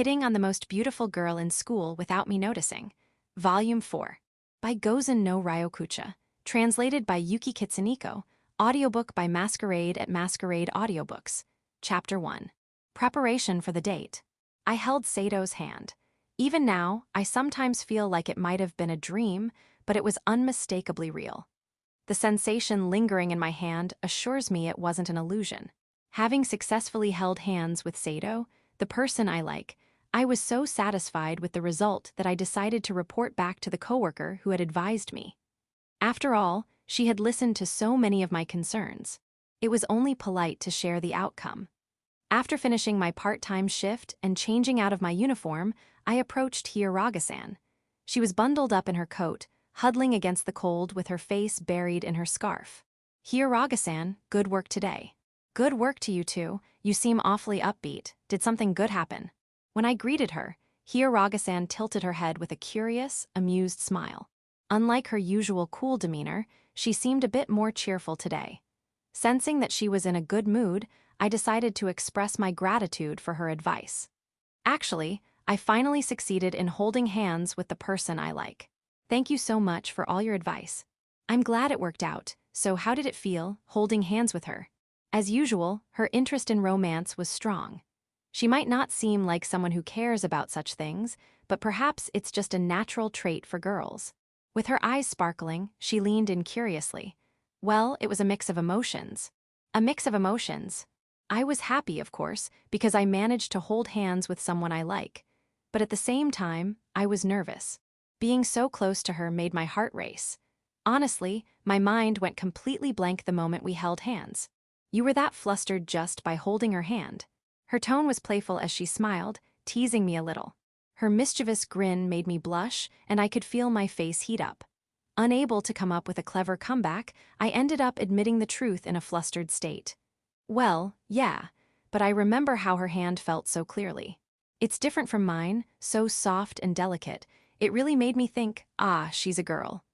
Hitting on the Most Beautiful Girl in School Without Me Noticing. Volume 4. By Gozen no Ryokucha. Translated by Yuki Kitsuniko. Audiobook by Masquerade at Masquerade Audiobooks. Chapter 1. Preparation for the date. I held Sato's hand. Even now, I sometimes feel like it might have been a dream, but it was unmistakably real. The sensation lingering in my hand assures me it wasn't an illusion. Having successfully held hands with Sato, the person I like, I was so satisfied with the result that I decided to report back to the coworker who had advised me. After all, she had listened to so many of my concerns. It was only polite to share the outcome. After finishing my part-time shift and changing out of my uniform, I approached Hiyaraga-san. She was bundled up in her coat, huddling against the cold with her face buried in her scarf. Hiyaraga-san, good work today. Good work to you too. You seem awfully upbeat. Did something good happen? When I greeted her, Hiyaraga-san tilted her head with a curious, amused smile. Unlike her usual cool demeanor, she seemed a bit more cheerful today. Sensing that she was in a good mood, I decided to express my gratitude for her advice. Actually, I finally succeeded in holding hands with the person I like. Thank you so much for all your advice. I'm glad it worked out, so how did it feel, holding hands with her? As usual, her interest in romance was strong. She might not seem like someone who cares about such things, but perhaps it's just a natural trait for girls. With her eyes sparkling, she leaned in curiously. Well, it was a mix of emotions. A mix of emotions. I was happy, of course, because I managed to hold hands with someone I like. But at the same time, I was nervous. Being so close to her made my heart race. Honestly, my mind went completely blank the moment we held hands. You were that flustered just by holding her hand. Her tone was playful as she smiled, teasing me a little. Her mischievous grin made me blush, and I could feel my face heat up. Unable to come up with a clever comeback, I ended up admitting the truth in a flustered state. Well, yeah, but I remember how her hand felt so clearly. It's different from mine, so soft and delicate. It really made me think, she's a girl.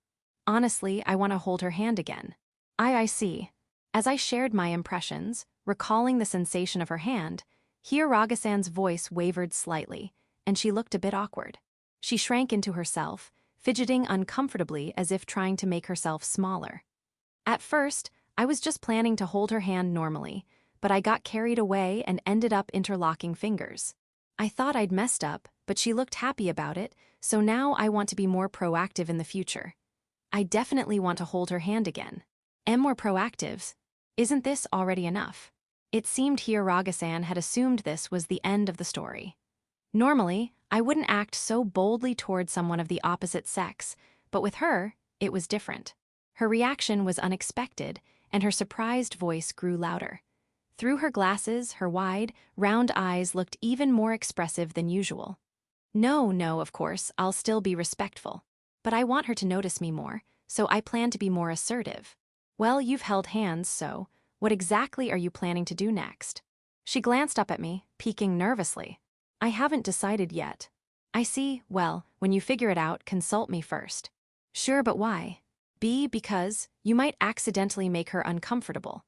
Honestly, I want to hold her hand again. I see. As I shared my impressions, recalling the sensation of her hand, Hiyaraga-san's voice wavered slightly, and she looked a bit awkward. She shrank into herself, fidgeting uncomfortably as if trying to make herself smaller. At first, I was just planning to hold her hand normally, but I got carried away and ended up interlocking fingers. I thought I'd messed up, but she looked happy about it, so now I want to be more proactive in the future. I definitely want to hold her hand again. And more proactive. Isn't this already enough? It seemed Hiyaraga-san had assumed this was the end of the story. Normally, I wouldn't act so boldly toward someone of the opposite sex, but with her, it was different. Her reaction was unexpected, and her surprised voice grew louder. Through her glasses, her wide, round eyes looked even more expressive than usual. No, of course, I'll still be respectful. But I want her to notice me more, so I plan to be more assertive. Well, you've held hands, so what exactly are you planning to do next? She glanced up at me, peeking nervously. I haven't decided yet. I see, well, when you figure it out, consult me first. Sure, but why? Because you might accidentally make her uncomfortable.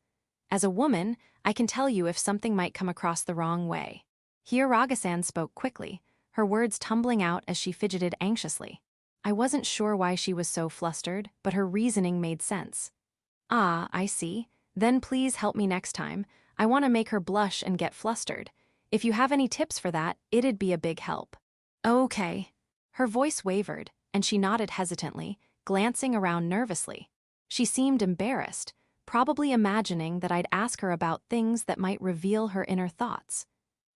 As a woman, I can tell you if something might come across the wrong way. Hiyaraga-san spoke quickly, her words tumbling out as she fidgeted anxiously. I wasn't sure why she was so flustered, but her reasoning made sense. I see. Then please help me next time. I want to make her blush and get flustered. If you have any tips for that, it'd be a big help. Okay. Her voice wavered, and she nodded hesitantly, glancing around nervously. She seemed embarrassed, probably imagining that I'd ask her about things that might reveal her inner thoughts.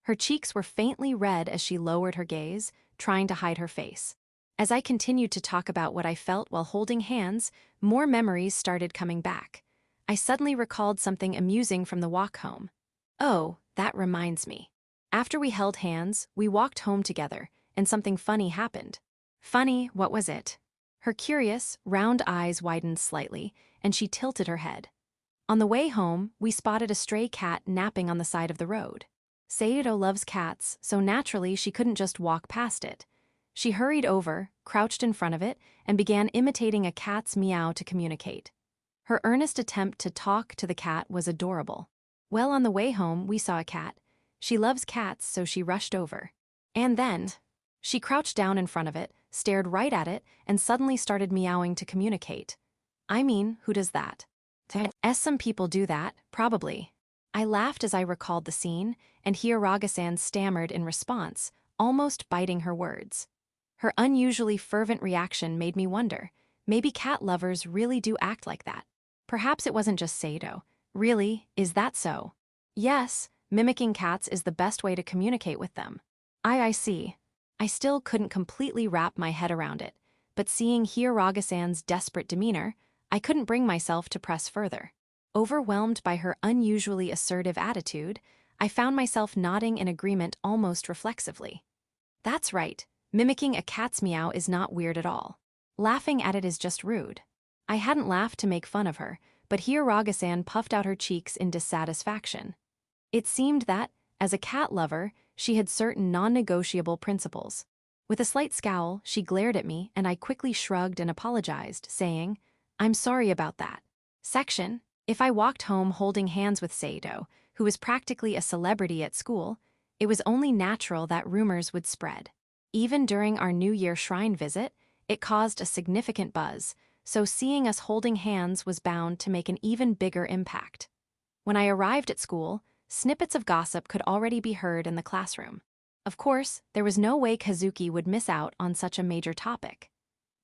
Her cheeks were faintly red as she lowered her gaze, trying to hide her face. As I continued to talk about what I felt while holding hands, more memories started coming back. I suddenly recalled something amusing from the walk home. Oh, that reminds me. After we held hands, we walked home together, and something funny happened. Funny, what was it? Her curious, round eyes widened slightly, and she tilted her head. On the way home, we spotted a stray cat napping on the side of the road. Saito loves cats, so naturally she couldn't just walk past it. She hurried over, crouched in front of it, and began imitating a cat's meow to communicate. Her earnest attempt to talk to the cat was adorable. Well, on the way home, we saw a cat. She loves cats, so she rushed over. And then, she crouched down in front of it, stared right at it, and suddenly started meowing to communicate. I mean, who does that? Some people do that, probably. I laughed as I recalled the scene, and Hiyaraga-san stammered in response, almost biting her words. Her unusually fervent reaction made me wonder, maybe cat lovers really do act like that. Perhaps it wasn't just Sato. Really, is that so? Yes, mimicking cats is the best way to communicate with them. I see. I still couldn't completely wrap my head around it, but seeing Hiyaraga-san's desperate demeanor, I couldn't bring myself to press further. Overwhelmed by her unusually assertive attitude, I found myself nodding in agreement almost reflexively. That's right, mimicking a cat's meow is not weird at all. Laughing at it is just rude. I hadn't laughed to make fun of her, but Hiyaraga-san puffed out her cheeks in dissatisfaction. It seemed that, as a cat lover, she had certain non-negotiable principles. With a slight scowl, she glared at me and I quickly shrugged and apologized, saying, "I'm sorry about that." Section. If I walked home holding hands with Sato, who was practically a celebrity at school, it was only natural that rumors would spread. Even during our New Year shrine visit, it caused a significant buzz, so seeing us holding hands was bound to make an even bigger impact. When I arrived at school, snippets of gossip could already be heard in the classroom. Of course, there was no way Kazuki would miss out on such a major topic.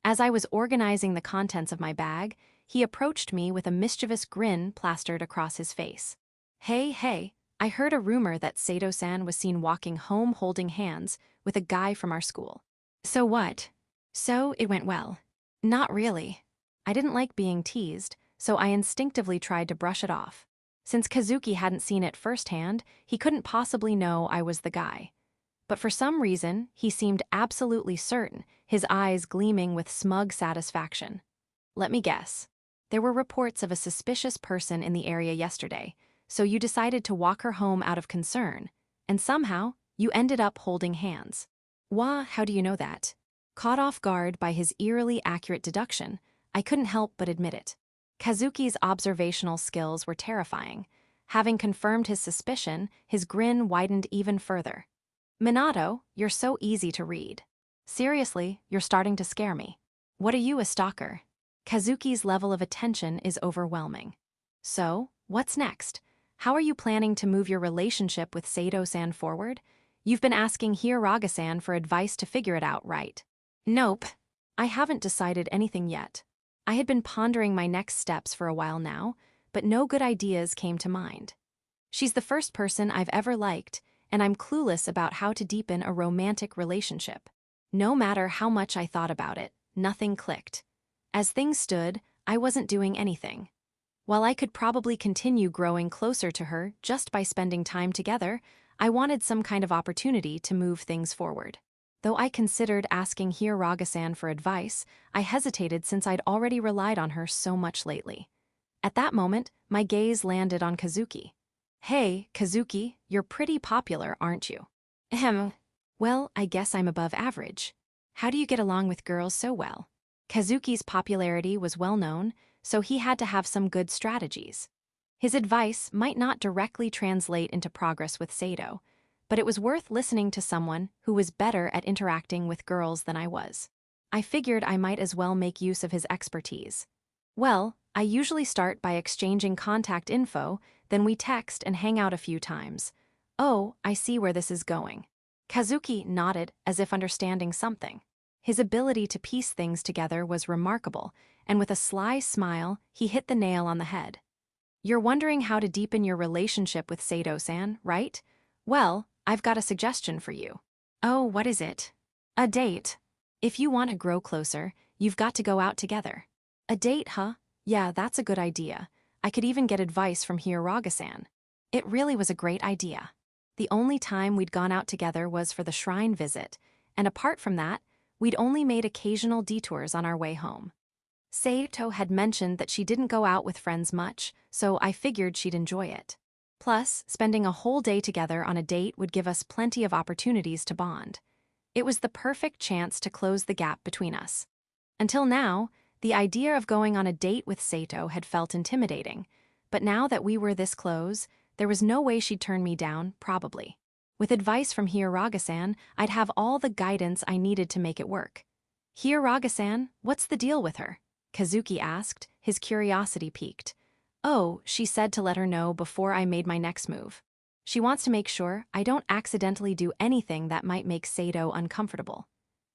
As I was organizing the contents of my bag, he approached me with a mischievous grin plastered across his face. Hey, I heard a rumor that Sato-san was seen walking home holding hands with a guy from our school. So what? So it went well. Not really. I didn't like being teased, so I instinctively tried to brush it off. Since Kazuki hadn't seen it firsthand, he couldn't possibly know I was the guy. But for some reason, he seemed absolutely certain, his eyes gleaming with smug satisfaction. Let me guess. There were reports of a suspicious person in the area yesterday, so you decided to walk her home out of concern, and somehow, you ended up holding hands. Wah, how do you know that? Caught off guard by his eerily accurate deduction, I couldn't help but admit it. Kazuki's observational skills were terrifying. Having confirmed his suspicion, his grin widened even further. Minato, you're so easy to read. Seriously, you're starting to scare me. What are you, a stalker? Kazuki's level of attention is overwhelming. So, what's next? How are you planning to move your relationship with Sato-san forward? You've been asking Hiyaraga-san for advice to figure it out, right? Nope. I haven't decided anything yet. I had been pondering my next steps for a while now, but no good ideas came to mind. She's the first person I've ever liked, and I'm clueless about how to deepen a romantic relationship. No matter how much I thought about it, nothing clicked. As things stood, I wasn't doing anything. While I could probably continue growing closer to her just by spending time together, I wanted some kind of opportunity to move things forward. Though I considered asking Hiyaraga-san for advice, I hesitated since I'd already relied on her so much lately. At that moment, my gaze landed on Kazuki. Hey, Kazuki, you're pretty popular, aren't you? Ahem. Well, I guess I'm above average. How do you get along with girls so well? Kazuki's popularity was well known, so he had to have some good strategies. His advice might not directly translate into progress with Sato, but it was worth listening to someone who was better at interacting with girls than I was. I figured I might as well make use of his expertise. Well, I usually start by exchanging contact info, then we text and hang out a few times. Oh, I see where this is going. Kazuki nodded as if understanding something. His ability to piece things together was remarkable, and with a sly smile, he hit the nail on the head. You're wondering how to deepen your relationship with Sato-san, right? Well, I've got a suggestion for you. Oh, what is it? A date. If you want to grow closer, you've got to go out together. A date, huh? Yeah, that's a good idea. I could even get advice from Hiyaraga-san. It really was a great idea. The only time we'd gone out together was for the shrine visit, and apart from that, we'd only made occasional detours on our way home. Sato had mentioned that she didn't go out with friends much, so I figured she'd enjoy it. Plus, spending a whole day together on a date would give us plenty of opportunities to bond. It was the perfect chance to close the gap between us. Until now, the idea of going on a date with Sato had felt intimidating, but now that we were this close, there was no way she'd turn me down, probably. With advice from Hiyaraga-san, I'd have all the guidance I needed to make it work. Hiyaraga-san, what's the deal with her? Kazuki asked, his curiosity piqued. Oh, she said to let her know before I made my next move. She wants to make sure I don't accidentally do anything that might make Sato uncomfortable.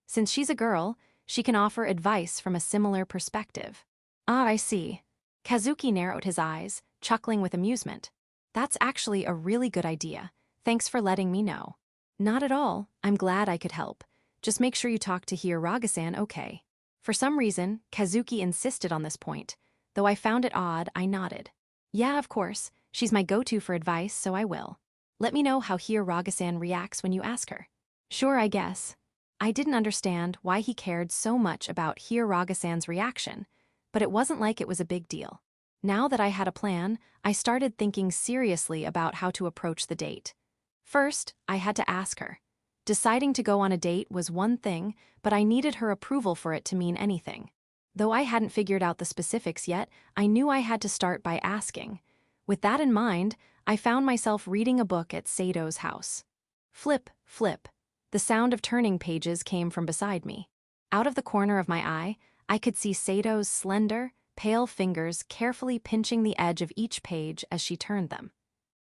Since she's a girl, she can offer advice from a similar perspective. Ah, I see. Kazuki narrowed his eyes, chuckling with amusement. That's actually a really good idea. Thanks for letting me know. Not at all. I'm glad I could help. Just make sure you talk to Hiyaraga-san, okay? For some reason, Kazuki insisted on this point. Though I found it odd, I nodded. Yeah, of course. She's my go-to for advice, so I will. Let me know how Hiyaraga-san reacts when you ask her. Sure, I guess. I didn't understand why he cared so much about Hiyaraga-san's reaction, but it wasn't like it was a big deal. Now that I had a plan, I started thinking seriously about how to approach the date. First, I had to ask her. Deciding to go on a date was one thing, but I needed her approval for it to mean anything. Though I hadn't figured out the specifics yet, I knew I had to start by asking. With that in mind, I found myself reading a book at Sato's house. Flip, flip. The sound of turning pages came from beside me. Out of the corner of my eye, I could see Sato's slender, pale fingers carefully pinching the edge of each page as she turned them.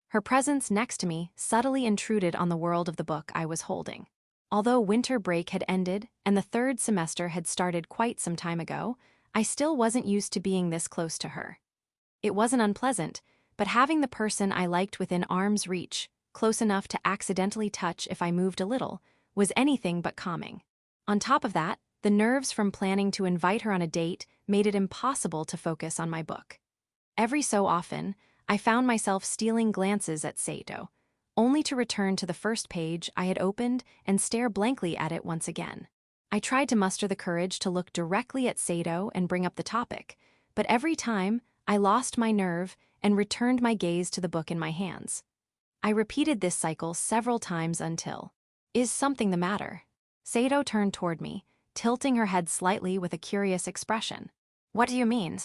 Her presence next to me subtly intruded on the world of the book I was holding. Although winter break had ended and the third semester had started quite some time ago, I still wasn't used to being this close to her. It wasn't unpleasant, but having the person I liked within arm's reach, close enough to accidentally touch if I moved a little, was anything but calming. On top of that, the nerves from planning to invite her on a date made it impossible to focus on my book. Every so often, I found myself stealing glances at Sato, only to return to the first page I had opened and stare blankly at it once again. I tried to muster the courage to look directly at Sato and bring up the topic, but every time, I lost my nerve and returned my gaze to the book in my hands. I repeated this cycle several times until, "Is something the matter?" Sato turned toward me, tilting her head slightly with a curious expression. "What do you mean?"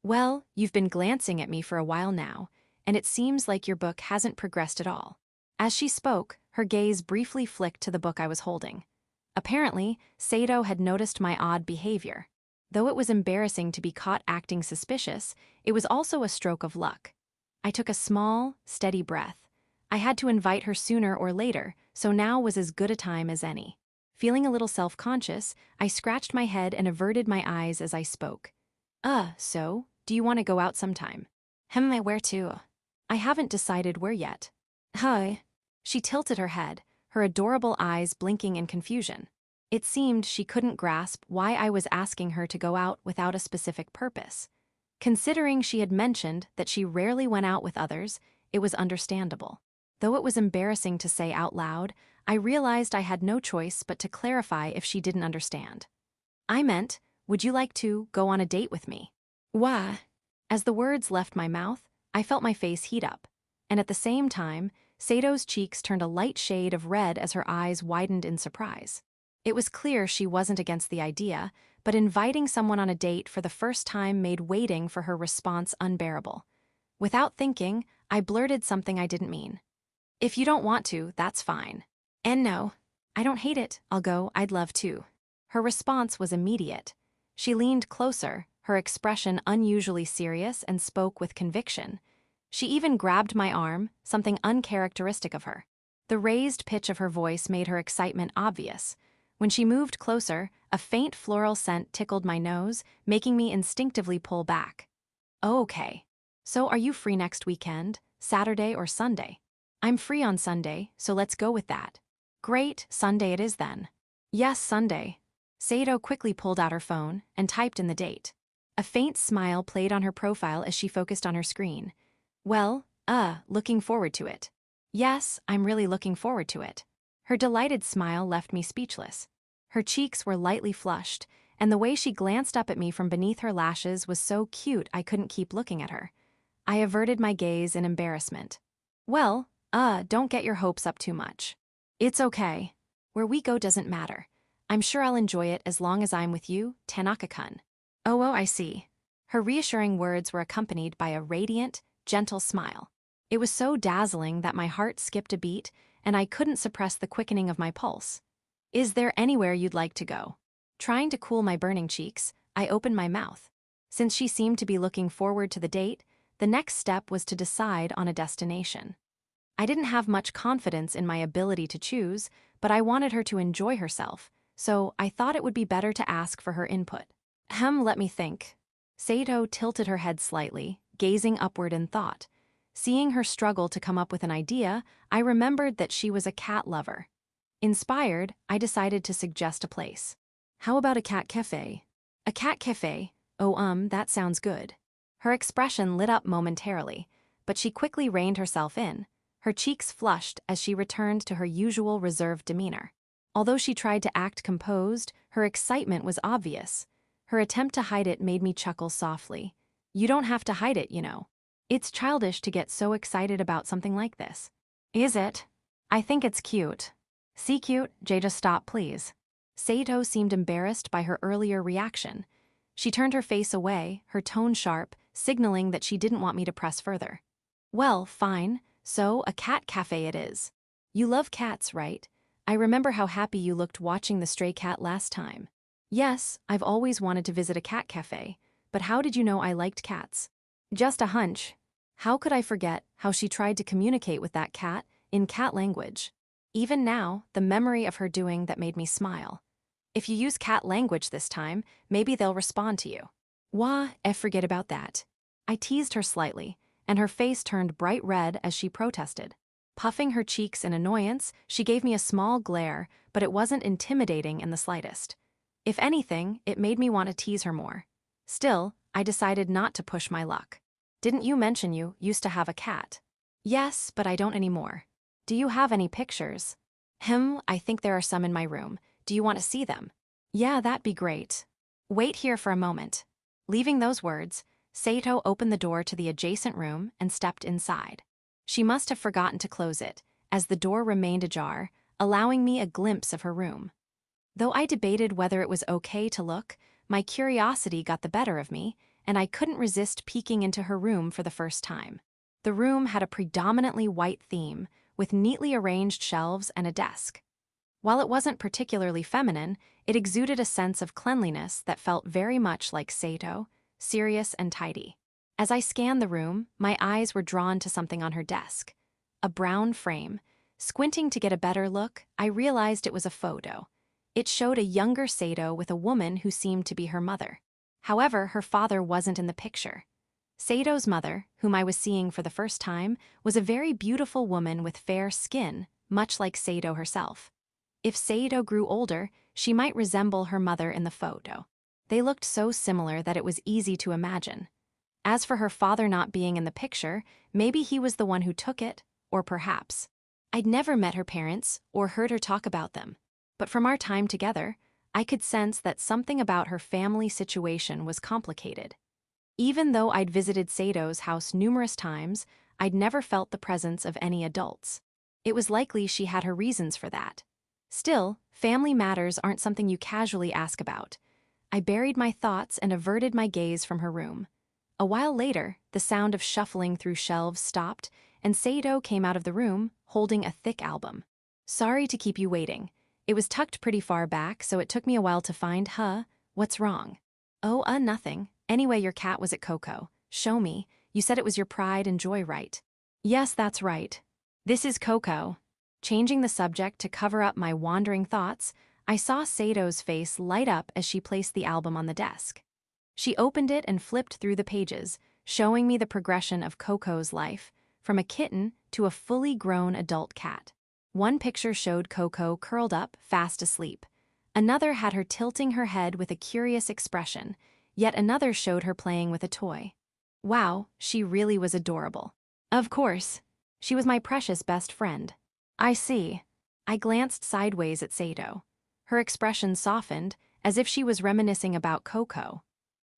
"Well, you've been glancing at me for a while now, and it seems like your book hasn't progressed at all." As she spoke, her gaze briefly flicked to the book I was holding. Apparently, Sato had noticed my odd behavior. Though it was embarrassing to be caught acting suspicious, it was also a stroke of luck. I took a small, steady breath. I had to invite her sooner or later, so now was as good a time as any. Feeling a little self-conscious, I scratched my head and averted my eyes as I spoke. So, do you want to go out sometime?" Where to?" "I haven't decided where yet." "Hi." She tilted her head, her adorable eyes blinking in confusion. It seemed she couldn't grasp why I was asking her to go out without a specific purpose. Considering she had mentioned that she rarely went out with others, it was understandable. Though it was embarrassing to say out loud, I realized I had no choice but to clarify if she didn't understand. "I meant, would you like to go on a date with me?" "Why?" As the words left my mouth, I felt my face heat up, and at the same time, Sato's cheeks turned a light shade of red as her eyes widened in surprise. It was clear she wasn't against the idea, but inviting someone on a date for the first time made waiting for her response unbearable. Without thinking, I blurted something I didn't mean. "If you don't want to, that's fine." "And no, I don't hate it. I'll go. I'd love to." Her response was immediate. She leaned closer, her expression unusually serious, and spoke with conviction. She even grabbed my arm, something uncharacteristic of her. The raised pitch of her voice made her excitement obvious. When she moved closer, a faint floral scent tickled my nose, making me instinctively pull back. "Oh, okay. So are you free next weekend, Saturday or Sunday?" "I'm free on Sunday, so let's go with that." "Great, Sunday it is then." "Yes, Sunday." Sato quickly pulled out her phone and typed in the date. A faint smile played on her profile as she focused on her screen. "Well, looking forward to it." "Yes, I'm really looking forward to it." Her delighted smile left me speechless. Her cheeks were lightly flushed, and the way she glanced up at me from beneath her lashes was so cute I couldn't keep looking at her. I averted my gaze in embarrassment. "Well, don't get your hopes up too much." "It's okay. Where we go doesn't matter. I'm sure I'll enjoy it as long as I'm with you, Tanaka-kun." Oh, I see." Her reassuring words were accompanied by a radiant, gentle smile. It was so dazzling that my heart skipped a beat, and I couldn't suppress the quickening of my pulse. Is there anywhere you'd like to go? Trying to cool my burning cheeks, I opened my mouth. Since she seemed to be looking forward to the date, the next step was to decide on a destination. I didn't have much confidence in my ability to choose, but I wanted her to enjoy herself, so I thought it would be better to ask for her input. Let me think. Sato tilted her head slightly, gazing upward in thought. Seeing her struggle to come up with an idea, I remembered that she was a cat lover. Inspired, I decided to suggest a place. How about a cat cafe? A cat cafe? Oh, that sounds good. Her expression lit up momentarily, but she quickly reined herself in. Her cheeks flushed as she returned to her usual reserved demeanor. Although she tried to act composed, her excitement was obvious. Her attempt to hide it made me chuckle softly. You don't have to hide it, you know. It's childish to get so excited about something like this. Is it? I think it's cute. See cute, Jaja, stop please. Sato seemed embarrassed by her earlier reaction. She turned her face away, her tone sharp, signaling that she didn't want me to press further. Well, fine, so a cat cafe it is. You love cats, right? I remember how happy you looked watching the stray cat last time. Yes, I've always wanted to visit a cat cafe, but how did you know I liked cats? Just a hunch. How could I forget how she tried to communicate with that cat in cat language? Even now, the memory of her doing that made me smile. If you use cat language this time, maybe they'll respond to you. Forget about that. I teased her slightly, and her face turned bright red as she protested. Puffing her cheeks in annoyance, she gave me a small glare, but it wasn't intimidating in the slightest. If anything, it made me want to tease her more. Still, I decided not to push my luck. Didn't you mention you used to have a cat? Yes, but I don't anymore. Do you have any pictures? I think there are some in my room. Do you want to see them? Yeah, that'd be great. Wait here for a moment. Leaving those words, Sato opened the door to the adjacent room and stepped inside. She must have forgotten to close it, as the door remained ajar, allowing me a glimpse of her room. Though I debated whether it was okay to look, my curiosity got the better of me, and I couldn't resist peeking into her room for the first time. The room had a predominantly white theme, with neatly arranged shelves and a desk. While it wasn't particularly feminine, it exuded a sense of cleanliness that felt very much like Sato, serious and tidy. As I scanned the room, my eyes were drawn to something on her desk. A brown frame. Squinting to get a better look, I realized it was a photo. It showed a younger Sato with a woman who seemed to be her mother. However, her father wasn't in the picture. Sato's mother, whom I was seeing for the first time, was a very beautiful woman with fair skin, much like Sato herself. If Sato grew older, she might resemble her mother in the photo. They looked so similar that it was easy to imagine. As for her father not being in the picture, maybe he was the one who took it, or perhaps. I'd never met her parents or heard her talk about them, but from our time together, I could sense that something about her family situation was complicated. Even though I'd visited Sato's house numerous times, I'd never felt the presence of any adults. It was likely she had her reasons for that. Still, family matters aren't something you casually ask about. I buried my thoughts and averted my gaze from her room. A while later, the sound of shuffling through shelves stopped, and Sato came out of the room, holding a thick album. Sorry to keep you waiting. It was tucked pretty far back, so it took me a while to find. What's wrong? Oh, nothing. Anyway, your cat was at Coco. Show me. You said it was your pride and joy, right? Yes, that's right. This is Coco. Changing the subject to cover up my wandering thoughts, I saw Sato's face light up as she placed the album on the desk. She opened it and flipped through the pages, showing me the progression of Coco's life, from a kitten to a fully grown adult cat. One picture showed Coco curled up, fast asleep. Another had her tilting her head with a curious expression, yet another showed her playing with a toy. Wow, she really was adorable. Of course. She was my precious best friend. I see. I glanced sideways at Sato. Her expression softened, as if she was reminiscing about Coco.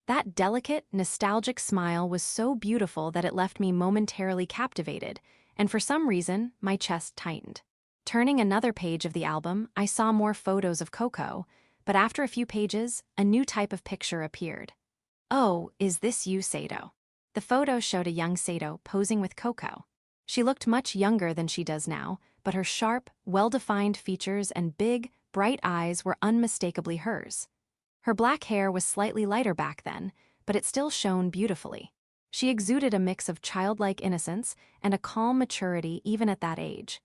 That delicate, nostalgic smile was so beautiful that it left me momentarily captivated, and for some reason, my chest tightened. Turning another page of the album, I saw more photos of Coco, but after a few pages, a new type of picture appeared. Oh, is this you, Sato? The photo showed a young Sato posing with Coco. She looked much younger than she does now, but her sharp, well-defined features and big, bright eyes were unmistakably hers. Her black hair was slightly lighter back then, but it still shone beautifully. She exuded a mix of childlike innocence and a calm maturity even at that age.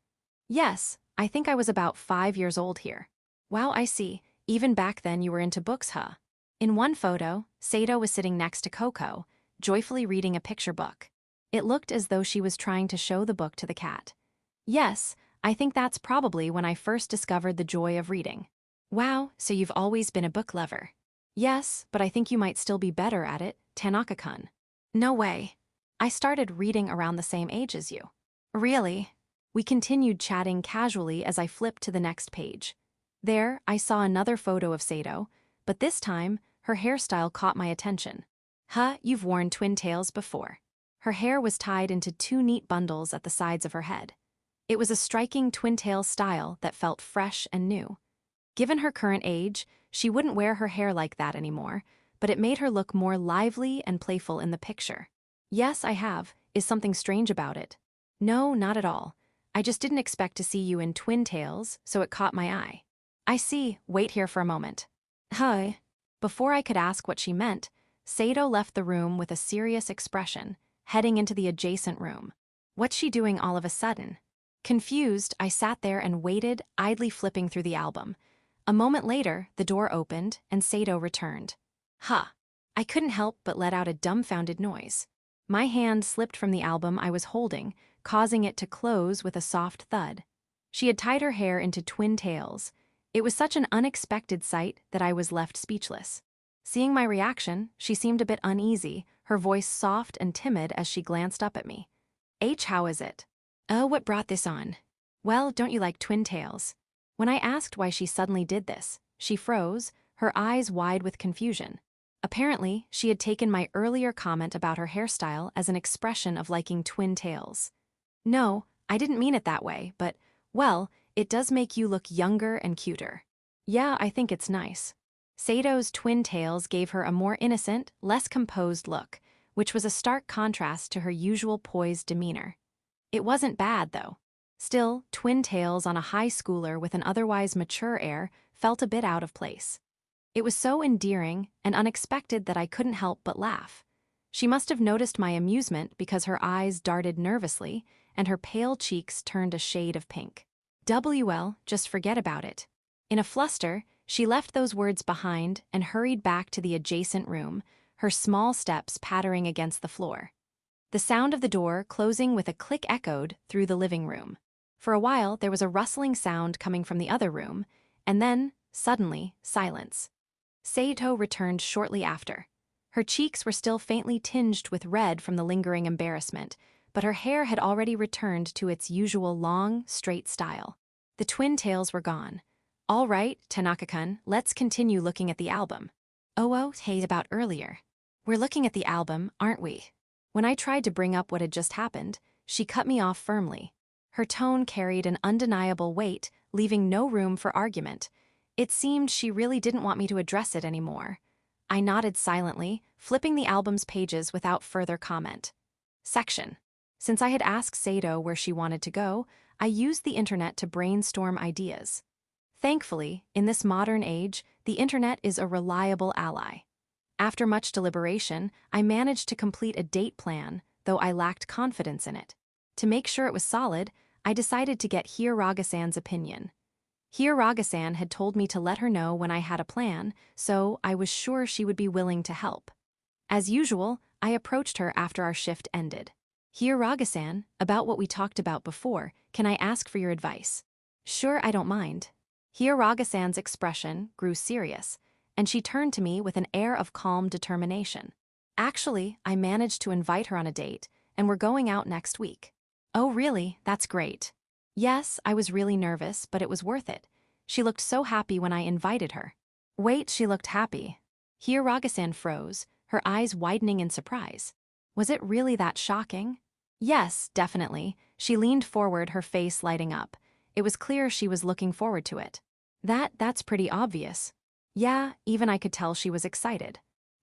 Yes, I think I was about 5 years old here. Wow, I see. Even back then you were into books, huh? In one photo, Sato was sitting next to Coco, joyfully reading a picture book. It looked as though she was trying to show the book to the cat. Yes, I think that's probably when I first discovered the joy of reading. Wow, so you've always been a book lover. Yes, but I think you might still be better at it, Tanaka-kun. No way. I started reading around the same age as you. Really? We continued chatting casually as I flipped to the next page. There, I saw another photo of Sato, but this time, her hairstyle caught my attention. Huh, you've worn twin tails before. Her hair was tied into 2 neat bundles at the sides of her head. It was a striking twin-tail style that felt fresh and new. Given her current age, she wouldn't wear her hair like that anymore, but it made her look more lively and playful in the picture. Yes, I have. Is something strange about it? No, not at all. I just didn't expect to see you in twin tails, so it caught my eye. I see. Wait here for a moment. Hi. Before I could ask what she meant, Sato left the room with a serious expression, heading into the adjacent room. What's she doing all of a sudden? Confused, I sat there and waited, idly flipping through the album. A moment later, the door opened, and Sato returned. Huh. I couldn't help but let out a dumbfounded noise. My hand slipped from the album I was holding, causing it to close with a soft thud. She had tied her hair into twin tails. It was such an unexpected sight that I was left speechless. Seeing my reaction, she seemed a bit uneasy, her voice soft and timid as she glanced up at me. How is it? Oh, what brought this on? Well, don't you like twin tails? When I asked why she suddenly did this, she froze, her eyes wide with confusion. Apparently, she had taken my earlier comment about her hairstyle as an expression of liking twin tails. No, I didn't mean it that way, but, well, it does make you look younger and cuter. Yeah, I think it's nice. Sato's twin tails gave her a more innocent, less composed look, which was a stark contrast to her usual poised demeanor. It wasn't bad, though. Still, twin tails on a high schooler with an otherwise mature air felt a bit out of place. It was so endearing and unexpected that I couldn't help but laugh. She must have noticed my amusement because her eyes darted nervously and her pale cheeks turned a shade of pink. Just forget about it. In a fluster, she left those words behind and hurried back to the adjacent room, her small steps pattering against the floor. The sound of the door closing with a click echoed through the living room. For a while, there was a rustling sound coming from the other room, and then, suddenly, silence. Sato returned shortly after. Her cheeks were still faintly tinged with red from the lingering embarrassment, but her hair had already returned to its usual long, straight style. The twin tails were gone. All right, Tanaka-kun, let's continue looking at the album. Oh, hey, about earlier. We're looking at the album, aren't we? When I tried to bring up what had just happened, she cut me off firmly. Her tone carried an undeniable weight, leaving no room for argument. It seemed she really didn't want me to address it anymore. I nodded silently, flipping the album's pages without further comment. Section. Since I had asked Sato where she wanted to go, I used the internet to brainstorm ideas. Thankfully, in this modern age, the internet is a reliable ally. After much deliberation, I managed to complete a date plan, though I lacked confidence in it. To make sure it was solid, I decided to get Hiraga-san's opinion. Hiraga-san had told me to let her know when I had a plan, so I was sure she would be willing to help. As usual, I approached her after our shift ended. Hiraga-san, about what we talked about before, can I ask for your advice? Sure, I don't mind. Hiraga-san's expression grew serious, and she turned to me with an air of calm determination. Actually, I managed to invite her on a date, and we're going out next week. Oh, really? That's great. Yes, I was really nervous, but it was worth it. She looked so happy when I invited her. Wait, she looked happy. Hiraga-san froze, her eyes widening in surprise. Was it really that shocking? Yes, definitely. She leaned forward, her face lighting up. It was clear she was looking forward to it. That's pretty obvious. Yeah, even I could tell she was excited.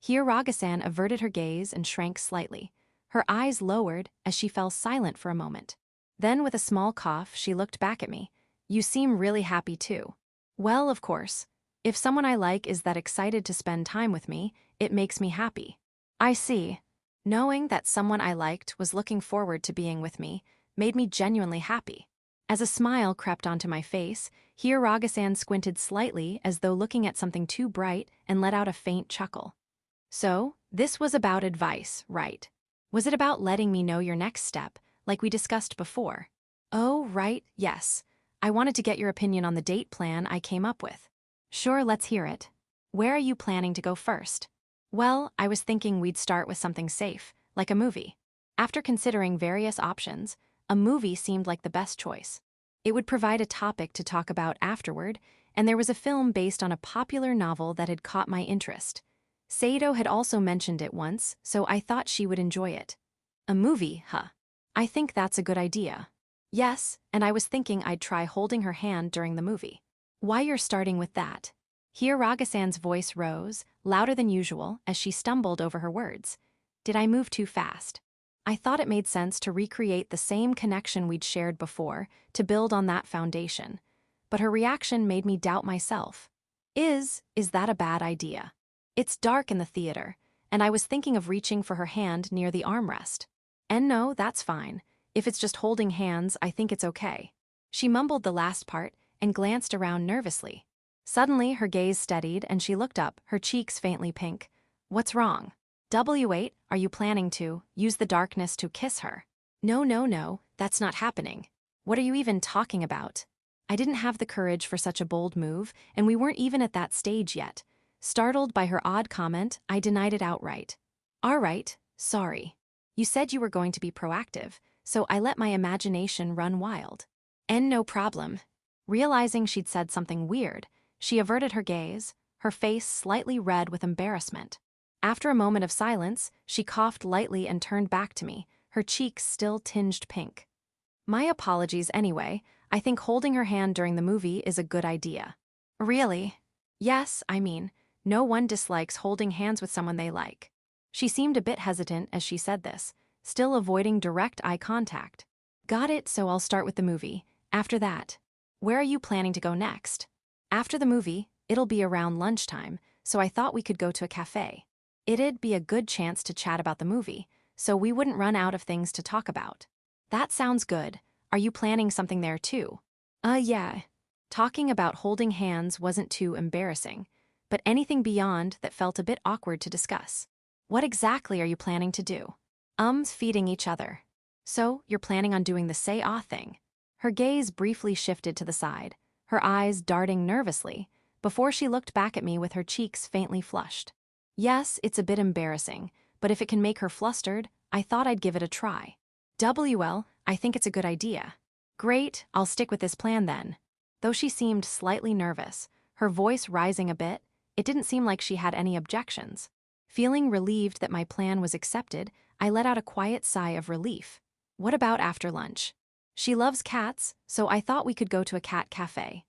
Hiraga-san averted her gaze and shrank slightly. Her eyes lowered as she fell silent for a moment. Then with a small cough, she looked back at me. You seem really happy too. Well, of course. If someone I like is that excited to spend time with me, it makes me happy. I see. Knowing that someone I liked was looking forward to being with me made me genuinely happy. As a smile crept onto my face, Hiroga-san squinted slightly as though looking at something too bright and let out a faint chuckle. So, this was about advice, right? Was it about letting me know your next step, like we discussed before? Oh, right, yes. I wanted to get your opinion on the date plan I came up with. Sure, let's hear it. Where are you planning to go first? Well, I was thinking we'd start with something safe, like a movie. After considering various options, a movie seemed like the best choice. It would provide a topic to talk about afterward, and there was a film based on a popular novel that had caught my interest. Saito had also mentioned it once, so I thought she would enjoy it. A movie, huh? I think that's a good idea. Yes, and I was thinking I'd try holding her hand during the movie. Why you're starting with that? Here Raga-san's voice rose, louder than usual, as she stumbled over her words. Did I move too fast? I thought it made sense to recreate the same connection we'd shared before, to build on that foundation. But her reaction made me doubt myself. Is that a bad idea? It's dark in the theater, and I was thinking of reaching for her hand near the armrest. And no, that's fine. If it's just holding hands, I think it's okay. She mumbled the last part and glanced around nervously. Suddenly, her gaze steadied and she looked up, her cheeks faintly pink. What's wrong? W8, are you planning to use the darkness to kiss her? No, that's not happening. What are you even talking about? I didn't have the courage for such a bold move, and we weren't even at that stage yet. Startled by her odd comment, I denied it outright. All right, sorry. You said you were going to be proactive, so I let my imagination run wild. And no problem. Realizing she'd said something weird, she averted her gaze, her face slightly red with embarrassment. After a moment of silence, she coughed lightly and turned back to me, her cheeks still tinged pink. My apologies anyway. I think holding her hand during the movie is a good idea. Really? Yes, I mean, no one dislikes holding hands with someone they like. She seemed a bit hesitant as she said this, still avoiding direct eye contact. Got it, so I'll start with the movie. After that, where are you planning to go next? After the movie, it'll be around lunchtime, so I thought we could go to a cafe. It'd be a good chance to chat about the movie, so we wouldn't run out of things to talk about. That sounds good. Are you planning something there too? Yeah. Talking about holding hands wasn't too embarrassing, but anything beyond that felt a bit awkward to discuss. What exactly are you planning to do? Feeding each other. So, you're planning on doing the say-ah thing. Her gaze briefly shifted to the side, her eyes darting nervously, before she looked back at me with her cheeks faintly flushed. Yes, it's a bit embarrassing, but if it can make her flustered, I thought I'd give it a try. I think it's a good idea. Great, I'll stick with this plan then. Though she seemed slightly nervous, her voice rising a bit, it didn't seem like she had any objections. Feeling relieved that my plan was accepted, I let out a quiet sigh of relief. What about after lunch? She loves cats, so I thought we could go to a cat cafe.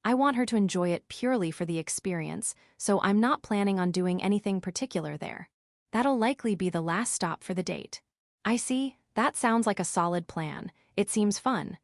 I want her to enjoy it purely for the experience, so I'm not planning on doing anything particular there. That'll likely be the last stop for the date. I see, that sounds like a solid plan. It seems fun.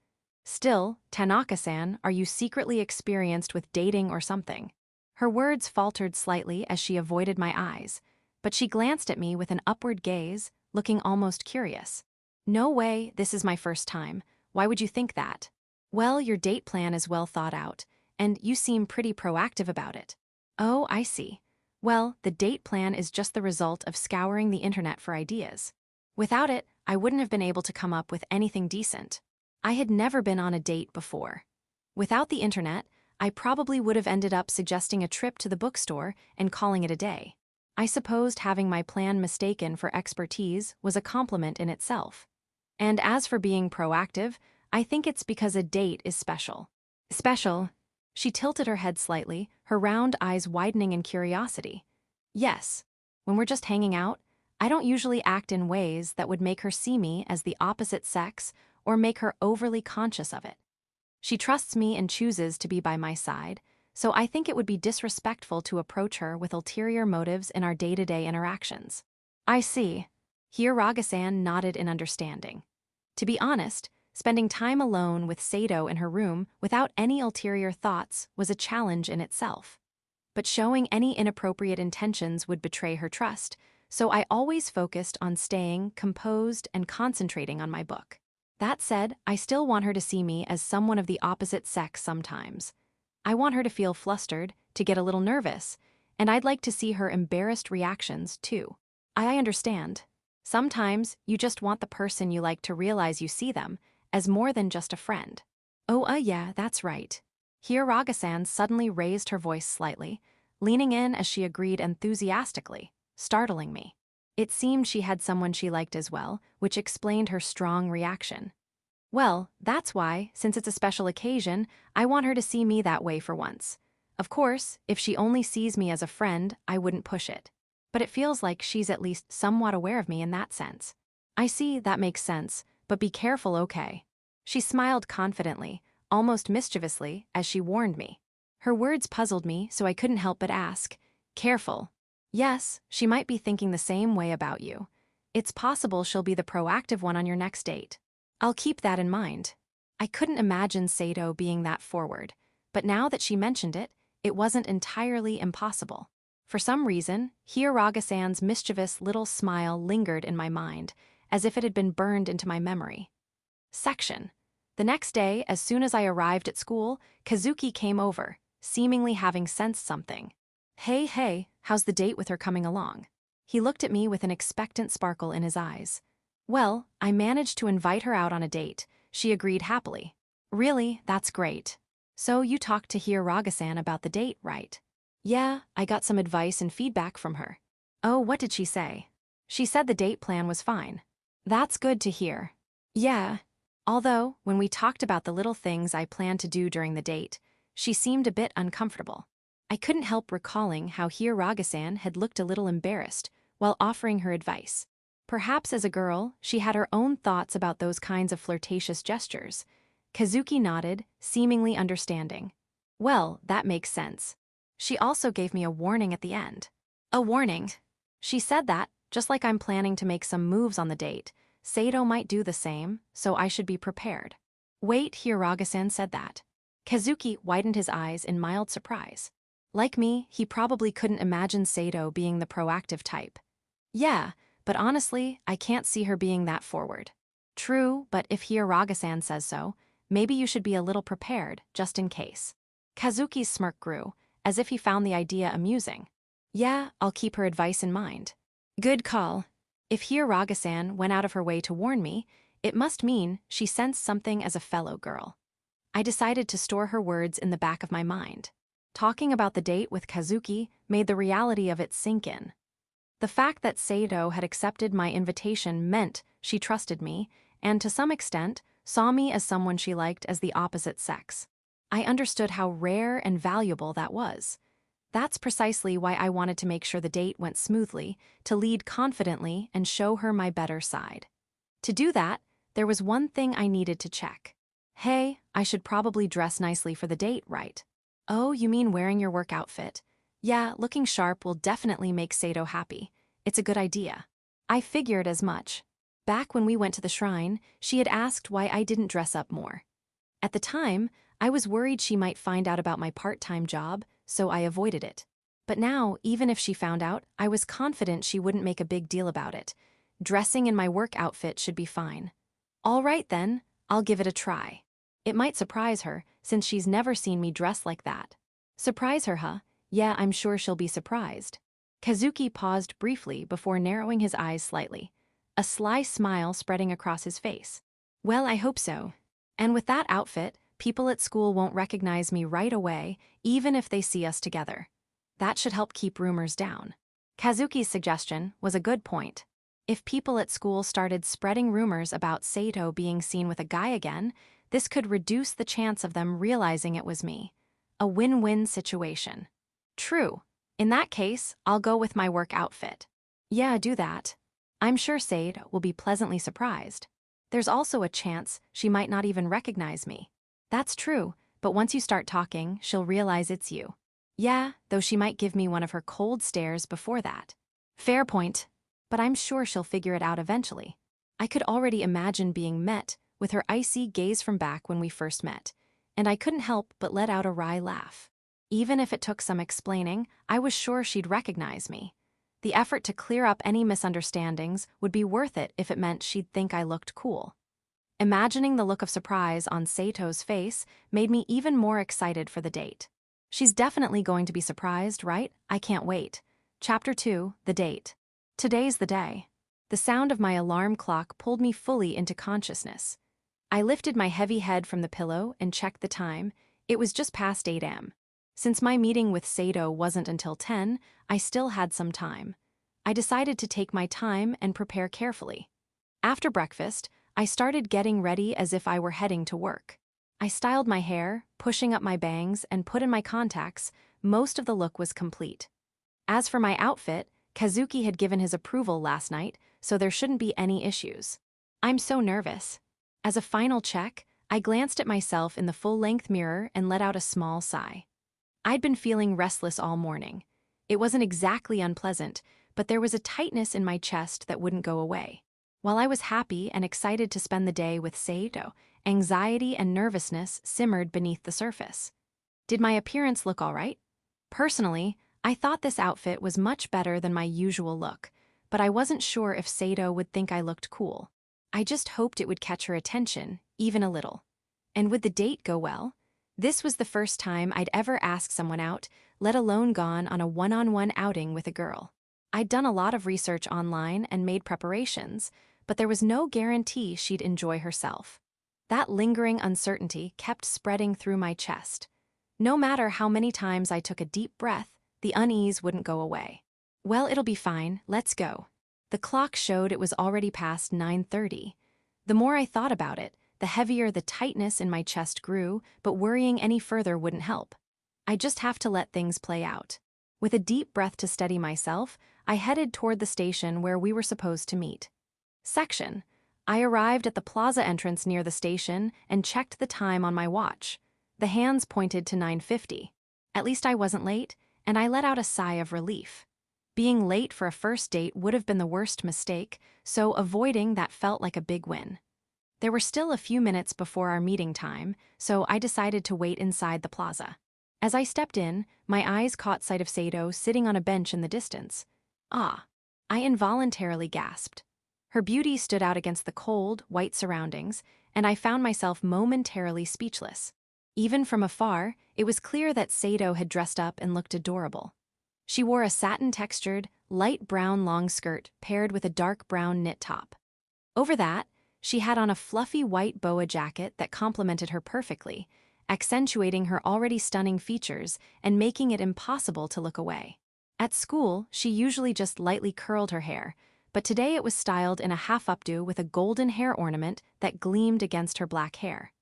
Still, Tanaka-san, are you secretly experienced with dating or something? Her words faltered slightly as she avoided my eyes, but she glanced at me with an upward gaze, looking almost curious. No way, this is my first time. Why would you think that? Well, your date plan is well thought out, and you seem pretty proactive about it. Oh, I see. Well, the date plan is just the result of scouring the internet for ideas. Without it, I wouldn't have been able to come up with anything decent. I had never been on a date before. Without the internet, I probably would have ended up suggesting a trip to the bookstore and calling it a day. I supposed having my plan mistaken for expertise was a compliment in itself. And as for being proactive, I think it's because a date is special. Special? She tilted her head slightly, her round eyes widening in curiosity. Yes. When we're just hanging out, I don't usually act in ways that would make her see me as the opposite sex or make her overly conscious of it. She trusts me and chooses to be by my side, so I think it would be disrespectful to approach her with ulterior motives in our day-to-day interactions. I see. Here Raga-san nodded in understanding. To be honest, spending time alone with Sato in her room without any ulterior thoughts was a challenge in itself. But showing any inappropriate intentions would betray her trust, so I always focused on staying composed and concentrating on my book. That said, I still want her to see me as someone of the opposite sex sometimes. I want her to feel flustered, to get a little nervous, and I'd like to see her embarrassed reactions, too. I understand. Sometimes you just want the person you like to realize you see them as more than just a friend. Oh, yeah, that's right. Hiraga-san suddenly raised her voice slightly, leaning in as she agreed enthusiastically, startling me. It seemed she had someone she liked as well, which explained her strong reaction. Well, that's why, since it's a special occasion, I want her to see me that way for once. Of course, if she only sees me as a friend, I wouldn't push it. But it feels like she's at least somewhat aware of me in that sense. I see, that makes sense, but be careful, okay? She smiled confidently, almost mischievously, as she warned me. Her words puzzled me, so I couldn't help but ask, careful. Yes, she might be thinking the same way about you. It's possible she'll be the proactive one on your next date. I'll keep that in mind. I couldn't imagine Sato being that forward, but now that she mentioned it, it wasn't entirely impossible. For some reason, Hiraga-san's mischievous little smile lingered in my mind, as if it had been burned into my memory. Section. The next day, as soon as I arrived at school, Kazuki came over, seemingly having sensed something. Hey, how's the date with her coming along? He looked at me with an expectant sparkle in his eyes. Well, I managed to invite her out on a date. She agreed happily. Really, that's great. So you talked to Hiraga-san about the date, right? Yeah, I got some advice and feedback from her. Oh, what did she say? She said the date plan was fine. That's good to hear. Yeah. Although, when we talked about the little things I planned to do during the date, she seemed a bit uncomfortable. I couldn't help recalling how Hiraga-san had looked a little embarrassed while offering her advice. Perhaps as a girl, she had her own thoughts about those kinds of flirtatious gestures. Kazuki nodded, seemingly understanding. Well, that makes sense. She also gave me a warning at the end. A warning? She said that, just like I'm planning to make some moves on the date, Sato might do the same, so I should be prepared. Wait, Hiraga-san said that. Kazuki widened his eyes in mild surprise. Like me, he probably couldn't imagine Sato being the proactive type. Yeah, but honestly, I can't see her being that forward. True, but if Hiraga-san says so, maybe you should be a little prepared, just in case. Kazuki's smirk grew, as if he found the idea amusing. Yeah, I'll keep her advice in mind. Good call. If Hiraga-san went out of her way to warn me, it must mean she sensed something as a fellow girl. I decided to store her words in the back of my mind. Talking about the date with Kazuki made the reality of it sink in. The fact that Sato had accepted my invitation meant she trusted me, and to some extent, saw me as someone she liked as the opposite sex. I understood how rare and valuable that was. That's precisely why I wanted to make sure the date went smoothly, to lead confidently and show her my better side. To do that, there was one thing I needed to check. Hey, I should probably dress nicely for the date, right? Oh, you mean wearing your work outfit? Yeah, looking sharp will definitely make Sato happy. It's a good idea. I figured as much. Back when we went to the shrine, she had asked why I didn't dress up more. At the time, I was worried she might find out about my part-time job, so I avoided it. But now, even if she found out, I was confident she wouldn't make a big deal about it. Dressing in my work outfit should be fine. All right then, I'll give it a try. It might surprise her, since she's never seen me dress like that. Surprise her, huh? Yeah, I'm sure she'll be surprised. Kazuki paused briefly before narrowing his eyes slightly, a sly smile spreading across his face. Well, I hope so. And with that outfit, people at school won't recognize me right away, even if they see us together. That should help keep rumors down. Kazuki's suggestion was a good point. If people at school started spreading rumors about Sato being seen with a guy again, this could reduce the chance of them realizing it was me. A win-win situation. True. In that case, I'll go with my work outfit. Yeah, do that. I'm sure Sade will be pleasantly surprised. There's also a chance she might not even recognize me. That's true, but once you start talking, she'll realize it's you. Yeah, though she might give me one of her cold stares before that. Fair point, but I'm sure she'll figure it out eventually. I could already imagine being met with her icy gaze from back when we first met, and I couldn't help but let out a wry laugh. Even if it took some explaining, I was sure she'd recognize me. The effort to clear up any misunderstandings would be worth it if it meant she'd think I looked cool. Imagining the look of surprise on Sato's face made me even more excited for the date. She's definitely going to be surprised, right? I can't wait. Chapter 2, The Date. Today's the day. The sound of my alarm clock pulled me fully into consciousness. I lifted my heavy head from the pillow and checked the time. It was just past 8 a.m. Since my meeting with Sato wasn't until 10, I still had some time. I decided to take my time and prepare carefully. After breakfast, I started getting ready as if I were heading to work. I styled my hair, pushing up my bangs, and put in my contacts. Most of the look was complete. As for my outfit, Kazuki had given his approval last night, so there shouldn't be any issues. I'm so nervous. As a final check, I glanced at myself in the full-length mirror and let out a small sigh. I'd been feeling restless all morning. It wasn't exactly unpleasant, but there was a tightness in my chest that wouldn't go away. While I was happy and excited to spend the day with Sato, anxiety and nervousness simmered beneath the surface. Did my appearance look all right? Personally, I thought this outfit was much better than my usual look, but I wasn't sure if Sato would think I looked cool. I just hoped it would catch her attention, even a little. And would the date go well? This was the first time I'd ever asked someone out, let alone gone on a one-on-one outing with a girl. I'd done a lot of research online and made preparations, but there was no guarantee she'd enjoy herself. That lingering uncertainty kept spreading through my chest. No matter how many times I took a deep breath, the unease wouldn't go away. Well, it'll be fine, let's go. The clock showed it was already past 9:30. The more I thought about it, the heavier the tightness in my chest grew, but worrying any further wouldn't help. I just have to let things play out. With a deep breath to steady myself, I headed toward the station where we were supposed to meet. Section. I arrived at the plaza entrance near the station and checked the time on my watch. The hands pointed to 9:50. At least I wasn't late, and I let out a sigh of relief. Being late for a first date would have been the worst mistake, so avoiding that felt like a big win. There were still a few minutes before our meeting time, so I decided to wait inside the plaza. As I stepped in, my eyes caught sight of Sato sitting on a bench in the distance. Ah! I involuntarily gasped. Her beauty stood out against the cold, white surroundings, and I found myself momentarily speechless. Even from afar, it was clear that Sato had dressed up and looked adorable. She wore a satin-textured, light brown long skirt paired with a dark brown knit top. Over that, she had on a fluffy white boa jacket that complemented her perfectly, accentuating her already stunning features and making it impossible to look away. At school, she usually just lightly curled her hair, but today it was styled in a half-updo with a golden hair ornament that gleamed against her black hair.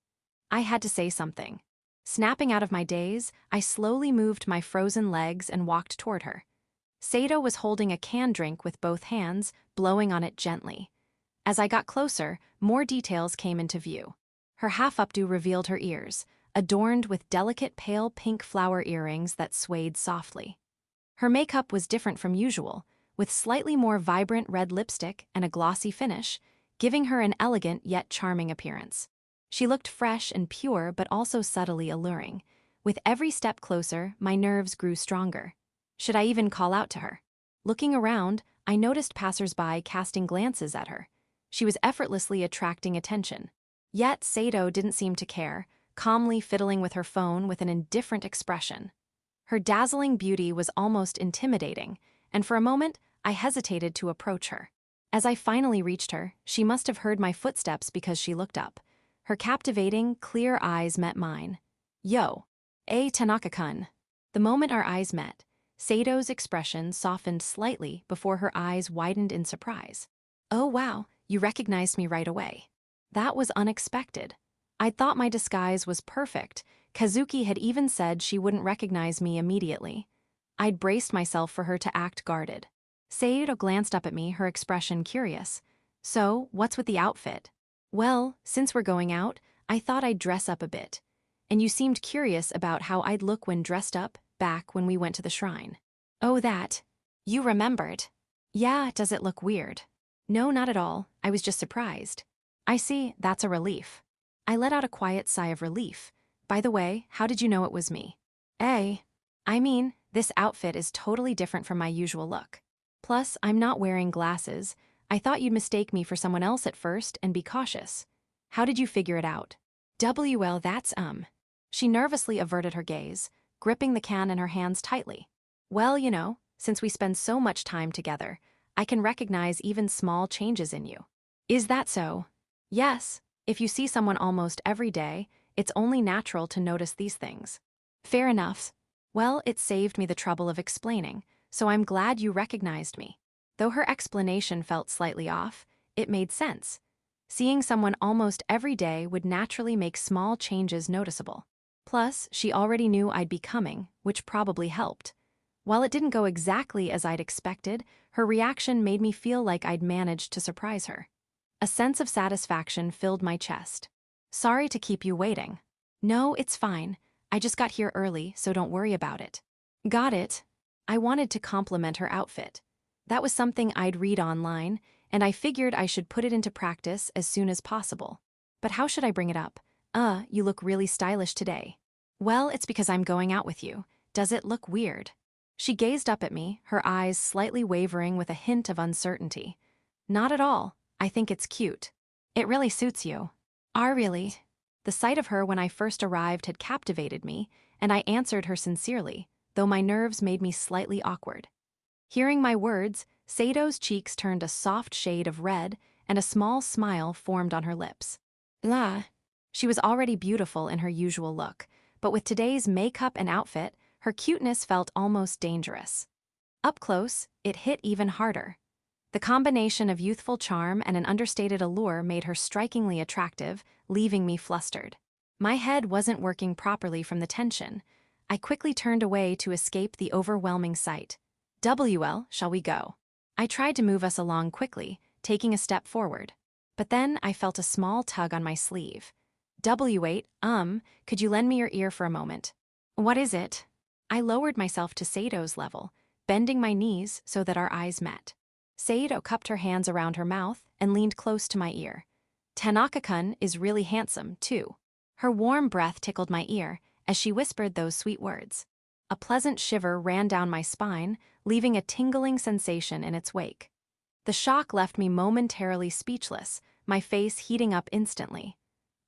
I had to say something. Snapping out of my daze, I slowly moved my frozen legs and walked toward her. Sato was holding a canned drink with both hands, blowing on it gently. As I got closer, more details came into view. Her half-updo revealed her ears, adorned with delicate pale pink flower earrings that swayed softly. Her makeup was different from usual, with slightly more vibrant red lipstick and a glossy finish, giving her an elegant yet charming appearance. She looked fresh and pure but also subtly alluring. With every step closer, my nerves grew stronger. Should I even call out to her? Looking around, I noticed passers-by casting glances at her. She was effortlessly attracting attention. Yet Sato didn't seem to care, calmly fiddling with her phone with an indifferent expression. Her dazzling beauty was almost intimidating, and for a moment, I hesitated to approach her. As I finally reached her, she must have heard my footsteps because she looked up. Her captivating, clear eyes met mine. Yo, Tanaka-kun. The moment our eyes met, Sato's expression softened slightly before her eyes widened in surprise. Oh wow, you recognized me right away. That was unexpected. I'd thought my disguise was perfect. Kazuki had even said she wouldn't recognize me immediately. I'd braced myself for her to act guarded. Sato glanced up at me, her expression curious. So, what's with the outfit? Well, since we're going out, I thought I'd dress up a bit. And you seemed curious about how I'd look when dressed up, back when we went to the shrine. Oh, that. You remembered. Yeah, does it look weird? No, not at all. I was just surprised. I see, that's a relief. I let out a quiet sigh of relief. By the way, how did you know it was me? I mean, this outfit is totally different from my usual look. Plus, I'm not wearing glasses. I thought you'd mistake me for someone else at first and be cautious. How did you figure it out? Well, that's She nervously averted her gaze, gripping the can in her hands tightly. Well, since we spend so much time together, I can recognize even small changes in you. Is that so? Yes, if you see someone almost every day, it's only natural to notice these things. Fair enough. Well, it saved me the trouble of explaining, so I'm glad you recognized me. Though her explanation felt slightly off, it made sense. Seeing someone almost every day would naturally make small changes noticeable. Plus, she already knew I'd be coming, which probably helped. While it didn't go exactly as I'd expected, her reaction made me feel like I'd managed to surprise her. A sense of satisfaction filled my chest. Sorry to keep you waiting. No, it's fine. I just got here early, so don't worry about it. Got it. I wanted to compliment her outfit. That was something I'd read online, and I figured I should put it into practice as soon as possible. But how should I bring it up? You look really stylish today. Well, it's because I'm going out with you. Does it look weird? She gazed up at me, her eyes slightly wavering with a hint of uncertainty. Not at all. I think it's cute. It really suits you. Really? The sight of her when I first arrived had captivated me, and I answered her sincerely, though my nerves made me slightly awkward. Hearing my words, Sato's cheeks turned a soft shade of red, and a small smile formed on her lips. She was already beautiful in her usual look, but with today's makeup and outfit, her cuteness felt almost dangerous. Up close, it hit even harder. The combination of youthful charm and an understated allure made her strikingly attractive, leaving me flustered. My head wasn't working properly from the tension. I quickly turned away to escape the overwhelming sight. Shall we go? I tried to move us along quickly, taking a step forward. But then I felt a small tug on my sleeve. Wait, could you lend me your ear for a moment? What is it? I lowered myself to Sato's level, bending my knees so that our eyes met. Sato cupped her hands around her mouth and leaned close to my ear. Tanaka-kun is really handsome, too. Her warm breath tickled my ear as she whispered those sweet words. A pleasant shiver ran down my spine, leaving a tingling sensation in its wake. The shock left me momentarily speechless, my face heating up instantly.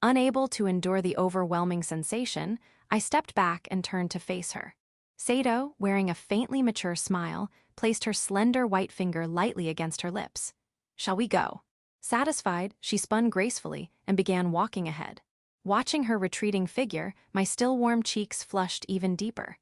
Unable to endure the overwhelming sensation, I stepped back and turned to face her. Sato, wearing a faintly mature smile, placed her slender white finger lightly against her lips. Shall we go? Satisfied, she spun gracefully and began walking ahead. Watching her retreating figure, my still warm cheeks flushed even deeper.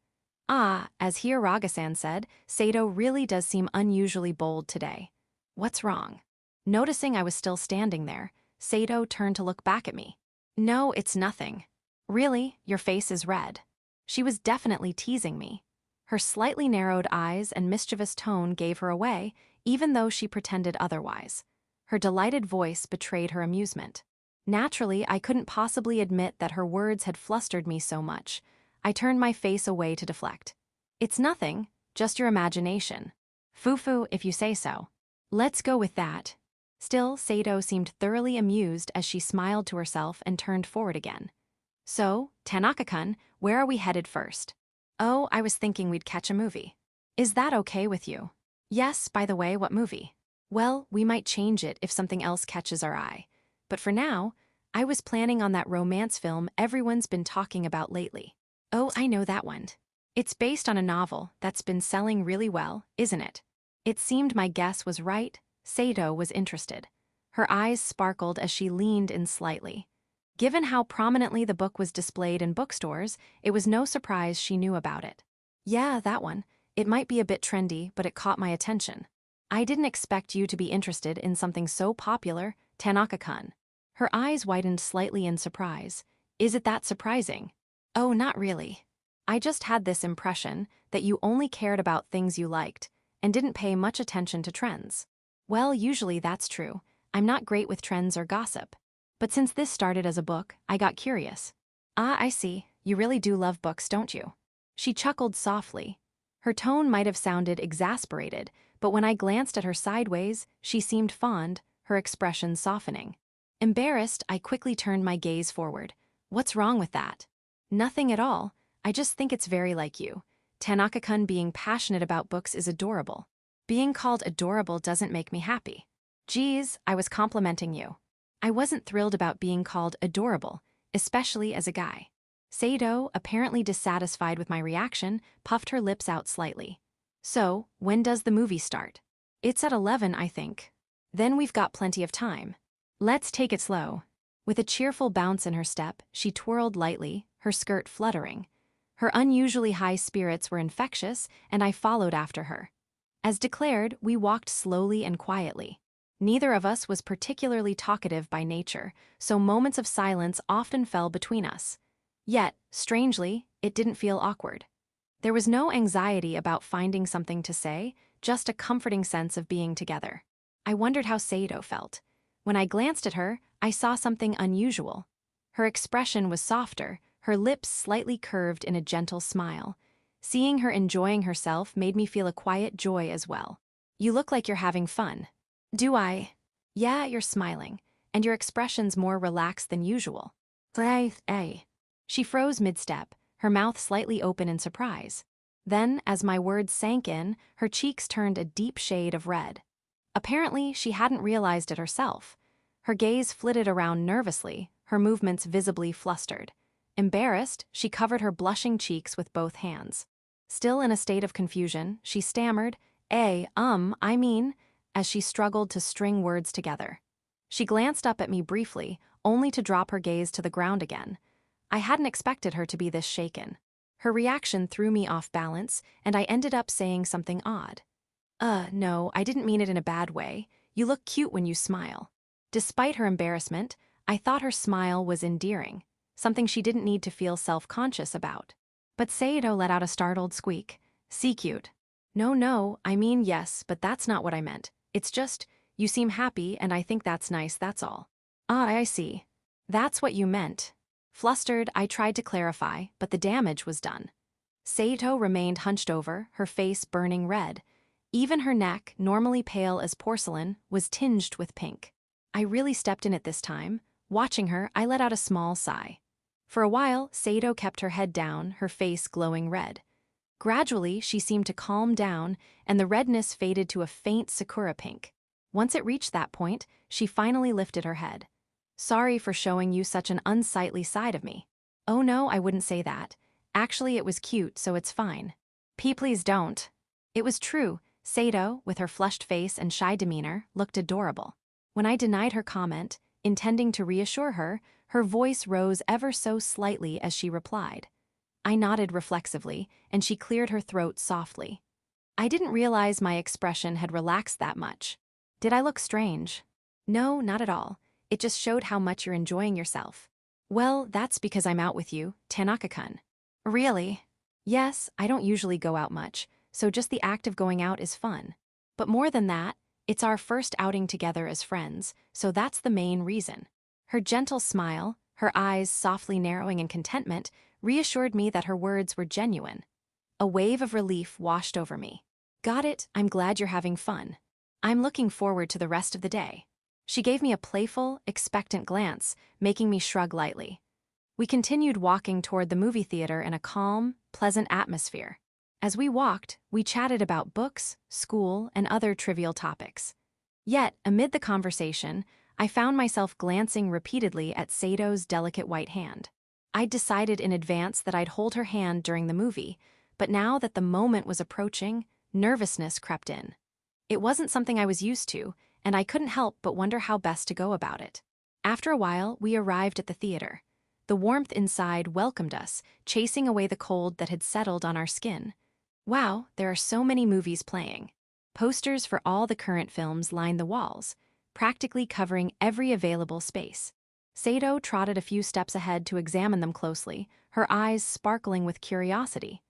As Hiroga-san said, Sato really does seem unusually bold today. What's wrong? Noticing I was still standing there, Sato turned to look back at me. No, it's nothing. Really, your face is red. She was definitely teasing me. Her slightly narrowed eyes and mischievous tone gave her away, even though she pretended otherwise. Her delighted voice betrayed her amusement. Naturally, I couldn't possibly admit that her words had flustered me so much. I turned my face away to deflect. It's nothing, just your imagination. Foo-foo if you say so. Let's go with that. Still, Sato seemed thoroughly amused as she smiled to herself and turned forward again. So, Tanaka-kun, where are we headed first? Oh, I was thinking we'd catch a movie. Is that okay with you? Yes, by the way, what movie? Well, we might change it if something else catches our eye. But for now, I was planning on that romance film everyone's been talking about lately. Oh, I know that one. It's based on a novel that's been selling really well, isn't it? It seemed my guess was right. Sato was interested. Her eyes sparkled as she leaned in slightly. Given how prominently the book was displayed in bookstores, it was no surprise she knew about it. Yeah, that one. It might be a bit trendy, but it caught my attention. I didn't expect you to be interested in something so popular, Tanaka-kun. Her eyes widened slightly in surprise. Is it that surprising? Oh, not really. I just had this impression that you only cared about things you liked and didn't pay much attention to trends. Well, usually that's true. I'm not great with trends or gossip. But since this started as a book, I got curious. I see. You really do love books, don't you? She chuckled softly. Her tone might have sounded exasperated, but when I glanced at her sideways, she seemed fond, her expression softening. Embarrassed, I quickly turned my gaze forward. What's wrong with that? Nothing at all. I just think it's very like you. Tanaka-kun being passionate about books is adorable. Being called adorable doesn't make me happy. Geez, I was complimenting you. I wasn't thrilled about being called adorable, especially as a guy. Sato, apparently dissatisfied with my reaction, puffed her lips out slightly. So, when does the movie start? It's at 11, I think. Then we've got plenty of time. Let's take it slow. With a cheerful bounce in her step, she twirled lightly, her skirt fluttering. Her unusually high spirits were infectious, and I followed after her. As declared, we walked slowly and quietly. Neither of us was particularly talkative by nature, so moments of silence often fell between us. Yet, strangely, it didn't feel awkward. There was no anxiety about finding something to say, just a comforting sense of being together. I wondered how Sato felt. When I glanced at her, I saw something unusual. Her expression was softer, her lips slightly curved in a gentle smile. Seeing her enjoying herself made me feel a quiet joy as well. You look like you're having fun. Do I? Yeah, you're smiling, and your expression's more relaxed than usual. Hey. She froze mid-step, her mouth slightly open in surprise. Then, as my words sank in, her cheeks turned a deep shade of red. Apparently, she hadn't realized it herself. Her gaze flitted around nervously, her movements visibly flustered. Embarrassed, she covered her blushing cheeks with both hands. Still in a state of confusion, she stammered, I mean, as she struggled to string words together. She glanced up at me briefly, only to drop her gaze to the ground again. I hadn't expected her to be this shaken. Her reaction threw me off balance, and I ended up saying something odd. No, I didn't mean it in a bad way. You look cute when you smile. Despite her embarrassment, I thought her smile was endearing, something she didn't need to feel self-conscious about. But Sato let out a startled squeak. See cute. No, I mean yes, but that's not what I meant. It's just, you seem happy and I think that's nice, that's all. I see. That's what you meant. Flustered, I tried to clarify, but the damage was done. Sato remained hunched over, her face burning red. Even her neck, normally pale as porcelain, was tinged with pink. I really stepped in it this time. Watching her, I let out a small sigh. For a while, Sato kept her head down, her face glowing red. Gradually, she seemed to calm down, and the redness faded to a faint sakura pink. Once it reached that point, she finally lifted her head. Sorry for showing you such an unsightly side of me. Oh no, I wouldn't say that. Actually, it was cute, so it's fine. Please don't. It was true. Sato, with her flushed face and shy demeanor, looked adorable. When I denied her comment, intending to reassure her, her voice rose ever so slightly as she replied. I nodded reflexively, and she cleared her throat softly. I didn't realize my expression had relaxed that much. Did I look strange? No, not at all. It just showed how much you're enjoying yourself. Well, that's because I'm out with you, Tanaka-kun. Really? Yes, I don't usually go out much, so just the act of going out is fun. But more than that, it's our first outing together as friends, so that's the main reason. Her gentle smile, her eyes softly narrowing in contentment, reassured me that her words were genuine. A wave of relief washed over me. Got it, I'm glad you're having fun. I'm looking forward to the rest of the day. She gave me a playful, expectant glance, making me shrug lightly. We continued walking toward the movie theater in a calm, pleasant atmosphere. As we walked, we chatted about books, school, and other trivial topics. Yet, amid the conversation, I found myself glancing repeatedly at Sato's delicate white hand. I'd decided in advance that I'd hold her hand during the movie, but now that the moment was approaching, nervousness crept in. It wasn't something I was used to, and I couldn't help but wonder how best to go about it. After a while, we arrived at the theater. The warmth inside welcomed us, chasing away the cold that had settled on our skin. Wow, there are so many movies playing. Posters for all the current films lined the walls, practically covering every available space. Sato trotted a few steps ahead to examine them closely, her eyes sparkling with curiosity.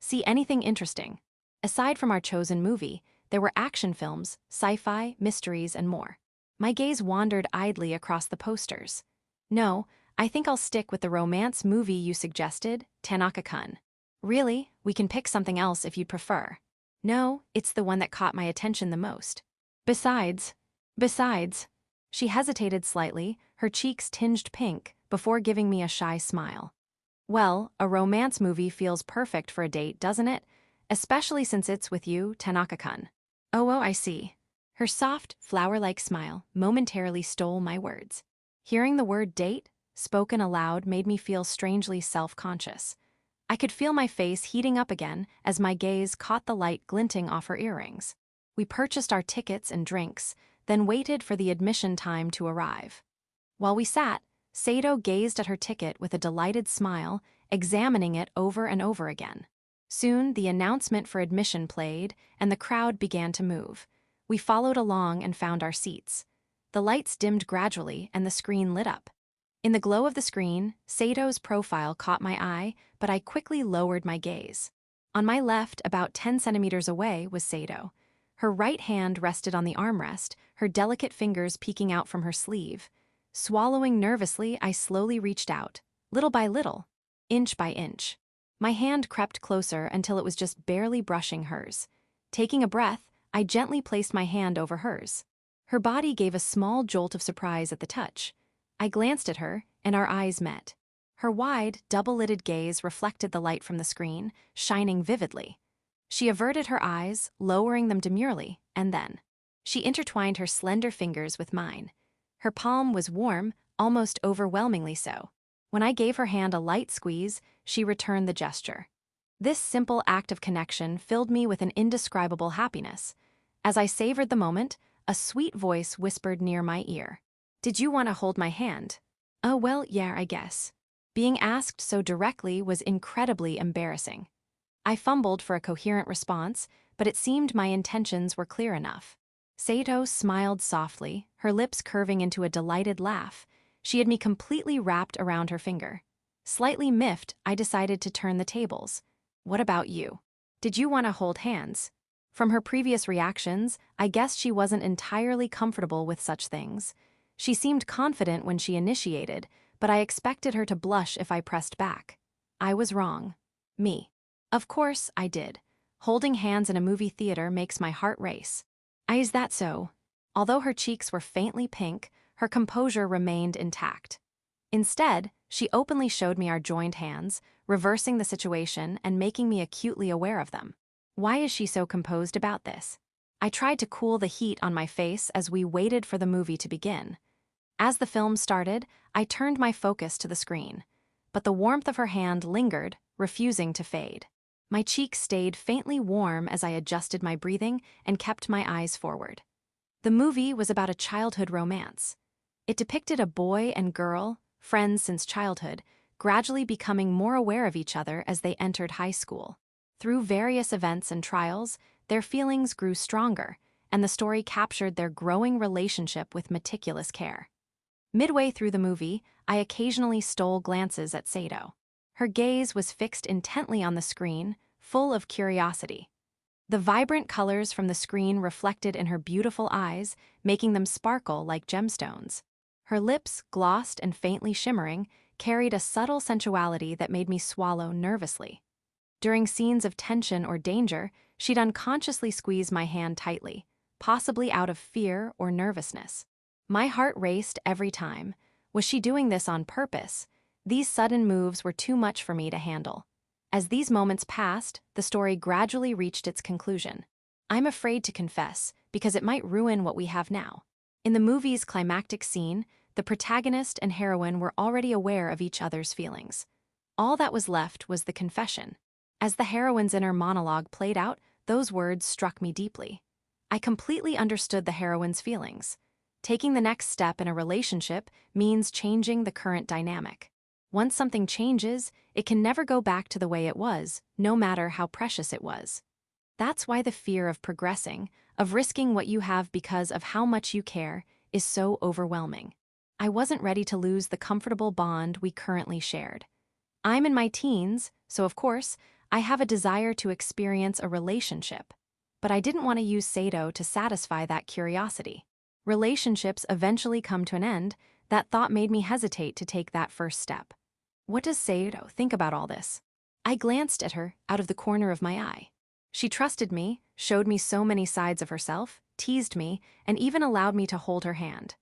See anything interesting? Aside from our chosen movie, there were action films, sci-fi, mysteries, and more. My gaze wandered idly across the posters. No, I think I'll stick with the romance movie you suggested, Tanaka-kun. Really, we can pick something else if you'd prefer. No, it's the one that caught my attention the most. Besides, She hesitated slightly, her cheeks tinged pink, before giving me a shy smile. Well, a romance movie feels perfect for a date, doesn't it? Especially since it's with you, Tanaka-kun. Oh, I see. Her soft, flower-like smile momentarily stole my words. Hearing the word date, spoken aloud, made me feel strangely self-conscious. I could feel my face heating up again as my gaze caught the light glinting off her earrings. We purchased our tickets and drinks, then waited for the admission time to arrive. While we sat, Sato gazed at her ticket with a delighted smile, examining it over and over again. Soon, the announcement for admission played, and the crowd began to move. We followed along and found our seats. The lights dimmed gradually, and the screen lit up. In the glow of the screen, Sato's profile caught my eye, but I quickly lowered my gaze. On my left, about 10 centimeters away, was Sato. Her right hand rested on the armrest, her delicate fingers peeking out from her sleeve. Swallowing nervously, I slowly reached out, little by little, inch by inch. My hand crept closer until it was just barely brushing hers. Taking a breath, I gently placed my hand over hers. Her body gave a small jolt of surprise at the touch. I glanced at her, and our eyes met. Her wide, double-lidded gaze reflected the light from the screen, shining vividly. She averted her eyes, lowering them demurely, and then she intertwined her slender fingers with mine. Her palm was warm, almost overwhelmingly so. When I gave her hand a light squeeze, she returned the gesture. This simple act of connection filled me with an indescribable happiness. As I savored the moment, a sweet voice whispered near my ear. "Did you want to hold my hand?" "Oh, well, yeah, I guess." Being asked so directly was incredibly embarrassing. I fumbled for a coherent response, but it seemed my intentions were clear enough. Sato smiled softly, her lips curving into a delighted laugh. She had me completely wrapped around her finger. Slightly miffed, I decided to turn the tables. "What about you? Did you want to hold hands?" From her previous reactions, I guessed she wasn't entirely comfortable with such things. She seemed confident when she initiated, but I expected her to blush if I pressed back. I was wrong. Me. Of course, I did. Holding hands in a movie theater makes my heart race. Is that so? Although her cheeks were faintly pink, her composure remained intact. Instead, she openly showed me our joined hands, reversing the situation and making me acutely aware of them. Why is she so composed about this? I tried to cool the heat on my face as we waited for the movie to begin. As the film started, I turned my focus to the screen, but the warmth of her hand lingered, refusing to fade. My cheeks stayed faintly warm as I adjusted my breathing and kept my eyes forward. The movie was about a childhood romance. It depicted a boy and girl, friends since childhood, gradually becoming more aware of each other as they entered high school. Through various events and trials, their feelings grew stronger, and the story captured their growing relationship with meticulous care. Midway through the movie, I occasionally stole glances at Sato. Her gaze was fixed intently on the screen, full of curiosity. The vibrant colors from the screen reflected in her beautiful eyes, making them sparkle like gemstones. Her lips, glossed and faintly shimmering, carried a subtle sensuality that made me swallow nervously. During scenes of tension or danger, she'd unconsciously squeeze my hand tightly, possibly out of fear or nervousness. My heart raced every time. Was she doing this on purpose? These sudden moves were too much for me to handle. As these moments passed, the story gradually reached its conclusion. I'm afraid to confess, because it might ruin what we have now. In the movie's climactic scene, the protagonist and heroine were already aware of each other's feelings. All that was left was the confession. As the heroine's inner monologue played out, those words struck me deeply. I completely understood the heroine's feelings. Taking the next step in a relationship means changing the current dynamic. Once something changes, it can never go back to the way it was, no matter how precious it was. That's why the fear of progressing, of risking what you have because of how much you care, is so overwhelming. I wasn't ready to lose the comfortable bond we currently shared. I'm in my teens, so of course, I have a desire to experience a relationship. But I didn't want to use Sato to satisfy that curiosity. Relationships eventually come to an end. That thought made me hesitate to take that first step. What does Sato think about all this? I glanced at her out of the corner of my eye. She trusted me, showed me so many sides of herself, teased me, and even allowed me to hold her hand.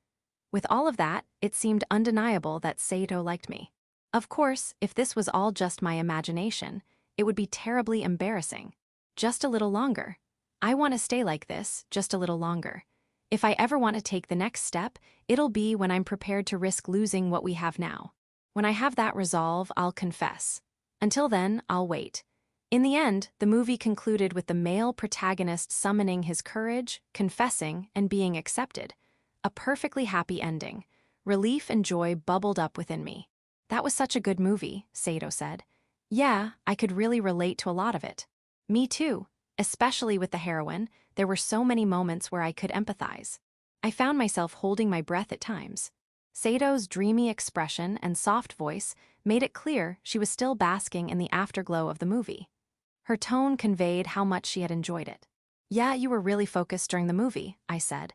With all of that, it seemed undeniable that Saito liked me. Of course, if this was all just my imagination, it would be terribly embarrassing. Just a little longer. I want to stay like this, just a little longer. If I ever want to take the next step, it'll be when I'm prepared to risk losing what we have now. When I have that resolve, I'll confess. Until then, I'll wait. In the end, the movie concluded with the male protagonist summoning his courage, confessing, and being accepted. A perfectly happy ending. Relief and joy bubbled up within me. That was such a good movie, Saito said. Yeah, I could really relate to a lot of it. Me too. Especially with the heroine, there were so many moments where I could empathize. I found myself holding my breath at times. Sato's dreamy expression and soft voice made it clear she was still basking in the afterglow of the movie. Her tone conveyed how much she had enjoyed it. Yeah, you were really focused during the movie, I said.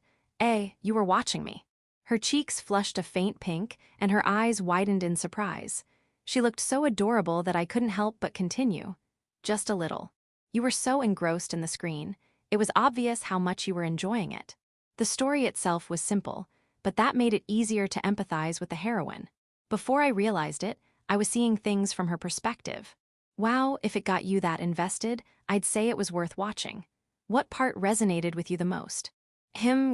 You were watching me. Her cheeks flushed a faint pink, and her eyes widened in surprise. She looked so adorable that I couldn't help but continue. Just a little. You were so engrossed in the screen. It was obvious how much you were enjoying it. The story itself was simple, but that made it easier to empathize with the heroine. Before I realized it, I was seeing things from her perspective. Wow, if it got you that invested, I'd say it was worth watching. What part resonated with you the most?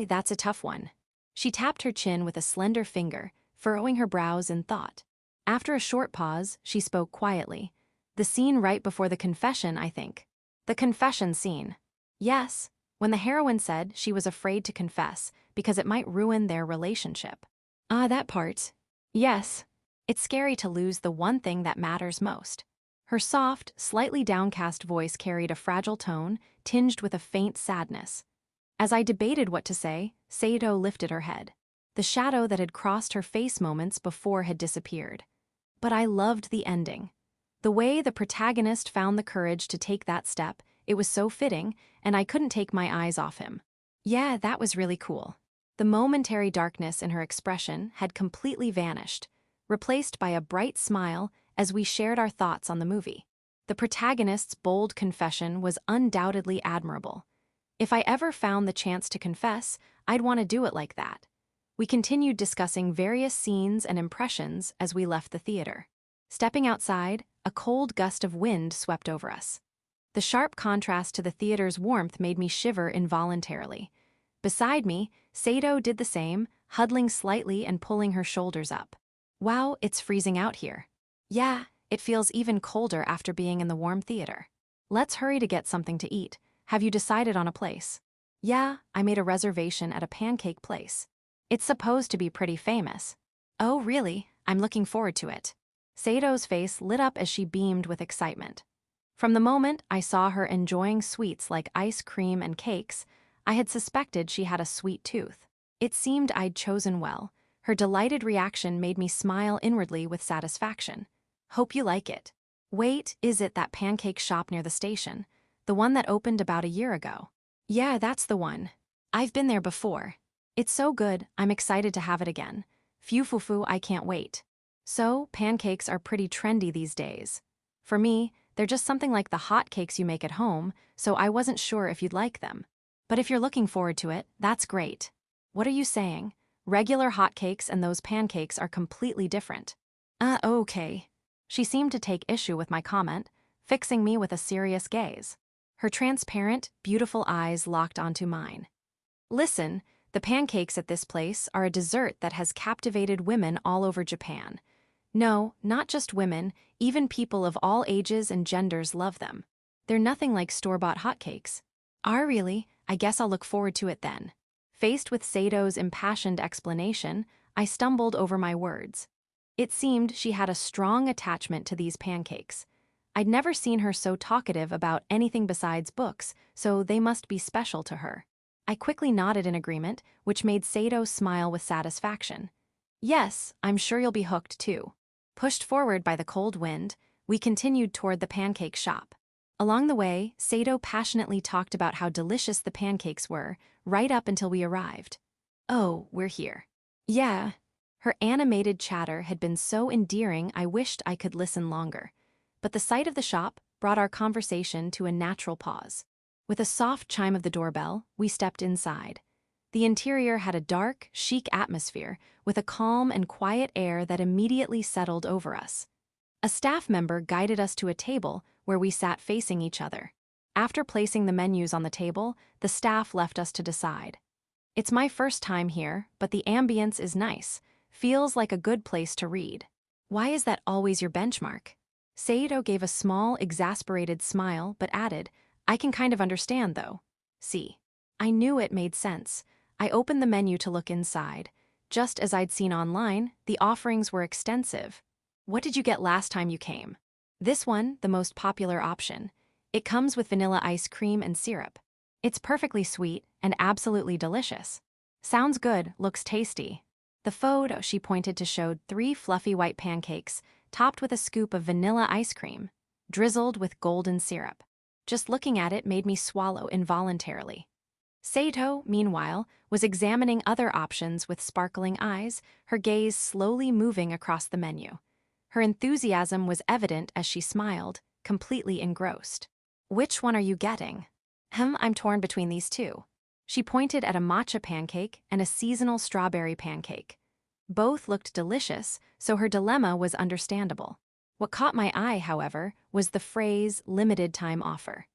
That's a tough one. She tapped her chin with a slender finger, furrowing her brows in thought. After a short pause, she spoke quietly. The scene right before the confession, I think. The confession scene. Yes, when the heroine said she was afraid to confess because it might ruin their relationship. That part. Yes. It's scary to lose the one thing that matters most. Her soft, slightly downcast voice carried a fragile tone, tinged with a faint sadness. As I debated what to say, Saito lifted her head. The shadow that had crossed her face moments before had disappeared. But I loved the ending. The way the protagonist found the courage to take that step, it was so fitting, and I couldn't take my eyes off him. Yeah, that was really cool. The momentary darkness in her expression had completely vanished, replaced by a bright smile as we shared our thoughts on the movie. The protagonist's bold confession was undoubtedly admirable. If I ever found the chance to confess, I'd want to do it like that. We continued discussing various scenes and impressions as we left the theater. Stepping outside, a cold gust of wind swept over us. The sharp contrast to the theater's warmth made me shiver involuntarily. Beside me, Saito did the same, huddling slightly and pulling her shoulders up. Wow, it's freezing out here. Yeah, it feels even colder after being in the warm theater. Let's hurry to get something to eat. Have you decided on a place? Yeah, I made a reservation at a pancake place. It's supposed to be pretty famous. Oh, really? I'm looking forward to it. Sato's face lit up as she beamed with excitement. From the moment I saw her enjoying sweets like ice cream and cakes, I had suspected she had a sweet tooth. It seemed I'd chosen well. Her delighted reaction made me smile inwardly with satisfaction. Hope you like it. Wait, is it that pancake shop near the station? The one that opened about a year ago? Yeah, that's the one. I've been there before. It's so good, I'm excited to have it again. Fufufu, I can't wait. So, pancakes are pretty trendy these days. For me, they're just something like the hot cakes you make at home, so I wasn't sure if you'd like them. But if you're looking forward to it, that's great. What are you saying? Regular hotcakes and those pancakes are completely different. Okay. She seemed to take issue with my comment, fixing me with a serious gaze. Her transparent, beautiful eyes locked onto mine. Listen, the pancakes at this place are a dessert that has captivated women all over Japan. No, not just women, even people of all ages and genders love them. They're nothing like store-bought hotcakes. Really? I guess I'll look forward to it then. Faced with Sato's impassioned explanation, I stumbled over my words. It seemed she had a strong attachment to these pancakes. I'd never seen her so talkative about anything besides books, so they must be special to her. I quickly nodded in agreement, which made Saito smile with satisfaction. Yes, I'm sure you'll be hooked too. Pushed forward by the cold wind, we continued toward the pancake shop. Along the way, Saito passionately talked about how delicious the pancakes were, right up until we arrived. Oh, we're here. Yeah. Her animated chatter had been so endearing I wished I could listen longer. But the sight of the shop brought our conversation to a natural pause. With a soft chime of the doorbell, we stepped inside. The interior had a dark, chic atmosphere with a calm and quiet air that immediately settled over us. A staff member guided us to a table where we sat facing each other. After placing the menus on the table, the staff left us to decide. It's my first time here, but the ambience is nice. Feels like a good place to read. Why is that always your benchmark? Saito gave a small, exasperated smile, but added, I can kind of understand, though. See. I knew it made sense. I opened the menu to look inside. Just as I'd seen online, the offerings were extensive. What did you get last time you came? This one, the most popular option. It comes with vanilla ice cream and syrup. It's perfectly sweet and absolutely delicious. Sounds good, looks tasty. The photo she pointed to showed 3 fluffy white pancakes, topped with a scoop of vanilla ice cream, drizzled with golden syrup. Just looking at it made me swallow involuntarily. Saito, meanwhile, was examining other options with sparkling eyes, her gaze slowly moving across the menu. Her enthusiasm was evident as she smiled, completely engrossed. Which one are you getting? I'm torn between these two. She pointed at a matcha pancake and a seasonal strawberry pancake. Both looked delicious, so her dilemma was understandable. What caught my eye, however, was the phrase limited time offer.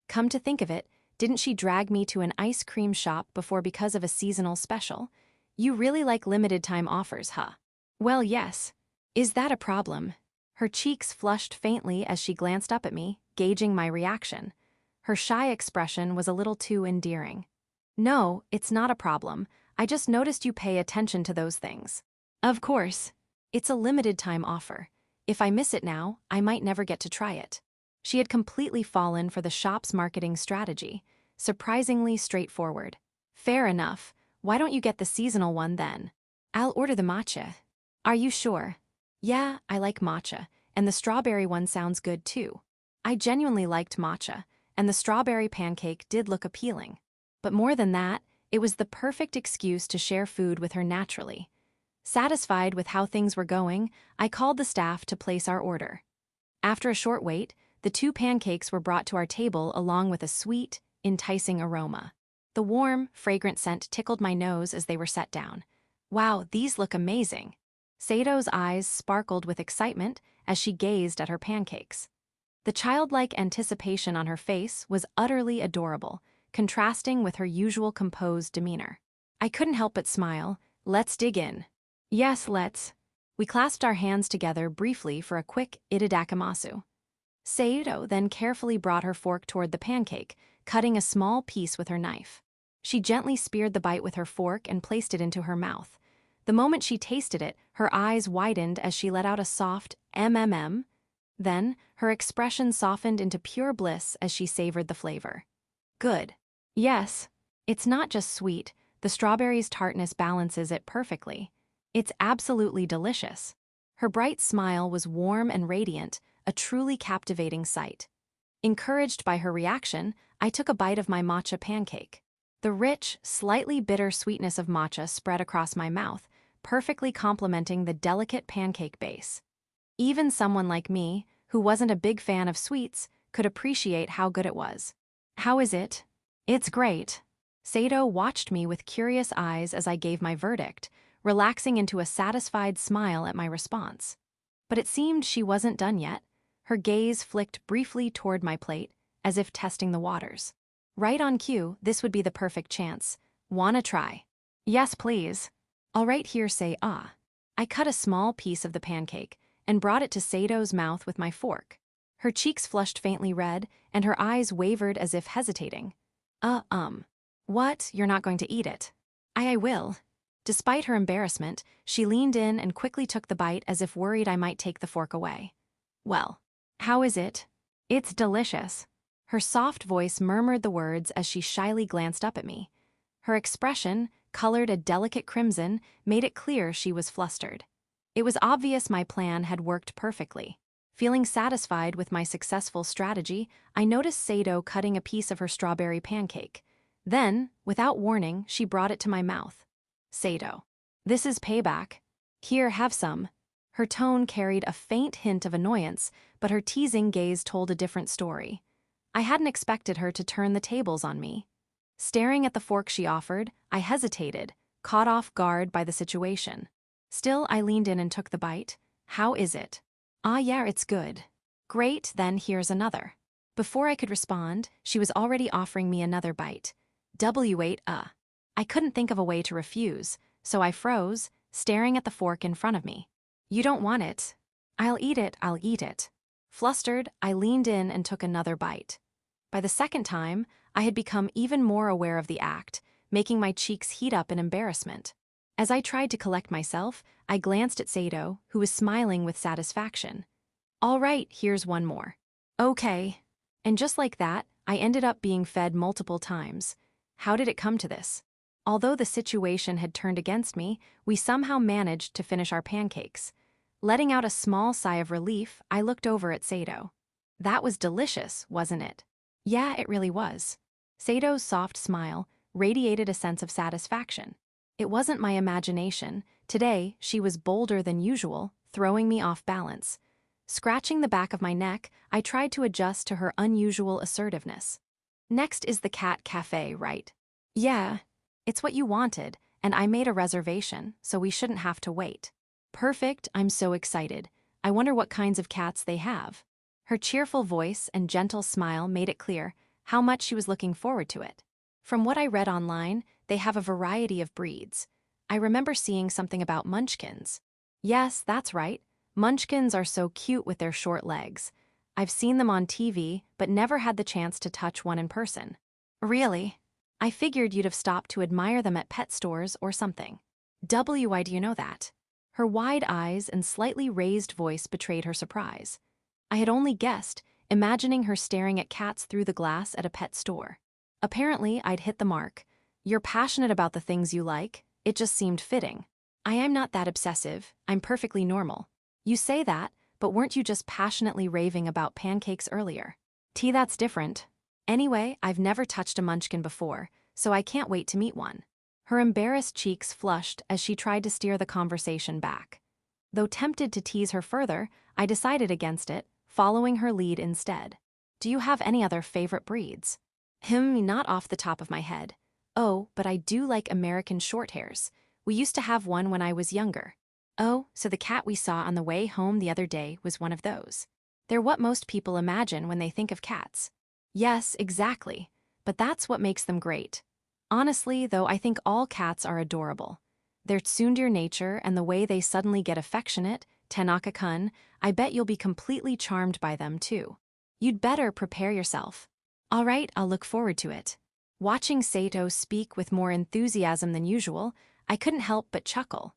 Come to think of it, didn't she drag me to an ice cream shop before because of a seasonal special? You really like limited time offers, huh? Well, yes. Is that a problem? Her cheeks flushed faintly as she glanced up at me, gauging my reaction. Her shy expression was a little too endearing. No, it's not a problem. I just noticed you pay attention to those things. Of course. It's a limited time offer. If I miss it now, I might never get to try it. She had completely fallen for the shop's marketing strategy, surprisingly straightforward. Fair enough. Why don't you get the seasonal one then? I'll order the matcha. Are you sure? Yeah, I like matcha, and the strawberry one sounds good too. I genuinely liked matcha, and the strawberry pancake did look appealing. But more than that, it was the perfect excuse to share food with her naturally. Satisfied with how things were going, I called the staff to place our order. After a short wait, the 2 pancakes were brought to our table along with a sweet, enticing aroma. The warm, fragrant scent tickled my nose as they were set down. Wow, these look amazing. Sato's eyes sparkled with excitement as she gazed at her pancakes. The childlike anticipation on her face was utterly adorable, contrasting with her usual composed demeanor. I couldn't help but smile. Let's dig in. Yes, let's. We clasped our hands together briefly for a quick itadakimasu. Saito then carefully brought her fork toward the pancake, cutting a small piece with her knife. She gently speared the bite with her fork and placed it into her mouth. The moment she tasted it, her eyes widened as she let out a soft mmm. Then, her expression softened into pure bliss as she savored the flavor. Good. Yes. It's not just sweet, the strawberry's tartness balances it perfectly. It's absolutely delicious. Her bright smile was warm and radiant, a truly captivating sight. Encouraged by her reaction, I took a bite of my matcha pancake. The rich, slightly bitter sweetness of matcha spread across my mouth, perfectly complementing the delicate pancake base. Even someone like me, who wasn't a big fan of sweets, could appreciate how good it was. How is it? It's great. Saito watched me with curious eyes as I gave my verdict, relaxing into a satisfied smile at my response. But it seemed she wasn't done yet. Her gaze flicked briefly toward my plate, as if testing the waters. Right on cue, this would be the perfect chance. Wanna try? Yes, please. All right, here say ah. I cut a small piece of the pancake and brought it to Sato's mouth with my fork. Her cheeks flushed faintly red, and her eyes wavered as if hesitating. What? You're not going to eat it? I will. Despite her embarrassment, she leaned in and quickly took the bite as if worried I might take the fork away. Well, how is it? It's delicious. Her soft voice murmured the words as she shyly glanced up at me. Her expression, colored a delicate crimson, made it clear she was flustered. It was obvious my plan had worked perfectly. Feeling satisfied with my successful strategy, I noticed Sato cutting a piece of her strawberry pancake. Then, without warning, she brought it to my mouth. Sato. This is payback. Here, have some. Her tone carried a faint hint of annoyance, but her teasing gaze told a different story. I hadn't expected her to turn the tables on me. Staring at the fork she offered, I hesitated, caught off guard by the situation. Still, I leaned in and took the bite. How is it? Ah, yeah, it's good. Great, then here's another. Before I could respond, she was already offering me another bite. W8, I couldn't think of a way to refuse, so I froze, staring at the fork in front of me. You don't want it. I'll eat it, I'll eat it. Flustered, I leaned in and took another bite. By the second time, I had become even more aware of the act, making my cheeks heat up in embarrassment. As I tried to collect myself, I glanced at Sato, who was smiling with satisfaction. All right, here's one more. Okay. And just like that, I ended up being fed multiple times. How did it come to this? Although the situation had turned against me, we somehow managed to finish our pancakes. Letting out a small sigh of relief, I looked over at Sato. That was delicious, wasn't it? Yeah, it really was. Sato's soft smile radiated a sense of satisfaction. It wasn't my imagination. Today, she was bolder than usual, throwing me off balance. Scratching the back of my neck, I tried to adjust to her unusual assertiveness. Next is the cat cafe, right? Yeah. It's what you wanted, and I made a reservation, so we shouldn't have to wait. Perfect, I'm so excited. I wonder what kinds of cats they have. Her cheerful voice and gentle smile made it clear how much she was looking forward to it. From what I read online, they have a variety of breeds. I remember seeing something about munchkins. Yes, that's right. Munchkins are so cute with their short legs. I've seen them on TV, but never had the chance to touch one in person. Really? I figured you'd have stopped to admire them at pet stores or something. Why do you know that? Her wide eyes and slightly raised voice betrayed her surprise. I had only guessed, imagining her staring at cats through the glass at a pet store. Apparently, I'd hit the mark. You're passionate about the things you like. It just seemed fitting. I am not that obsessive. I'm perfectly normal. You say that, but weren't you just passionately raving about pancakes earlier? That's different. Anyway, I've never touched a munchkin before, so I can't wait to meet one. Her embarrassed cheeks flushed as she tried to steer the conversation back. Though tempted to tease her further, I decided against it, following her lead instead. Do you have any other favorite breeds? Not off the top of my head. Oh, but I do like American Shorthairs. We used to have one when I was younger. Oh, so the cat we saw on the way home the other day was one of those. They're what most people imagine when they think of cats. Yes, exactly. But that's what makes them great. Honestly, though, I think all cats are adorable. Their tsundere nature and the way they suddenly get affectionate, Tanaka-kun, I bet you'll be completely charmed by them too. You'd better prepare yourself. All right, I'll look forward to it. Watching Sato speak with more enthusiasm than usual, I couldn't help but chuckle.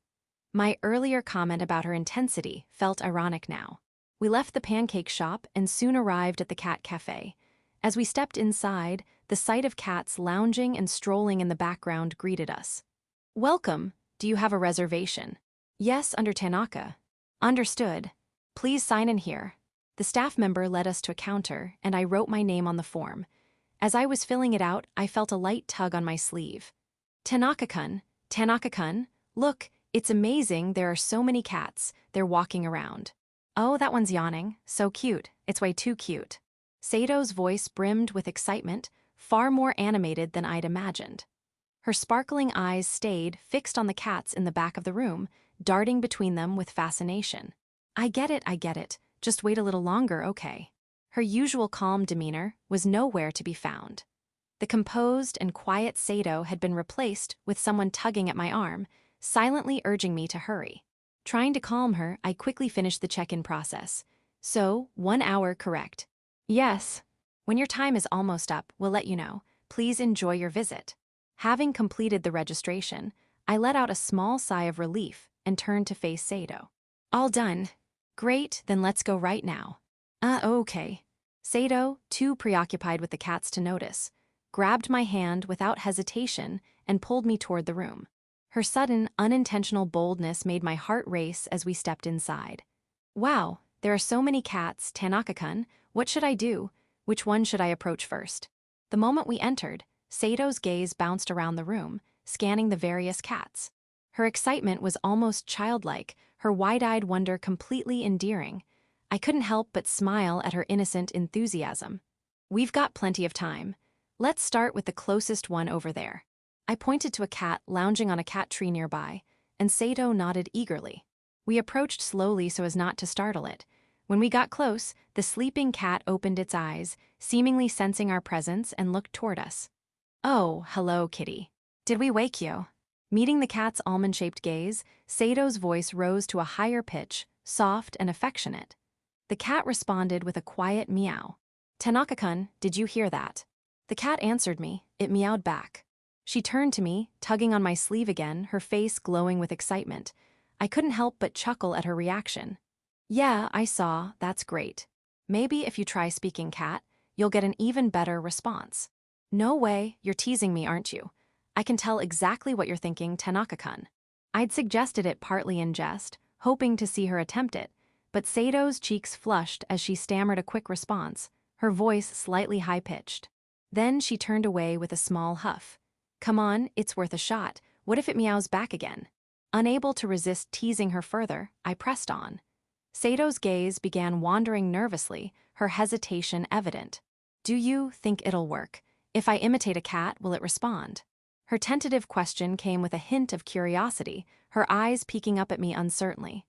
My earlier comment about her intensity felt ironic now. We left the pancake shop and soon arrived at the cat cafe. As we stepped inside, the sight of cats lounging and strolling in the background greeted us. Welcome. Do you have a reservation? Yes, under Tanaka. Understood. Please sign in here. The staff member led us to a counter, and I wrote my name on the form. As I was filling it out, I felt a light tug on my sleeve. Tanaka-kun, Tanaka-kun, look, it's amazing there are so many cats, they're walking around. Oh, that one's yawning, so cute, it's way too cute. Sato's voice brimmed with excitement, far more animated than I'd imagined. Her sparkling eyes stayed fixed on the cats in the back of the room, darting between them with fascination. I get it, just wait a little longer, okay? Her usual calm demeanor was nowhere to be found. The composed and quiet Sato had been replaced with someone tugging at my arm, silently urging me to hurry. Trying to calm her, I quickly finished the check-in process. So, 1 hour correct. Yes. When your time is almost up, we'll let you know. Please enjoy your visit. Having completed the registration, I let out a small sigh of relief and turned to face Sato. All done. Great, then let's go right now. Okay. Sato, too preoccupied with the cats to notice, grabbed my hand without hesitation and pulled me toward the room. Her sudden, unintentional boldness made my heart race as we stepped inside. Wow, there are so many cats, Tanaka-kun. What should I do? Which one should I approach first? The moment we entered, Sato's gaze bounced around the room, scanning the various cats. Her excitement was almost childlike, her wide-eyed wonder completely endearing. I couldn't help but smile at her innocent enthusiasm. We've got plenty of time. Let's start with the closest one over there. I pointed to a cat lounging on a cat tree nearby, and Sato nodded eagerly. We approached slowly so as not to startle it. When we got close, the sleeping cat opened its eyes, seemingly sensing our presence, and looked toward us. "Oh, hello, kitty. Did we wake you?" Meeting the cat's almond-shaped gaze, Sato's voice rose to a higher pitch, soft and affectionate. The cat responded with a quiet meow. "Tanaka-kun, did you hear that?" The cat answered me. It meowed back. She turned to me, tugging on my sleeve again, her face glowing with excitement. I couldn't help but chuckle at her reaction. "Yeah, I saw. That's great. Maybe if you try speaking cat, you'll get an even better response." "No way, you're teasing me, aren't you? I can tell exactly what you're thinking, Tanaka-kun." I'd suggested it partly in jest, hoping to see her attempt it, but Sato's cheeks flushed as she stammered a quick response, her voice slightly high-pitched. Then she turned away with a small huff. "Come on, it's worth a shot. What if it meows back again?" Unable to resist teasing her further, I pressed on. Sato's gaze began wandering nervously, her hesitation evident. "Do you think it'll work? If I imitate a cat, will it respond?" Her tentative question came with a hint of curiosity, her eyes peeking up at me uncertainly.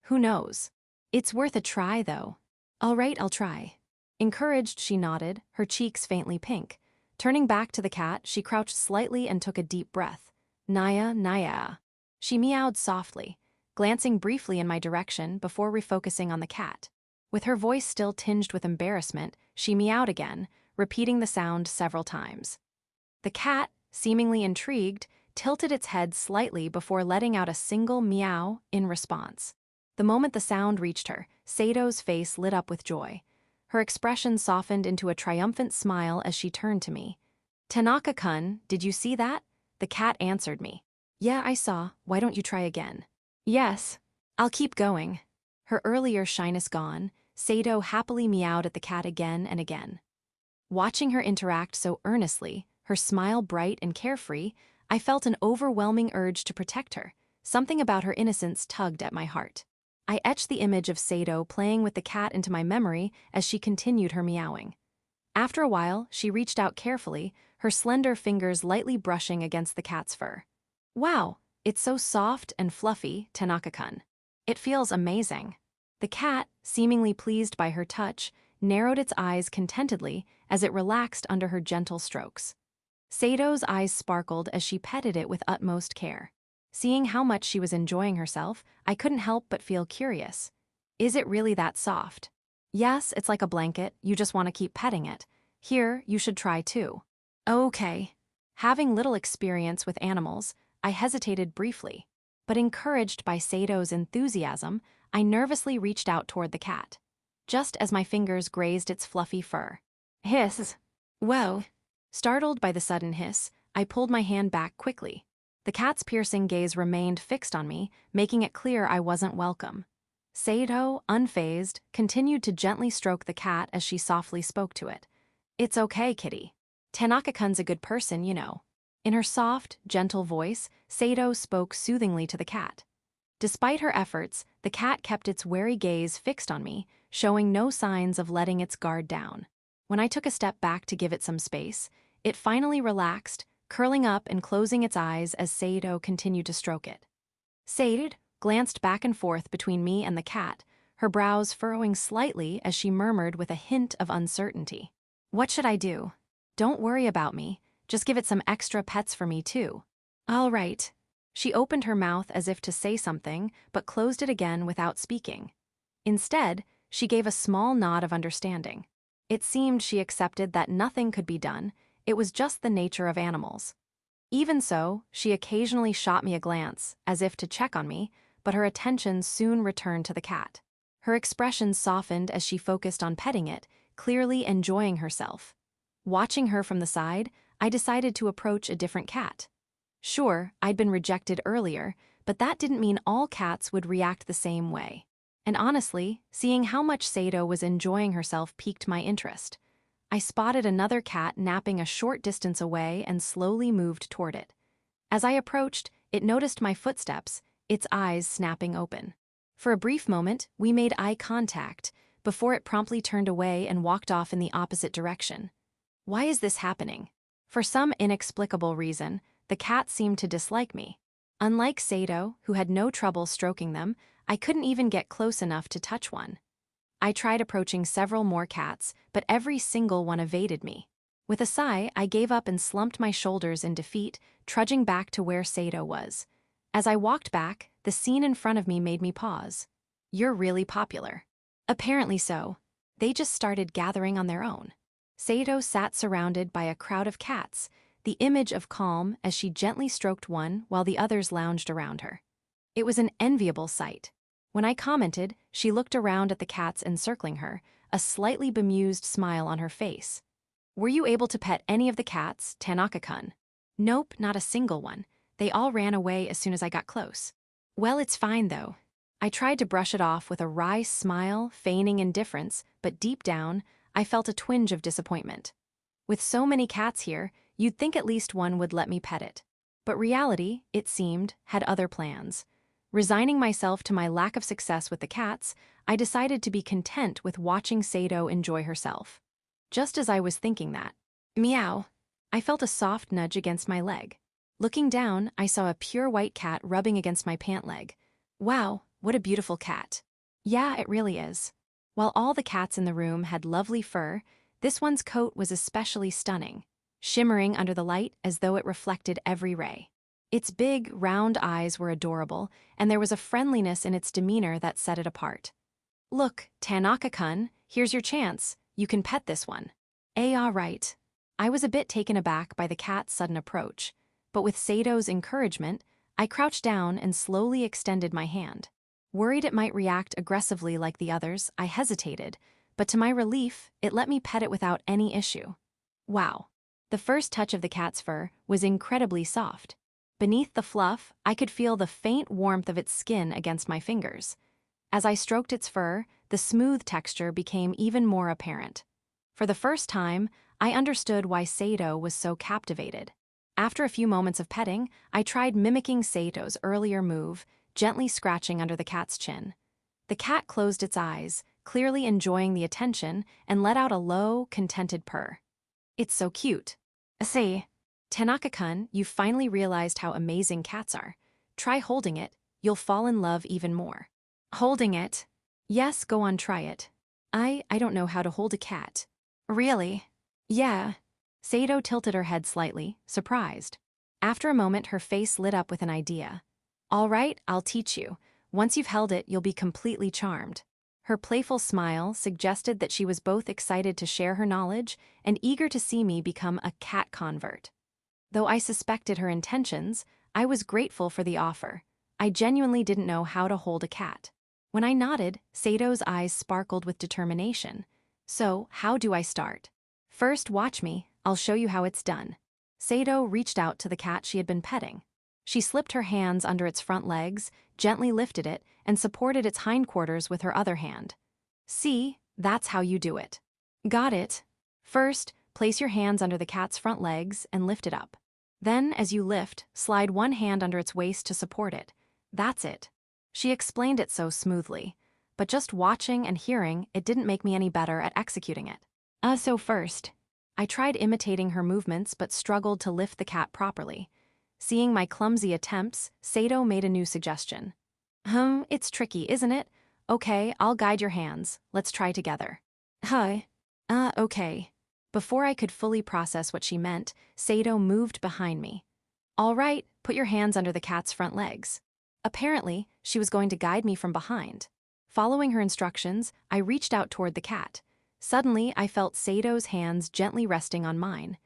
"Who knows? It's worth a try, though." "All right, I'll try." Encouraged, she nodded, her cheeks faintly pink. Turning back to the cat, she crouched slightly and took a deep breath. "Naya, Naya." She meowed softly, glancing briefly in my direction before refocusing on the cat. With her voice still tinged with embarrassment, she meowed again, repeating the sound several times. The cat, seemingly intrigued, tilted its head slightly before letting out a single meow in response. The moment the sound reached her, Sato's face lit up with joy. Her expression softened into a triumphant smile as she turned to me. "Tanaka-kun, did you see that?" The cat answered me. "Yeah, I saw. Why don't you try again?" "Yes. I'll keep going." Her earlier shyness gone, Sato happily meowed at the cat again and again. Watching her interact so earnestly, her smile bright and carefree, I felt an overwhelming urge to protect her. Something about her innocence tugged at my heart. I etched the image of Sato playing with the cat into my memory as she continued her meowing. After a while, she reached out carefully, her slender fingers lightly brushing against the cat's fur. "Wow, it's so soft and fluffy, Tanaka-kun. It feels amazing." The cat, seemingly pleased by her touch, narrowed its eyes contentedly as it relaxed under her gentle strokes. Sato's eyes sparkled as she petted it with utmost care. Seeing how much she was enjoying herself, I couldn't help but feel curious. "Is it really that soft?" "Yes, it's like a blanket, you just want to keep petting it. Here, you should try too." "Okay." Having little experience with animals, I hesitated briefly. But encouraged by Sato's enthusiasm, I nervously reached out toward the cat. Just as my fingers grazed its fluffy fur. "Hiss." "Whoa." Startled by the sudden hiss, I pulled my hand back quickly. The cat's piercing gaze remained fixed on me, making it clear I wasn't welcome. Sato, unfazed, continued to gently stroke the cat as she softly spoke to it. "It's okay, kitty. Tanaka-kun's a good person, you know." In her soft, gentle voice, Sato spoke soothingly to the cat. Despite her efforts, the cat kept its wary gaze fixed on me, showing no signs of letting its guard down. When I took a step back to give it some space, it finally relaxed, curling up and closing its eyes as Sato continued to stroke it. Sato glanced back and forth between me and the cat, her brows furrowing slightly as she murmured with a hint of uncertainty. "What should I do?" "Don't worry about me. Just give it some extra pets for me, too." "All right." She opened her mouth as if to say something, but closed it again without speaking. Instead, she gave a small nod of understanding. It seemed she accepted that nothing could be done. It was just the nature of animals. Even so, she occasionally shot me a glance, as if to check on me, but her attention soon returned to the cat. Her expression softened as she focused on petting it, clearly enjoying herself. Watching her from the side, I decided to approach a different cat. Sure, I'd been rejected earlier, but that didn't mean all cats would react the same way. And honestly, seeing how much Sato was enjoying herself piqued my interest. I spotted another cat napping a short distance away and slowly moved toward it. As I approached, it noticed my footsteps, its eyes snapping open. For a brief moment, we made eye contact, before it promptly turned away and walked off in the opposite direction. "Why is this happening?" For some inexplicable reason, the cats seemed to dislike me. Unlike Sato, who had no trouble stroking them, I couldn't even get close enough to touch one. I tried approaching several more cats, but every single one evaded me. With a sigh, I gave up and slumped my shoulders in defeat, trudging back to where Sato was. As I walked back, the scene in front of me made me pause. You're really popular. Apparently so. They just started gathering on their own. Sato sat surrounded by a crowd of cats, the image of calm as she gently stroked one while the others lounged around her. It was an enviable sight. When I commented, she looked around at the cats encircling her, a slightly bemused smile on her face. Were you able to pet any of the cats, Tanaka-kun? Nope, not a single one. They all ran away as soon as I got close. Well, it's fine though. I tried to brush it off with a wry smile, feigning indifference, but deep down, I felt a twinge of disappointment. With so many cats here, you'd think at least one would let me pet it. But reality, it seemed, had other plans. Resigning myself to my lack of success with the cats, I decided to be content with watching Sato enjoy herself. Just as I was thinking that, meow, I felt a soft nudge against my leg. Looking down, I saw a pure white cat rubbing against my pant leg. Wow, what a beautiful cat. Yeah, it really is. While all the cats in the room had lovely fur, this one's coat was especially stunning, shimmering under the light as though it reflected every ray. Its big, round eyes were adorable, and there was a friendliness in its demeanor that set it apart. Look, Tanaka-kun, here's your chance. You can pet this one. All right. I was a bit taken aback by the cat's sudden approach, but with Sato's encouragement, I crouched down and slowly extended my hand. Worried it might react aggressively like the others, I hesitated, but to my relief, it let me pet it without any issue. Wow. The first touch of the cat's fur was incredibly soft. Beneath the fluff, I could feel the faint warmth of its skin against my fingers. As I stroked its fur, the smooth texture became even more apparent. For the first time, I understood why Sato was so captivated. After a few moments of petting, I tried mimicking Sato's earlier move, gently scratching under the cat's chin. The cat closed its eyes, clearly enjoying the attention, and let out a low, contented purr. It's so cute. See, Tanaka-kun, you finally realized how amazing cats are. Try holding it, you'll fall in love even more. Holding it? Yes, go on, try it. I don't know how to hold a cat. Really? Yeah. Sato tilted her head slightly, surprised. After a moment, her face lit up with an idea. All right, I'll teach you. Once you've held it, you'll be completely charmed. Her playful smile suggested that she was both excited to share her knowledge and eager to see me become a cat convert. Though I suspected her intentions, I was grateful for the offer. I genuinely didn't know how to hold a cat. When I nodded, Sato's eyes sparkled with determination. So, how do I start? First, watch me. I'll show you how it's done. Sato reached out to the cat she had been petting. She slipped her hands under its front legs, gently lifted it, and supported its hindquarters with her other hand. See, that's how you do it. Got it. First, place your hands under the cat's front legs and lift it up. Then, as you lift, slide one hand under its waist to support it. That's it. She explained it so smoothly, but just watching and hearing, it didn't make me any better at executing it. So first, I tried imitating her movements but struggled to lift the cat properly. Seeing my clumsy attempts, Sato made a new suggestion. It's tricky, isn't it? Okay, I'll guide your hands. Let's try together. Okay. Before I could fully process what she meant, Sato moved behind me. All right, put your hands under the cat's front legs. Apparently, she was going to guide me from behind. Following her instructions, I reached out toward the cat. Suddenly, I felt Sato's hands gently resting on mine.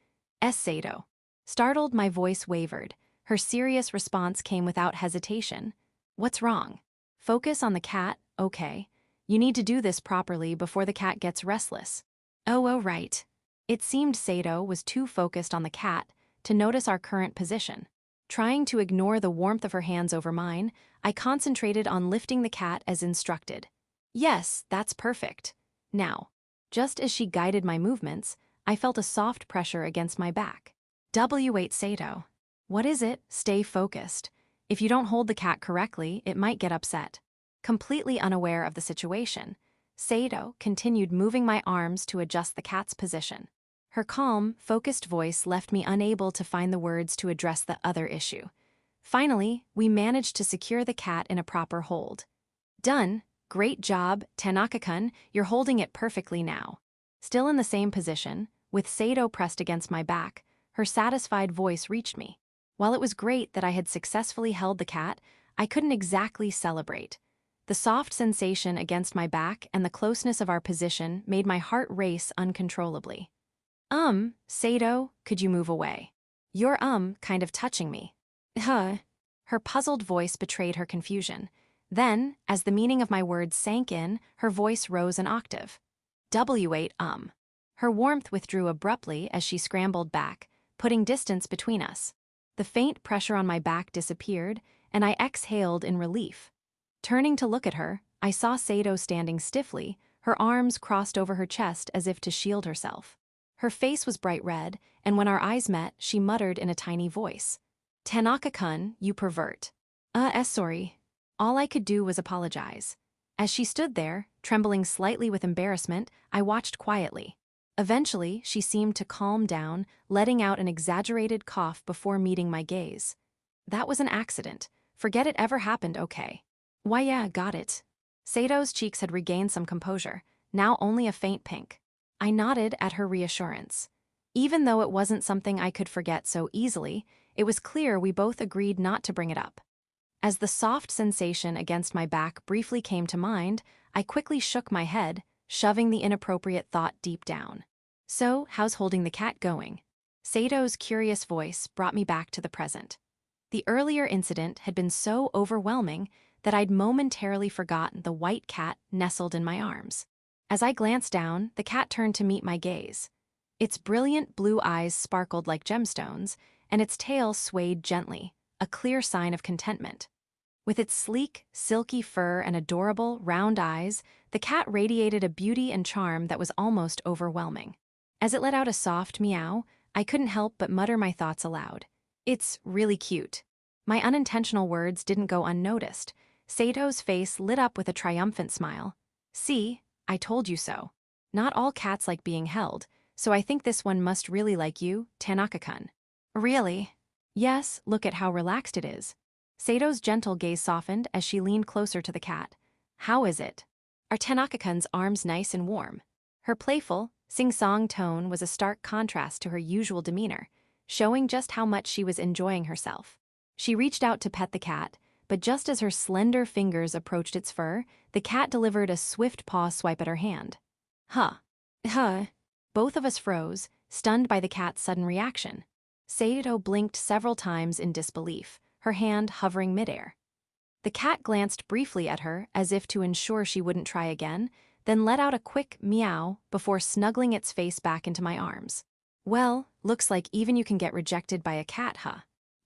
Sato. Startled, my voice wavered. Her serious response came without hesitation. What's wrong? Focus on the cat, okay. You need to do this properly before the cat gets restless. Oh, right. It seemed Sato was too focused on the cat to notice our current position. Trying to ignore the warmth of her hands over mine, I concentrated on lifting the cat as instructed. Yes, that's perfect. Now, just as she guided my movements, I felt a soft pressure against my back. W8 Sato. What is it? Stay focused. If you don't hold the cat correctly, it might get upset. Completely unaware of the situation, Sato continued moving my arms to adjust the cat's position. Her calm, focused voice left me unable to find the words to address the other issue. Finally, we managed to secure the cat in a proper hold. Done. Great job, Tanaka-kun, you're holding it perfectly now. Still in the same position, with Sato pressed against my back, her satisfied voice reached me. While it was great that I had successfully held the cat, I couldn't exactly celebrate. The soft sensation against my back and the closeness of our position made my heart race uncontrollably. Sato, could you move away? You're, kind of touching me. Huh. Her puzzled voice betrayed her confusion. Then, as the meaning of my words sank in, her voice rose an octave. W8, Her warmth withdrew abruptly as she scrambled back, putting distance between us. The faint pressure on my back disappeared, and I exhaled in relief. Turning to look at her, I saw Sato standing stiffly, her arms crossed over her chest as if to shield herself. Her face was bright red, and when our eyes met, she muttered in a tiny voice. Tanaka-kun, you pervert. Sorry. All I could do was apologize. As she stood there, trembling slightly with embarrassment, I watched quietly. Eventually, she seemed to calm down, letting out an exaggerated cough before meeting my gaze. That was an accident. Forget it ever happened, okay? Why yeah, got it. Sato's cheeks had regained some composure, now only a faint pink. I nodded at her reassurance. Even though it wasn't something I could forget so easily, it was clear we both agreed not to bring it up. As the soft sensation against my back briefly came to mind, I quickly shook my head, shoving the inappropriate thought deep down. So, how's holding the cat going? Sato's curious voice brought me back to the present. The earlier incident had been so overwhelming that I'd momentarily forgotten the white cat nestled in my arms. As I glanced down, the cat turned to meet my gaze. Its brilliant blue eyes sparkled like gemstones, and its tail swayed gently, a clear sign of contentment. With its sleek, silky fur and adorable, round eyes, the cat radiated a beauty and charm that was almost overwhelming. As it let out a soft meow, I couldn't help but mutter my thoughts aloud. It's really cute. My unintentional words didn't go unnoticed. Sato's face lit up with a triumphant smile. See, I told you so. Not all cats like being held, so I think this one must really like you, Tanaka-kun. Really? Yes, look at how relaxed it is. Sato's gentle gaze softened as she leaned closer to the cat. How is it? Are Tanaka-kun's arms nice and warm? Her playful, sing-song tone was a stark contrast to her usual demeanor, showing just how much she was enjoying herself. She reached out to pet the cat, but just as her slender fingers approached its fur, the cat delivered a swift paw swipe at her hand. Huh. Both of us froze, stunned by the cat's sudden reaction. Sato blinked several times in disbelief, her hand hovering midair. The cat glanced briefly at her as if to ensure she wouldn't try again, then let out a quick meow before snuggling its face back into my arms. Well, looks like even you can get rejected by a cat, huh?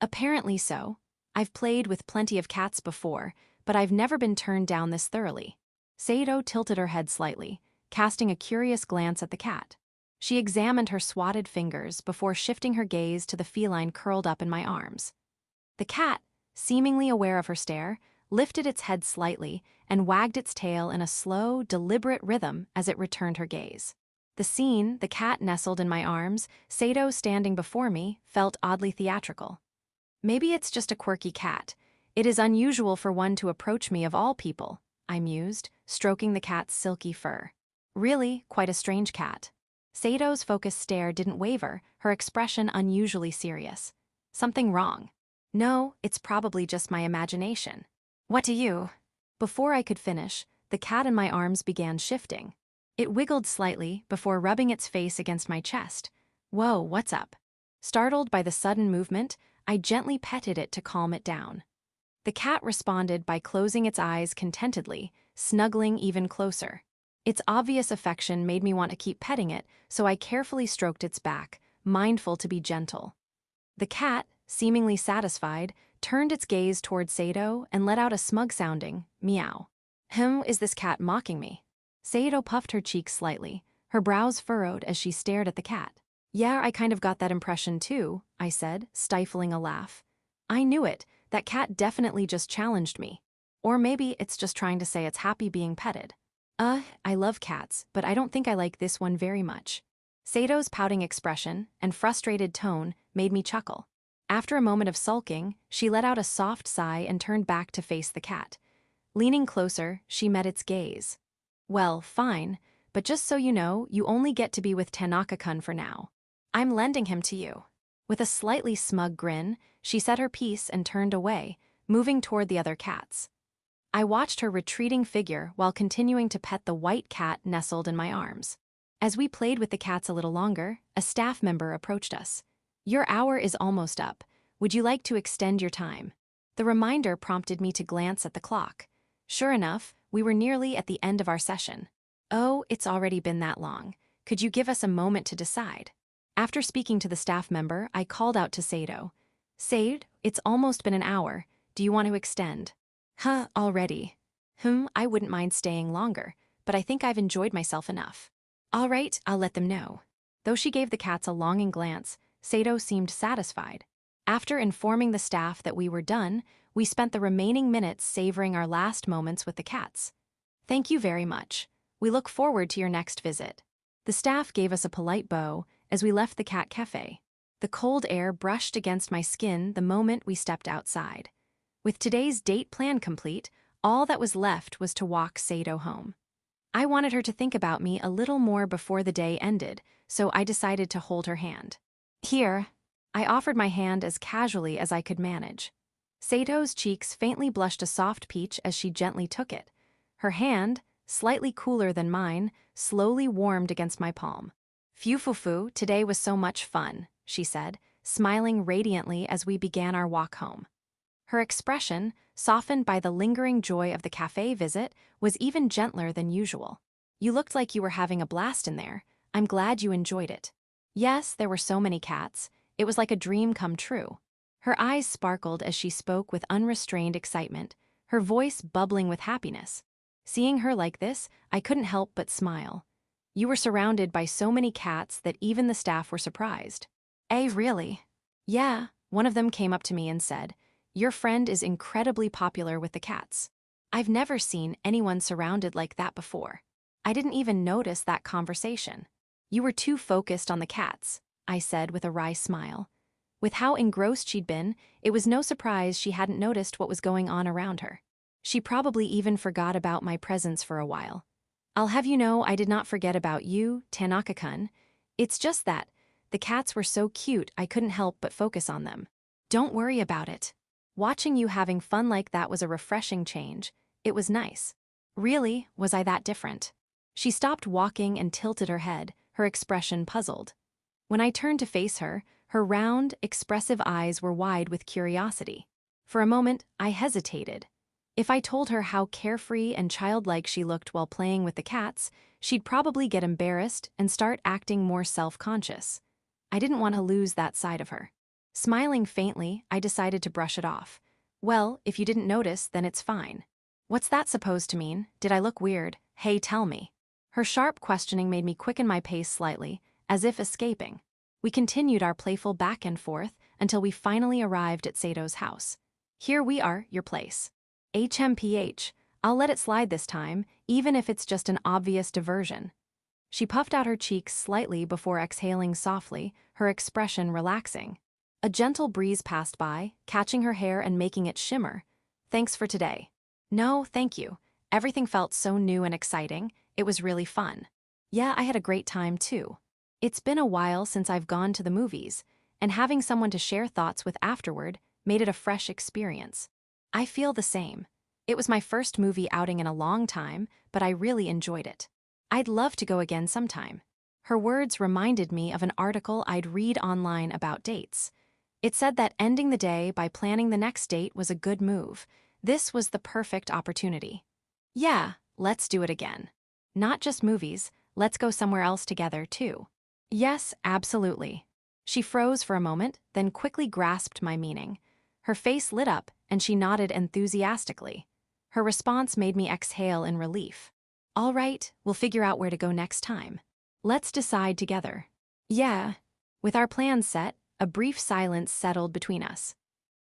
Apparently so. I've played with plenty of cats before, but I've never been turned down this thoroughly. Sato tilted her head slightly, casting a curious glance at the cat. She examined her swatted fingers before shifting her gaze to the feline curled up in my arms. The cat, seemingly aware of her stare, lifted its head slightly and wagged its tail in a slow, deliberate rhythm as it returned her gaze. The scene, the cat nestled in my arms, Sato standing before me, felt oddly theatrical. Maybe it's just a quirky cat. It is unusual for one to approach me of all people, I mused, stroking the cat's silky fur. Really, quite a strange cat. Sato's focused stare didn't waver, her expression unusually serious. Something wrong? No, it's probably just my imagination. What do you? Before I could finish, the cat in my arms began shifting. It wiggled slightly before rubbing its face against my chest. Whoa, what's up? Startled by the sudden movement, I gently petted it to calm it down. The cat responded by closing its eyes contentedly, snuggling even closer. Its obvious affection made me want to keep petting it, so I carefully stroked its back, mindful to be gentle. The cat, seemingly satisfied, turned its gaze toward Sato and let out a smug-sounding meow. Is this cat mocking me? Sato puffed her cheeks slightly, her brows furrowed as she stared at the cat. Yeah, I kind of got that impression too, I said, stifling a laugh. I knew it, that cat definitely just challenged me. Or maybe it's just trying to say it's happy being petted. I love cats, but I don't think I like this one very much. Sato's pouting expression and frustrated tone made me chuckle. After a moment of sulking, she let out a soft sigh and turned back to face the cat. Leaning closer, she met its gaze. Well, fine, but just so you know, you only get to be with Tanaka-kun for now. I'm lending him to you. With a slightly smug grin, she said her piece and turned away, moving toward the other cats. I watched her retreating figure while continuing to pet the white cat nestled in my arms. As we played with the cats a little longer, a staff member approached us. Your hour is almost up. Would you like to extend your time? The reminder prompted me to glance at the clock. Sure enough, we were nearly at the end of our session. Oh, it's already been that long. Could you give us a moment to decide? After speaking to the staff member, I called out to Sato. Sade, it's almost been an hour. Do you want to extend? Huh, already. I wouldn't mind staying longer, but I think I've enjoyed myself enough. All right, I'll let them know. Though she gave the cats a longing glance, Sato seemed satisfied. After informing the staff that we were done, we spent the remaining minutes savoring our last moments with the cats. Thank you very much. We look forward to your next visit. The staff gave us a polite bow as we left the cat cafe. The cold air brushed against my skin the moment we stepped outside. With today's date plan complete, all that was left was to walk Sato home. I wanted her to think about me a little more before the day ended, so I decided to hold her hand. Here, I offered my hand as casually as I could manage. Sato's cheeks faintly blushed a soft peach as she gently took it. Her hand, slightly cooler than mine, slowly warmed against my palm. Phew, today was so much fun, she said, smiling radiantly as we began our walk home. Her expression, softened by the lingering joy of the cafe visit, was even gentler than usual. You looked like you were having a blast in there. I'm glad you enjoyed it. Yes, there were so many cats. It was like a dream come true. Her eyes sparkled as she spoke with unrestrained excitement, her voice bubbling with happiness. Seeing her like this, I couldn't help but smile. You were surrounded by so many cats that even the staff were surprised. Really? Yeah, one of them came up to me and said, your friend is incredibly popular with the cats. I've never seen anyone surrounded like that before. I didn't even notice that conversation. You were too focused on the cats, I said with a wry smile. With how engrossed she'd been, it was no surprise she hadn't noticed what was going on around her. She probably even forgot about my presence for a while. I'll have you know I did not forget about you, Tanaka-kun. It's just that the cats were so cute I couldn't help but focus on them. Don't worry about it. Watching you having fun like that was a refreshing change. It was nice. Really, was I that different? She stopped walking and tilted her head, her expression puzzled. When I turned to face her, her round, expressive eyes were wide with curiosity. For a moment, I hesitated. If I told her how carefree and childlike she looked while playing with the cats, she'd probably get embarrassed and start acting more self-conscious. I didn't want to lose that side of her. Smiling faintly, I decided to brush it off. Well, if you didn't notice, then it's fine. What's that supposed to mean? Did I look weird? Hey, tell me. Her sharp questioning made me quicken my pace slightly, as if escaping. We continued our playful back and forth until we finally arrived at Sato's house. Here we are, your place. HMPH, I'll let it slide this time, even if it's just an obvious diversion. She puffed out her cheeks slightly before exhaling softly, her expression relaxing. A gentle breeze passed by, catching her hair and making it shimmer. Thanks for today. No, thank you. Everything felt so new and exciting. It was really fun. Yeah, I had a great time too. It's been a while since I've gone to the movies, and having someone to share thoughts with afterward made it a fresh experience. I feel the same. It was my first movie outing in a long time, but I really enjoyed it. I'd love to go again sometime. Her words reminded me of an article I'd read online about dates. It said that ending the day by planning the next date was a good move. This was the perfect opportunity. Yeah, let's do it again. Not just movies, let's go somewhere else together too. Yes, absolutely. She froze for a moment, then quickly grasped my meaning. Her face lit up, and she nodded enthusiastically. Her response made me exhale in relief. All right, we'll figure out where to go next time. Let's decide together. Yeah. With our plans set, a brief silence settled between us.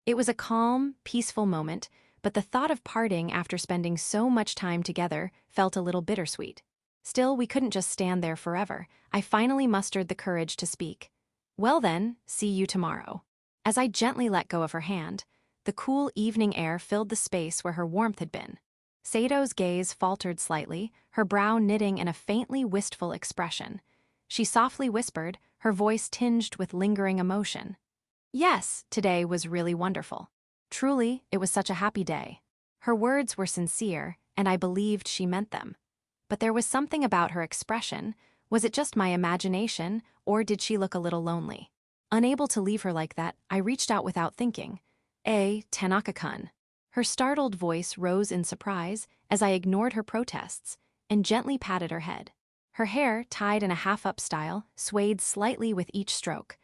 It was a calm, peaceful moment, but the thought of parting after spending so much time together felt a little bittersweet. Still, we couldn't just stand there forever. I finally mustered the courage to speak. Well then, see you tomorrow. As I gently let go of her hand, the cool evening air filled the space where her warmth had been. Sato's gaze faltered slightly, her brow knitting in a faintly wistful expression. She softly whispered, her voice tinged with lingering emotion. Yes, today was really wonderful. Truly, it was such a happy day. Her words were sincere, and I believed she meant them. But there was something about her expression. Was it just my imagination, or did she look a little lonely? Unable to leave her like that, I reached out without thinking. Tanaka-kun. Her startled voice rose in surprise as I ignored her protests and gently patted her head. Her hair, tied in a half-up style, swayed slightly with each stroke.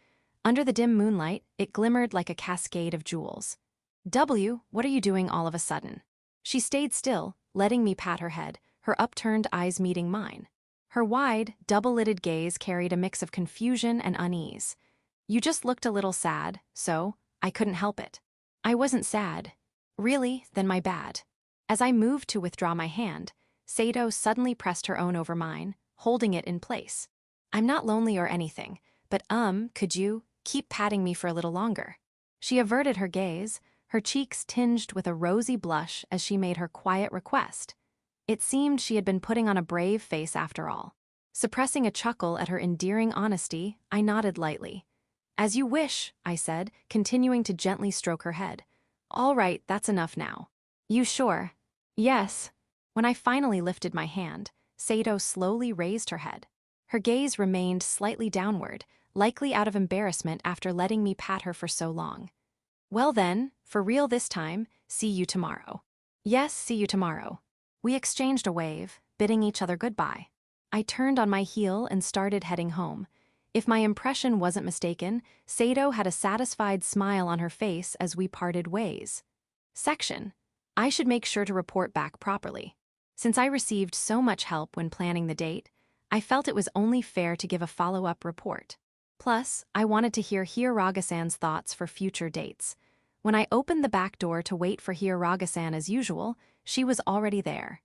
Under the dim moonlight, it glimmered like a cascade of jewels. What are you doing all of a sudden? She stayed still, letting me pat her head, her upturned eyes meeting mine. Her wide, double-lidded gaze carried a mix of confusion and unease. You just looked a little sad, so I couldn't help it. I wasn't sad. Really, then my bad. As I moved to withdraw my hand, Sato suddenly pressed her own over mine, holding it in place. I'm not lonely or anything, but could you keep patting me for a little longer? She averted her gaze, her cheeks tinged with a rosy blush as she made her quiet request. It seemed she had been putting on a brave face after all. Suppressing a chuckle at her endearing honesty, I nodded lightly. As you wish, I said, continuing to gently stroke her head. All right, that's enough now. You sure? Yes. When I finally lifted my hand, Sato slowly raised her head. Her gaze remained slightly downward, likely out of embarrassment after letting me pat her for so long. Well then, for real this time, see you tomorrow. Yes, see you tomorrow. We exchanged a wave, bidding each other goodbye. I turned on my heel and started heading home. If my impression wasn't mistaken, Sato had a satisfied smile on her face as we parted ways. Section. I should make sure to report back properly. Since I received so much help when planning the date, I felt it was only fair to give a follow-up report. Plus, I wanted to hear Hiyaraga-san's thoughts for future dates. When I opened the back door to wait for Hiyaraga-san as usual, she was already there.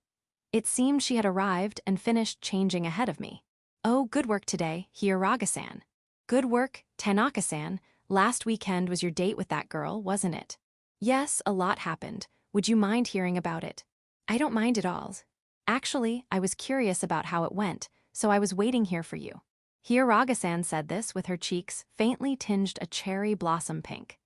It seemed she had arrived and finished changing ahead of me. Oh, good work today, Hiyaraga-san. Good work, Tanaka-san. Last weekend was your date with that girl, wasn't it? Yes, a lot happened. Would you mind hearing about it? I don't mind at all. Actually, I was curious about how it went, so I was waiting here for you. Hiyaraga-san said this with her cheeks faintly tinged a cherry blossom pink.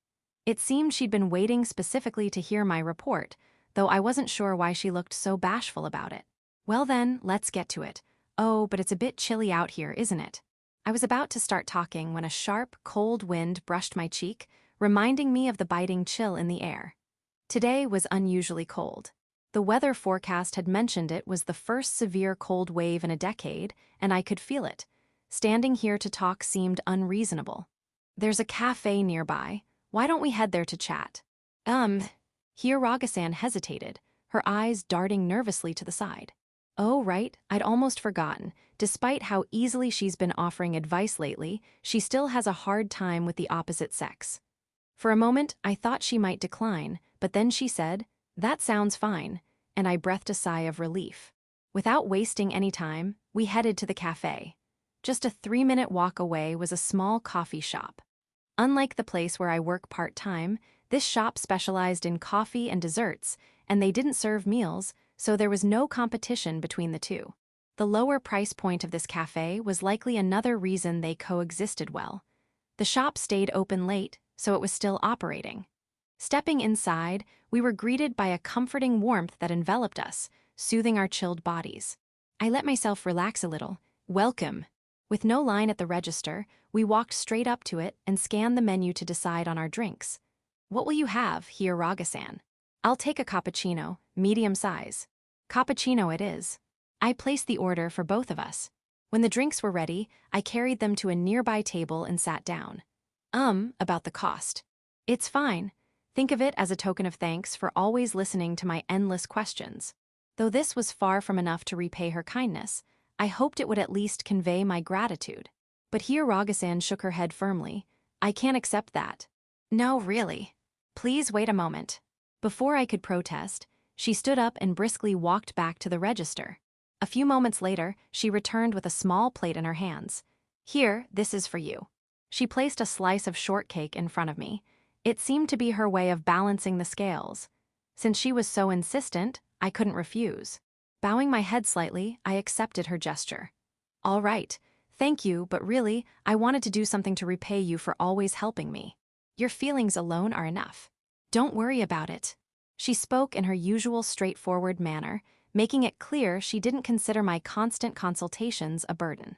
It seemed she'd been waiting specifically to hear my report, though I wasn't sure why she looked so bashful about it. Well then, let's get to it. Oh, but it's a bit chilly out here, isn't it? I was about to start talking when a sharp, cold wind brushed my cheek, reminding me of the biting chill in the air. Today was unusually cold. The weather forecast had mentioned it was the first severe cold wave in a decade, and I could feel it. Standing here to talk seemed unreasonable. There's a cafe nearby. Why don't we head there to chat? Hiyaraga-san hesitated, her eyes darting nervously to the side. Oh, right, I'd almost forgotten. Despite how easily she's been offering advice lately, she still has a hard time with the opposite sex. For a moment, I thought she might decline, but then she said, "That sounds fine," and I breathed a sigh of relief. Without wasting any time, we headed to the cafe. Just a 3-minute walk away was a small coffee shop. Unlike the place where I work part-time, this shop specialized in coffee and desserts, and they didn't serve meals, so there was no competition between the two. The lower price point of this cafe was likely another reason they coexisted well. The shop stayed open late, so it was still operating. Stepping inside, we were greeted by a comforting warmth that enveloped us, soothing our chilled bodies. I let myself relax a little. Welcome. With no line at the register, we walked straight up to it and scanned the menu to decide on our drinks. What will you have, Hiyaraga-san? I'll take a cappuccino, medium size. Cappuccino it is. I placed the order for both of us. When the drinks were ready, I carried them to a nearby table and sat down. About the cost. It's fine. Think of it as a token of thanks for always listening to my endless questions. Though this was far from enough to repay her kindness, I hoped it would at least convey my gratitude. But Hiyaraga-san shook her head firmly. I can't accept that. No, really. Please wait a moment. Before I could protest, she stood up and briskly walked back to the register. A few moments later, she returned with a small plate in her hands. Here, this is for you. She placed a slice of shortcake in front of me. It seemed to be her way of balancing the scales. Since she was so insistent, I couldn't refuse. Bowing my head slightly, I accepted her gesture. All right, thank you, but really, I wanted to do something to repay you for always helping me. Your feelings alone are enough. Don't worry about it. She spoke in her usual straightforward manner, making it clear she didn't consider my constant consultations a burden.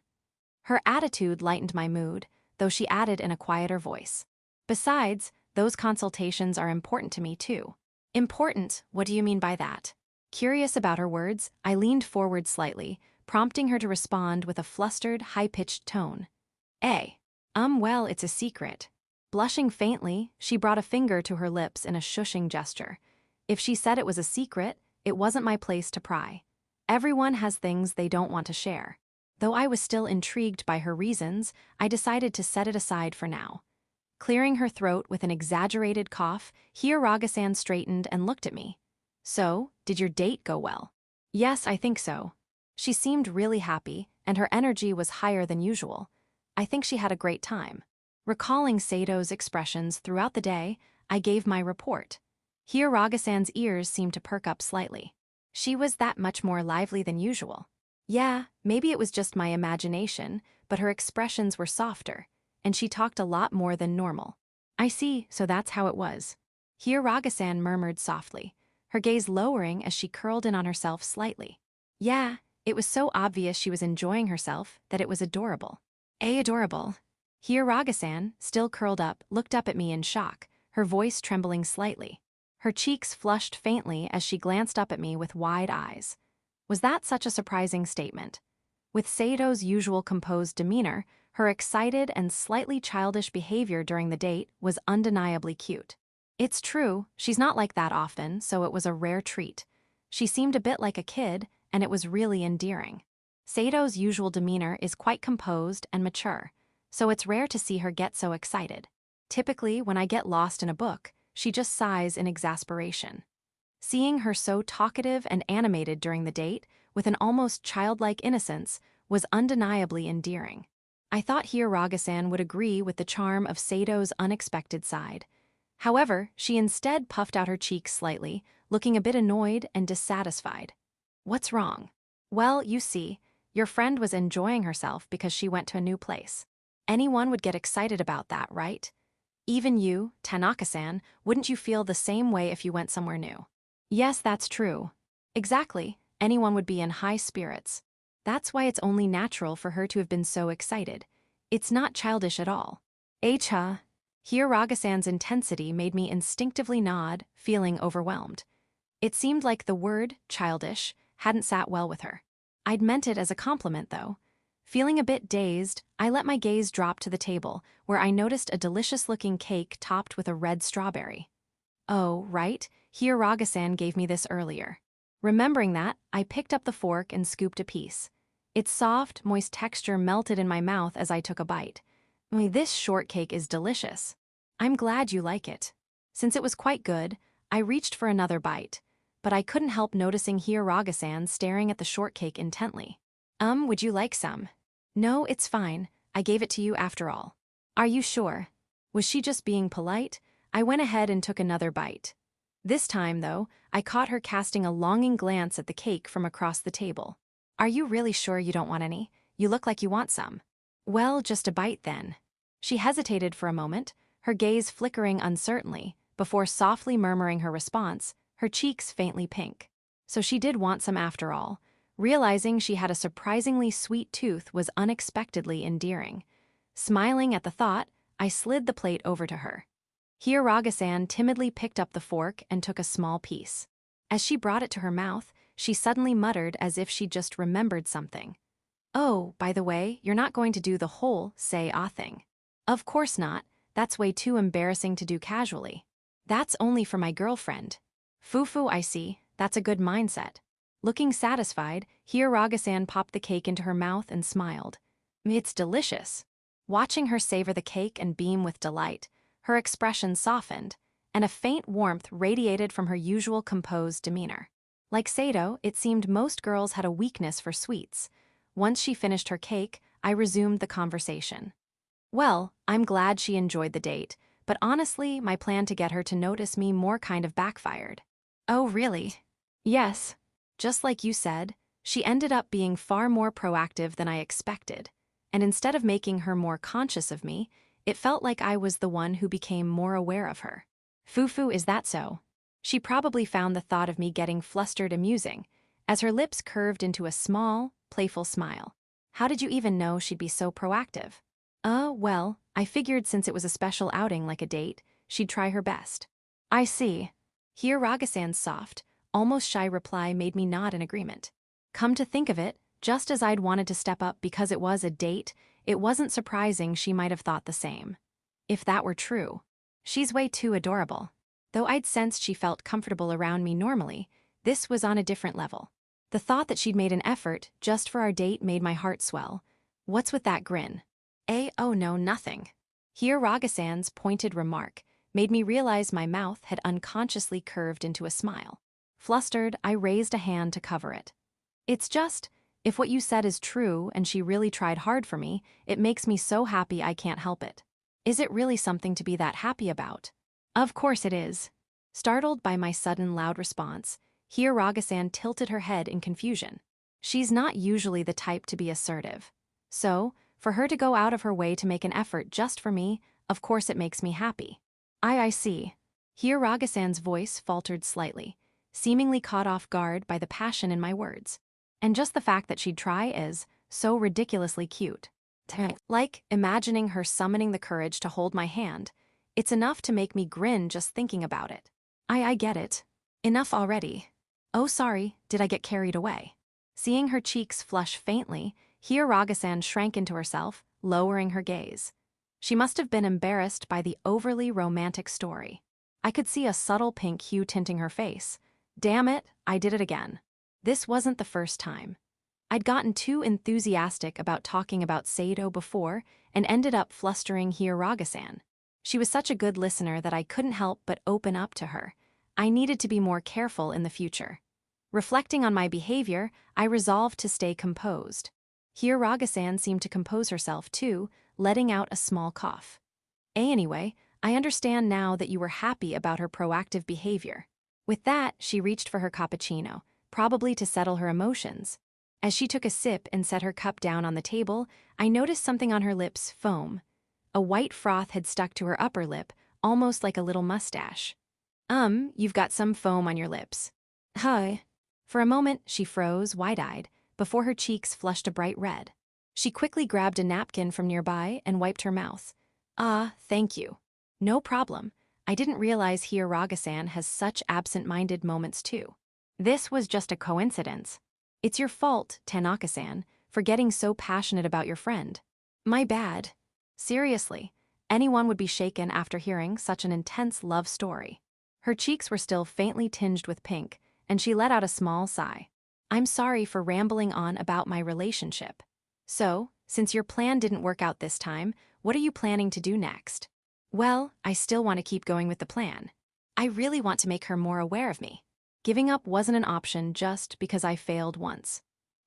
Her attitude lightened my mood, though she added in a quieter voice. Besides, those consultations are important to me too. Important? What do you mean by that? Curious about her words, I leaned forward slightly, prompting her to respond with a flustered, high-pitched tone. Well, it's a secret. Blushing faintly, she brought a finger to her lips in a shushing gesture. If she said it was a secret, it wasn't my place to pry. Everyone has things they don't want to share. Though I was still intrigued by her reasons, I decided to set it aside for now. Clearing her throat with an exaggerated cough, Hiiraga-san straightened and looked at me. So, did your date go well? Yes, I think so. She seemed really happy, and her energy was higher than usual. I think she had a great time. Recalling Sato's expressions throughout the day, I gave my report. Hiiraga-san's ears seemed to perk up slightly. She was that much more lively than usual. Yeah, maybe it was just my imagination, but her expressions were softer, and she talked a lot more than normal. I see, so that's how it was. Hiiraga-san murmured softly, her gaze lowering as she curled in on herself slightly. Yeah, it was so obvious she was enjoying herself that it was adorable. Adorable. Hiiraga-san, still curled up, looked up at me in shock, her voice trembling slightly. Her cheeks flushed faintly as she glanced up at me with wide eyes. Was that such a surprising statement? With Sato's usual composed demeanor, her excited and slightly childish behavior during the date was undeniably cute. It's true, she's not like that often, so it was a rare treat. She seemed a bit like a kid, and it was really endearing. Sato's usual demeanor is quite composed and mature, so it's rare to see her get so excited. Typically, when I get lost in a book, she just sighs in exasperation. Seeing her so talkative and animated during the date, with an almost childlike innocence, was undeniably endearing. I thought Hiiraga-san would agree with the charm of Sato's unexpected side. However, she instead puffed out her cheeks slightly, looking a bit annoyed and dissatisfied. What's wrong? Well, you see, your friend was enjoying herself because she went to a new place. Anyone would get excited about that, right? Even you, Tanaka-san, wouldn't you feel the same way if you went somewhere new? Yes, that's true. Exactly, anyone would be in high spirits. That's why it's only natural for her to have been so excited. It's not childish at all. Echa. Hiiraga-san's intensity made me instinctively nod, feeling overwhelmed. It seemed like the word, childish, hadn't sat well with her. I'd meant it as a compliment, though. Feeling a bit dazed, I let my gaze drop to the table, where I noticed a delicious-looking cake topped with a red strawberry. Oh, right, Hiiraga-san gave me this earlier. Remembering that, I picked up the fork and scooped a piece. Its soft, moist texture melted in my mouth as I took a bite. This shortcake is delicious. I'm glad you like it. Since it was quite good, I reached for another bite, but I couldn't help noticing Hiiraga-san staring at the shortcake intently. Would you like some? No, it's fine. I gave it to you after all. Are you sure? Was she just being polite? I went ahead and took another bite. This time, though, I caught her casting a longing glance at the cake from across the table. Are you really sure you don't want any? You look like you want some. Well, just a bite then. She hesitated for a moment, her gaze flickering uncertainly, before softly murmuring her response, her cheeks faintly pink. So she did want some after all. Realizing she had a surprisingly sweet tooth was unexpectedly endearing. Smiling at the thought, I slid the plate over to her. Hiiraga-san timidly picked up the fork and took a small piece. As she brought it to her mouth, she suddenly muttered as if she'd just remembered something. Oh, by the way, you're not going to do the whole say-ah thing. Of course not, that's way too embarrassing to do casually. That's only for my girlfriend. Fufu, I see, that's a good mindset. Looking satisfied, Hiiraga-san popped the cake into her mouth and smiled. It's delicious. Watching her savor the cake and beam with delight, her expression softened, and a faint warmth radiated from her usual composed demeanor. Like Sato, it seemed most girls had a weakness for sweets. Once she finished her cake, I resumed the conversation. Well, I'm glad she enjoyed the date, but honestly, my plan to get her to notice me more kind of backfired. Oh, really? Yes. Just like you said, she ended up being far more proactive than I expected. And instead of making her more conscious of me, it felt like I was the one who became more aware of her. Fufu, is that so? She probably found the thought of me getting flustered amusing, as her lips curved into a small, playful smile. How did you even know she'd be so proactive? Well, I figured since it was a special outing like a date, she'd try her best. I see. Here Ragasan's soft, almost shy reply made me nod in agreement. Come to think of it, just as I'd wanted to step up because it was a date, it wasn't surprising she might have thought the same. If that were true. She's way too adorable. Though I'd sensed she felt comfortable around me normally, this was on a different level. The thought that she'd made an effort just for our date made my heart swell. What's with that grin? Oh no, nothing. Here Ragasan's pointed remark made me realize my mouth had unconsciously curved into a smile. Flustered, I raised a hand to cover it. It's just, if what you said is true and she really tried hard for me, it makes me so happy I can't help it. Is it really something to be that happy about? Of course it is. Startled by my sudden loud response, here Ragasan tilted her head in confusion. She's not usually the type to be assertive. So, for her to go out of her way to make an effort just for me, of course it makes me happy. I see. Here Ragasan's voice faltered slightly, seemingly caught off guard by the passion in my words. And just the fact that she'd try is so ridiculously cute. Like imagining her summoning the courage to hold my hand, it's enough to make me grin just thinking about it. I get it. Enough already. Oh sorry, did I get carried away? Seeing her cheeks flush faintly, here Ragasan shrank into herself, lowering her gaze. She must have been embarrassed by the overly romantic story. I could see a subtle pink hue tinting her face. Damn it, I did it again. This wasn't the first time. I'd gotten too enthusiastic about talking about Sato before and ended up flustering here Ragasan. She was such a good listener that I couldn't help but open up to her. I needed to be more careful in the future. Reflecting on my behavior, I resolved to stay composed. Here Ragasan seemed to compose herself too, letting out a small cough. Anyway, I understand now that you were happy about her proactive behavior. With that, she reached for her cappuccino, probably to settle her emotions. As she took a sip and set her cup down on the table, I noticed something on her lips foam. A white froth had stuck to her upper lip, almost like a little mustache. You've got some foam on your lips. Hi. For a moment, she froze, wide-eyed, before her cheeks flushed a bright red. She quickly grabbed a napkin from nearby and wiped her mouth. Thank you. No problem. I didn't realize here Ragasan has such absent-minded moments too. This was just a coincidence. It's your fault, Tanaka-san, for getting so passionate about your friend. My bad. Seriously, anyone would be shaken after hearing such an intense love story. Her cheeks were still faintly tinged with pink, and she let out a small sigh. I'm sorry for rambling on about my relationship. So, since your plan didn't work out this time, what are you planning to do next? Well, I still want to keep going with the plan. I really want to make her more aware of me. Giving up wasn't an option just because I failed once.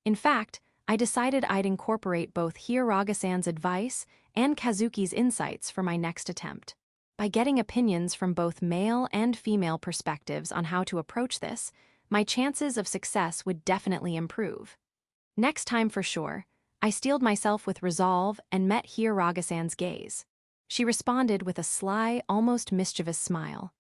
In fact, I decided I'd incorporate both Hiragasan's advice and Kazuki's insights for my next attempt. By getting opinions from both male and female perspectives on how to approach this, my chances of success would definitely improve. Next time for sure, I steeled myself with resolve and met Hiragasan's gaze. She responded with a sly, almost mischievous smile.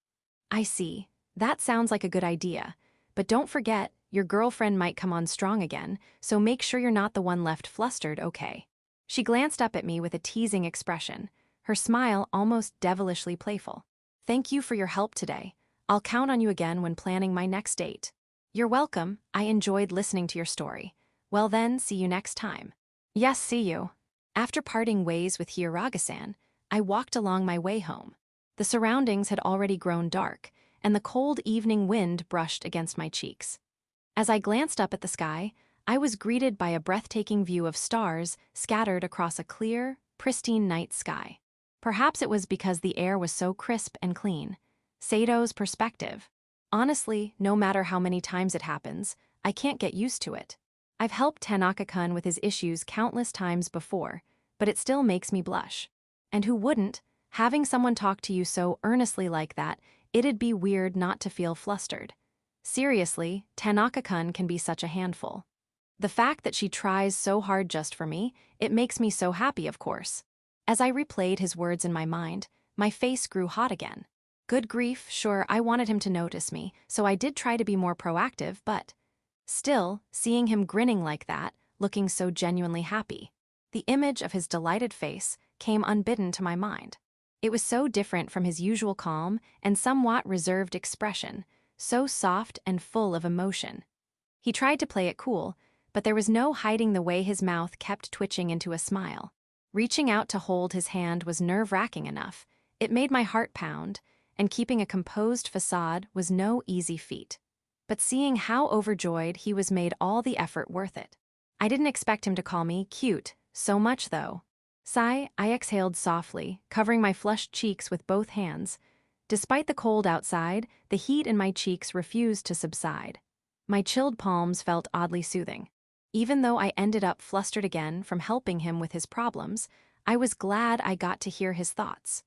I see. That sounds like a good idea. But don't forget, your girlfriend might come on strong again, so make sure you're not the one left flustered, okay? She glanced up at me with a teasing expression, her smile almost devilishly playful. Thank you for your help today. I'll count on you again when planning my next date. You're welcome. I enjoyed listening to your story. Well then, see you next time. Yes, see you. After parting ways with Hiragasan, I walked along my way home. The surroundings had already grown dark, and the cold evening wind brushed against my cheeks. As I glanced up at the sky, I was greeted by a breathtaking view of stars scattered across a clear, pristine night sky. Perhaps it was because the air was so crisp and clean. Sato's perspective. Honestly, no matter how many times it happens, I can't get used to it. I've helped Tanaka-kun with his issues countless times before, but it still makes me blush. And who wouldn't? Having someone talk to you so earnestly like that, it'd be weird not to feel flustered. Seriously, Tanaka-kun can be such a handful. The fact that she tries so hard just for me, it makes me so happy, of course. As I replayed his words in my mind, my face grew hot again. Good grief, sure, I wanted him to notice me, so I did try to be more proactive, but still, seeing him grinning like that, looking so genuinely happy, the image of his delighted face came unbidden to my mind. It was so different from his usual calm and somewhat reserved expression, so soft and full of emotion. He tried to play it cool, but there was no hiding the way his mouth kept twitching into a smile. Reaching out to hold his hand was nerve-wracking enough. It made my heart pound, and keeping a composed facade was no easy feat. But seeing how overjoyed he was made all the effort worth it. I didn't expect him to call me cute, so much though. Sigh, I exhaled softly, covering my flushed cheeks with both hands. Despite the cold outside, the heat in my cheeks refused to subside. My chilled palms felt oddly soothing. Even though I ended up flustered again from helping him with his problems, I was glad I got to hear his thoughts.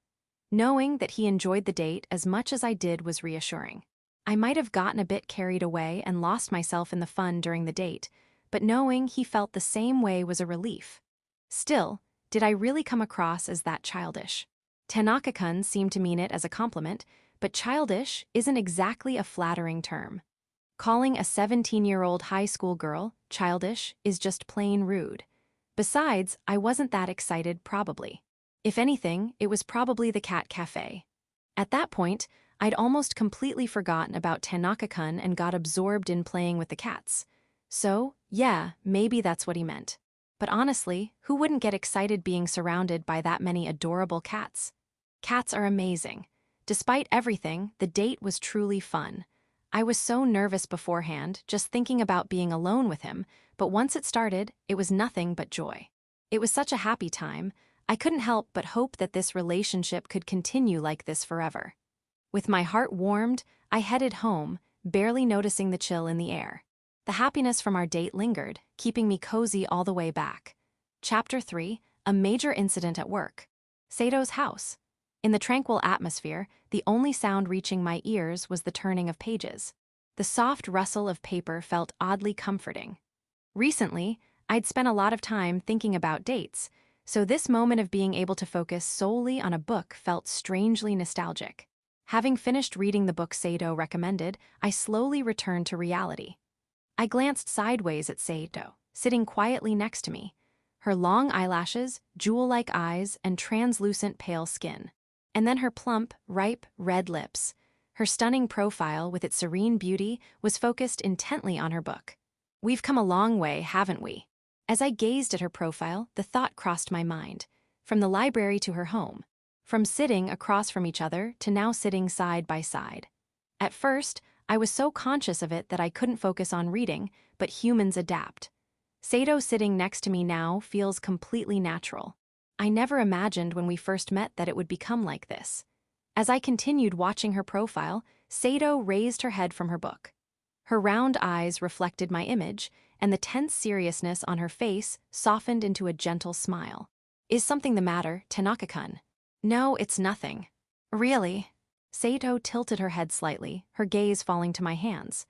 Knowing that he enjoyed the date as much as I did was reassuring. I might have gotten a bit carried away and lost myself in the fun during the date, but knowing he felt the same way was a relief. Still, did I really come across as that childish? Tanaka-kun seemed to mean it as a compliment, but childish isn't exactly a flattering term. Calling a 17-year-old high school girl childish is just plain rude. Besides, I wasn't that excited probably. If anything, it was probably the cat cafe. At that point, I'd almost completely forgotten about Tanaka-kun and got absorbed in playing with the cats. So, yeah, maybe that's what he meant. But honestly, who wouldn't get excited being surrounded by that many adorable cats? Cats are amazing. Despite everything, the date was truly fun. I was so nervous beforehand, just thinking about being alone with him, but once it started, it was nothing but joy. It was such a happy time, I couldn't help but hope that this relationship could continue like this forever. With my heart warmed, I headed home, barely noticing the chill in the air. The happiness from our date lingered, keeping me cozy all the way back. Chapter 3, A Major Incident at Work. Sato's house. In the tranquil atmosphere, the only sound reaching my ears was the turning of pages. The soft rustle of paper felt oddly comforting. Recently, I'd spent a lot of time thinking about dates, so this moment of being able to focus solely on a book felt strangely nostalgic. Having finished reading the book Sato recommended, I slowly returned to reality. I glanced sideways at Sato, sitting quietly next to me. Her long eyelashes, jewel-like eyes, and translucent pale skin. And then her plump, ripe, red lips. Her stunning profile, with its serene beauty, was focused intently on her book. We've come a long way, haven't we? As I gazed at her profile, the thought crossed my mind. From the library to her home. From sitting across from each other to now sitting side by side. At first, I was so conscious of it that I couldn't focus on reading, but humans adapt. Sato sitting next to me now feels completely natural. I never imagined when we first met that it would become like this. As I continued watching her profile, Sato raised her head from her book. Her round eyes reflected my image, and the tense seriousness on her face softened into a gentle smile. Is something the matter, Tanaka-kun? No, it's nothing. Really? Sato tilted her head slightly, her gaze falling to my hands.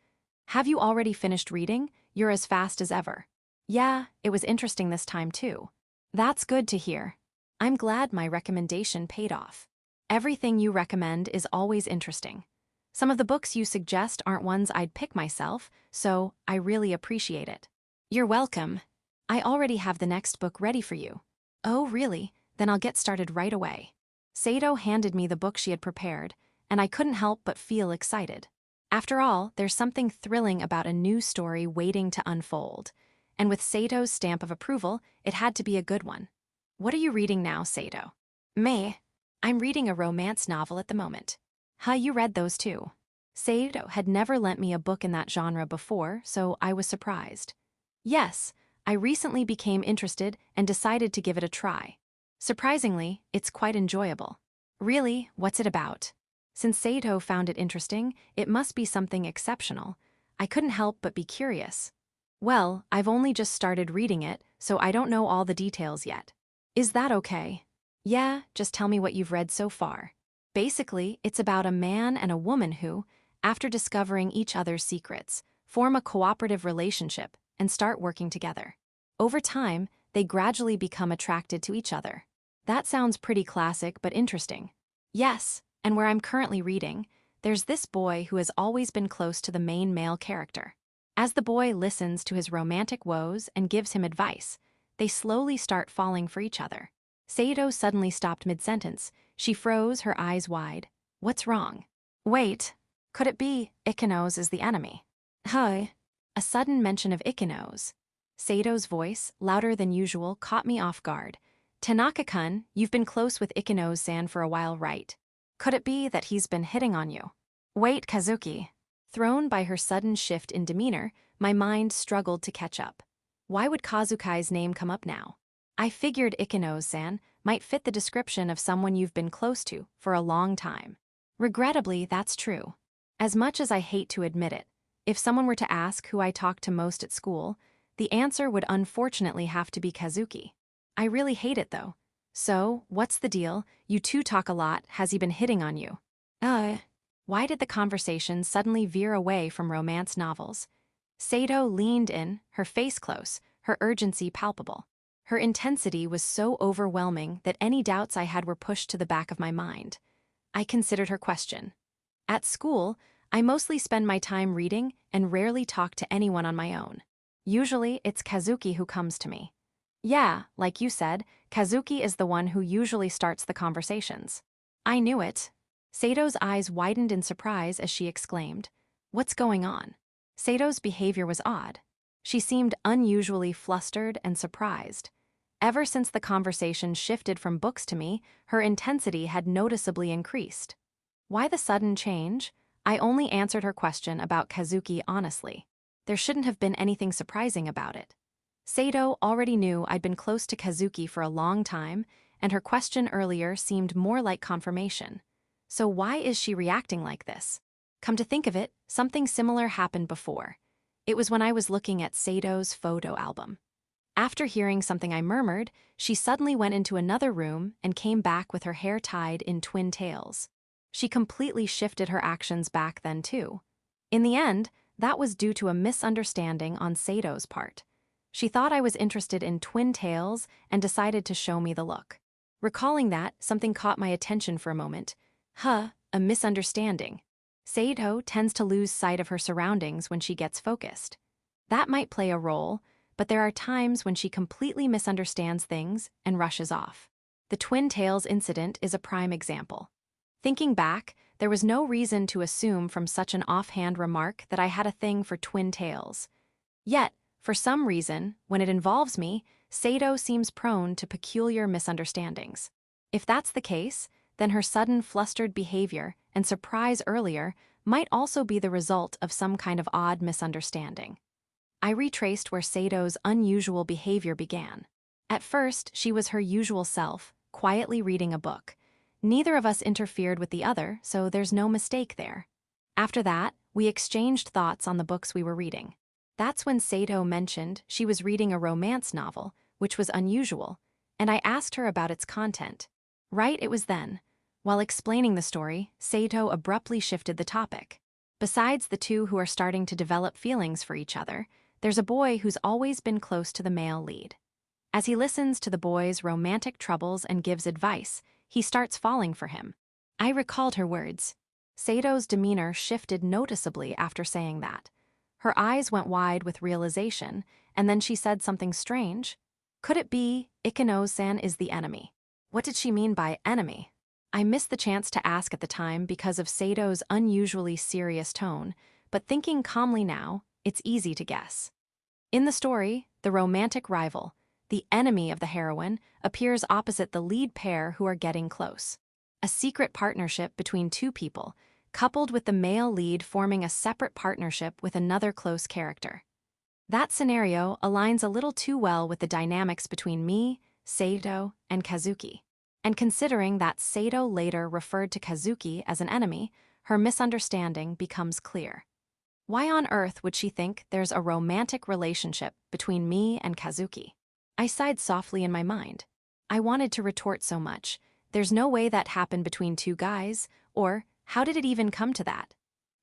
Have you already finished reading? You're as fast as ever. Yeah, it was interesting this time too. That's good to hear. I'm glad my recommendation paid off. Everything you recommend is always interesting. Some of the books you suggest aren't ones I'd pick myself, so I really appreciate it. You're welcome. I already have the next book ready for you. Oh, really? Then I'll get started right away. Sato handed me the book she had prepared, and I couldn't help but feel excited. After all, there's something thrilling about a new story waiting to unfold. And with Sato's stamp of approval, it had to be a good one. What are you reading now, Sato? Me? I'm reading a romance novel at the moment. Huh, you read those too? Sato had never lent me a book in that genre before, so I was surprised. Yes, I recently became interested and decided to give it a try. Surprisingly, it's quite enjoyable. Really, what's it about? Since Saito found it interesting, it must be something exceptional. I couldn't help but be curious. Well, I've only just started reading it, so I don't know all the details yet. Is that okay? Yeah, just tell me what you've read so far. Basically, it's about a man and a woman who, after discovering each other's secrets, form a cooperative relationship and start working together. Over time, they gradually become attracted to each other. That sounds pretty classic but interesting. Yes, and where I'm currently reading, there's this boy who has always been close to the main male character. As the boy listens to his romantic woes and gives him advice, they slowly start falling for each other. Saito suddenly stopped mid-sentence. She froze, her eyes wide. What's wrong? Wait, could it be Ikenos is the enemy? Hi. A sudden mention of Ikenos. Sato's voice, louder than usual, caught me off guard. Tanaka-kun, you've been close with Ikenos-san for a while, right? Could it be that he's been hitting on you? Wait, Kazuki. Thrown by her sudden shift in demeanor, my mind struggled to catch up. Why would Kazukai's name come up now? I figured Ikenos-san might fit the description of someone you've been close to for a long time. Regrettably, that's true. As much as I hate to admit it, if someone were to ask who I talked to most at school, the answer would unfortunately have to be Kazuki. I really hate it though. So, what's the deal? You two talk a lot, has he been hitting on you? Why did the conversation suddenly veer away from romance novels? Sato leaned in, her face close, her urgency palpable. Her intensity was so overwhelming that any doubts I had were pushed to the back of my mind. I considered her question. At school, I mostly spend my time reading and rarely talk to anyone on my own. Usually, it's Kazuki who comes to me. Yeah, like you said, Kazuki is the one who usually starts the conversations. I knew it. Sato's eyes widened in surprise as she exclaimed, "What's going on?" Sato's behavior was odd. She seemed unusually flustered and surprised. Ever since the conversation shifted from books to me, her intensity had noticeably increased. Why the sudden change? I only answered her question about Kazuki honestly. There shouldn't have been anything surprising about it. Sato already knew I'd been close to Kazuki for a long time, and her question earlier seemed more like confirmation. So why is she reacting like this? Come to think of it, something similar happened before. It was when I was looking at Sato's photo album. After hearing something I murmured, she suddenly went into another room and came back with her hair tied in twin tails. She completely shifted her actions back then too. In the end, that was due to a misunderstanding on Sato's part. She thought I was interested in twin tails and decided to show me the look. Recalling that, something caught my attention for a moment. A misunderstanding. Sato tends to lose sight of her surroundings when she gets focused. That might play a role, but there are times when she completely misunderstands things and rushes off. The twin tails incident is a prime example. Thinking back, there was no reason to assume from such an offhand remark that I had a thing for twin tails. Yet, for some reason, when it involves me, Sato seems prone to peculiar misunderstandings. If that's the case, then her sudden flustered behavior and surprise earlier might also be the result of some kind of odd misunderstanding. I retraced where Sato's unusual behavior began. At first, she was her usual self, quietly reading a book. Neither of us interfered with the other, so there's no mistake there. After that, we exchanged thoughts on the books we were reading. That's when Sato mentioned she was reading a romance novel, which was unusual, and I asked her about its content. Right, it was then. While explaining the story, Sato abruptly shifted the topic. Besides the two who are starting to develop feelings for each other, there's a boy who's always been close to the male lead. As he listens to the boy's romantic troubles and gives advice, he starts falling for him. I recalled her words. Sato's demeanor shifted noticeably after saying that. Her eyes went wide with realization, and then she said something strange. Could it be Ikenos-san is the enemy? What did she mean by enemy? I missed the chance to ask at the time because of Sato's unusually serious tone, but thinking calmly now, it's easy to guess. In the story, the romantic rival, the enemy of the heroine, appears opposite the lead pair who are getting close. A secret partnership between two people, coupled with the male lead forming a separate partnership with another close character. That scenario aligns a little too well with the dynamics between me, Sato, and Kazuki. And considering that Sato later referred to Kazuki as an enemy, her misunderstanding becomes clear. Why on earth would she think there's a romantic relationship between me and Kazuki? I sighed softly in my mind. I wanted to retort so much. There's no way that happened between two guys, or how did it even come to that?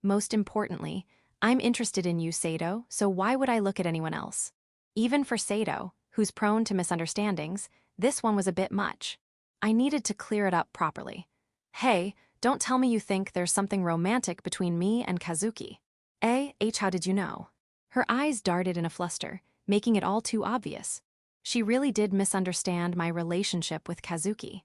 Most importantly, I'm interested in you, Sato, so why would I look at anyone else? Even for Sato, who's prone to misunderstandings, this one was a bit much. I needed to clear it up properly. Hey, don't tell me you think there's something romantic between me and Kazuki. How did you know? Her eyes darted in a fluster, making it all too obvious. She really did misunderstand my relationship with Kazuki.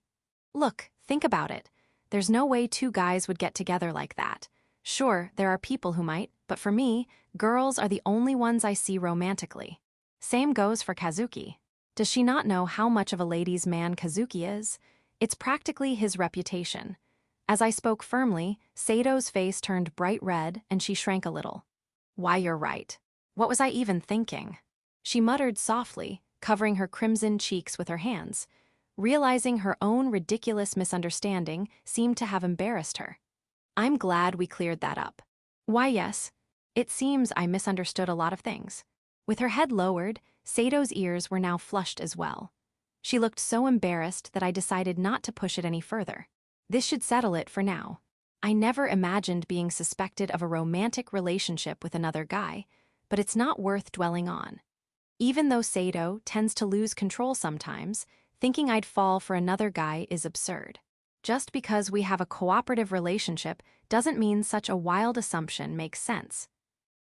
Look, think about it. There's no way two guys would get together like that. Sure, there are people who might, but for me, girls are the only ones I see romantically. Same goes for Kazuki. Does she not know how much of a ladies' man Kazuki is? It's practically his reputation. As I spoke firmly, Sato's face turned bright red and she shrank a little. Why, you're right. What was I even thinking? She muttered softly, covering her crimson cheeks with her hands. Realizing her own ridiculous misunderstanding seemed to have embarrassed her. I'm glad we cleared that up. Why, yes. It seems I misunderstood a lot of things. With her head lowered, Sato's ears were now flushed as well. She looked so embarrassed that I decided not to push it any further. This should settle it for now. I never imagined being suspected of a romantic relationship with another guy, but it's not worth dwelling on. Even though Sato tends to lose control sometimes, thinking I'd fall for another guy is absurd. Just because we have a cooperative relationship doesn't mean such a wild assumption makes sense.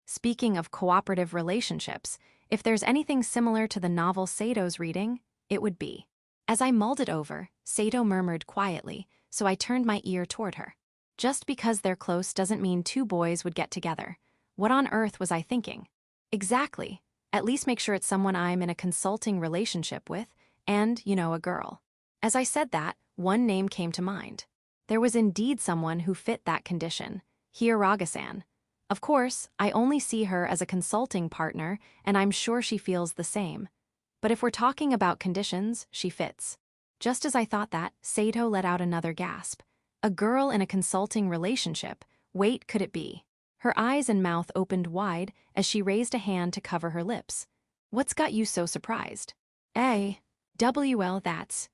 Speaking of cooperative relationships, if there's anything similar to the novel Sato's reading, it would be. As I mulled it over, Sato murmured quietly, so I turned my ear toward her. Just because they're close doesn't mean two boys would get together. What on earth was I thinking? Exactly. At least make sure it's someone I'm in a consulting relationship with, and, a girl. As I said that, one name came to mind. There was indeed someone who fit that condition, Hiraga-san. Of course, I only see her as a consulting partner, and I'm sure she feels the same. But if we're talking about conditions, she fits. Just as I thought that, Sato let out another gasp. A girl in a consulting relationship. Wait, could it be? Her eyes and mouth opened wide as she raised a hand to cover her lips. What's got you so surprised? That's...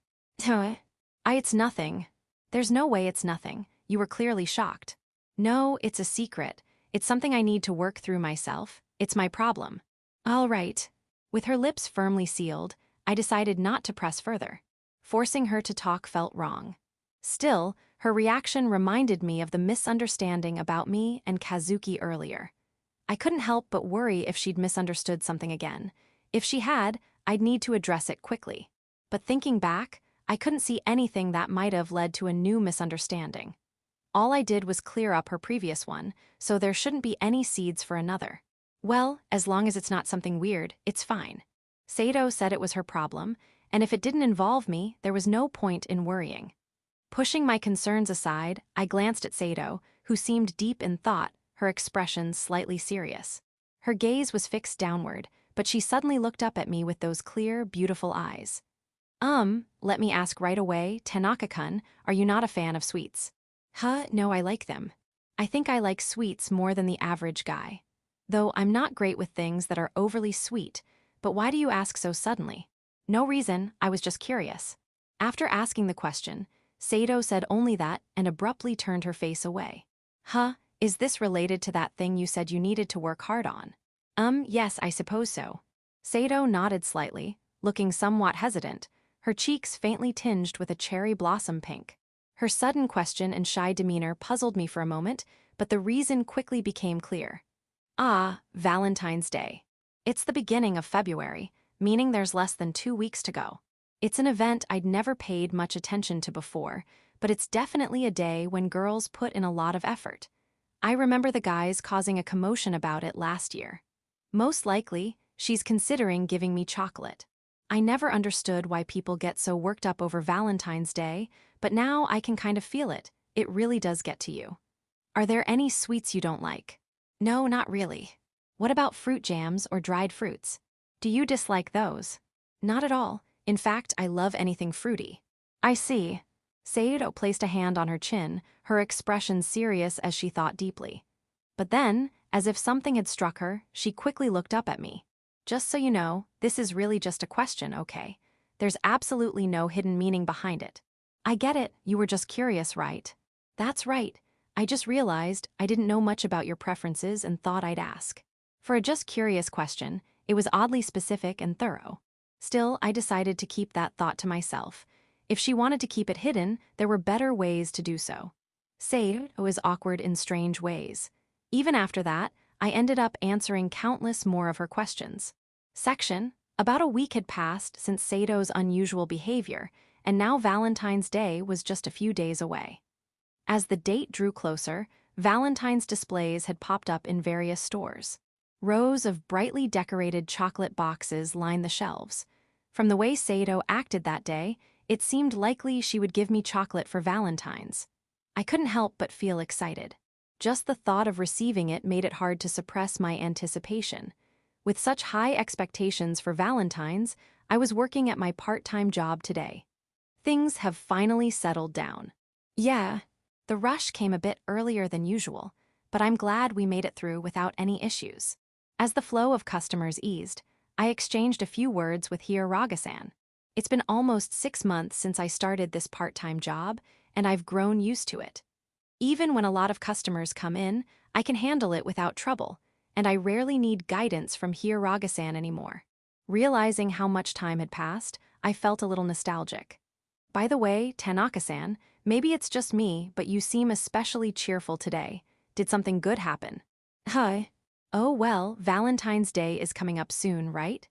It's nothing. There's no way it's nothing. You were clearly shocked. No, it's a secret. It's something I need to work through myself. It's my problem. All right. With her lips firmly sealed, I decided not to press further. Forcing her to talk felt wrong. Still, her reaction reminded me of the misunderstanding about me and Kazuki earlier. I couldn't help but worry if she'd misunderstood something again. If she had, I'd need to address it quickly. But thinking back, I couldn't see anything that might have led to a new misunderstanding. All I did was clear up her previous one, so there shouldn't be any seeds for another. Well, as long as it's not something weird, it's fine. Sato said it was her problem, and if it didn't involve me, there was no point in worrying. Pushing my concerns aside, I glanced at Sato, who seemed deep in thought, her expression slightly serious. Her gaze was fixed downward, but she suddenly looked up at me with those clear, beautiful eyes. Let me ask right away, Tanaka-kun, are you not a fan of sweets? No, I like them. I think I like sweets more than the average guy. Though I'm not great with things that are overly sweet, but why do you ask so suddenly? No reason, I was just curious. After asking the question, Sato said only that and abruptly turned her face away. Is this related to that thing you said you needed to work hard on? Yes, I suppose so. Sato nodded slightly, looking somewhat hesitant, her cheeks faintly tinged with a cherry blossom pink. Her sudden question and shy demeanor puzzled me for a moment, but the reason quickly became clear. Valentine's Day. It's the beginning of February, meaning there's less than 2 weeks to go. It's an event I'd never paid much attention to before, but it's definitely a day when girls put in a lot of effort. I remember the guys causing a commotion about it last year. Most likely, she's considering giving me chocolate. I never understood why people get so worked up over Valentine's Day, but now I can kind of feel it. It really does get to you. Are there any sweets you don't like? No, not really. What about fruit jams or dried fruits? Do you dislike those? Not at all. In fact, I love anything fruity. I see. Seido placed a hand on her chin, her expression serious as she thought deeply. But then, as if something had struck her, she quickly looked up at me. Just so you know, this is really just a question, okay? There's absolutely no hidden meaning behind it. I get it, you were just curious, right? That's right. I just realized I didn't know much about your preferences and thought I'd ask. For a just curious question, it was oddly specific and thorough. Still, I decided to keep that thought to myself. If she wanted to keep it hidden, there were better ways to do so. Seido was awkward in strange ways. Even after that, I ended up answering countless more of her questions. Section: About a week had passed since Seido's unusual behavior, and now Valentine's Day was just a few days away. As the date drew closer, Valentine's displays had popped up in various stores. Rows of brightly decorated chocolate boxes lined the shelves. From the way Seido acted that day, it seemed likely she would give me chocolate for Valentine's. I couldn't help but feel excited. Just the thought of receiving it made it hard to suppress my anticipation. With such high expectations for Valentine's, I was working at my part-time job today. Things have finally settled down. Yeah, the rush came a bit earlier than usual, but I'm glad we made it through without any issues. As the flow of customers eased, I exchanged a few words with Hiraga-san. It's been almost 6 months since I started this part-time job, and I've grown used to it. Even when a lot of customers come in, I can handle it without trouble, and I rarely need guidance from Hiraga-san anymore. Realizing how much time had passed, I felt a little nostalgic. By the way, Tanaka-san, maybe it's just me, but you seem especially cheerful today. Did something good happen? Hi. Oh well, Valentine's Day is coming up soon, right?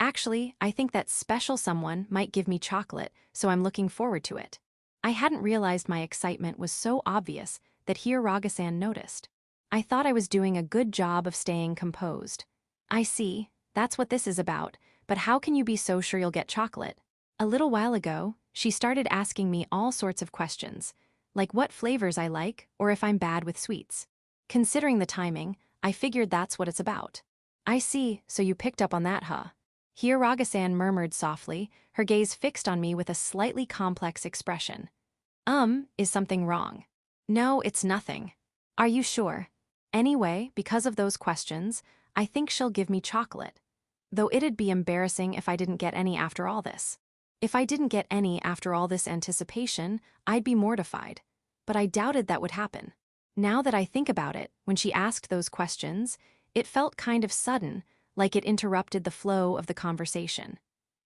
Actually, I think that special someone might give me chocolate, so I'm looking forward to it. I hadn't realized my excitement was so obvious that Hiraga-san noticed. I thought I was doing a good job of staying composed. I see, that's what this is about, but how can you be so sure you'll get chocolate? A little while ago, she started asking me all sorts of questions, like what flavors I like or if I'm bad with sweets. Considering the timing, I figured that's what it's about. I see, so you picked up on that, huh? Hiraga-san murmured softly, her gaze fixed on me with a slightly complex expression. Is something wrong? No, it's nothing. Are you sure? Anyway, because of those questions, I think she'll give me chocolate. Though it'd be embarrassing if I didn't get any after all this. If I didn't get any after all this anticipation, I'd be mortified. But I doubted that would happen. Now that I think about it, when she asked those questions, it felt kind of sudden, like it interrupted the flow of the conversation.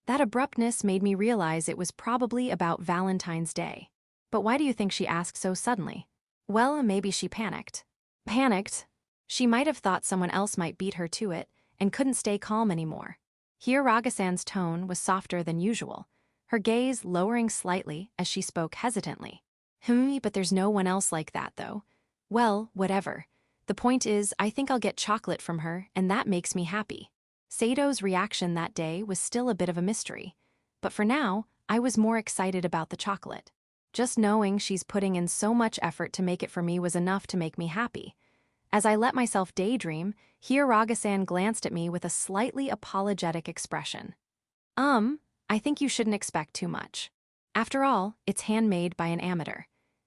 That abruptness made me realize it was probably about Valentine's Day. But why do you think she asked so suddenly? Well, maybe she panicked. Panicked? She might have thought someone else might beat her to it and couldn't stay calm anymore. Hiraga-san's tone was softer than usual, her gaze lowering slightly as she spoke hesitantly. But there's no one else like that, though. Well, whatever. The point is, I think I'll get chocolate from her, and that makes me happy. Seido's reaction that day was still a bit of a mystery, but for now, I was more excited about the chocolate. Just knowing she's putting in so much effort to make it for me was enough to make me happy. As I let myself daydream, Hiraga-san glanced at me with a slightly apologetic expression. I think you shouldn't expect too much. After all, it's handmade by an amateur.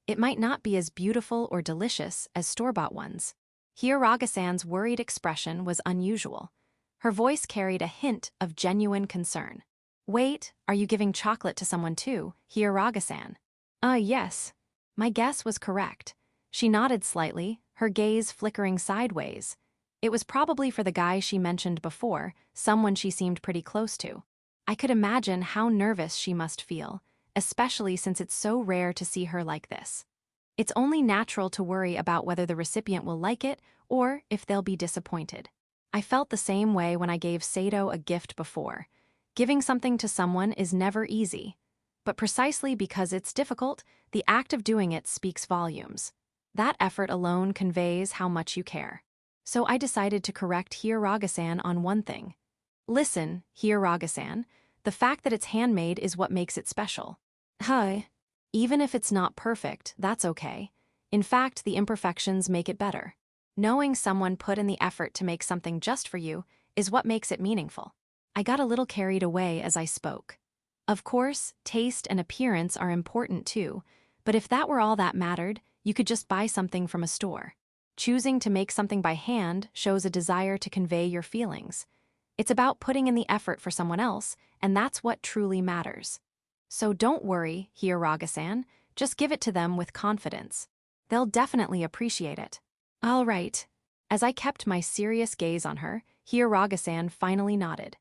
It might not be as beautiful or delicious as store-bought ones. Hiraga-san's worried expression was unusual. Her voice carried a hint of genuine concern. Wait, are you giving chocolate to someone too, Hiraga-san? Yes. My guess was correct. She nodded slightly, her gaze flickering sideways. It was probably for the guy she mentioned before, someone she seemed pretty close to. I could imagine how nervous she must feel, especially since it's so rare to see her like this. It's only natural to worry about whether the recipient will like it or if they'll be disappointed. I felt the same way when I gave Seido a gift before. Giving something to someone is never easy. But precisely because it's difficult, the act of doing it speaks volumes. That effort alone conveys how much you care. So I decided to correct Hiraga-san on one thing. Listen, Hiraga-san, the fact that it's handmade is what makes it special. Hi. Even if it's not perfect, that's okay. In fact, the imperfections make it better. Knowing someone put in the effort to make something just for you is what makes it meaningful. I got a little carried away as I spoke. Of course, taste and appearance are important too, but if that were all that mattered, you could just buy something from a store. Choosing to make something by hand shows a desire to convey your feelings. It's about putting in the effort for someone else, and that's what truly matters. So don't worry, Hiyaraga-san, just give it to them with confidence. They'll definitely appreciate it. All right. As I kept my serious gaze on her, Hiyaraga-san finally nodded.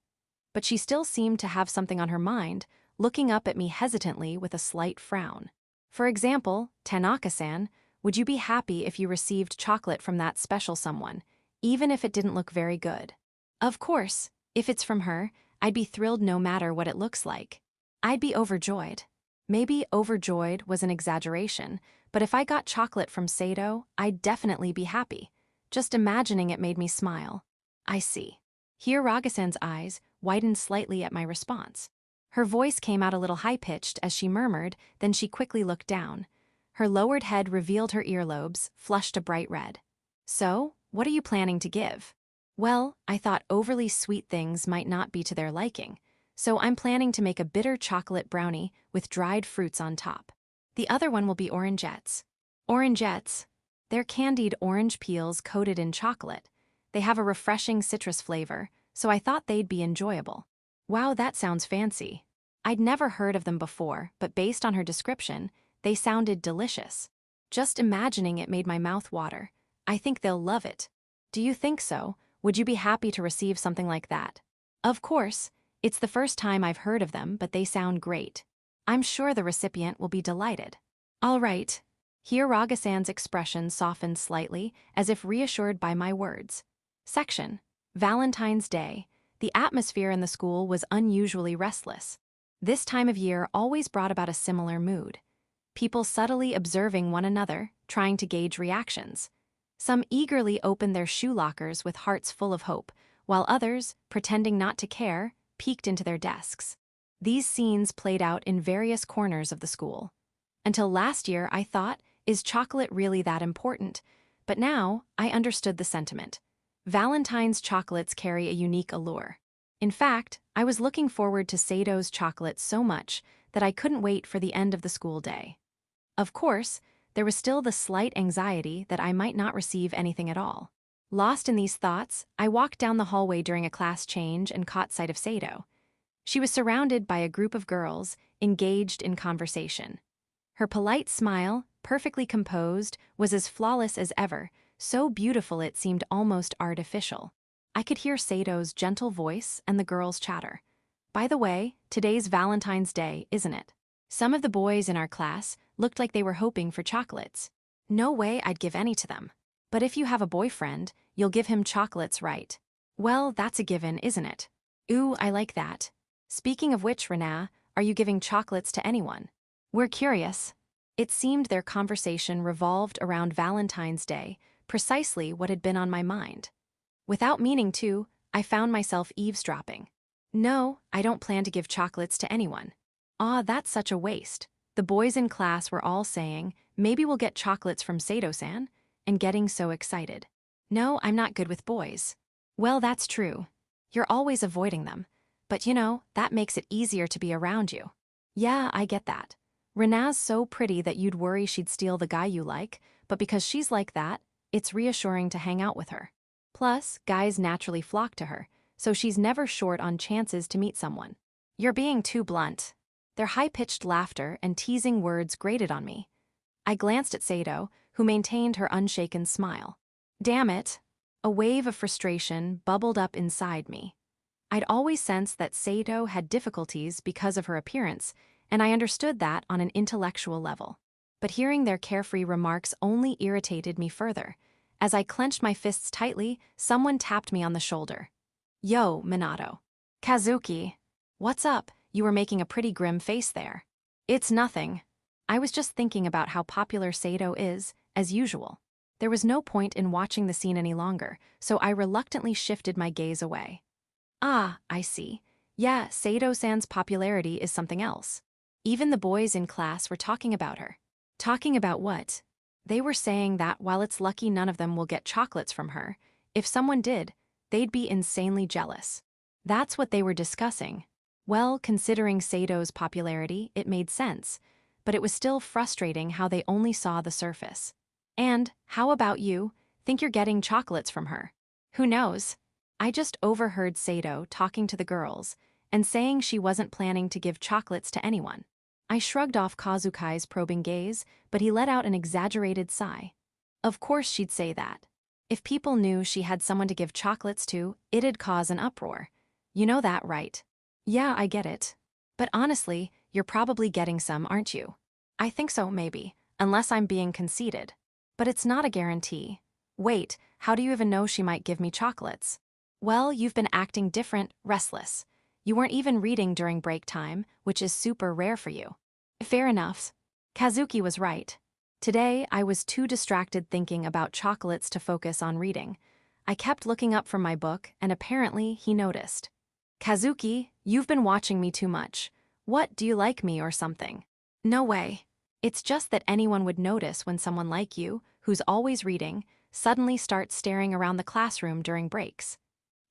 But she still seemed to have something on her mind, looking up at me hesitantly with a slight frown. For example, Tanaka-san, would you be happy if you received chocolate from that special someone, even if it didn't look very good? Of course, if it's from her, I'd be thrilled no matter what it looks like. I'd be overjoyed. Maybe overjoyed was an exaggeration, but if I got chocolate from Sato, I'd definitely be happy. Just imagining it made me smile. I see. Hiyaraga-san's eyes widened slightly at my response. Her voice came out a little high-pitched as she murmured, then she quickly looked down. Her lowered head revealed her earlobes, flushed a bright red. So, what are you planning to give? Well, I thought overly sweet things might not be to their liking, so I'm planning to make a bitter chocolate brownie with dried fruits on top. The other one will be orangettes. Orangettes? They're candied orange peels coated in chocolate. They have a refreshing citrus flavor, so I thought they'd be enjoyable. Wow, that sounds fancy. I'd never heard of them before, but based on her description, they sounded delicious. Just imagining it made my mouth water. I think they'll love it. Do you think so? Would you be happy to receive something like that? Of course. It's the first time I've heard of them, but they sound great. I'm sure the recipient will be delighted. All right. Hiyaraga-san's expression softened slightly, as if reassured by my words. Section: Valentine's Day. The atmosphere in the school was unusually restless. This time of year always brought about a similar mood. People subtly observing one another, trying to gauge reactions. Some eagerly opened their shoe lockers with hearts full of hope, while others, pretending not to care, peeked into their desks. These scenes played out in various corners of the school. Until last year, I thought, is chocolate really that important? But now, I understood the sentiment. Valentine's chocolates carry a unique allure. In fact, I was looking forward to Sato's chocolate so much that I couldn't wait for the end of the school day. Of course, there was still the slight anxiety that I might not receive anything at all. Lost in these thoughts, I walked down the hallway during a class change and caught sight of Sato. She was surrounded by a group of girls, engaged in conversation. Her polite smile, perfectly composed, was as flawless as ever, so beautiful it seemed almost artificial. I could hear Sato's gentle voice and the girls' chatter. By the way, today's Valentine's Day, isn't it? Some of the boys in our class looked like they were hoping for chocolates. No way I'd give any to them. But if you have a boyfriend, you'll give him chocolates, right? Well, that's a given, isn't it? Ooh, I like that. Speaking of which, Rena, are you giving chocolates to anyone? We're curious. It seemed their conversation revolved around Valentine's Day, precisely what had been on my mind. Without meaning to, I found myself eavesdropping. No, I don't plan to give chocolates to anyone. Ah, that's such a waste. The boys in class were all saying, maybe we'll get chocolates from Sato-san, and getting so excited. No, I'm not good with boys. Well, that's true. You're always avoiding them. But you know, that makes it easier to be around you. Yeah, I get that. Rena's so pretty that you'd worry she'd steal the guy you like, but because she's like that, it's reassuring to hang out with her. Plus, guys naturally flock to her, so she's never short on chances to meet someone. You're being too blunt. Their high-pitched laughter and teasing words grated on me. I glanced at Sato, who maintained her unshaken smile. Damn it! A wave of frustration bubbled up inside me. I'd always sensed that Sato had difficulties because of her appearance, and I understood that on an intellectual level. But hearing their carefree remarks only irritated me further. As I clenched my fists tightly, someone tapped me on the shoulder. Yo, Minato. Kazuki. What's up? You were making a pretty grim face there. It's nothing. I was just thinking about how popular Sato is, as usual. There was no point in watching the scene any longer, so I reluctantly shifted my gaze away. Ah, I see. Yeah, Sato-san's popularity is something else. Even the boys in class were talking about her. Talking about what? They were saying that while it's lucky none of them will get chocolates from her, if someone did, they'd be insanely jealous. That's what they were discussing. Well, considering Sato's popularity, it made sense, but it was still frustrating how they only saw the surface. And, how about you? Think you're getting chocolates from her? Who knows? I just overheard Sato talking to the girls and saying she wasn't planning to give chocolates to anyone. I shrugged off Kazukai's probing gaze, but he let out an exaggerated sigh. Of course she'd say that. If people knew she had someone to give chocolates to, it'd cause an uproar. You know that, right? Yeah, I get it. But honestly, you're probably getting some, aren't you? I think so, maybe, unless I'm being conceited. But it's not a guarantee. Wait, how do you even know she might give me chocolates? Well, you've been acting different, restless. You weren't even reading during break time, which is super rare for you. Fair enough. Kazuki was right. Today, I was too distracted thinking about chocolates to focus on reading. I kept looking up from my book, and apparently he noticed. Kazuki, you've been watching me too much. What, do you like me or something? No way. It's just that anyone would notice when someone like you, who's always reading, suddenly starts staring around the classroom during breaks.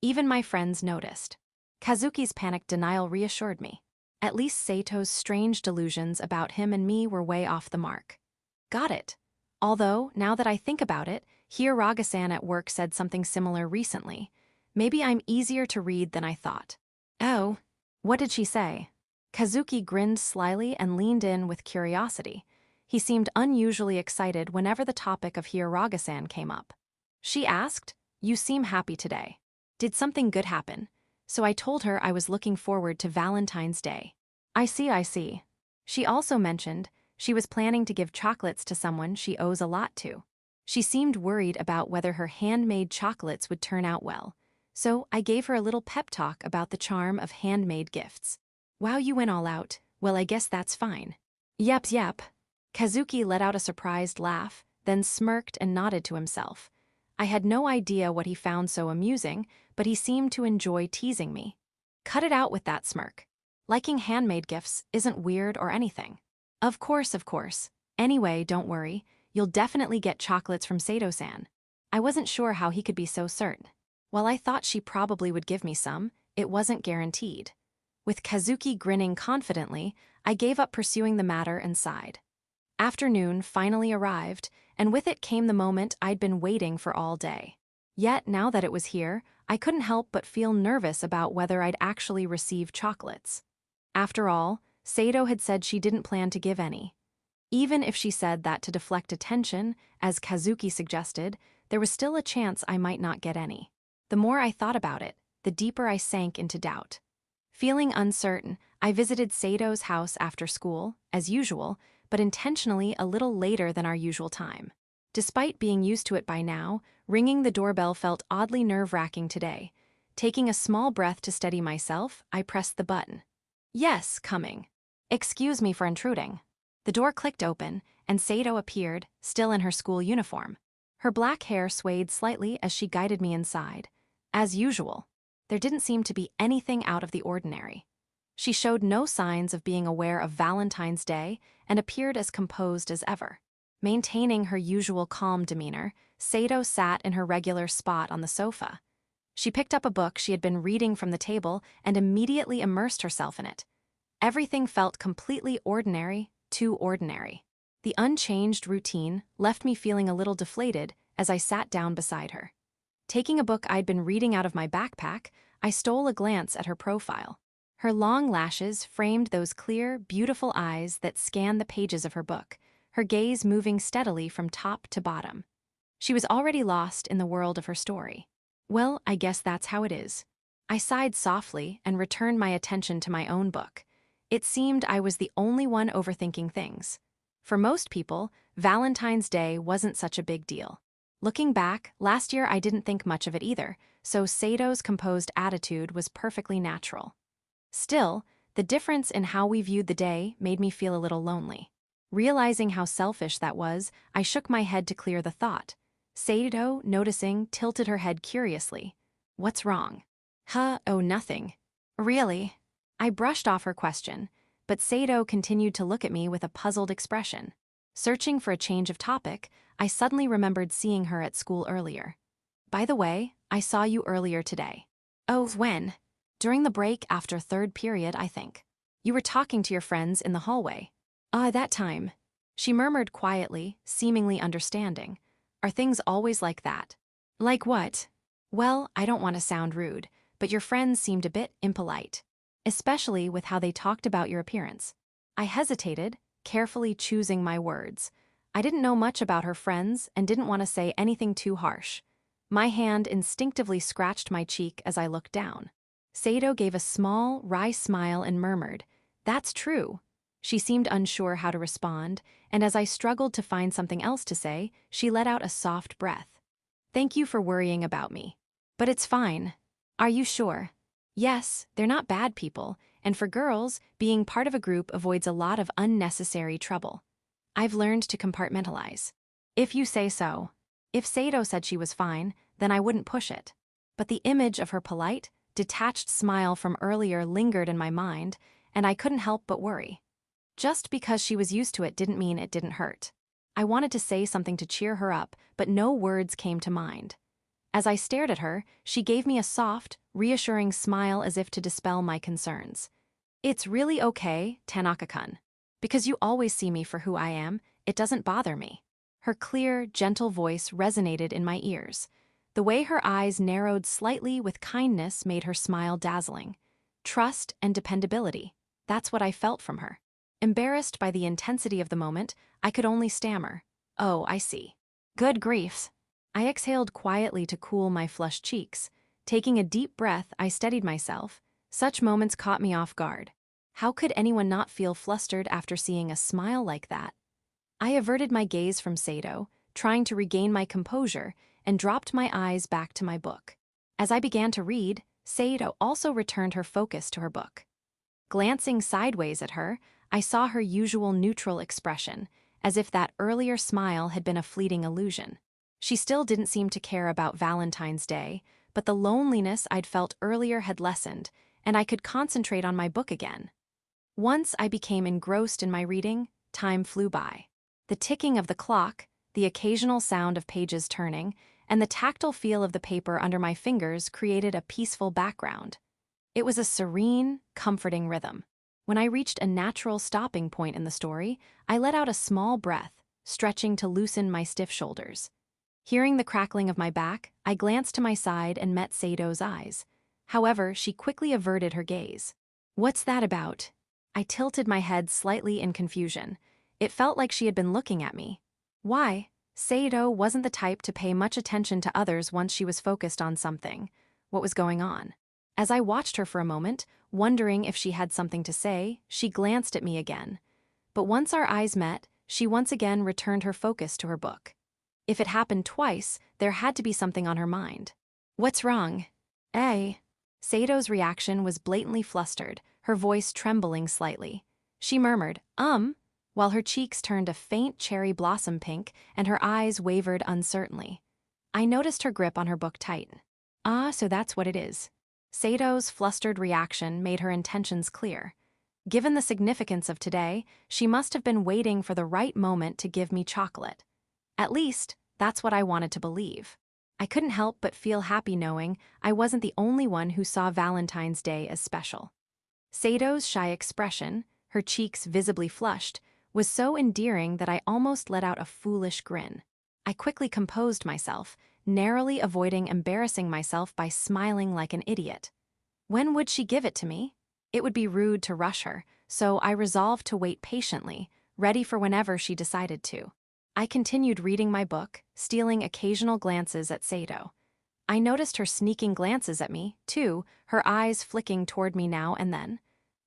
Even my friends noticed. Kazuki's panicked denial reassured me. At least Sato's strange delusions about him and me were way off the mark. Got it. Although, now that I think about it, Raga-san at work said something similar recently. Maybe I'm easier to read than I thought. Oh, what did she say? Kazuki grinned slyly and leaned in with curiosity. He seemed unusually excited whenever the topic of Raga-san came up. She asked, "You seem happy today. Did something good happen?" So I told her I was looking forward to Valentine's Day. I see. She also mentioned she was planning to give chocolates to someone she owes a lot to. She seemed worried about whether her handmade chocolates would turn out well. So I gave her a little pep talk about the charm of handmade gifts. Wow, you went all out. Well, I guess that's fine. Yep. Kazuki let out a surprised laugh, then smirked and nodded to himself. I had no idea what he found so amusing, but he seemed to enjoy teasing me. Cut it out with that smirk. Liking handmade gifts isn't weird or anything. Of course. Anyway, don't worry. You'll definitely get chocolates from Sato-san. I wasn't sure how he could be so certain. While I thought she probably would give me some, it wasn't guaranteed. With Kazuki grinning confidently, I gave up pursuing the matter and sighed. Afternoon finally arrived, and with it came the moment I'd been waiting for all day. Yet, now that it was here, I couldn't help but feel nervous about whether I'd actually receive chocolates. After all, Sato had said she didn't plan to give any. Even if she said that to deflect attention, as Kazuki suggested, there was still a chance I might not get any. The more I thought about it, the deeper I sank into doubt. Feeling uncertain, I visited Sato's house after school, as usual, but intentionally a little later than our usual time. Despite being used to it by now, ringing the doorbell felt oddly nerve-wracking today. Taking a small breath to steady myself, I pressed the button. Yes, coming. Excuse me for intruding. The door clicked open, and Sato appeared, still in her school uniform. Her black hair swayed slightly as she guided me inside. As usual, there didn't seem to be anything out of the ordinary. She showed no signs of being aware of Valentine's Day and appeared as composed as ever. Maintaining her usual calm demeanor, Sato sat in her regular spot on the sofa. She picked up a book she had been reading from the table and immediately immersed herself in it. Everything felt completely ordinary, too ordinary. The unchanged routine left me feeling a little deflated as I sat down beside her. Taking a book I'd been reading out of my backpack, I stole a glance at her profile. Her long lashes framed those clear, beautiful eyes that scanned the pages of her book, her gaze moving steadily from top to bottom. She was already lost in the world of her story. Well, I guess that's how it is. I sighed softly and returned my attention to my own book. It seemed I was the only one overthinking things. For most people, Valentine's Day wasn't such a big deal. Looking back, last year I didn't think much of it either, so Sato's composed attitude was perfectly natural. Still, the difference in how we viewed the day made me feel a little lonely. Realizing how selfish that was, I shook my head to clear the thought. Sato, noticing, tilted her head curiously. What's wrong? Oh, nothing. Really? I brushed off her question, but Sato continued to look at me with a puzzled expression. Searching for a change of topic, I suddenly remembered seeing her at school earlier. By the way, I saw you earlier today. Oh, when? During the break after third period, I think. You were talking to your friends in the hallway. That time. She murmured quietly, seemingly understanding. Are things always like that? Like what? Well, I don't want to sound rude, but your friends seemed a bit impolite. Especially with how they talked about your appearance. I hesitated, carefully choosing my words. I didn't know much about her friends and didn't want to say anything too harsh. My hand instinctively scratched my cheek as I looked down. Sato gave a small, wry smile and murmured, "That's true." She seemed unsure how to respond, and as I struggled to find something else to say, she let out a soft breath. "Thank you for worrying about me. But it's fine." "Are you sure?" "Yes, they're not bad people, and for girls, being part of a group avoids a lot of unnecessary trouble. I've learned to compartmentalize." "If you say so." If Sato said she was fine, then I wouldn't push it. But the image of her polite, detached smile from earlier lingered in my mind, and I couldn't help but worry. Just because she was used to it didn't mean it didn't hurt. I wanted to say something to cheer her up, but no words came to mind. As I stared at her, she gave me a soft, reassuring smile as if to dispel my concerns. "It's really okay, Tanaka-kun. Because you always see me for who I am, it doesn't bother me." Her clear, gentle voice resonated in my ears. The way her eyes narrowed slightly with kindness made her smile dazzling. Trust and dependability. That's what I felt from her. Embarrassed by the intensity of the moment, I could only stammer. "Oh, I see. Good griefs." I exhaled quietly to cool my flushed cheeks. Taking a deep breath, I steadied myself. Such moments caught me off guard. How could anyone not feel flustered after seeing a smile like that? I averted my gaze from Sato, trying to regain my composure, and dropped my eyes back to my book. As I began to read, Sato also returned her focus to her book. Glancing sideways at her, I saw her usual neutral expression, as if that earlier smile had been a fleeting illusion. She still didn't seem to care about Valentine's Day, but the loneliness I'd felt earlier had lessened, and I could concentrate on my book again. Once I became engrossed in my reading, time flew by. The ticking of the clock, the occasional sound of pages turning, and the tactile feel of the paper under my fingers created a peaceful background. It was a serene, comforting rhythm. When I reached a natural stopping point in the story, I let out a small breath, stretching to loosen my stiff shoulders. Hearing the crackling of my back, I glanced to my side and met Sato's eyes. However, she quickly averted her gaze. "What's that about?" I tilted my head slightly in confusion. It felt like she had been looking at me. Why? Sato wasn't the type to pay much attention to others once she was focused on something. What was going on? As I watched her for a moment, wondering if she had something to say, she glanced at me again. But once our eyes met, she once again returned her focus to her book. If it happened twice, there had to be something on her mind. "What's wrong?" "Eh?" Sato's reaction was blatantly flustered, her voice trembling slightly. She murmured, while her cheeks turned a faint cherry blossom pink and her eyes wavered uncertainly. I noticed her grip on her book tighten. "Ah, so that's what it is." Sato's flustered reaction made her intentions clear. Given the significance of today, she must have been waiting for the right moment to give me chocolate. At least, that's what I wanted to believe. I couldn't help but feel happy knowing I wasn't the only one who saw Valentine's Day as special. Sato's shy expression, her cheeks visibly flushed, was so endearing that I almost let out a foolish grin. I quickly composed myself, narrowly avoiding embarrassing myself by smiling like an idiot. When would she give it to me? It would be rude to rush her, so I resolved to wait patiently, ready for whenever she decided to. I continued reading my book, stealing occasional glances at Sato. I noticed her sneaking glances at me, too, her eyes flicking toward me now and then.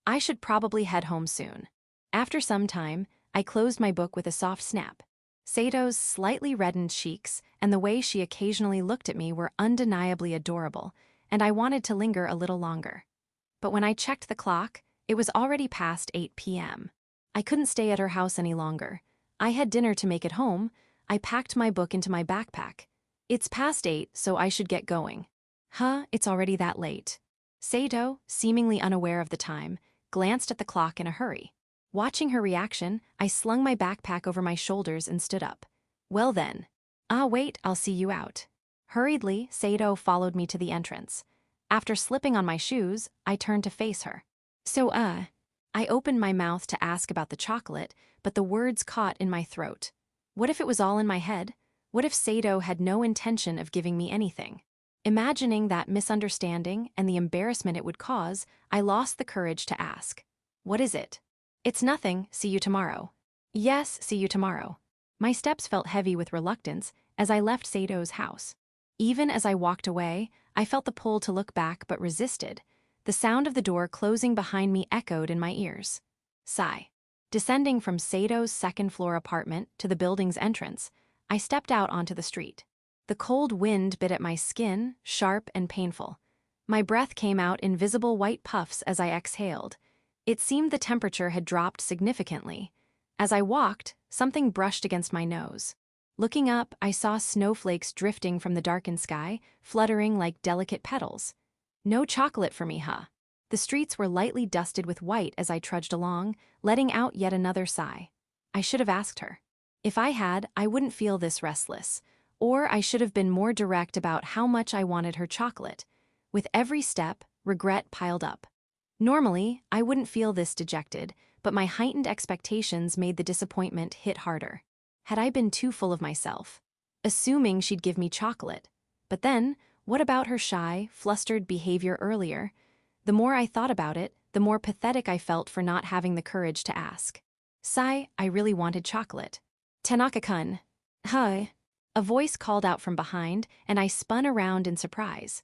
I should probably head home soon. After some time, I closed my book with a soft snap. Sato's slightly reddened cheeks and the way she occasionally looked at me were undeniably adorable, and I wanted to linger a little longer. But when I checked the clock, it was already past 8 p.m. I couldn't stay at her house any longer. I had dinner to make at home. I packed my book into my backpack. "It's past 8, so I should get going." "Huh, it's already that late." Sato, seemingly unaware of the time, glanced at the clock in a hurry. Watching her reaction, I slung my backpack over my shoulders and stood up. "Well then." "Ah, wait, I'll see you out." Hurriedly, Sato followed me to the entrance. After slipping on my shoes, I turned to face her. I opened my mouth to ask about the chocolate, but the words caught in my throat. What if it was all in my head? What if Sato had no intention of giving me anything? Imagining that misunderstanding and the embarrassment it would cause, I lost the courage to ask. What is it? It's nothing, see you tomorrow. Yes, see you tomorrow. My steps felt heavy with reluctance as I left Sato's house. Even as I walked away, I felt the pull to look back but resisted. The sound of the door closing behind me echoed in my ears. Sigh. Descending from Sato's second-floor apartment to the building's entrance, I stepped out onto the street. The cold wind bit at my skin, sharp and painful. My breath came out in visible white puffs as I exhaled. It seemed the temperature had dropped significantly. As I walked, something brushed against my nose. Looking up, I saw snowflakes drifting from the darkened sky, fluttering like delicate petals. No chocolate for me, huh? The streets were lightly dusted with white as I trudged along, letting out yet another sigh. I should have asked her. If I had, I wouldn't feel this restless. Or I should have been more direct about how much I wanted her chocolate. With every step, regret piled up. Normally, I wouldn't feel this dejected, but my heightened expectations made the disappointment hit harder. Had I been too full of myself? Assuming she'd give me chocolate. But then, what about her shy, flustered behavior earlier? The more I thought about it, the more pathetic I felt for not having the courage to ask. Sigh, I really wanted chocolate. Tanaka-kun. Hi. A voice called out from behind, and I spun around in surprise.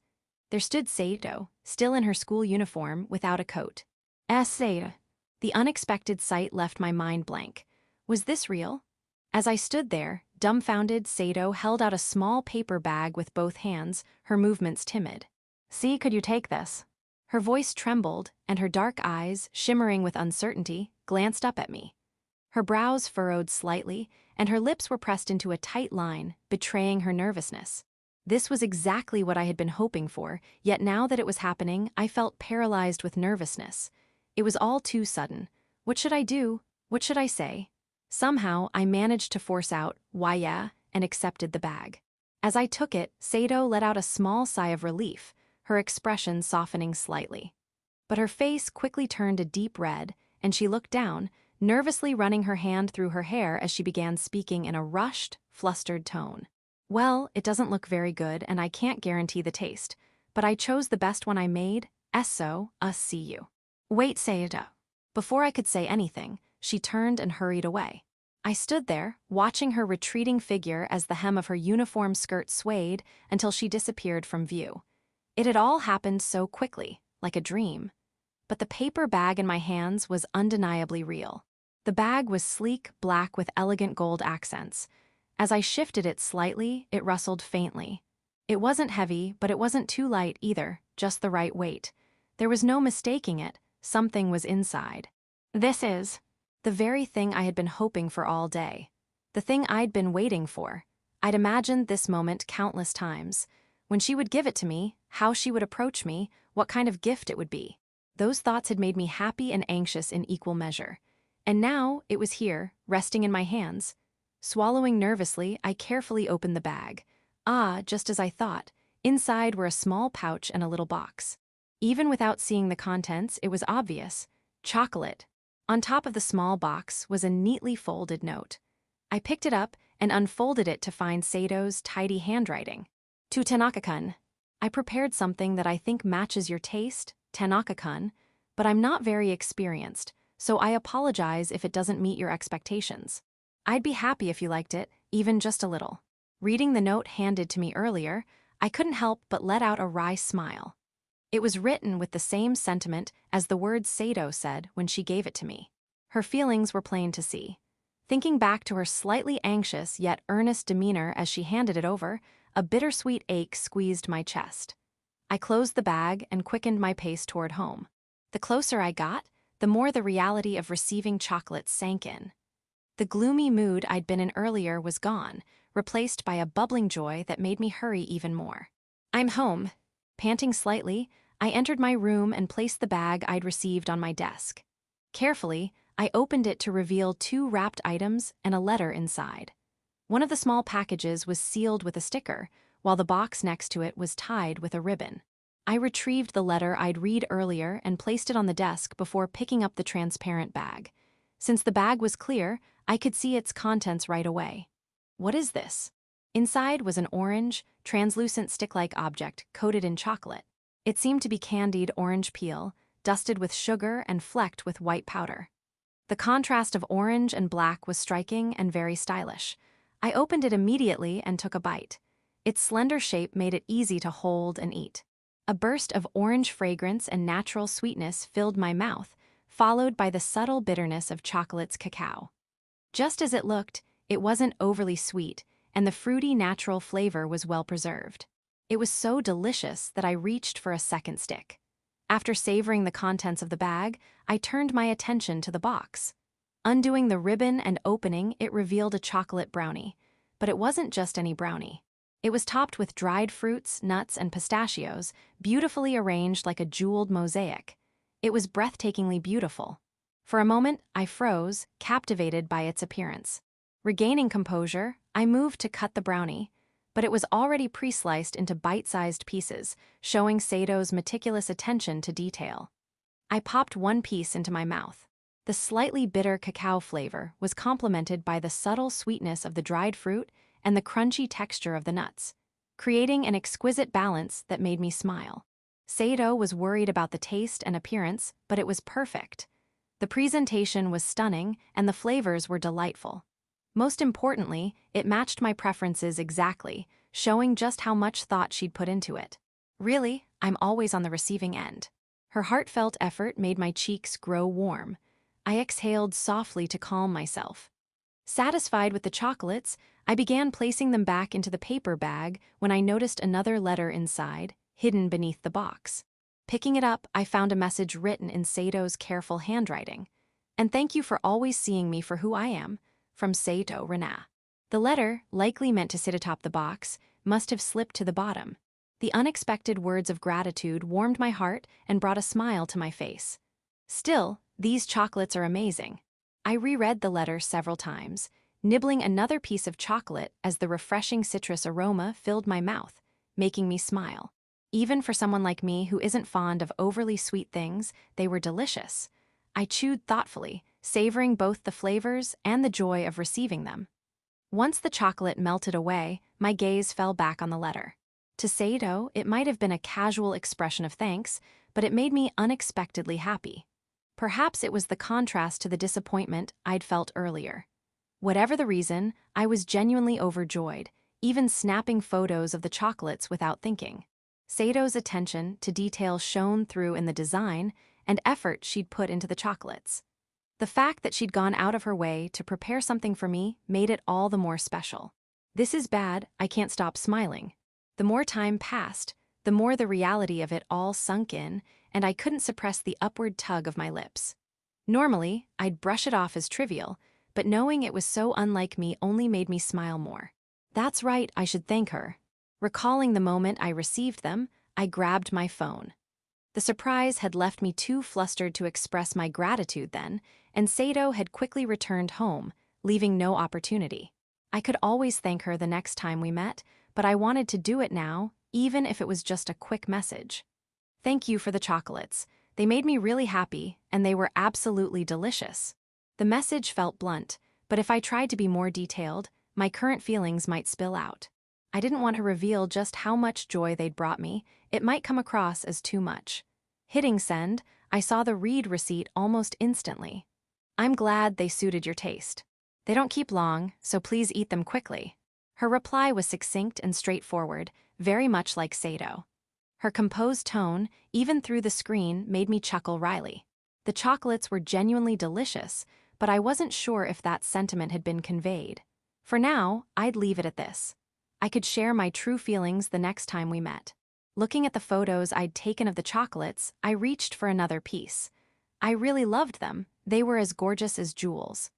There stood Sato, still in her school uniform, without a coat. Sato. The unexpected sight left my mind blank. Was this real? As I stood there, dumbfounded, Sato held out a small paper bag with both hands, her movements timid. See, could you take this? Her voice trembled, and her dark eyes, shimmering with uncertainty, glanced up at me. Her brows furrowed slightly, and her lips were pressed into a tight line, betraying her nervousness. This was exactly what I had been hoping for, yet now that it was happening, I felt paralyzed with nervousness. It was all too sudden. What should I do? What should I say? Somehow, I managed to force out, "Why yeah," and accepted the bag. As I took it, Sato let out a small sigh of relief, her expression softening slightly. But her face quickly turned a deep red, and she looked down, nervously running her hand through her hair as she began speaking in a rushed, flustered tone. Well, it doesn't look very good, and I can't guarantee the taste, but I chose the best one I made, so, see you. Wait, Sato. Before I could say anything, she turned and hurried away. I stood there, watching her retreating figure as the hem of her uniform skirt swayed until she disappeared from view. It had all happened so quickly, like a dream. But the paper bag in my hands was undeniably real. The bag was sleek, black with elegant gold accents. As I shifted it slightly, it rustled faintly. It wasn't heavy, but it wasn't too light either, just the right weight. There was no mistaking it, something was inside. This is the very thing I had been hoping for all day. The thing I'd been waiting for. I'd imagined this moment countless times. When she would give it to me, how she would approach me, what kind of gift it would be. Those thoughts had made me happy and anxious in equal measure. And now, it was here, resting in my hands. Swallowing nervously, I carefully opened the bag. Just as I thought, inside were a small pouch and a little box. Even without seeing the contents, it was obvious. Chocolate. On top of the small box was a neatly folded note. I picked it up and unfolded it to find Sato's tidy handwriting. To Tanaka-kun. I prepared something that I think matches your taste, Tanaka-kun, but I'm not very experienced, so I apologize if it doesn't meet your expectations. I'd be happy if you liked it, even just a little. Reading the note handed to me earlier, I couldn't help but let out a wry smile. It was written with the same sentiment as the words Sato said when she gave it to me. Her feelings were plain to see. Thinking back to her slightly anxious yet earnest demeanor as she handed it over, a bittersweet ache squeezed my chest. I closed the bag and quickened my pace toward home. The closer I got, the more the reality of receiving chocolate sank in. The gloomy mood I'd been in earlier was gone, replaced by a bubbling joy that made me hurry even more. I'm home. Panting slightly, I entered my room and placed the bag I'd received on my desk. Carefully, I opened it to reveal 2 wrapped items and a letter inside. One of the small packages was sealed with a sticker, while the box next to it was tied with a ribbon. I retrieved the letter I'd read earlier and placed it on the desk before picking up the transparent bag. Since the bag was clear, I could see its contents right away. What is this? Inside was an orange, translucent stick-like object coated in chocolate. It seemed to be candied orange peel, dusted with sugar and flecked with white powder. The contrast of orange and black was striking and very stylish. I opened it immediately and took a bite. Its slender shape made it easy to hold and eat. A burst of orange fragrance and natural sweetness filled my mouth, followed by the subtle bitterness of chocolate's cacao. Just as it looked, it wasn't overly sweet, and the fruity natural flavor was well preserved. It was so delicious that I reached for a second stick. After savoring the contents of the bag, I turned my attention to the box. Undoing the ribbon and opening, it revealed a chocolate brownie. But it wasn't just any brownie. It was topped with dried fruits, nuts, and pistachios, beautifully arranged like a jeweled mosaic. It was breathtakingly beautiful. For a moment, I froze, captivated by its appearance. Regaining composure, I moved to cut the brownie, but it was already pre-sliced into bite-sized pieces, showing Sato's meticulous attention to detail. I popped one piece into my mouth. The slightly bitter cacao flavor was complemented by the subtle sweetness of the dried fruit and the crunchy texture of the nuts, creating an exquisite balance that made me smile. Sato was worried about the taste and appearance, but it was perfect. The presentation was stunning, and the flavors were delightful. Most importantly, it matched my preferences exactly, showing just how much thought she'd put into it. Really, I'm always on the receiving end. Her heartfelt effort made my cheeks grow warm. I exhaled softly to calm myself. Satisfied with the chocolates, I began placing them back into the paper bag when I noticed another letter inside, hidden beneath the box. Picking it up, I found a message written in Sato's careful handwriting. "And thank you for always seeing me for who I am, from Sato Rena." The letter, likely meant to sit atop the box, must have slipped to the bottom. The unexpected words of gratitude warmed my heart and brought a smile to my face. Still, these chocolates are amazing. I reread the letter several times, nibbling another piece of chocolate as the refreshing citrus aroma filled my mouth, making me smile. Even for someone like me who isn't fond of overly sweet things, they were delicious. I chewed thoughtfully, savoring both the flavors and the joy of receiving them. Once the chocolate melted away, my gaze fell back on the letter. To Sato, it might have been a casual expression of thanks, but it made me unexpectedly happy. Perhaps it was the contrast to the disappointment I'd felt earlier. Whatever the reason, I was genuinely overjoyed, even snapping photos of the chocolates without thinking. Sato's attention to detail shone through in the design and effort she'd put into the chocolates. The fact that she'd gone out of her way to prepare something for me made it all the more special. This is bad, I can't stop smiling. The more time passed, the more the reality of it all sunk in, and I couldn't suppress the upward tug of my lips. Normally, I'd brush it off as trivial, but knowing it was so unlike me only made me smile more. That's right, I should thank her. Recalling the moment I received them, I grabbed my phone. The surprise had left me too flustered to express my gratitude then, and Sato had quickly returned home, leaving no opportunity. I could always thank her the next time we met, but I wanted to do it now, even if it was just a quick message. "Thank you for the chocolates. They made me really happy, and they were absolutely delicious." The message felt blunt, but if I tried to be more detailed, my current feelings might spill out. I didn't want to reveal just how much joy they'd brought me. It might come across as too much. Hitting send, I saw the read receipt almost instantly. "I'm glad they suited your taste. They don't keep long, so please eat them quickly." Her reply was succinct and straightforward, very much like Sato. Her composed tone, even through the screen, made me chuckle wryly. The chocolates were genuinely delicious, but I wasn't sure if that sentiment had been conveyed. For now, I'd leave it at this. I could share my true feelings the next time we met. Looking at the photos I'd taken of the chocolates, I reached for another piece. I really loved them. They were as gorgeous as jewels.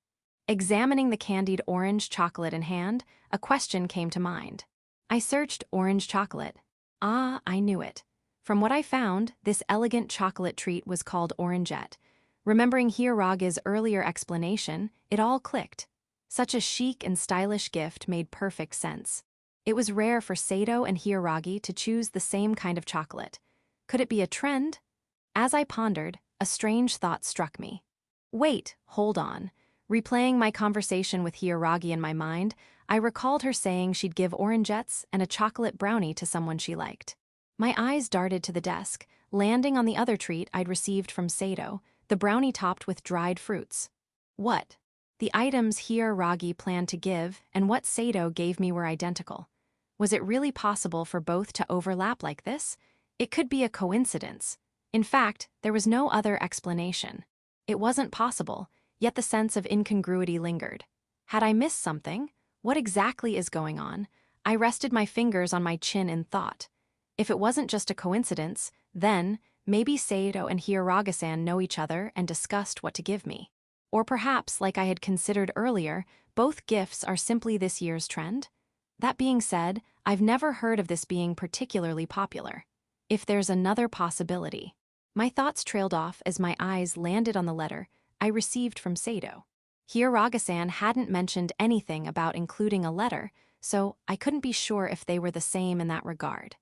Examining the candied orange chocolate in hand, a question came to mind. I searched orange chocolate. Ah, I knew it. From what I found, this elegant chocolate treat was called Orangette. Remembering Hiraga's earlier explanation, it all clicked. Such a chic and stylish gift made perfect sense. It was rare for Sato and Hiragi to choose the same kind of chocolate. Could it be a trend? As I pondered, a strange thought struck me. Wait, hold on. Replaying my conversation with Hiyaragi in my mind, I recalled her saying she'd give orangettes and a chocolate brownie to someone she liked. My eyes darted to the desk, landing on the other treat I'd received from Sato, the brownie topped with dried fruits. What? The items Hiyaragi planned to give and what Sato gave me were identical. Was it really possible for both to overlap like this? It could be a coincidence. In fact, there was no other explanation. It wasn't possible, yet the sense of incongruity lingered. Had I missed something? What exactly is going on? I rested my fingers on my chin in thought. If it wasn't just a coincidence, then maybe Sato and Hiyaragi-san know each other and discussed what to give me. Or perhaps, like I had considered earlier, both gifts are simply this year's trend? That being said, I've never heard of this being particularly popular. If there's another possibility. My thoughts trailed off as my eyes landed on the letter I received from Sato. Hiyaragi-san hadn't mentioned anything about including a letter, so I couldn't be sure if they were the same in that regard.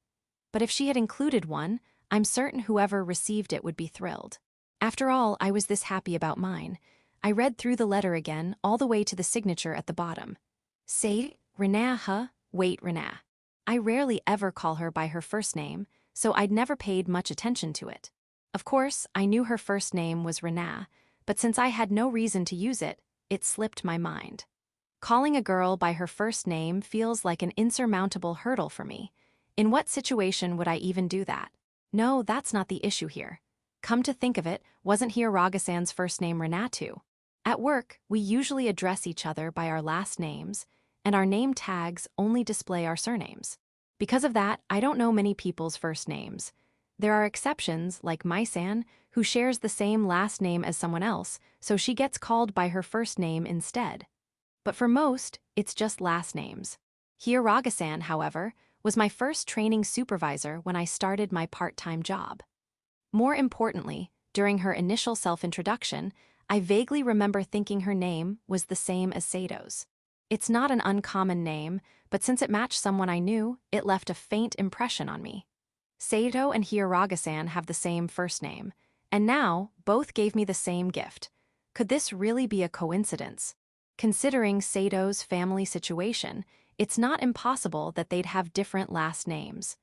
But if she had included one, I'm certain whoever received it would be thrilled. After all, I was this happy about mine. I read through the letter again, all the way to the signature at the bottom. Say, Renaa, wait, Renaa. I rarely ever call her by her first name, so I'd never paid much attention to it. Of course, I knew her first name was Renaa, but since I had no reason to use it, it slipped my mind. Calling a girl by her first name feels like an insurmountable hurdle for me. In what situation would I even do that? No, that's not the issue here. Come to think of it, wasn't Hiyaragi-san's first name Renaa too? At work, we usually address each other by our last names, and our name tags only display our surnames. Because of that, I don't know many people's first names. There are exceptions, like Mai-san, who shares the same last name as someone else, so she gets called by her first name instead. But for most, it's just last names. Hiyaragi-san, however, was my first training supervisor when I started my part-time job. More importantly, during her initial self-introduction, I vaguely remember thinking her name was the same as Sato's. It's not an uncommon name, but since it matched someone I knew, it left a faint impression on me. Sato and Hiyaragi-san have the same first name, and now both gave me the same gift. Could this really be a coincidence? Considering Sato's family situation, it's not impossible that they'd have different last names.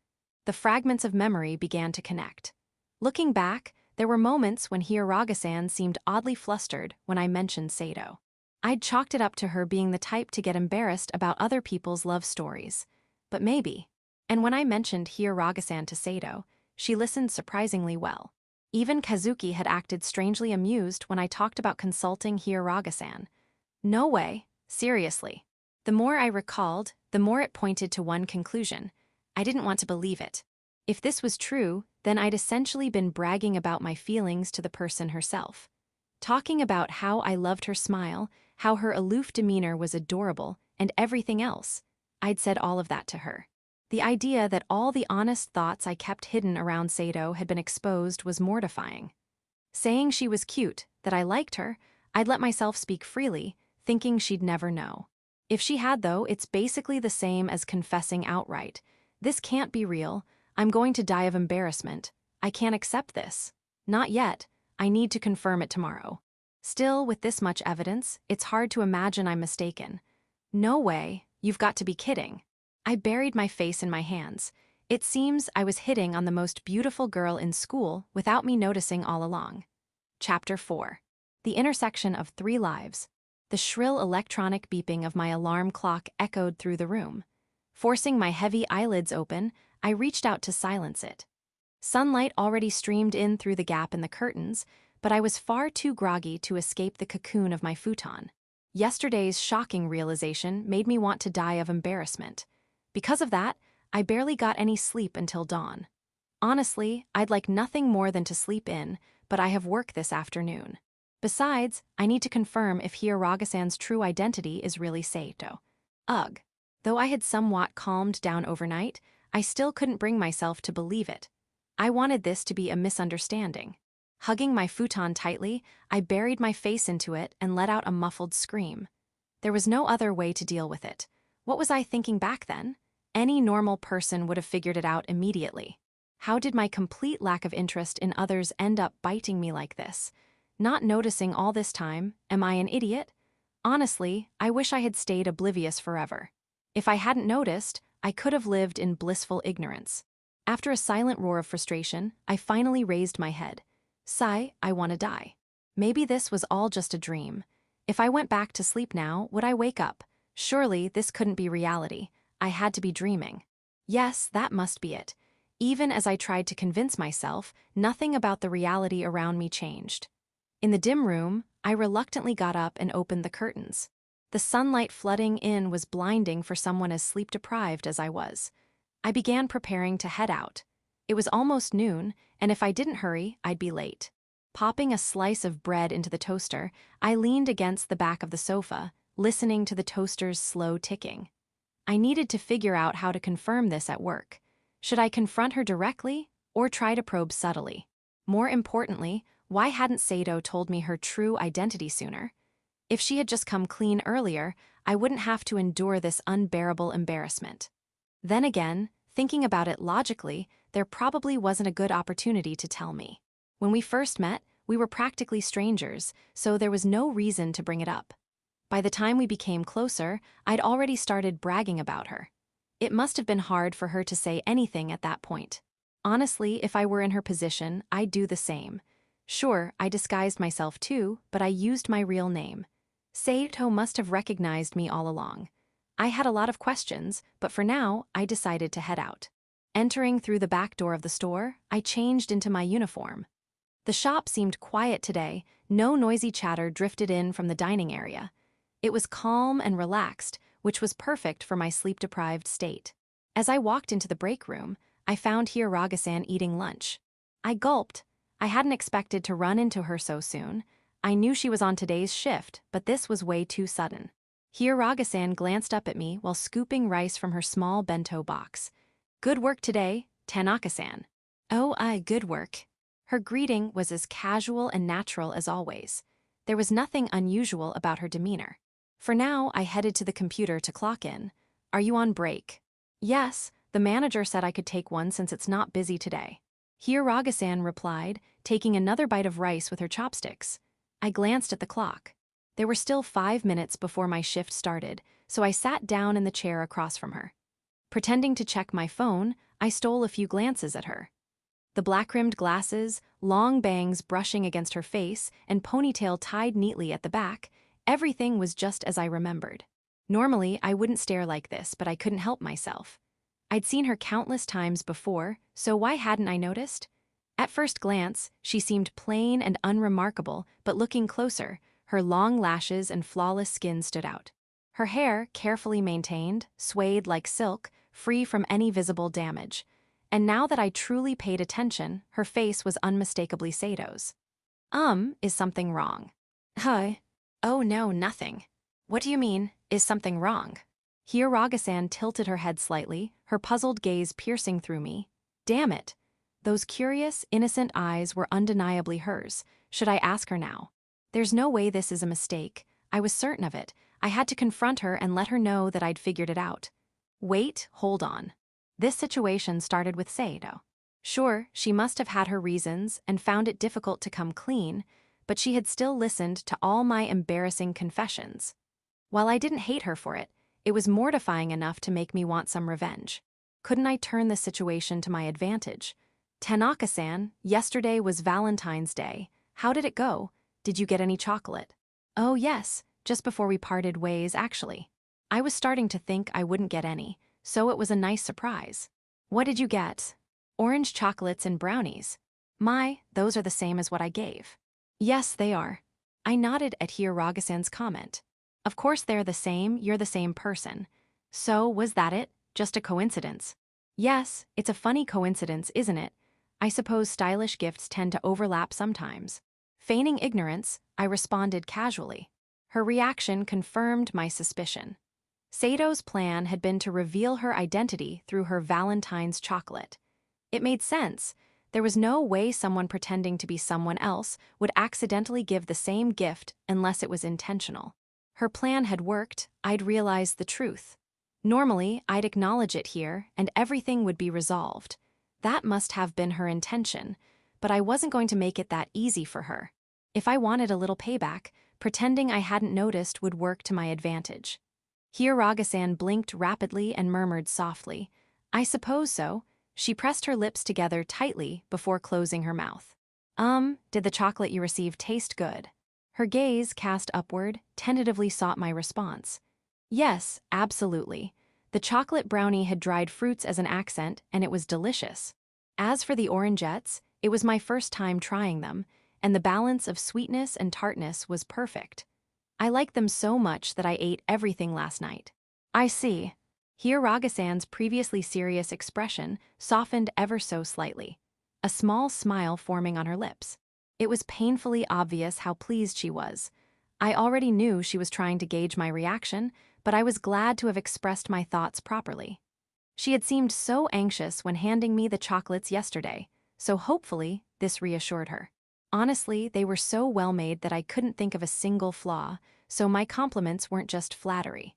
The fragments of memory began to connect. Looking back, there were moments when Hiyaragi-san seemed oddly flustered when I mentioned Sato. I'd chalked it up to her being the type to get embarrassed about other people's love stories. But maybe. And when I mentioned Hiyaragi-san to Sato, she listened surprisingly well. Even Kazuki had acted strangely amused when I talked about consulting Hiyaragi-san. No way, seriously. The more I recalled, the more it pointed to one conclusion. I didn't want to believe it. If this was true, then I'd essentially been bragging about my feelings to the person herself. Talking about how I loved her smile, how her aloof demeanor was adorable, and everything else. I'd said all of that to her. The idea that all the honest thoughts I kept hidden around Sato had been exposed was mortifying. Saying she was cute, that I liked her, I'd let myself speak freely, thinking she'd never know. If she had though, it's basically the same as confessing outright. This can't be real. I'm going to die of embarrassment. I can't accept this. Not yet. I need to confirm it tomorrow. Still, with this much evidence, it's hard to imagine I'm mistaken. No way. You've got to be kidding. I buried my face in my hands. It seems I was hitting on the most beautiful girl in school without me noticing all along. Chapter 4. The intersection of 3 lives. The shrill electronic beeping of my alarm clock echoed through the room. Forcing my heavy eyelids open, I reached out to silence it. Sunlight already streamed in through the gap in the curtains, but I was far too groggy to escape the cocoon of my futon. Yesterday's shocking realization made me want to die of embarrassment. Because of that, I barely got any sleep until dawn. Honestly, I'd like nothing more than to sleep in, but I have work this afternoon. Besides, I need to confirm if Hiyaragi-san's true identity is really Sato. Ugh. Though I had somewhat calmed down overnight, I still couldn't bring myself to believe it. I wanted this to be a misunderstanding. Hugging my futon tightly, I buried my face into it and let out a muffled scream. There was no other way to deal with it. What was I thinking back then? Any normal person would have figured it out immediately. How did my complete lack of interest in others end up biting me like this? Not noticing all this time, am I an idiot? Honestly, I wish I had stayed oblivious forever. If I hadn't noticed, I could have lived in blissful ignorance. After a silent roar of frustration, I finally raised my head. Sigh, I want to die. Maybe this was all just a dream. If I went back to sleep now, would I wake up? Surely this couldn't be reality. I had to be dreaming. Yes, that must be it. Even as I tried to convince myself, nothing about the reality around me changed. In the dim room, I reluctantly got up and opened the curtains. The sunlight flooding in was blinding for someone as sleep-deprived as I was. I began preparing to head out. It was almost noon, and if I didn't hurry, I'd be late. Popping a slice of bread into the toaster, I leaned against the back of the sofa, listening to the toaster's slow ticking. I needed to figure out how to confirm this at work. Should I confront her directly, or try to probe subtly? More importantly, why hadn't Sato told me her true identity sooner? If she had just come clean earlier, I wouldn't have to endure this unbearable embarrassment. Then again, thinking about it logically, there probably wasn't a good opportunity to tell me. When we first met, we were practically strangers, so there was no reason to bring it up. By the time we became closer, I'd already started bragging about her. It must have been hard for her to say anything at that point. Honestly, if I were in her position, I'd do the same. Sure, I disguised myself too, but I used my real name. Sato must have recognized me all along. I had a lot of questions, but for now, I decided to head out. Entering through the back door of the store, I changed into my uniform. The shop seemed quiet today, no noisy chatter drifted in from the dining area. It was calm and relaxed, which was perfect for my sleep-deprived state. As I walked into the break room, I found Hiragasan eating lunch. I gulped. I hadn't expected to run into her so soon. I knew she was on today's shift, but this was way too sudden. Hiragasan glanced up at me while scooping rice from her small bento box. Good work today, Tanaka-san. Oh, good work. Her greeting was as casual and natural as always. There was nothing unusual about her demeanor. For now, I headed to the computer to clock in. Are you on break? Yes, the manager said I could take one since it's not busy today. Hiragasan replied, taking another bite of rice with her chopsticks. I glanced at the clock. There were still 5 minutes before my shift started, so I sat down in the chair across from her. Pretending to check my phone, I stole a few glances at her. The black-rimmed glasses, long bangs brushing against her face, and ponytail tied neatly at the back, everything was just as I remembered. Normally, I wouldn't stare like this, but I couldn't help myself. I'd seen her countless times before, so why hadn't I noticed? At first glance, she seemed plain and unremarkable, but looking closer, her long lashes and flawless skin stood out. Her hair, carefully maintained, swayed like silk, free from any visible damage. And now that I truly paid attention, her face was unmistakably Sato's. Is something wrong? Hi. Oh no, nothing. What do you mean, is something wrong? Hiragasan tilted her head slightly, her puzzled gaze piercing through me. Damn it. Those curious, innocent eyes were undeniably hers. Should I ask her now? There's no way this is a mistake. I was certain of it. I had to confront her and let her know that I'd figured it out. Wait, hold on. This situation started with Sato. Sure, she must have had her reasons and found it difficult to come clean, but she had still listened to all my embarrassing confessions. While I didn't hate her for it, it was mortifying enough to make me want some revenge. Couldn't I turn the situation to my advantage? Tanaka-san, yesterday was Valentine's Day. How did it go? Did you get any chocolate? Oh yes, just before we parted ways, actually. I was starting to think I wouldn't get any, so it was a nice surprise. What did you get? Orange chocolates and brownies. Those are the same as what I gave. Yes, they are. I nodded at Hiragasan's comment. Of course they're the same, you're the same person. So, was that it? Just a coincidence? Yes, it's a funny coincidence, isn't it? I suppose stylish gifts tend to overlap sometimes. Feigning ignorance, I responded casually. Her reaction confirmed my suspicion. Sato's plan had been to reveal her identity through her Valentine's chocolate. It made sense. There was no way someone pretending to be someone else would accidentally give the same gift unless it was intentional. Her plan had worked, I'd realized the truth. Normally, I'd acknowledge it here and everything would be resolved. That must have been her intention, but I wasn't going to make it that easy for her. If I wanted a little payback, pretending I hadn't noticed would work to my advantage. Hiiraga-san blinked rapidly and murmured softly, "I suppose so." She pressed her lips together tightly before closing her mouth. Did the chocolate you received taste good?" Her gaze, cast upward, tentatively sought my response. Yes, absolutely. The chocolate brownie had dried fruits as an accent, and it was delicious. As for the orangettes, it was my first time trying them, and the balance of sweetness and tartness was perfect. I liked them so much that I ate everything last night. I see. Hiiraga-san's previously serious expression softened ever so slightly, a small smile forming on her lips. It was painfully obvious how pleased she was. I already knew she was trying to gauge my reaction, but I was glad to have expressed my thoughts properly. She had seemed so anxious when handing me the chocolates yesterday, so hopefully this reassured her. Honestly, they were so well made that I couldn't think of a single flaw, so my compliments weren't just flattery.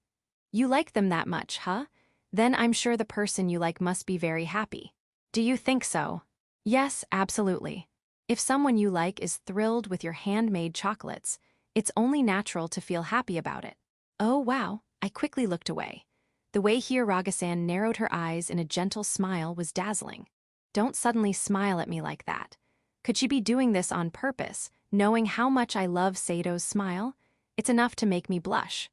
You like them that much, huh? Then I'm sure the person you like must be very happy. Do you think so? Yes, absolutely. If someone you like is thrilled with your handmade chocolates, it's only natural to feel happy about it. Oh wow, I quickly looked away. The way Hiiraga-san narrowed her eyes in a gentle smile was dazzling. Don't suddenly smile at me like that. Could she be doing this on purpose, knowing how much I love Sato's smile? It's enough to make me blush.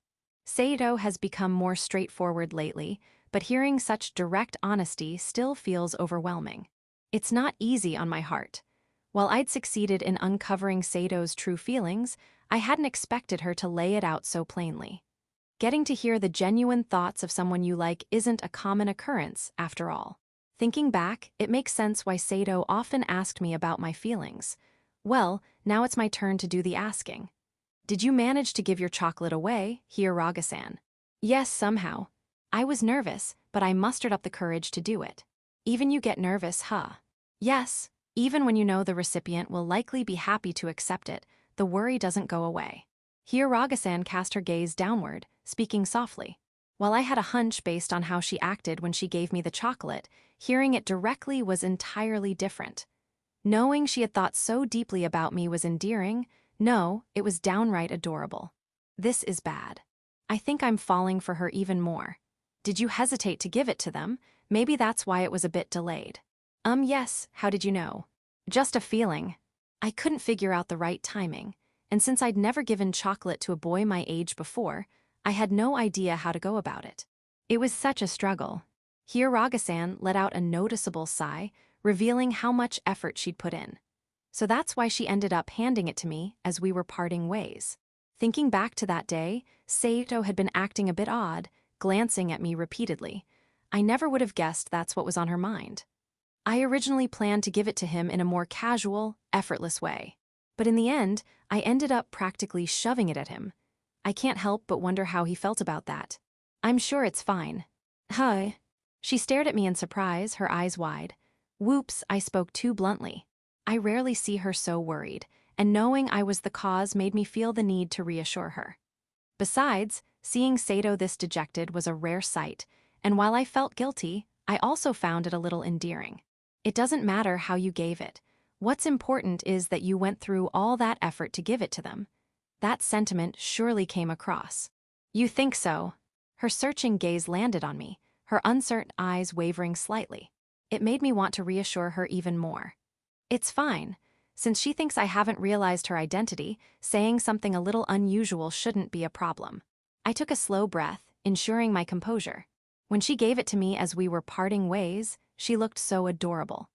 Sato has become more straightforward lately, but hearing such direct honesty still feels overwhelming. It's not easy on my heart. While I'd succeeded in uncovering Sato's true feelings, I hadn't expected her to lay it out so plainly. Getting to hear the genuine thoughts of someone you like isn't a common occurrence, after all. Thinking back, it makes sense why Sato often asked me about my feelings. Well, now it's my turn to do the asking. Did you manage to give your chocolate away, Hiiraga-san? Yes, somehow. I was nervous, but I mustered up the courage to do it. Even you get nervous, huh? Yes, even when you know the recipient will likely be happy to accept it, the worry doesn't go away. Hiiraga-san cast her gaze downward, speaking softly. While I had a hunch based on how she acted when she gave me the chocolate, hearing it directly was entirely different. Knowing she had thought so deeply about me was endearing. No, it was downright adorable. This is bad. I think I'm falling for her even more. Did you hesitate to give it to them? Maybe that's why it was a bit delayed. Yes, how did you know? Just a feeling. I couldn't figure out the right timing, and since I'd never given chocolate to a boy my age before, I had no idea how to go about it. It was such a struggle. Hiiraga-san let out a noticeable sigh, revealing how much effort she'd put in. So that's why she ended up handing it to me as we were parting ways. Thinking back to that day, Sato had been acting a bit odd, glancing at me repeatedly. I never would have guessed that's what was on her mind. I originally planned to give it to him in a more casual, effortless way. But in the end, I ended up practically shoving it at him. I can't help but wonder how he felt about that. I'm sure it's fine. Hi. She stared at me in surprise, her eyes wide. Whoops, I spoke too bluntly. I rarely see her so worried, and knowing I was the cause made me feel the need to reassure her. Besides, seeing Sato this dejected was a rare sight, and while I felt guilty, I also found it a little endearing. It doesn't matter how you gave it. What's important is that you went through all that effort to give it to them. That sentiment surely came across. You think so? Her searching gaze landed on me, her uncertain eyes wavering slightly. It made me want to reassure her even more. It's fine. Since she thinks I haven't realized her identity, saying something a little unusual shouldn't be a problem. I took a slow breath, ensuring my composure. When she gave it to me as we were parting ways, she looked so adorable.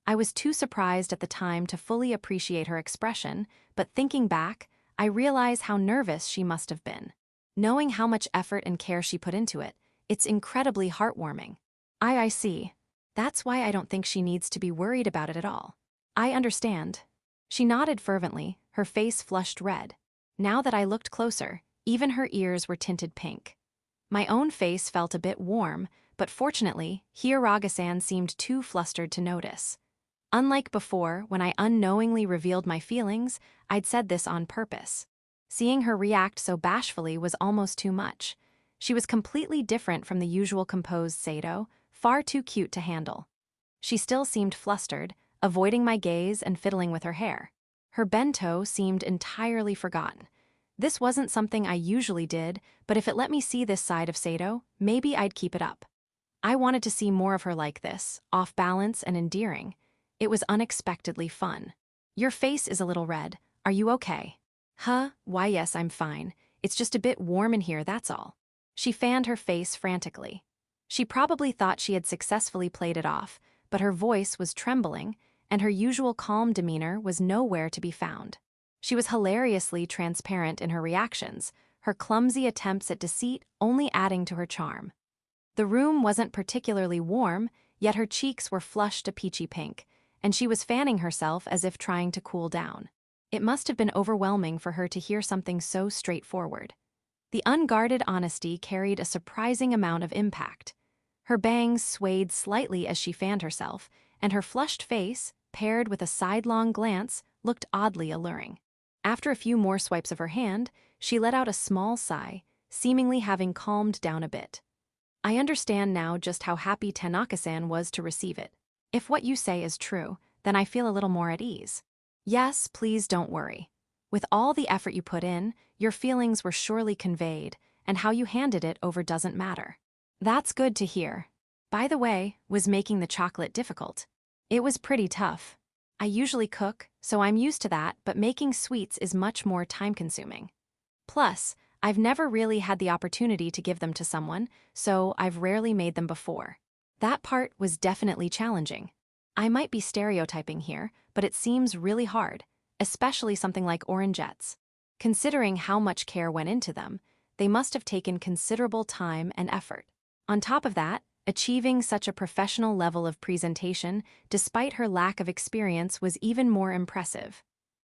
I was too surprised at the time to fully appreciate her expression, but thinking back, I realize how nervous she must have been. Knowing how much effort and care she put into it, it's incredibly heartwarming. I see. That's why I don't think she needs to be worried about it at all. I understand. She nodded fervently, her face flushed red. Now that I looked closer, even her ears were tinted pink. My own face felt a bit warm, but fortunately, Hiiraga-san seemed too flustered to notice. Unlike before, when I unknowingly revealed my feelings, I'd said this on purpose. Seeing her react so bashfully was almost too much. She was completely different from the usual composed Sato, far too cute to handle. She still seemed flustered, avoiding my gaze and fiddling with her hair. Her bento seemed entirely forgotten. This wasn't something I usually did, but if it let me see this side of Sato, maybe I'd keep it up. I wanted to see more of her like this, off balance and endearing. It was unexpectedly fun. Your face is a little red. Are you okay? Huh? Why yes, I'm fine. It's just a bit warm in here, that's all. She fanned her face frantically. She probably thought she had successfully played it off, but her voice was trembling, and her usual calm demeanor was nowhere to be found. She was hilariously transparent in her reactions, her clumsy attempts at deceit only adding to her charm. The room wasn't particularly warm, yet her cheeks were flushed a peachy pink, and she was fanning herself as if trying to cool down. It must have been overwhelming for her to hear something so straightforward. The unguarded honesty carried a surprising amount of impact. Her bangs swayed slightly as she fanned herself, and her flushed face, paired with a sidelong glance, looked oddly alluring. After a few more swipes of her hand, she let out a small sigh, seemingly having calmed down a bit. I understand now just how happy Tanaka-san was to receive it. If what you say is true, then I feel a little more at ease. Yes, please don't worry. With all the effort you put in, your feelings were surely conveyed, and how you handed it over doesn't matter. That's good to hear. By the way, was making the chocolate difficult? It was pretty tough. I usually cook, so I'm used to that, but making sweets is much more time-consuming. Plus, I've never really had the opportunity to give them to someone, so I've rarely made them before. That part was definitely challenging. I might be stereotyping here, but it seems really hard, especially something like orangettes. Considering how much care went into them, they must have taken considerable time and effort. On top of that, achieving such a professional level of presentation, despite her lack of experience, was even more impressive.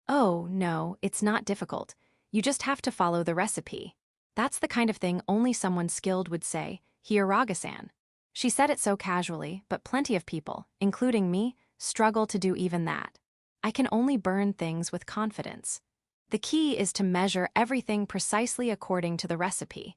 Oh, no, it's not difficult. You just have to follow the recipe. That's the kind of thing only someone skilled would say, Hiyaraga-san. She said it so casually, but plenty of people, including me, struggle to do even that. I can only burn things with confidence. The key is to measure everything precisely according to the recipe.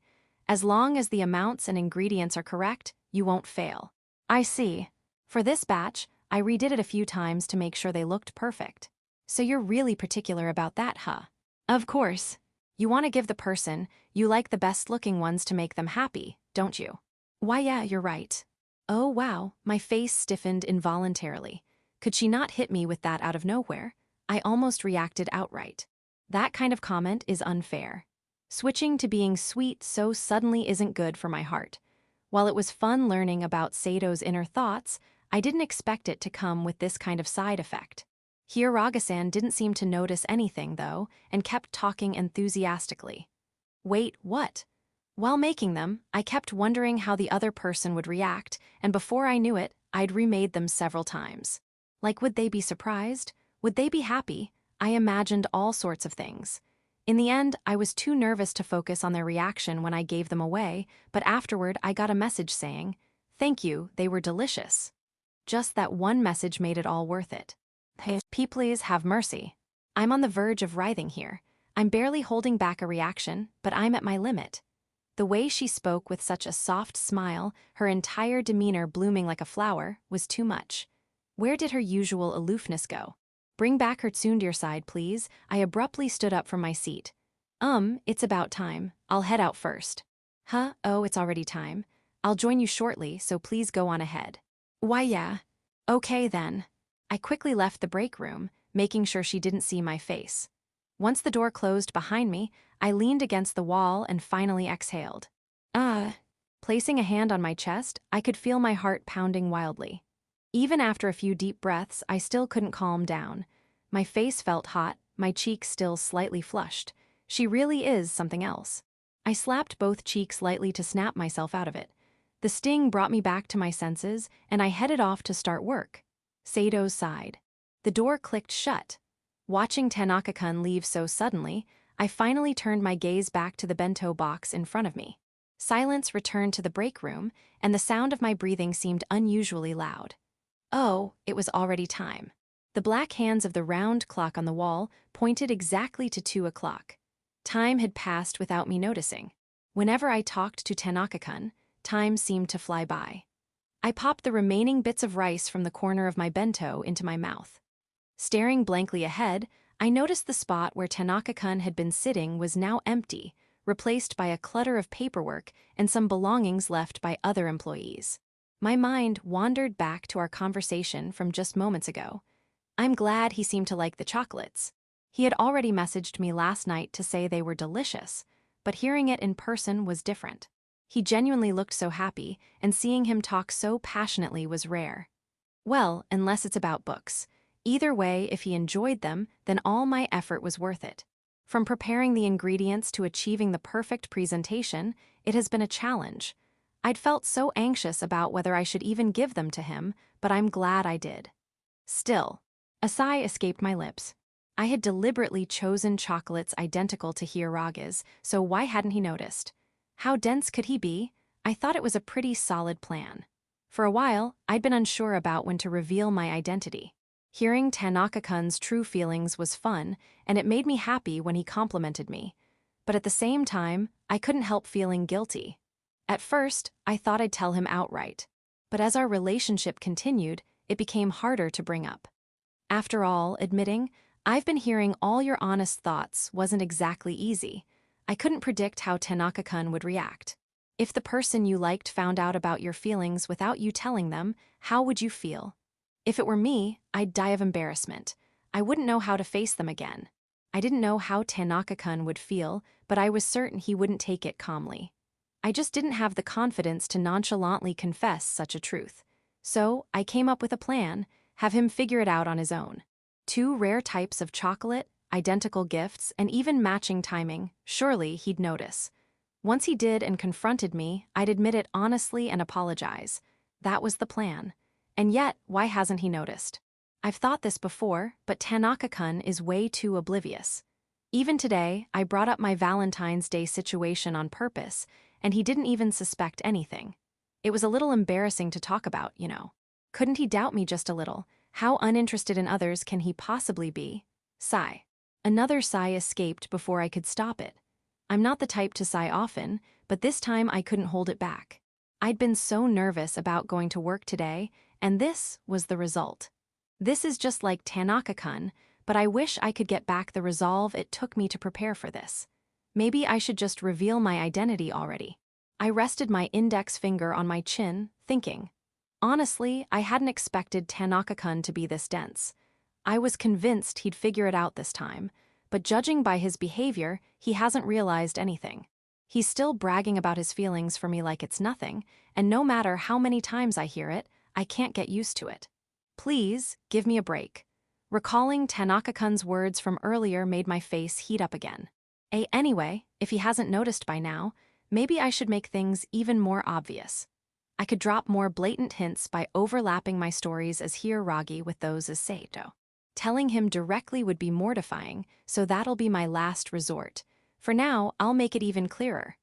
As long as the amounts and ingredients are correct, you won't fail. I see. For this batch, I redid it a few times to make sure they looked perfect. So you're really particular about that, huh? Of course. You want to give the person you like the best-looking ones to make them happy, don't you? Why, yeah, you're right. Oh, wow, my face stiffened involuntarily. Could she not hit me with that out of nowhere? I almost reacted outright. That kind of comment is unfair. Switching to being sweet so suddenly isn't good for my heart. While it was fun learning about Sato's inner thoughts, I didn't expect it to come with this kind of side effect. Hiyaraga-san didn't seem to notice anything, though, and kept talking enthusiastically. Wait, what? While making them, I kept wondering how the other person would react, and before I knew it, I'd remade them several times. Like, would they be surprised? Would they be happy? I imagined all sorts of things. In the end, I was too nervous to focus on their reaction when I gave them away, but afterward I got a message saying, "Thank you, they were delicious." Just that one message made it all worth it. Hey, please have mercy. I'm on the verge of writhing here. I'm barely holding back a reaction, but I'm at my limit. The way she spoke with such a soft smile, her entire demeanor blooming like a flower, was too much. Where did her usual aloofness go? Bring back her tsundere side, please. I abruptly stood up from my seat. It's about time. I'll head out first. Huh? Oh, it's already time. I'll join you shortly, so please go on ahead. Why, yeah. Okay, then. I quickly left the break room, making sure she didn't see my face. Once the door closed behind me, I leaned against the wall and finally exhaled. Placing a hand on my chest, I could feel my heart pounding wildly. Even after a few deep breaths, I still couldn't calm down. My face felt hot, my cheeks still slightly flushed. She really is something else. I slapped both cheeks lightly to snap myself out of it. The sting brought me back to my senses, and I headed off to start work. Sato sighed. The door clicked shut. Watching Tanaka-kun leave so suddenly, I finally turned my gaze back to the bento box in front of me. Silence returned to the break room, and the sound of my breathing seemed unusually loud. Oh, it was already time. The black hands of the round clock on the wall pointed exactly to 2 o'clock. Time had passed without me noticing. Whenever I talked to Tanaka-kun, time seemed to fly by. I popped the remaining bits of rice from the corner of my bento into my mouth. Staring blankly ahead, I noticed the spot where Tanaka-kun had been sitting was now empty, replaced by a clutter of paperwork and some belongings left by other employees. My mind wandered back to our conversation from just moments ago. I'm glad he seemed to like the chocolates. He had already messaged me last night to say they were delicious, but hearing it in person was different. He genuinely looked so happy, and seeing him talk so passionately was rare. Well, unless it's about books. Either way, if he enjoyed them, then all my effort was worth it. From preparing the ingredients to achieving the perfect presentation, it has been a challenge. I'd felt so anxious about whether I should even give them to him, but I'm glad I did. Still, a sigh escaped my lips. I had deliberately chosen chocolates identical to Hiraga's, so why hadn't he noticed? How dense could he be? I thought it was a pretty solid plan. For a while, I'd been unsure about when to reveal my identity. Hearing Tanaka-kun's true feelings was fun, and it made me happy when he complimented me. But at the same time, I couldn't help feeling guilty. At first, I thought I'd tell him outright. But as our relationship continued, it became harder to bring up. After all, admitting, I've been hearing all your honest thoughts wasn't exactly easy. I couldn't predict how Tanaka-kun would react. If the person you liked found out about your feelings without you telling them, how would you feel? If it were me, I'd die of embarrassment. I wouldn't know how to face them again. I didn't know how Tanaka-kun would feel, but I was certain he wouldn't take it calmly. I just didn't have the confidence to nonchalantly confess such a truth. So, I came up with a plan, have him figure it out on his own. 2 rare types of chocolate, identical gifts, and even matching timing, surely he'd notice. Once he did and confronted me, I'd admit it honestly and apologize. That was the plan. And yet, why hasn't he noticed? I've thought this before, but Tanaka-kun is way too oblivious. Even today, I brought up my Valentine's Day situation on purpose, and he didn't even suspect anything. It was a little embarrassing to talk about, you know. Couldn't he doubt me just a little? How uninterested in others can he possibly be? Sigh. Another sigh escaped before I could stop it. I'm not the type to sigh often, but this time I couldn't hold it back. I'd been so nervous about going to work today, and this was the result. This is just like Tanaka-kun, but I wish I could get back the resolve it took me to prepare for this. Maybe I should just reveal my identity already. I rested my index finger on my chin, thinking. Honestly, I hadn't expected Tanaka-kun to be this dense. I was convinced he'd figure it out this time, but judging by his behavior, he hasn't realized anything. He's still bragging about his feelings for me like it's nothing, and no matter how many times I hear it, I can't get used to it. Please, give me a break. Recalling Tanaka-kun's words from earlier made my face heat up again. Anyway, if he hasn't noticed by now, maybe I should make things even more obvious. I could drop more blatant hints by overlapping my stories as Hiragi with those as Saito. Telling him directly would be mortifying, so that'll be my last resort. For now, I'll make it even clearer.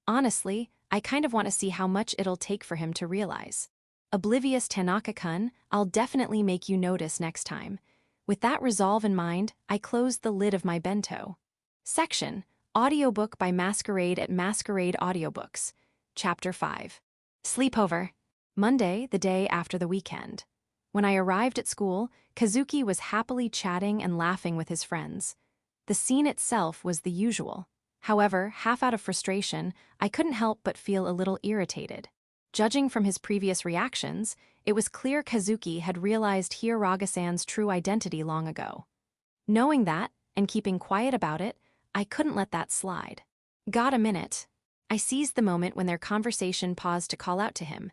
Honestly, I kind of want to see how much it'll take for him to realize. Oblivious Tanaka-kun, I'll definitely make you notice next time. With that resolve in mind, I closed the lid of my bento. Section, Audiobook by Masquerade at Masquerade Audiobooks. Chapter 5. Sleepover. Monday, the day after the weekend. When I arrived at school, Kazuki was happily chatting and laughing with his friends. The scene itself was the usual. However, half out of frustration, I couldn't help but feel a little irritated. Judging from his previous reactions, it was clear Kazuki had realized Hiragasan's true identity long ago. Knowing that, and keeping quiet about it, I couldn't let that slide. Got a minute. I seized the moment when their conversation paused to call out to him.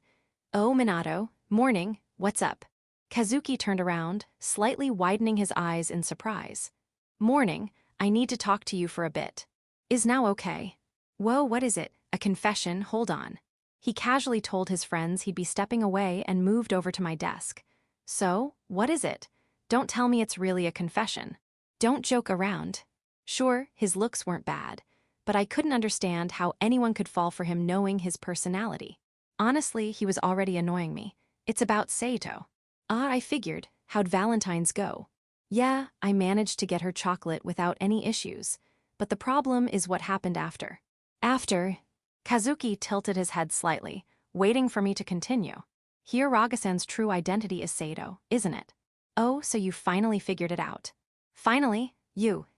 "Oh, Minato, morning, what's up?" Kazuki turned around, slightly widening his eyes in surprise. "Morning, I need to talk to you for a bit. Is now okay?" "Whoa, what is it? A confession, hold on." He casually told his friends he'd be stepping away and moved over to my desk. "So, what is it? Don't tell me it's really a confession. Don't joke around." Sure, his looks weren't bad, but I couldn't understand how anyone could fall for him knowing his personality. Honestly, he was already annoying me. It's about Saito. I figured. How'd Valentine's go? Yeah, I managed to get her chocolate without any issues, but the problem is what happened after. After, Kazuki tilted his head slightly, waiting for me to continue. Hiragasan's true identity is Sato, isn't it? Oh, so you finally figured it out. Finally,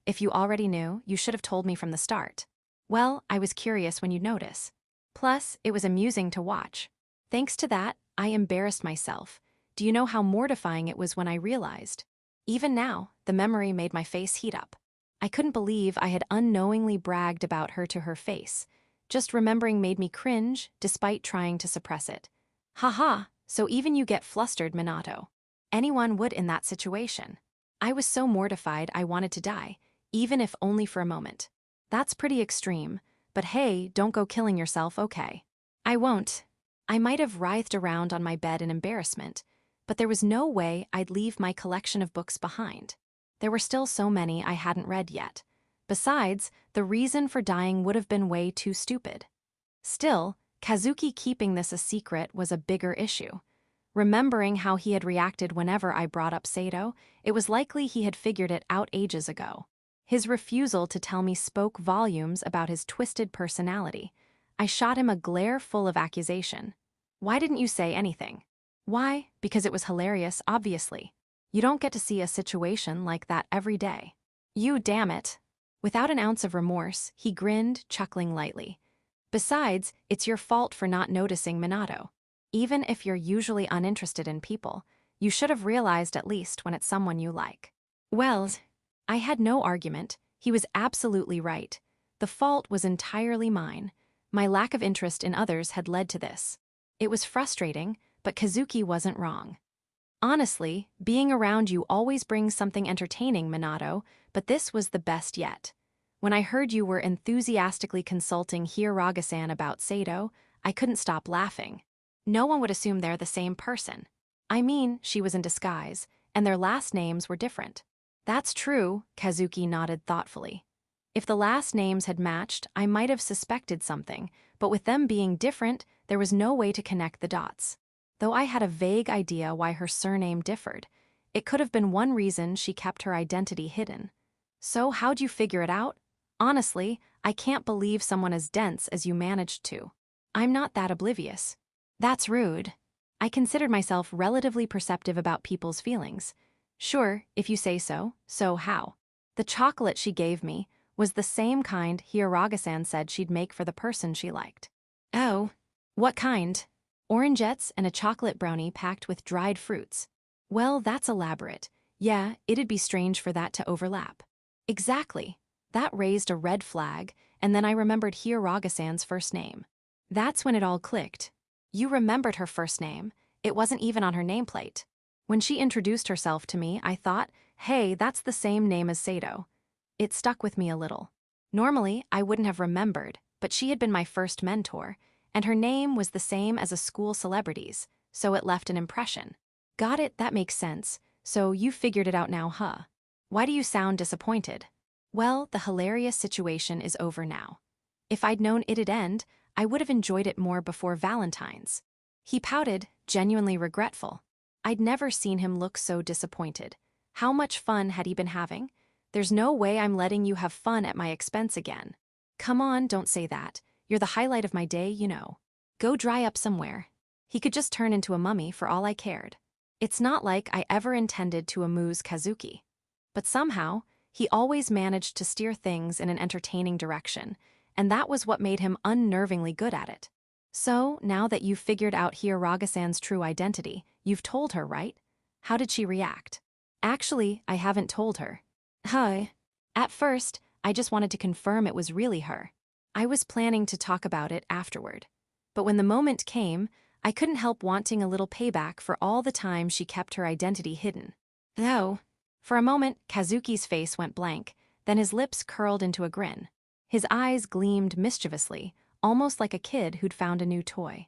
if you already knew, you should have told me from the start. Well, I was curious when you'd notice. Plus, it was amusing to watch. Thanks to that, I embarrassed myself. Do you know how mortifying it was when I realized? Even now, the memory made my face heat up. I couldn't believe I had unknowingly bragged about her to her face. Just remembering made me cringe, despite trying to suppress it. Haha, so even you get flustered, Minato. Anyone would in that situation. I was so mortified I wanted to die, even if only for a moment. That's pretty extreme, but hey, don't go killing yourself, okay? I won't. I might have writhed around on my bed in embarrassment, but there was no way I'd leave my collection of books behind. There were still so many I hadn't read yet. Besides, the reason for dying would have been way too stupid. Still, Kazuki keeping this a secret was a bigger issue. Remembering how he had reacted whenever I brought up Sato, it was likely he had figured it out ages ago. His refusal to tell me spoke volumes about his twisted personality. I shot him a glare full of accusation. Why didn't you say anything? Why? Because it was hilarious, obviously. You don't get to see a situation like that every day. You damn it. Without an ounce of remorse, he grinned, chuckling lightly. Besides, it's your fault for not noticing Minato. Even if you're usually uninterested in people, you should have realized at least when it's someone you like. Well, I had no argument. He was absolutely right. The fault was entirely mine. My lack of interest in others had led to this. It was frustrating, but Kazuki wasn't wrong. Honestly, being around you always brings something entertaining, Minato, but this was the best yet. When I heard you were enthusiastically consulting Hiragasan about Sato, I couldn't stop laughing. No one would assume they're the same person. I mean, she was in disguise, and their last names were different. That's true, Kazuki nodded thoughtfully. If the last names had matched, I might have suspected something, but with them being different, there was no way to connect the dots. Though I had a vague idea why her surname differed, it could have been one reason she kept her identity hidden. So how'd you figure it out? Honestly, I can't believe someone as dense as you managed to. I'm not that oblivious. That's rude. I considered myself relatively perceptive about people's feelings. Sure, if you say so, so how? The chocolate she gave me was the same kind Hiragasan said she'd make for the person she liked. Oh, what kind? Orangettes and a chocolate brownie packed with dried fruits. Well, that's elaborate. Yeah, it'd be strange for that to overlap. Exactly. That raised a red flag, and then I remembered Hiragasan's first name. That's when it all clicked. You remembered her first name. It wasn't even on her nameplate. When she introduced herself to me, I thought, hey, that's the same name as Sato. It stuck with me a little. Normally, I wouldn't have remembered, but she had been my first mentor, and her name was the same as a school celebrity's, so it left an impression. Got it, that makes sense. So you figured it out now, huh? Why do you sound disappointed? Well, the hilarious situation is over now. If I'd known it'd end, I would have enjoyed it more before Valentine's. He pouted, genuinely regretful. I'd never seen him look so disappointed. How much fun had he been having? There's no way I'm letting you have fun at my expense again. Come on, don't say that. You're the highlight of my day, you know. Go dry up somewhere. He could just turn into a mummy for all I cared. It's not like I ever intended to amuse Kazuki. But somehow, he always managed to steer things in an entertaining direction, and that was what made him unnervingly good at it. So, now that you've figured out Hiragasan's true identity, you've told her, right? How did she react? Actually, I haven't told her. Hi. At first, I just wanted to confirm it was really her. I was planning to talk about it afterward. But when the moment came, I couldn't help wanting a little payback for all the time she kept her identity hidden. Though, for a moment, Kazuki's face went blank, then his lips curled into a grin. His eyes gleamed mischievously, almost like a kid who'd found a new toy.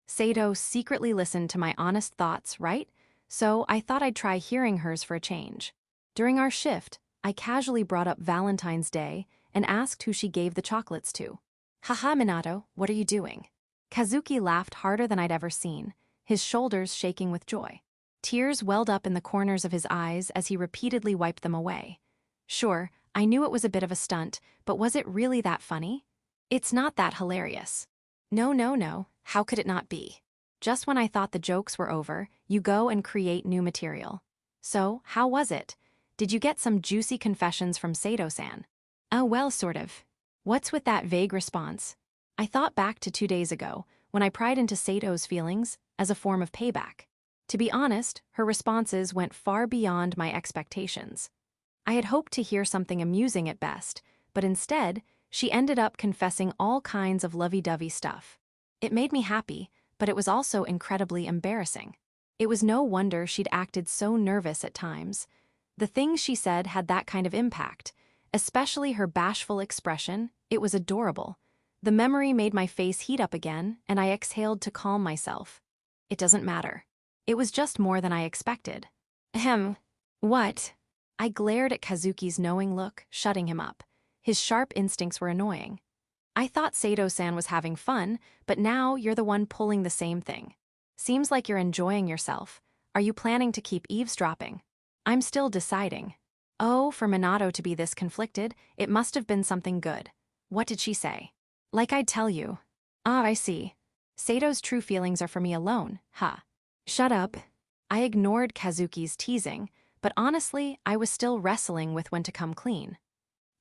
Sato secretly listened to my honest thoughts, right? So I thought I'd try hearing hers for a change. During our shift, I casually brought up Valentine's Day and asked who she gave the chocolates to. Haha, Minato, what are you doing? Kazuki laughed harder than I'd ever seen, his shoulders shaking with joy. Tears welled up in the corners of his eyes as he repeatedly wiped them away. Sure, I knew it was a bit of a stunt, but was it really that funny? It's not that hilarious. No, how could it not be? just when I thought the jokes were over, you go and create new material. So, how was it? Did you get some juicy confessions from Sato-san? Oh well, sort of. What's with that vague response? I thought back to 2 days ago, when I pried into Sato's feelings as a form of payback. To be honest, her responses went far beyond my expectations. I had hoped to hear something amusing at best, but instead, she ended up confessing all kinds of lovey-dovey stuff. It made me happy, but it was also incredibly embarrassing. It was no wonder she'd acted so nervous at times. The things she said had that kind of impact, especially her bashful expression. It was adorable. The memory made my face heat up again, and I exhaled to calm myself. It doesn't matter. It was just more than I expected. Ahem. What? I glared at Kazuki's knowing look, shutting him up. His sharp instincts were annoying. I thought Sato-san was having fun, but now you're the one pulling the same thing. Seems like you're enjoying yourself. Are you planning to keep eavesdropping? I'm still deciding. Oh, for Minato to be this conflicted, it must have been something good. What did she say? Like I'd tell you. Ah, I see. Sato's true feelings are for me alone, huh? Shut up. I ignored Kazuki's teasing, but honestly, I was still wrestling with when to come clean.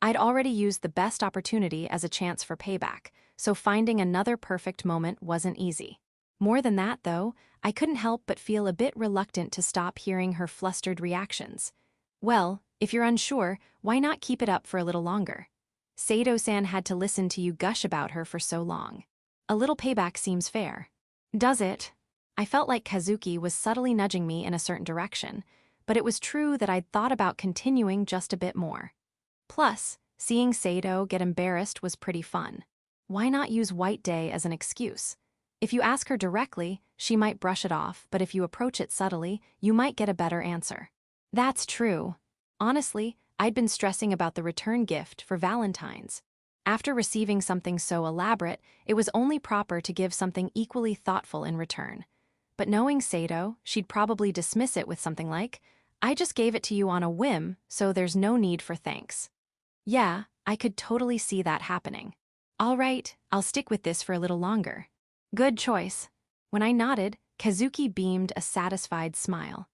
I'd already used the best opportunity as a chance for payback, so finding another perfect moment wasn't easy. More than that, though, I couldn't help but feel a bit reluctant to stop hearing her flustered reactions. Well, if you're unsure, why not keep it up for a little longer? Sato-san had to listen to you gush about her for so long. A little payback seems fair. Does it? I felt like Kazuki was subtly nudging me in a certain direction, but it was true that I'd thought about continuing just a bit more. Plus, seeing Sato get embarrassed was pretty fun. Why not use White Day as an excuse? If you ask her directly, she might brush it off, but if you approach it subtly, you might get a better answer. That's true. Honestly, I'd been stressing about the return gift for Valentine's. After receiving something so elaborate, it was only proper to give something equally thoughtful in return. But knowing Sato, she'd probably dismiss it with something like, I just gave it to you on a whim, so there's no need for thanks. Yeah, I could totally see that happening. All right, I'll stick with this for a little longer. Good choice. When I nodded, Kazuki beamed a satisfied smile.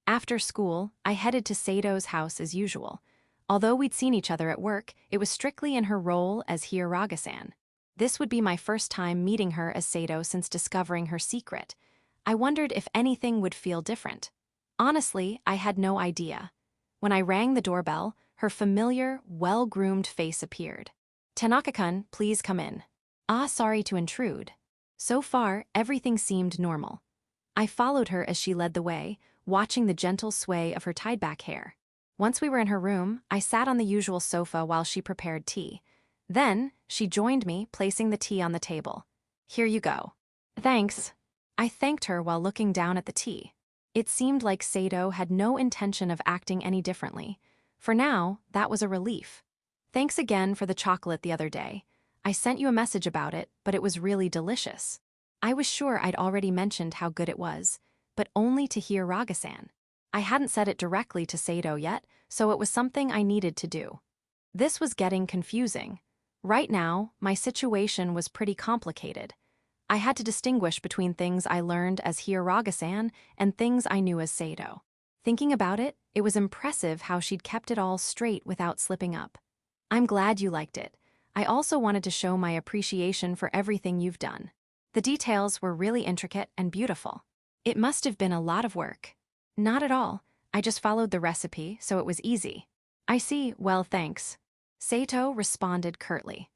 After school, I headed to Sato's house as usual. Although we'd seen each other at work, it was strictly in her role as Hiyuraga-san. This would be my first time meeting her as Sato since discovering her secret. I wondered if anything would feel different. Honestly, I had no idea. When I rang the doorbell, her familiar, well-groomed face appeared. Tanaka-kun, please come in. Ah, sorry to intrude. So far, everything seemed normal. I followed her as she led the way, watching the gentle sway of her tied-back hair. Once we were in her room, I sat on the usual sofa while she prepared tea. Then, she joined me, placing the tea on the table. Here you go. Thanks. I thanked her while looking down at the tea. It seemed like Sato had no intention of acting any differently. For now, that was a relief. Thanks again for the chocolate the other day. I sent you a message about it, but it was really delicious. I was sure I'd already mentioned how good it was, but only to Hiyuraga-san. I hadn't said it directly to Sato yet, so it was something I needed to do. This was getting confusing. Right now, my situation was pretty complicated. I had to distinguish between things I learned as Hiyuraga-san and things I knew as Sato. Thinking about it, it was impressive how she'd kept it all straight without slipping up. I'm glad you liked it. I also wanted to show my appreciation for everything you've done. The details were really intricate and beautiful. It must have been a lot of work. Not at all. I just followed the recipe, so it was easy. I see, well, thanks. Sato responded curtly.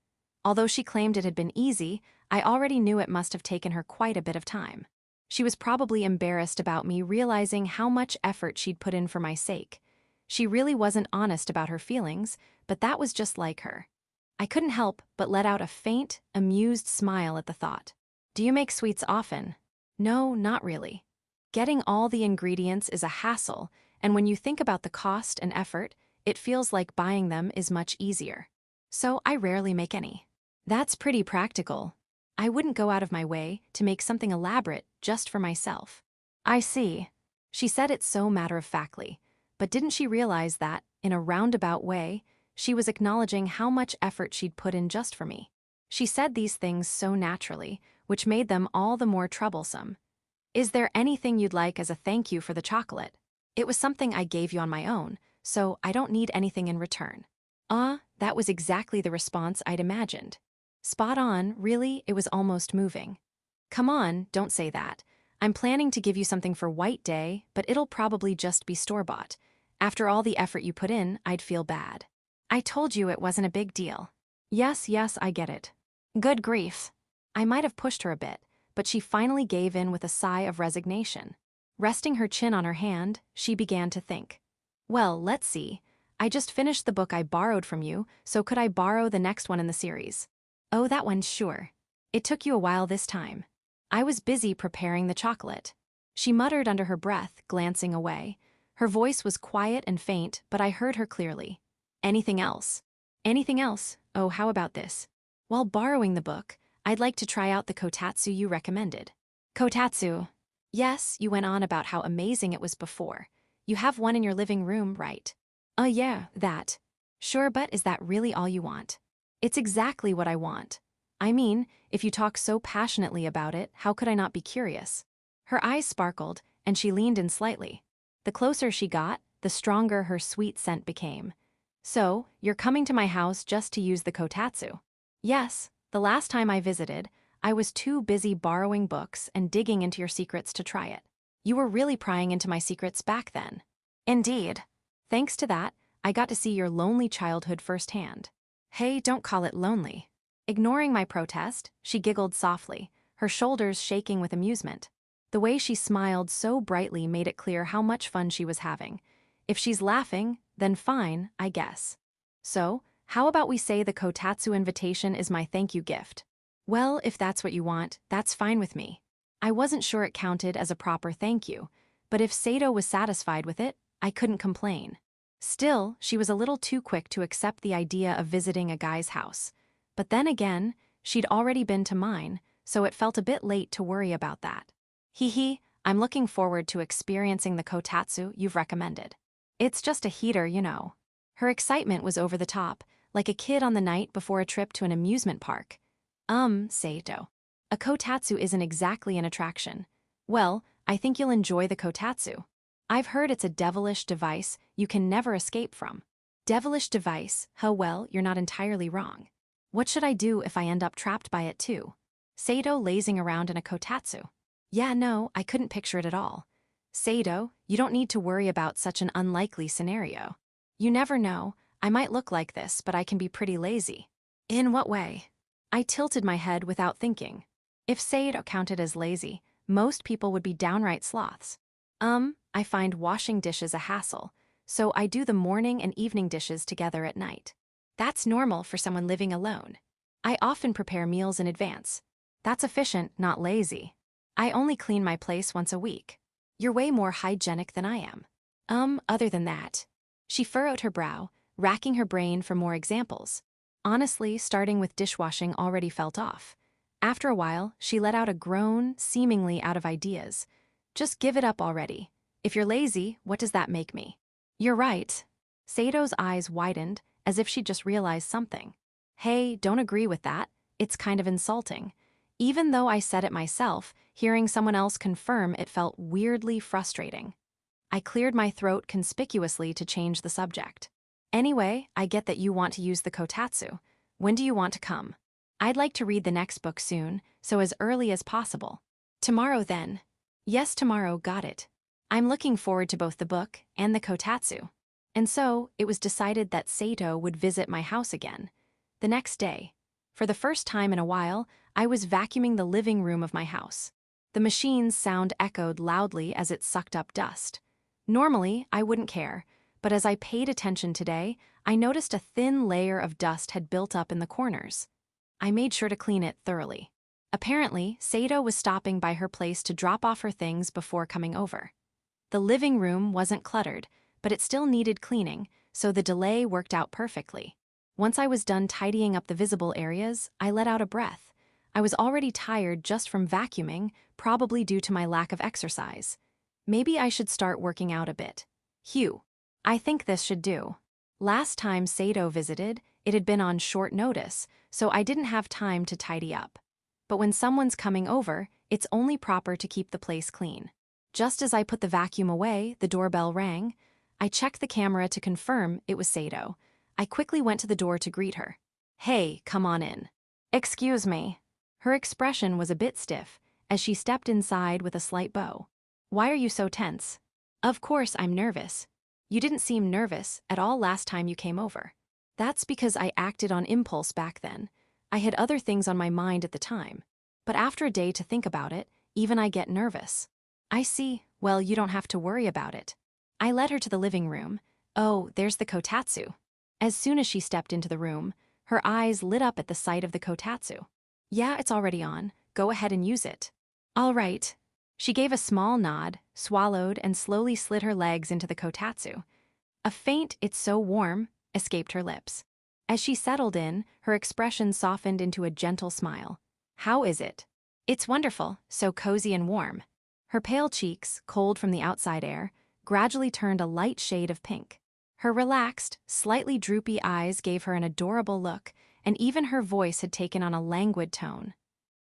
Although she claimed it had been easy, I already knew it must have taken her quite a bit of time. She was probably embarrassed about me realizing how much effort she'd put in for my sake. She really wasn't honest about her feelings, but that was just like her. I couldn't help but let out a faint, amused smile at the thought. Do you make sweets often? No, not really. Getting all the ingredients is a hassle, and when you think about the cost and effort, it feels like buying them is much easier. So I rarely make any. That's pretty practical. I wouldn't go out of my way to make something elaborate just for myself. I see. She said it so matter-of-factly, but didn't she realize that, in a roundabout way, she was acknowledging how much effort she'd put in just for me? She said these things so naturally, which made them all the more troublesome. Is there anything you'd like as a thank you for the chocolate? It was something I gave you on my own, so I don't need anything in return. That was exactly the response I'd imagined. Spot on, really, it was almost moving. Come on, don't say that. I'm planning to give you something for White Day, but it'll probably just be store-bought. After all the effort you put in, I'd feel bad. I told you it wasn't a big deal. Yes, I get it. Good grief. I might have pushed her a bit, but she finally gave in with a sigh of resignation. Resting her chin on her hand, she began to think. Well, let's see. I just finished the book I borrowed from you, so could I borrow the next one in the series? Oh, that one, sure. It took you a while this time. I was busy preparing the chocolate. She muttered under her breath, glancing away. Her voice was quiet and faint, but I heard her clearly. Anything else? Anything else? Oh, how about this? While borrowing the book, I'd like to try out the kotatsu you recommended. Kotatsu. Yes, you went on about how amazing it was before. You have one in your living room, right? Yeah, that. Sure, but is that really all you want? It's exactly what I want. I mean, if you talk so passionately about it, how could I not be curious? Her eyes sparkled, and she leaned in slightly. The closer she got, the stronger her sweet scent became. So, you're coming to my house just to use the kotatsu? Yes, the last time I visited, I was too busy borrowing books and digging into your secrets to try it. You were really prying into my secrets back then. Indeed. Thanks to that, I got to see your lonely childhood firsthand. Hey, don't call it lonely. Ignoring my protest, she giggled softly, her shoulders shaking with amusement. The way she smiled so brightly made it clear how much fun she was having. If she's laughing, then fine, I guess. So, how about we say the kotatsu invitation is my thank you gift? Well, if that's what you want, that's fine with me. I wasn't sure it counted as a proper thank you, but if Sato was satisfied with it, I couldn't complain. Still, she was a little too quick to accept the idea of visiting a guy's house. But then again, she'd already been to mine, so it felt a bit late to worry about that. I'm looking forward to experiencing the kotatsu you've recommended. It's just a heater, you know. Her excitement was over the top, like a kid on the night before a trip to an amusement park. Sato. A kotatsu isn't exactly an attraction. Well, I think you'll enjoy the kotatsu. I've heard it's a devilish device you can never escape from. Devilish device? Well, you're not entirely wrong. What should I do if I end up trapped by it too? Sato lazing around in a kotatsu. Yeah, no, I couldn't picture it at all. Sato, you don't need to worry about such an unlikely scenario. You never know, I might look like this, but I can be pretty lazy. In what way? I tilted my head without thinking. If Sato counted as lazy, most people would be downright sloths. I find washing dishes a hassle, so I do the morning and evening dishes together at night. That's normal for someone living alone. I often prepare meals in advance. That's efficient, not lazy. I only clean my place once a week. You're way more hygienic than I am. Other than that. She furrowed her brow, racking her brain for more examples. Honestly, starting with dishwashing already felt off. After a while, she let out a groan, seemingly out of ideas. Just give it up already. If you're lazy, what does that make me? You're right. Sato's eyes widened, as if she'd just realized something. Hey, don't agree with that. It's kind of insulting. Even though I said it myself, hearing someone else confirm it felt weirdly frustrating. I cleared my throat conspicuously to change the subject. Anyway, I get that you want to use the kotatsu. When do you want to come? I'd like to read the next book soon, so as early as possible. Tomorrow then. Yes, tomorrow, got it. I'm looking forward to both the book and the kotatsu. And so, it was decided that Sato would visit my house again. The next day. For the first time in a while, I was vacuuming the living room of my house. The machine's sound echoed loudly as it sucked up dust. Normally, I wouldn't care, but as I paid attention today, I noticed a thin layer of dust had built up in the corners. I made sure to clean it thoroughly. Apparently, Sato was stopping by her place to drop off her things before coming over. The living room wasn't cluttered, but it still needed cleaning, so the delay worked out perfectly. Once I was done tidying up the visible areas, I let out a breath. I was already tired just from vacuuming, probably due to my lack of exercise. Maybe I should start working out a bit. I think this should do. Last time Sato visited, it had been on short notice, so I didn't have time to tidy up. But when someone's coming over, It's only proper to keep the place clean. Just as I put the vacuum away, the doorbell rang. I checked the camera to confirm it was Sato. I quickly went to the door to greet her. "Hey, come on in." "Excuse me." Her expression was a bit stiff as she stepped inside with a slight bow. "Why are you so tense?" "Of course I'm nervous. You didn't seem nervous at all last time you came over." "That's because I acted on impulse back then. I had other things on my mind at the time. But after a day to think about it, even I get nervous." "I see. Well, you don't have to worry about it." I led her to the living room. "Oh, there's the kotatsu." As soon as she stepped into the room, her eyes lit up at the sight of the kotatsu. "Yeah, it's already on. Go ahead and use it." "All right." She gave a small nod, swallowed, and slowly slid her legs into the kotatsu. A faint "it's so warm" escaped her lips. As she settled in, her expression softened into a gentle smile. "How is it?" "It's wonderful, so cozy and warm." Her pale cheeks, cold from the outside air, gradually turned a light shade of pink. Her relaxed, slightly droopy eyes gave her an adorable look, and even her voice had taken on a languid tone.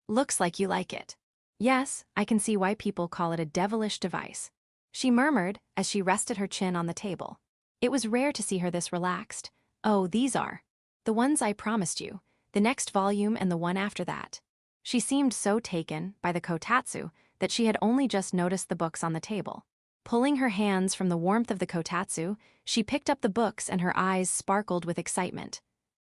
"Looks like you like it." "Yes, I can see why people call it a devilish device," she murmured as she rested her chin on the table. It was rare to see her this relaxed. "Oh, these are the ones I promised you, the next volume and the one after that." She seemed so taken by the kotatsu that she had only just noticed the books on the table. Pulling her hands from the warmth of the kotatsu, she picked up the books and her eyes sparkled with excitement.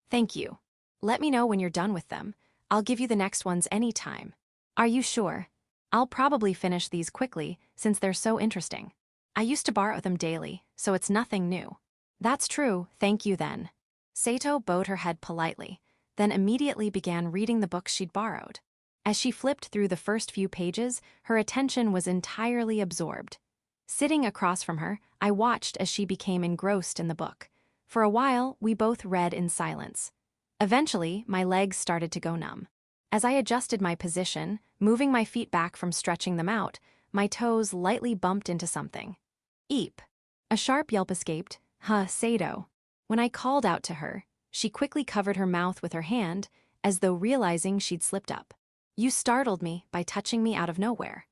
"Thank you. Let me know when you're done with them. I'll give you the next ones any time." "Are you sure?" "I'll probably finish these quickly since they're so interesting. I used to borrow them daily, so it's nothing new." "That's true, thank you then." Sato bowed her head politely, then immediately began reading the books she'd borrowed. As she flipped through the first few pages, her attention was entirely absorbed. Sitting across from her, I watched as she became engrossed in the book. For a while, we both read in silence. Eventually, my legs started to go numb. As I adjusted my position, moving my feet back from stretching them out, my toes lightly bumped into something. "Eep." A sharp yelp escaped. "Huh, Sato." When I called out to her, she quickly covered her mouth with her hand, as though realizing she'd slipped up. "You startled me by touching me out of nowhere."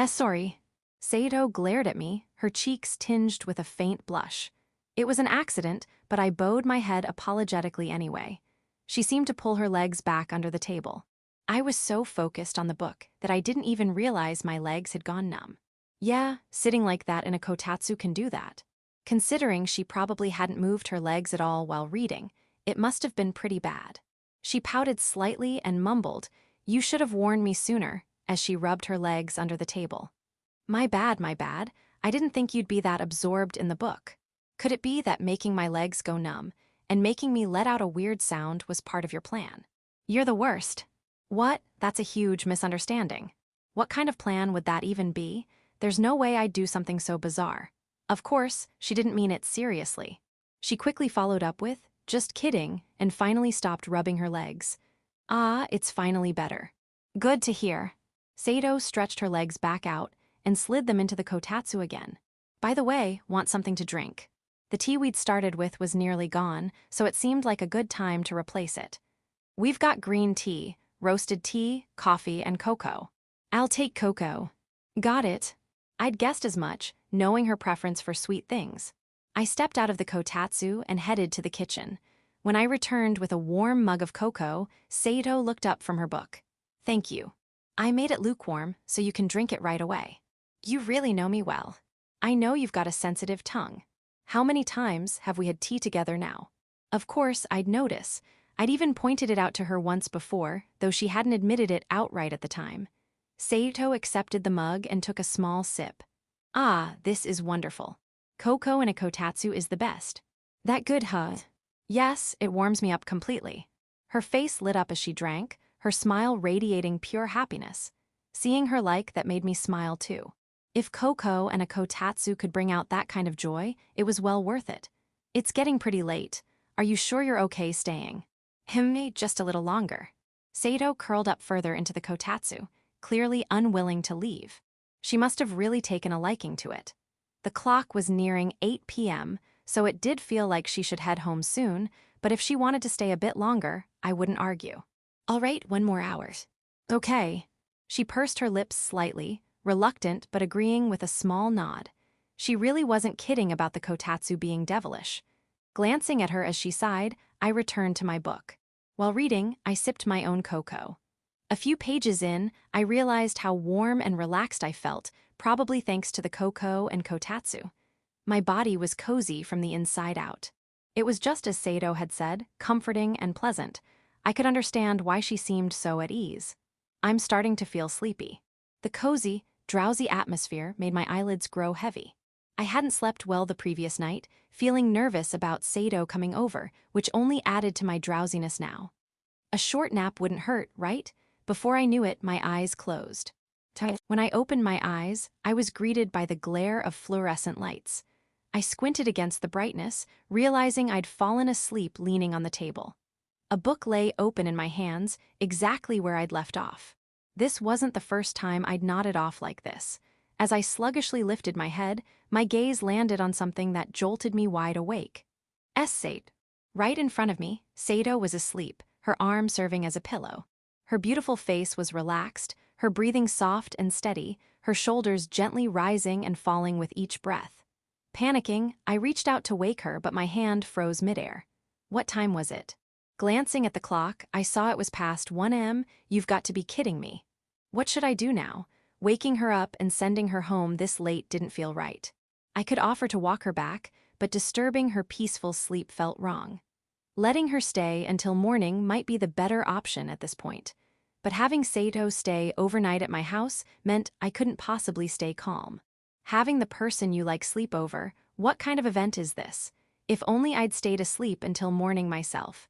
Sorry." Sato glared at me, her cheeks tinged with a faint blush. "It was an accident, but I bowed my head apologetically anyway." She seemed to pull her legs back under the table. I was so focused on the book that I didn't even realize my legs had gone numb. Yeah, sitting like that in a kotatsu can do that. Considering she probably hadn't moved her legs at all while reading, it must have been pretty bad. She pouted slightly and mumbled, "You should have warned me sooner," as she rubbed her legs under the table. My bad. I didn't think you'd be that absorbed in the book." Could it be that making my legs go numb and making me let out a weird sound was part of your plan? "You're the worst." "What? That's a huge misunderstanding." "What kind of plan would that even be? There's no way I'd do something so bizarre." Of course, she didn't mean it seriously. She quickly followed up with, "Just kidding," and finally stopped rubbing her legs. "Ah, it's finally better." "Good to hear." Sato stretched her legs back out and slid them into the kotatsu again. "By the way, want something to drink?" The tea we'd started with was nearly gone, so it seemed like a good time to replace it. "We've got green tea, roasted tea, coffee, and cocoa." "I'll take cocoa." "Got it." I'd guessed as much, knowing her preference for sweet things. I stepped out of the kotatsu and headed to the kitchen. When I returned with a warm mug of cocoa, Sato looked up from her book. "Thank you. I made it lukewarm, so you can drink it right away." "You really know me well. I know you've got a sensitive tongue. How many times have we had tea together now?" Of course, I'd notice. I'd even pointed it out to her once before, though she hadn't admitted it outright at the time. Sato accepted the mug and took a small sip. "Ah, this is wonderful. Cocoa in a kotatsu is the best." "That good, huh?" "Yes, it warms me up completely." Her face lit up as she drank, her smile radiating pure happiness. Seeing her like that made me smile too. If cocoa and a kotatsu could bring out that kind of joy, it was well worth it. "It's getting pretty late. Are you sure you're okay staying?" Just a little longer." Sato curled up further into the kotatsu, clearly unwilling to leave. She must have really taken a liking to it. The clock was nearing 8 p.m., so it did feel like she should head home soon, but if she wanted to stay a bit longer, I wouldn't argue. "All right, 1 more hour." "Okay." She pursed her lips slightly, reluctant but agreeing with a small nod. She really wasn't kidding about the kotatsu being devilish. Glancing at her as she sighed, I returned to my book. While reading, I sipped my own cocoa. A few pages in, I realized how warm and relaxed I felt, probably thanks to the cocoa and kotatsu. My body was cozy from the inside out. It was just as Sato had said, comforting and pleasant. I could understand why she seemed so at ease. I'm starting to feel sleepy. The cozy, drowsy atmosphere made my eyelids grow heavy. I hadn't slept well the previous night, feeling nervous about Sato coming over, which only added to my drowsiness now. A short nap wouldn't hurt, right? Before I knew it, my eyes closed. When I opened my eyes, I was greeted by the glare of fluorescent lights. I squinted against the brightness, realizing I'd fallen asleep leaning on the table. A book lay open in my hands, exactly where I'd left off. This wasn't the first time I'd nodded off like this. As I sluggishly lifted my head, my gaze landed on something that jolted me wide awake. Sate. Right in front of me, Sato was asleep, her arm serving as a pillow. Her beautiful face was relaxed, her breathing soft and steady, her shoulders gently rising and falling with each breath. Panicking, I reached out to wake her, but my hand froze midair. What time was it? Glancing at the clock, I saw it was past 1 a.m. You've got to be kidding me. What should I do now? Waking her up and sending her home this late didn't feel right. I could offer to walk her back, but disturbing her peaceful sleep felt wrong. Letting her stay until morning might be the better option at this point. But having Sato stay overnight at my house meant I couldn't possibly stay calm. Having the person you like sleep over, what kind of event is this? If only I'd stayed asleep until morning myself.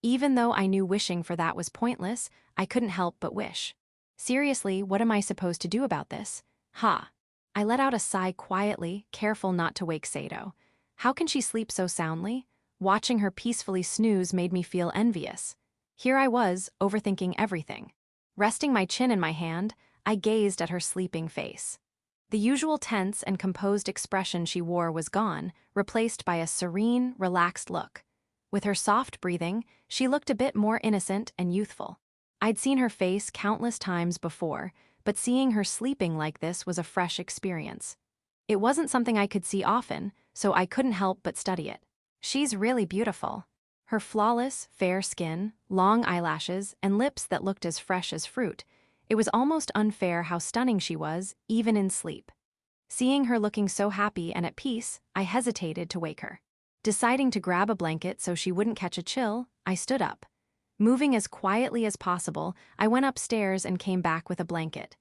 Even though I knew wishing for that was pointless, I couldn't help but wish. Seriously, what am I supposed to do about this? I let out a sigh quietly, careful not to wake Sato. How can she sleep so soundly? Watching her peacefully snooze made me feel envious. Here I was, overthinking everything. Resting my chin in my hand, I gazed at her sleeping face. The usual tense and composed expression she wore was gone, replaced by a serene, relaxed look. With her soft breathing, she looked a bit more innocent and youthful. I'd seen her face countless times before, but seeing her sleeping like this was a fresh experience. It wasn't something I could see often, so I couldn't help but study it. She's really beautiful. Her flawless, fair skin, long eyelashes, and lips that looked as fresh as fruit. It was almost unfair how stunning she was, even in sleep. Seeing her looking so happy and at peace, I hesitated to wake her. Deciding to grab a blanket so she wouldn't catch a chill, I stood up. Moving as quietly as possible, I went upstairs and came back with a blanket.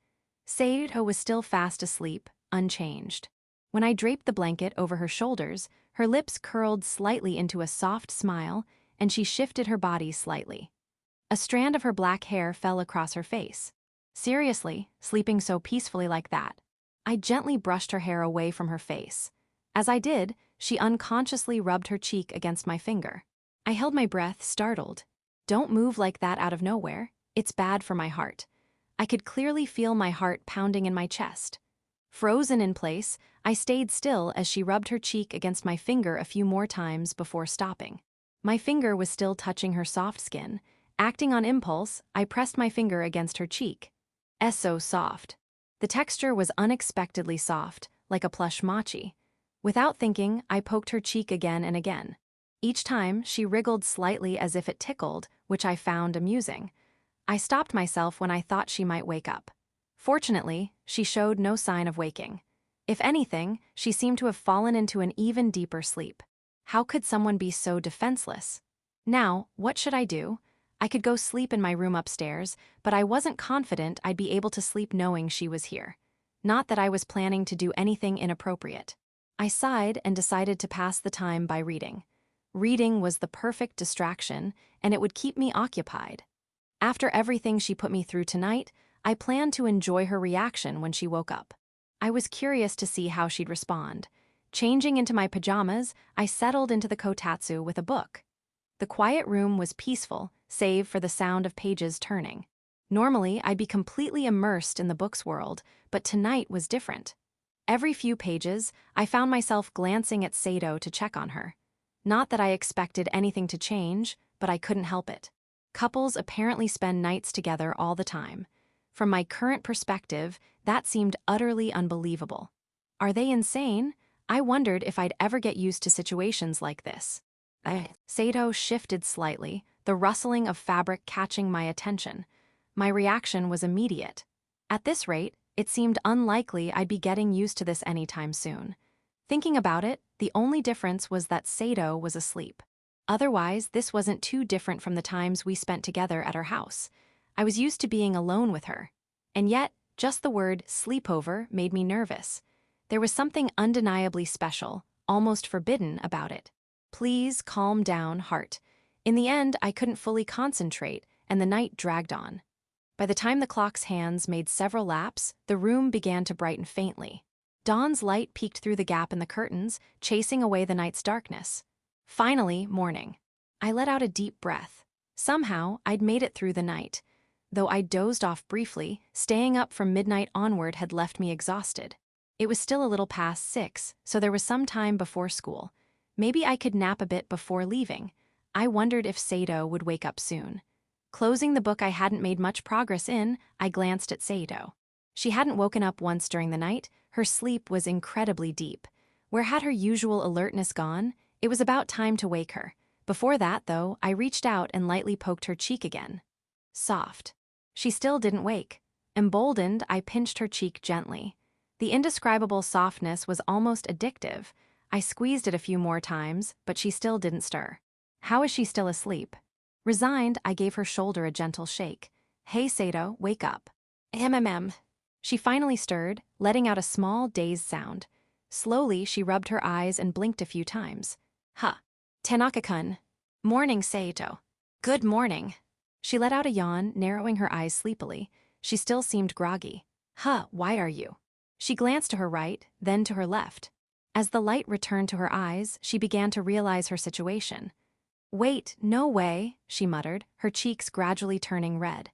Sato was still fast asleep, unchanged. When I draped the blanket over her shoulders, her lips curled slightly into a soft smile, and she shifted her body slightly. A strand of her black hair fell across her face. Seriously, sleeping so peacefully like that? I gently brushed her hair away from her face. As I did, she unconsciously rubbed her cheek against my finger. I held my breath, startled. Don't move like that out of nowhere. It's bad for my heart. I could clearly feel my heart pounding in my chest. Frozen in place, I stayed still as she rubbed her cheek against my finger a few more times before stopping. My finger was still touching her soft skin. Acting on impulse, I pressed my finger against her cheek. So soft. The texture was unexpectedly soft, like a plush mochi. Without thinking, I poked her cheek again and again. Each time, she wriggled slightly as if it tickled, which I found amusing. I stopped myself when I thought she might wake up. Fortunately, she showed no sign of waking. If anything, she seemed to have fallen into an even deeper sleep. How could someone be so defenseless? Now, what should I do? I could go sleep in my room upstairs, but I wasn't confident I'd be able to sleep knowing she was here. Not that I was planning to do anything inappropriate. I sighed and decided to pass the time by reading. Reading was the perfect distraction, and it would keep me occupied. After everything she put me through tonight, I planned to enjoy her reaction when she woke up. I was curious to see how she'd respond. Changing into my pajamas, I settled into the kotatsu with a book. The quiet room was peaceful, save for the sound of pages turning. Normally, I'd be completely immersed in the book's world, but tonight was different. Every few pages, I found myself glancing at Sato to check on her. Not that I expected anything to change, but I couldn't help it. Couples apparently spend nights together all the time. From my current perspective, that seemed utterly unbelievable. Are they insane? I wondered if I'd ever get used to situations like this. Sato shifted slightly, the rustling of fabric catching my attention. My reaction was immediate. At this rate, it seemed unlikely I'd be getting used to this anytime soon. Thinking about it, the only difference was that Sato was asleep. Otherwise, this wasn't too different from the times we spent together at her house. I was used to being alone with her. And yet, just the word sleepover made me nervous. There was something undeniably special, almost forbidden about it. Please calm down, heart. In the end, I couldn't fully concentrate, and the night dragged on. By the time the clock's hands made several laps, the room began to brighten faintly. Dawn's light peeked through the gap in the curtains, chasing away the night's darkness. Finally, morning. I let out a deep breath. Somehow, I'd made it through the night. Though I dozed off briefly, staying up from midnight onward had left me exhausted. It was still a little past 6, so there was some time before school. Maybe I could nap a bit before leaving. I wondered if Sato would wake up soon. Closing the book I hadn't made much progress in, I glanced at Sato. She hadn't woken up once during the night. Her sleep was incredibly deep. Where had her usual alertness gone? It was about time to wake her. Before that, though, I reached out and lightly poked her cheek again. Soft. She still didn't wake. Emboldened, I pinched her cheek gently. The indescribable softness was almost addictive. I squeezed it a few more times, but she still didn't stir. How is she still asleep? Resigned, I gave her shoulder a gentle shake. Hey, Sato, wake up. She finally stirred, letting out a small, dazed sound. Slowly, she rubbed her eyes and blinked a few times. Tanaka-kun. Morning, Sato. Good morning. She let out a yawn, narrowing her eyes sleepily. She still seemed groggy. Why are you? She glanced to her right, then to her left. As the light returned to her eyes, she began to realize her situation. Wait, no way, she muttered, her cheeks gradually turning red.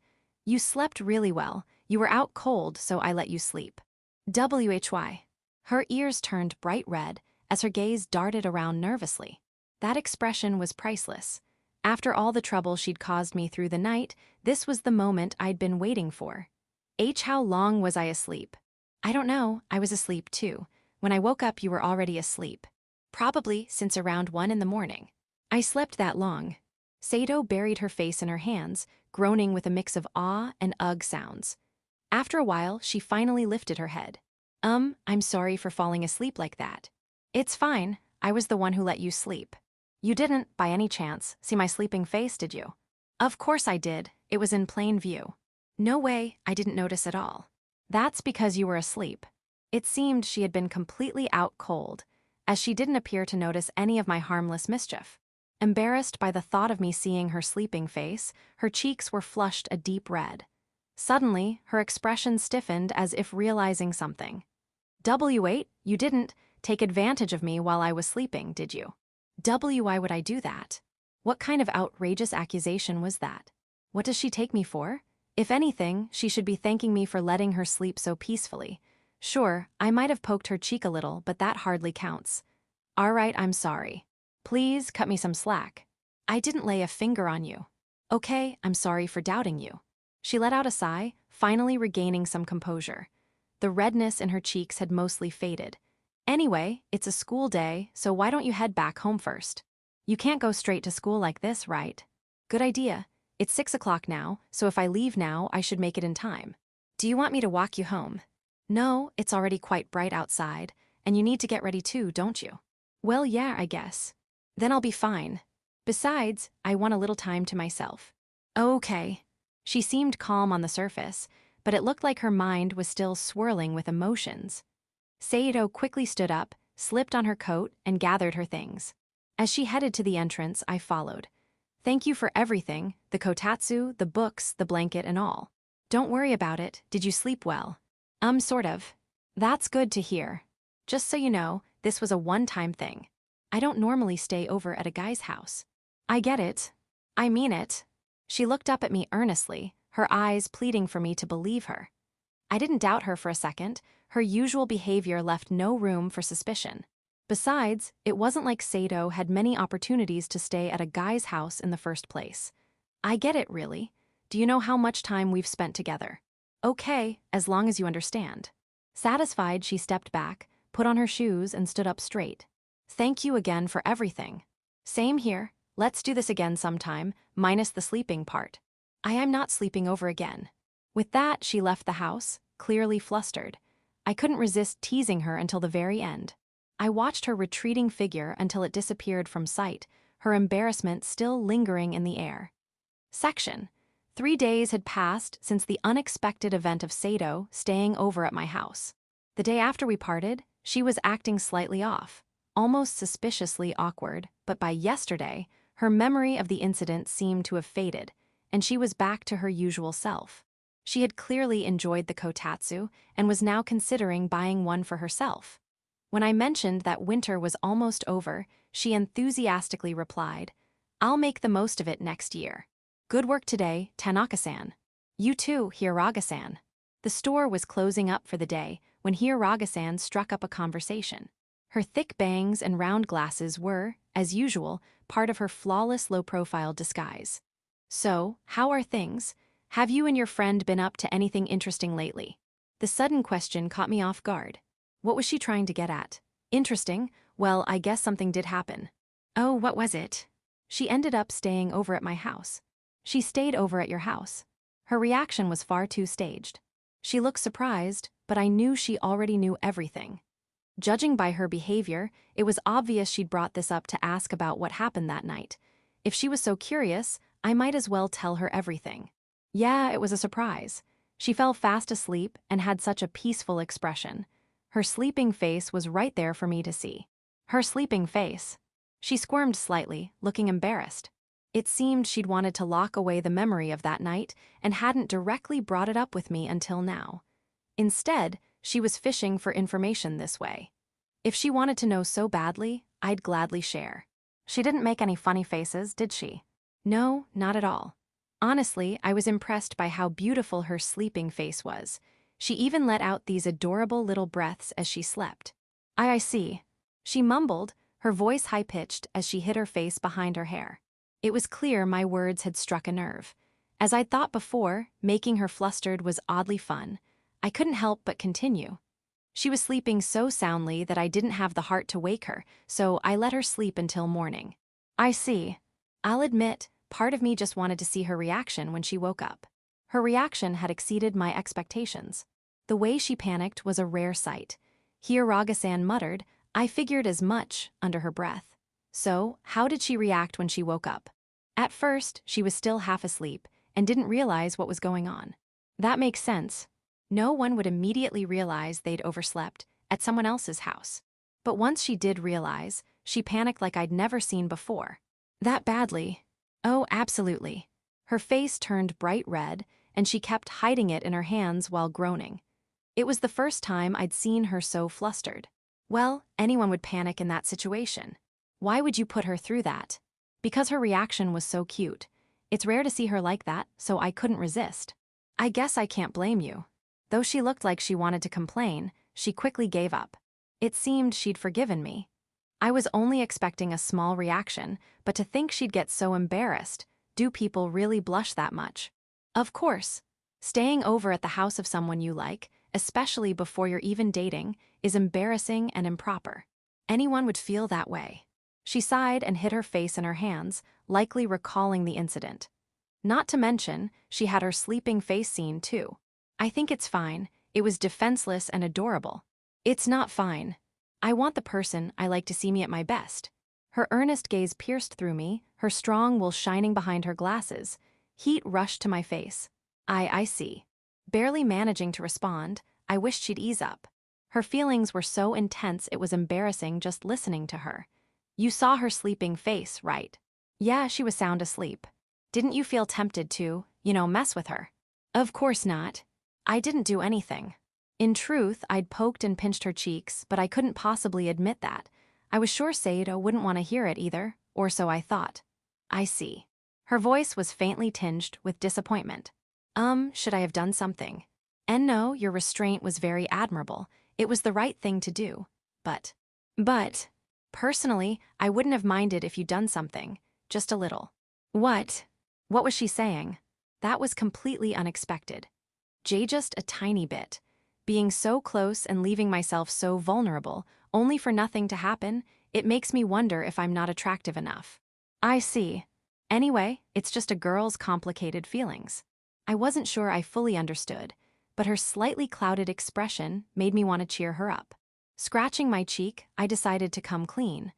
You slept really well. You were out cold, so I let you sleep. Why? Her ears turned bright red as her gaze darted around nervously. That expression was priceless. After all the trouble she'd caused me through the night, this was the moment I'd been waiting for. How long was I asleep? I don't know, I was asleep too. When I woke up, you were already asleep. Probably since around 1 in the morning. I slept that long. Sato buried her face in her hands, groaning with a mix of awe and ugh sounds. After a while, she finally lifted her head. I'm sorry for falling asleep like that. It's fine, I was the one who let you sleep. You didn't, by any chance, see my sleeping face, did you? Of course I did, it was in plain view. No way, I didn't notice at all. That's because you were asleep. It seemed she had been completely out cold, as she didn't appear to notice any of my harmless mischief. Embarrassed by the thought of me seeing her sleeping face, her cheeks were flushed a deep red. Suddenly, her expression stiffened as if realizing something. W8, you didn't take advantage of me while I was sleeping, did you? Why would I do that? What kind of outrageous accusation was that? What does she take me for? If anything, she should be thanking me for letting her sleep so peacefully. Sure, I might have poked her cheek a little, but that hardly counts. All right, I'm sorry. Please cut me some slack. I didn't lay a finger on you. Okay, I'm sorry for doubting you. She let out a sigh, finally regaining some composure. The redness in her cheeks had mostly faded. Anyway, it's a school day, so why don't you head back home first? You can't go straight to school like this, right? Good idea. It's 6 o'clock now, so if I leave now, I should make it in time. Do you want me to walk you home? No, it's already quite bright outside, and you need to get ready too, don't you? Well, yeah, I guess. Then I'll be fine. Besides, I want a little time to myself. Okay. She seemed calm on the surface, but it looked like her mind was still swirling with emotions. Saito quickly stood up, slipped on her coat, and gathered her things. As she headed to the entrance, I followed. Thank you for everything, the kotatsu, the books, the blanket, and all. Don't worry about it, did you sleep well? Sort of. That's good to hear. Just so you know, this was a one-time thing. I don't normally stay over at a guy's house. I get it. I mean it. She looked up at me earnestly, her eyes pleading for me to believe her. I didn't doubt her for a second. Her usual behavior left no room for suspicion. Besides, it wasn't like Sato had many opportunities to stay at a guy's house in the first place. I get it, really. Do you know how much time we've spent together? Okay, as long as you understand. Satisfied, she stepped back, put on her shoes, and stood up straight. Thank you again for everything. Same here. Let's do this again sometime, minus the sleeping part. I am not sleeping over again. With that, she left the house, clearly flustered. I couldn't resist teasing her until the very end. I watched her retreating figure until it disappeared from sight, her embarrassment still lingering in the air. Section. 3 days had passed since the unexpected event of Sato staying over at my house. The day after we parted, she was acting slightly off, almost suspiciously awkward, but by yesterday, her memory of the incident seemed to have faded, and she was back to her usual self. She had clearly enjoyed the kotatsu and was now considering buying one for herself. When I mentioned that winter was almost over, she enthusiastically replied, "I'll make the most of it next year. Good work today, Tanaka-san." "You too, Hiraga-san." The store was closing up for the day when Hiraga-san struck up a conversation. Her thick bangs and round glasses were, as usual, part of her flawless low-profile disguise. "So, how are things? Have you and your friend been up to anything interesting lately?" The sudden question caught me off guard. What was she trying to get at? Interesting? Well, I guess something did happen. Oh, what was it? She ended up staying over at my house. She stayed over at your house. Her reaction was far too staged. She looked surprised, but I knew she already knew everything. Judging by her behavior, it was obvious she'd brought this up to ask about what happened that night. If she was so curious, I might as well tell her everything. Yeah, it was a surprise. She fell fast asleep and had such a peaceful expression. Her sleeping face was right there for me to see. Her sleeping face. She squirmed slightly, looking embarrassed. It seemed she'd wanted to lock away the memory of that night and hadn't directly brought it up with me until now. Instead, she was fishing for information this way. If she wanted to know so badly, I'd gladly share. She didn't make any funny faces, did she? No, not at all. Honestly, I was impressed by how beautiful her sleeping face was. She even let out these adorable little breaths as she slept. I see. She mumbled, her voice high-pitched as she hid her face behind her hair. It was clear my words had struck a nerve. As I'd thought before, making her flustered was oddly fun. I couldn't help but continue. She was sleeping so soundly that I didn't have the heart to wake her, so I let her sleep until morning. I see. I'll admit, part of me just wanted to see her reaction when she woke up. Her reaction had exceeded my expectations. The way she panicked was a rare sight. Hiraga-san muttered, "I figured as much," under her breath. So, how did she react when she woke up? At first, she was still half asleep and didn't realize what was going on. That makes sense. No one would immediately realize they'd overslept at someone else's house. But once she did realize, she panicked like I'd never seen before. That badly? Oh, absolutely. Her face turned bright red, and she kept hiding it in her hands while groaning. It was the first time I'd seen her so flustered. Well, anyone would panic in that situation. Why would you put her through that? Because her reaction was so cute. It's rare to see her like that, so I couldn't resist. I guess I can't blame you. Though she looked like she wanted to complain, she quickly gave up. It seemed she'd forgiven me. I was only expecting a small reaction, but to think she'd get so embarrassed. Do people really blush that much? Of course. Staying over at the house of someone you like, especially before you're even dating, is embarrassing and improper. Anyone would feel that way. She sighed and hid her face in her hands, likely recalling the incident. Not to mention, she had her sleeping face seen too. I think it's fine. It was defenseless and adorable. It's not fine. I want the person I like to see me at my best. Her earnest gaze pierced through me, her strong will shining behind her glasses. Heat rushed to my face. I see. Barely managing to respond, I wished she'd ease up. Her feelings were so intense it was embarrassing just listening to her. You saw her sleeping face, right? Yeah, she was sound asleep. Didn't you feel tempted to, mess with her? Of course not. I didn't do anything. In truth, I'd poked and pinched her cheeks, but I couldn't possibly admit that. I was sure Sato wouldn't want to hear it either, or so I thought. I see. Her voice was faintly tinged with disappointment. Should I have done something? And no, your restraint was very admirable. It was the right thing to do. But, personally, I wouldn't have minded if you'd done something. Just a little. What? What was she saying? That was completely unexpected. Just a tiny bit. Being so close and leaving myself so vulnerable, only for nothing to happen, it makes me wonder if I'm not attractive enough. I see. Anyway, it's just a girl's complicated feelings. I wasn't sure I fully understood, but her slightly clouded expression made me want to cheer her up. Scratching my cheek, I decided to come clean.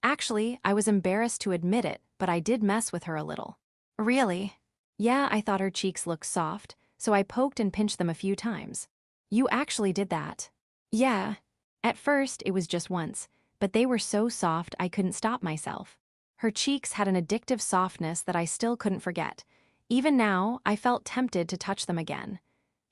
Actually, I was embarrassed to admit it, but I did mess with her a little. Really? Yeah, I thought her cheeks looked soft, so I poked and pinched them a few times. You actually did that? Yeah. At first, it was just once, but they were so soft I couldn't stop myself. Her cheeks had an addictive softness that I still couldn't forget. Even now, I felt tempted to touch them again.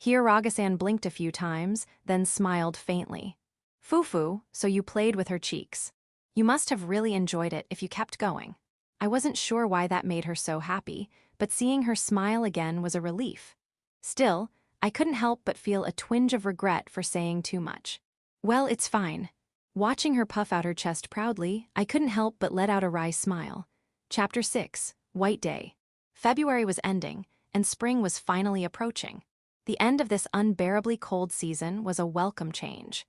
Hiragasan blinked a few times, then smiled faintly. Fufu, so you played with her cheeks. You must have really enjoyed it if you kept going. I wasn't sure why that made her so happy, but seeing her smile again was a relief. Still, I couldn't help but feel a twinge of regret for saying too much. Well, it's fine. Watching her puff out her chest proudly, I couldn't help but let out a wry smile. Chapter 6, White Day. February was ending, and spring was finally approaching. The end of this unbearably cold season was a welcome change.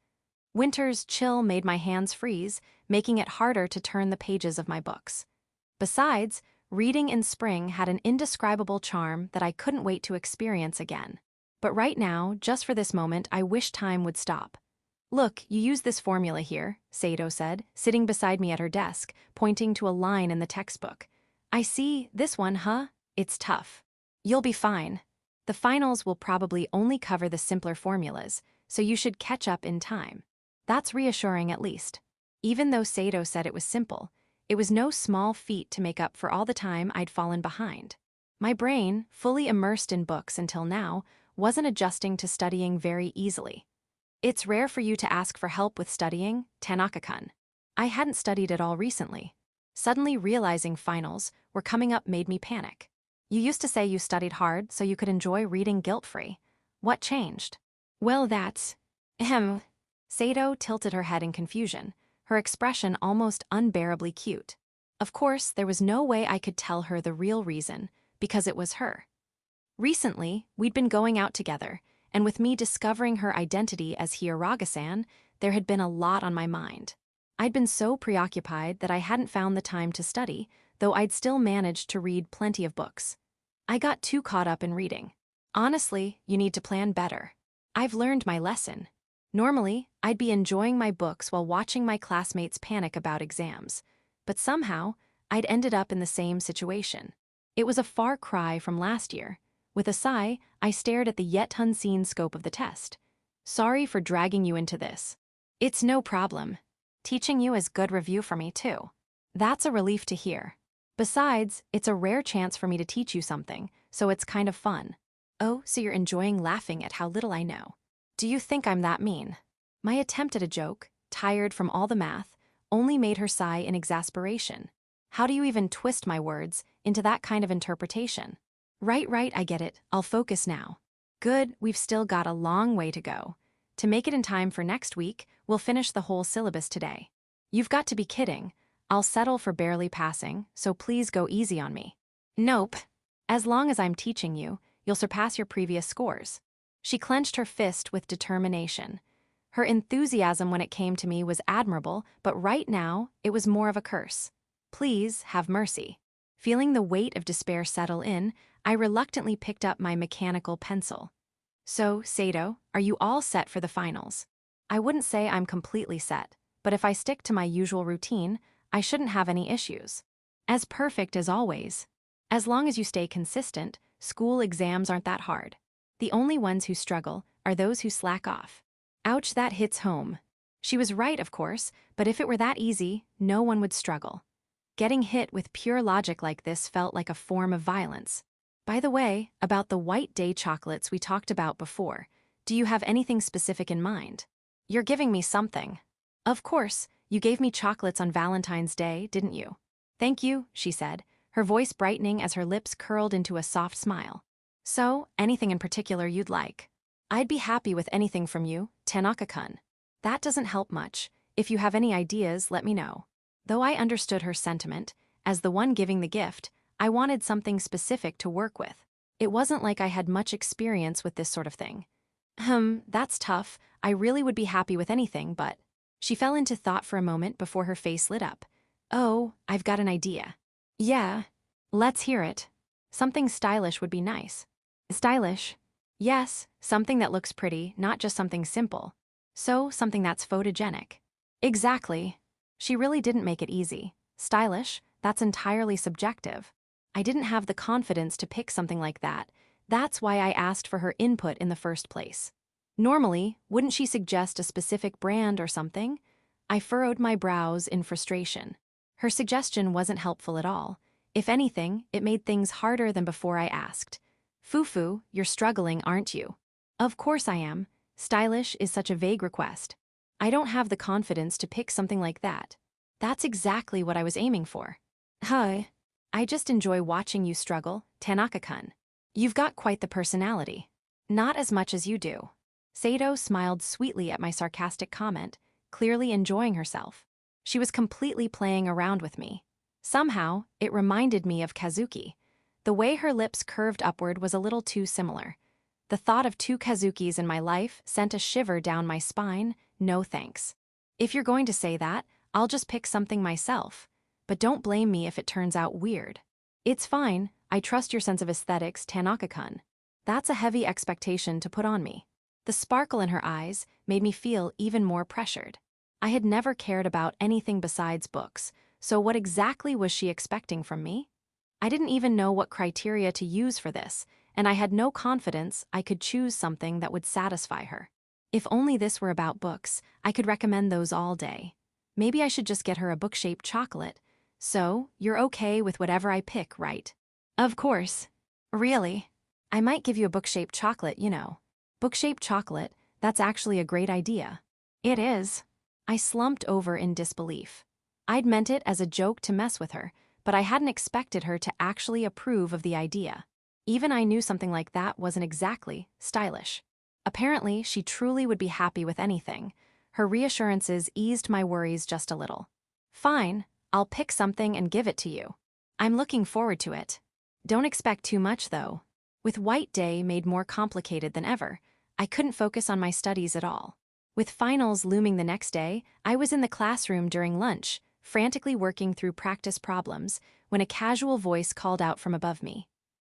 Winter's chill made my hands freeze, making it harder to turn the pages of my books. Besides, reading in spring had an indescribable charm that I couldn't wait to experience again. But right now, just for this moment, I wish time would stop. Look, you use this formula here, Sato said, sitting beside me at her desk, pointing to a line in the textbook. I see, this one, huh? It's tough. You'll be fine. The finals will probably only cover the simpler formulas, so you should catch up in time. That's reassuring at least. Even though Sato said it was simple, it was no small feat to make up for all the time I'd fallen behind. My brain, fully immersed in books until now, wasn't adjusting to studying very easily. It's rare for you to ask for help with studying, Tanaka-kun. I hadn't studied at all recently. Suddenly realizing finals were coming up made me panic. You used to say you studied hard so you could enjoy reading guilt-free. What changed? Well, that's... Sato tilted her head in confusion, her expression almost unbearably cute. Of course, there was no way I could tell her the real reason, because it was her. Recently, we'd been going out together, and with me discovering her identity as Hiragasan, there had been a lot on my mind. I'd been so preoccupied that I hadn't found the time to study, though I'd still managed to read plenty of books. I got too caught up in reading. Honestly, you need to plan better. I've learned my lesson. Normally, I'd be enjoying my books while watching my classmates panic about exams. But somehow, I'd ended up in the same situation. It was a far cry from last year. With a sigh, I stared at the yet unseen scope of the test. Sorry for dragging you into this. It's no problem. Teaching you is good review for me, too. That's a relief to hear. Besides, it's a rare chance for me to teach you something, so it's kind of fun. Oh, so you're enjoying laughing at how little I know. Do you think I'm that mean? My attempt at a joke, tired from all the math, only made her sigh in exasperation. How do you even twist my words into that kind of interpretation? Right, I get it. I'll focus now. Good, we've still got a long way to go. To make it in time for next week, we'll finish the whole syllabus today. You've got to be kidding. I'll settle for barely passing, so please go easy on me. Nope. As long as I'm teaching you, you'll surpass your previous scores. She clenched her fist with determination. Her enthusiasm when it came to me was admirable, but right now, it was more of a curse. Please have mercy. Feeling the weight of despair settle in, I reluctantly picked up my mechanical pencil. So, Sato, are you all set for the finals? I wouldn't say I'm completely set, but if I stick to my usual routine, I shouldn't have any issues. As perfect as always. As long as you stay consistent, school exams aren't that hard. The only ones who struggle are those who slack off. Ouch, that hits home. She was right, of course, but if it were that easy, no one would struggle. Getting hit with pure logic like this felt like a form of violence. By the way, about the White Day chocolates we talked about before, do you have anything specific in mind? You're giving me something. Of course, you gave me chocolates on Valentine's Day, didn't you? Thank you, she said, her voice brightening as her lips curled into a soft smile. So, anything in particular you'd like? I'd be happy with anything from you, Tanaka-kun. That doesn't help much. If you have any ideas, let me know. Though I understood her sentiment, as the one giving the gift, I wanted something specific to work with. It wasn't like I had much experience with this sort of thing. That's tough. I really would be happy with anything, but... She fell into thought for a moment before her face lit up. Oh, I've got an idea. Yeah. Let's hear it. Something stylish would be nice. Stylish? Yes, something that looks pretty, not just something simple. So, something that's photogenic. Exactly. She really didn't make it easy. Stylish? That's entirely subjective. I didn't have the confidence to pick something like that. That's why I asked for her input in the first place. Normally, wouldn't she suggest a specific brand or something? I furrowed my brows in frustration. Her suggestion wasn't helpful at all. If anything, it made things harder than before I asked. Fufu, you're struggling, aren't you? Of course I am. Stylish is such a vague request. I don't have the confidence to pick something like that. That's exactly what I was aiming for. Hi. I just enjoy watching you struggle, Tanaka-kun. You've got quite the personality. Not as much as you do. Sato smiled sweetly at my sarcastic comment, clearly enjoying herself. She was completely playing around with me. Somehow, it reminded me of Kazuki. The way her lips curved upward was a little too similar. The thought of two Kazukis in my life sent a shiver down my spine. No thanks. If you're going to say that, I'll just pick something myself. But don't blame me if it turns out weird. It's fine, I trust your sense of aesthetics, Tanaka-kun. That's a heavy expectation to put on me. The sparkle in her eyes made me feel even more pressured. I had never cared about anything besides books, so what exactly was she expecting from me? I didn't even know what criteria to use for this, and I had no confidence I could choose something that would satisfy her. If only this were about books, I could recommend those all day. Maybe I should just get her a book-shaped chocolate. So, you're okay with whatever I pick, right? Of course. Really? I might give you a book-shaped chocolate, you know. Book-shaped chocolate, that's actually a great idea. It is. I slumped over in disbelief. I'd meant it as a joke to mess with her, but I hadn't expected her to actually approve of the idea. Even I knew something like that wasn't exactly stylish. Apparently, she truly would be happy with anything. Her reassurances eased my worries just a little. Fine, I'll pick something and give it to you. I'm looking forward to it. Don't expect too much, though. With White Day made more complicated than ever, I couldn't focus on my studies at all. With finals looming the next day, I was in the classroom during lunch, frantically working through practice problems, when a casual voice called out from above me.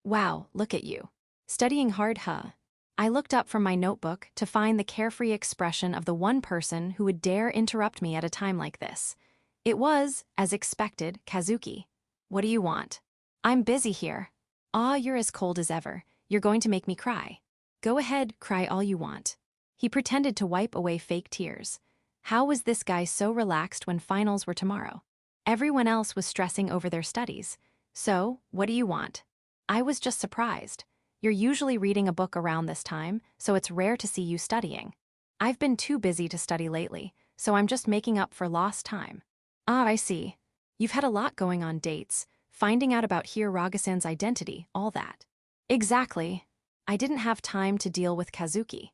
Wow, look at you. Studying hard, huh? I looked up from my notebook to find the carefree expression of the one person who would dare interrupt me at a time like this. It was, as expected, Kazuki. What do you want? I'm busy here. Ah, you're as cold as ever. You're going to make me cry. Go ahead, cry all you want. He pretended to wipe away fake tears. How was this guy so relaxed when finals were tomorrow? Everyone else was stressing over their studies. So, what do you want? I was just surprised. You're usually reading a book around this time, so it's rare to see you studying. I've been too busy to study lately, so I'm just making up for lost time. Ah, I see. You've had a lot going on, dates, finding out about Hiragasan's identity, all that. Exactly. I didn't have time to deal with Kazuki.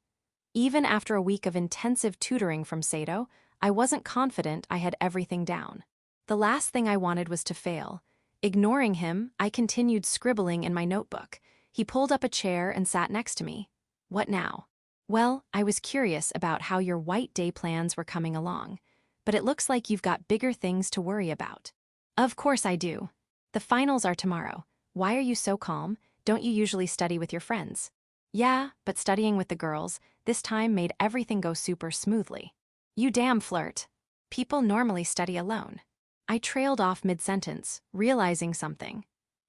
Even after a week of intensive tutoring from Sato, I wasn't confident I had everything down. The last thing I wanted was to fail. Ignoring him, I continued scribbling in my notebook. He pulled up a chair and sat next to me. What now? Well, I was curious about how your White Day plans were coming along, but it looks like you've got bigger things to worry about. Of course I do. The finals are tomorrow. Why are you so calm? Don't you usually study with your friends? Yeah, but studying with the girls, this time made everything go super smoothly. You damn flirt. People normally study alone. I trailed off mid-sentence, realizing something.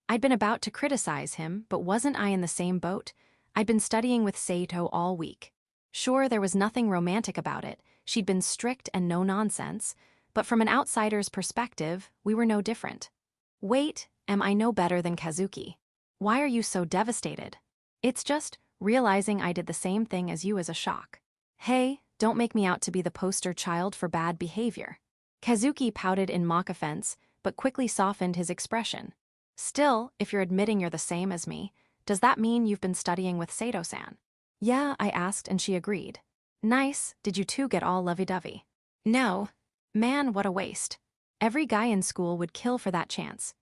I'd been about to criticize him, but wasn't I in the same boat? I'd been studying with Sato all week. Sure, there was nothing romantic about it. She'd been strict and no nonsense, but from an outsider's perspective, we were no different. Wait, am I no better than Kazuki? Why are you so devastated? It's just realizing I did the same thing as you as a shock. Hey, don't make me out to be the poster child for bad behavior. Kazuki pouted in mock offense, but quickly softened his expression. Still, if you're admitting you're the same as me, does that mean you've been studying with Sato-san? Yeah, I asked and she agreed. Nice, did you two get all lovey-dovey? No. Man, what a waste. Every guy in school would kill for that chance.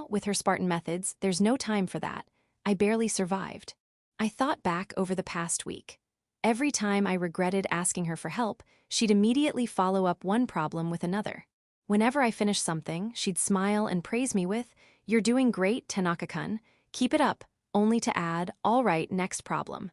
With her Spartan methods, there's no time for that. I barely survived. I thought back over the past week. Every time I regretted asking her for help, she'd immediately follow up one problem with another. Whenever I finished something, she'd smile and praise me with, "You're doing great, Tanaka-kun. Keep it up," only to add, "All right, next problem."